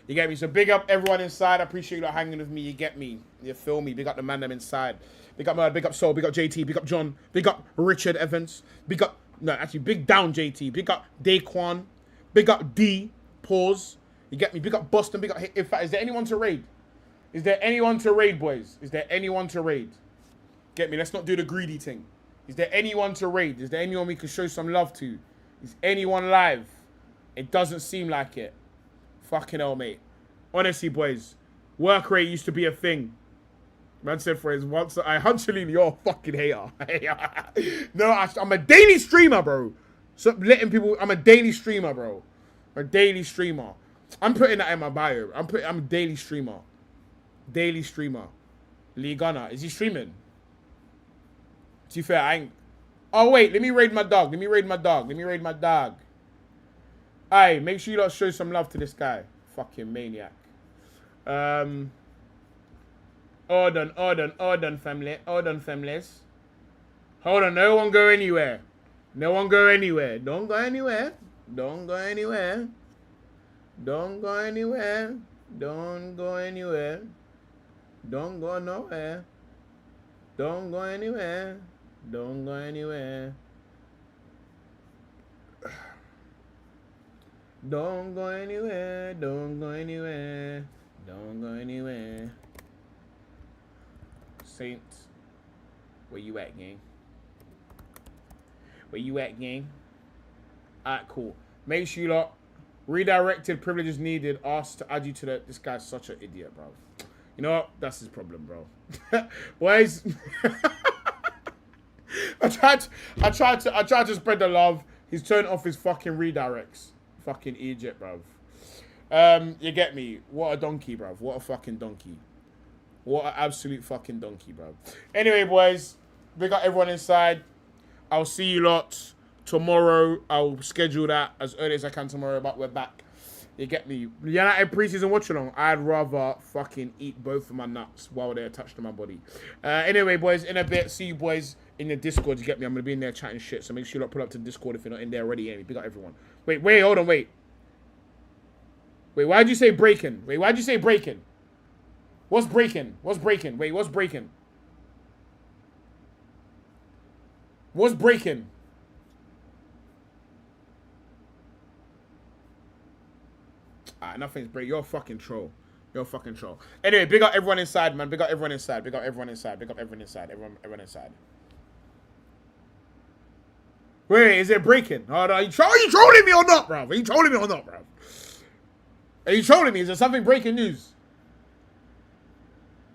You get me? So big up everyone inside. I appreciate you lot hanging with me. You get me? You feel me? Big up the man them inside. Big up Murd. Big up Soul. Big up JT. Big up John. Big up Richard Evans. Big up... No, actually, big down JT. Big up Daquan. Big up D. Pause. You get me? Big up Boston. Big up... In fact, is there anyone to raid? Is there anyone to raid, boys? Is there anyone to raid? Get me? Let's not do the greedy thing. Is there anyone to raid? Is there anyone we can show some love to? Is anyone live? It doesn't seem like it. Fucking hell, mate. Honestly, boys. Work rate used to be a thing. Man said for his once. I Huncherlin, you're a fucking hater. No, I'm a daily streamer, bro. So letting people... I'm a daily streamer, bro. I'm a daily streamer. I'm putting that in my bio. I'm a daily streamer. Daily streamer. Lee Gunner. Is he streaming? To be fair, I ain't... Oh, wait. Let me raid my dog. Let me raid my dog. Let me raid my dog. Aye, make sure you lot show some love to this guy. Fucking maniac. All done, family. All done, families. Hold on. No one go anywhere. No one go anywhere. Don't go anywhere. Don't go anywhere. Don't go anywhere. Don't go anywhere. Don't go nowhere. Don't go anywhere. Don't go anywhere. Don't go anywhere. Don't go anywhere. Don't go anywhere. Saints, where you at, gang? Where you at, gang? Alright, cool. Make sure you lot redirected privileges needed. Asked to add you to the... This guy's such an idiot, bro. You know what? That's his problem, bro. Boys, I tried to spread the love. He's turned off his fucking redirects. Fucking Egypt, bro. You get me? What a donkey, bro. What a fucking donkey. What an absolute fucking donkey, bro. Anyway, boys, we got everyone inside. I'll see you lot tomorrow. I'll schedule that as early as I can tomorrow, but we're back. You get me? United preseason watch along. I'd rather fucking eat both of my nuts while they're attached to my body. Anyway, boys, in a bit, see you boys in the Discord. You get me? I'm going to be in there chatting shit, so make sure you lot pull up to the Discord if you're not in there already. Anyway, big up everyone. Wait, hold on, wait. Wait, why'd you say breaking? Wait, why'd you say breaking? What's breaking? What's breaking? Wait, what's breaking? What's breaking? Nothing's break. You're a fucking troll. You're a fucking troll. Anyway, big up everyone inside, man. Big up everyone inside. Big up everyone inside. Big up everyone inside. Everyone inside. Wait, is it breaking? Hold on. Are you trolling me or not, bro? Are you trolling me or not, bro? Are you trolling me? Is there something breaking news?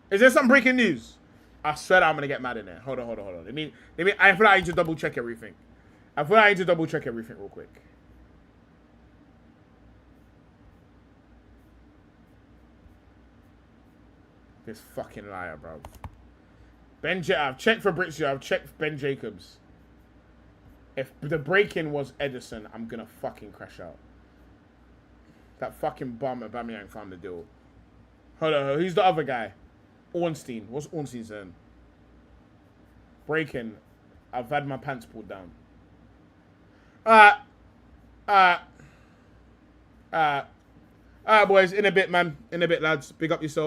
Is there some breaking news? I swear I'm gonna get mad in there. Hold on. I feel like I need to double check everything. Real quick. This fucking liar, bro. I've checked for Brixia. I've checked Ben Jacobs. If the break-in was Edison, I'm gonna fucking crash out. That fucking bum at Aubameyang found the deal. Hold on, who's the other guy? Ornstein. What's Ornstein's name? Breaking. I've had my pants pulled down. Alright, boys. In a bit, man. In a bit, lads. Big up yourself.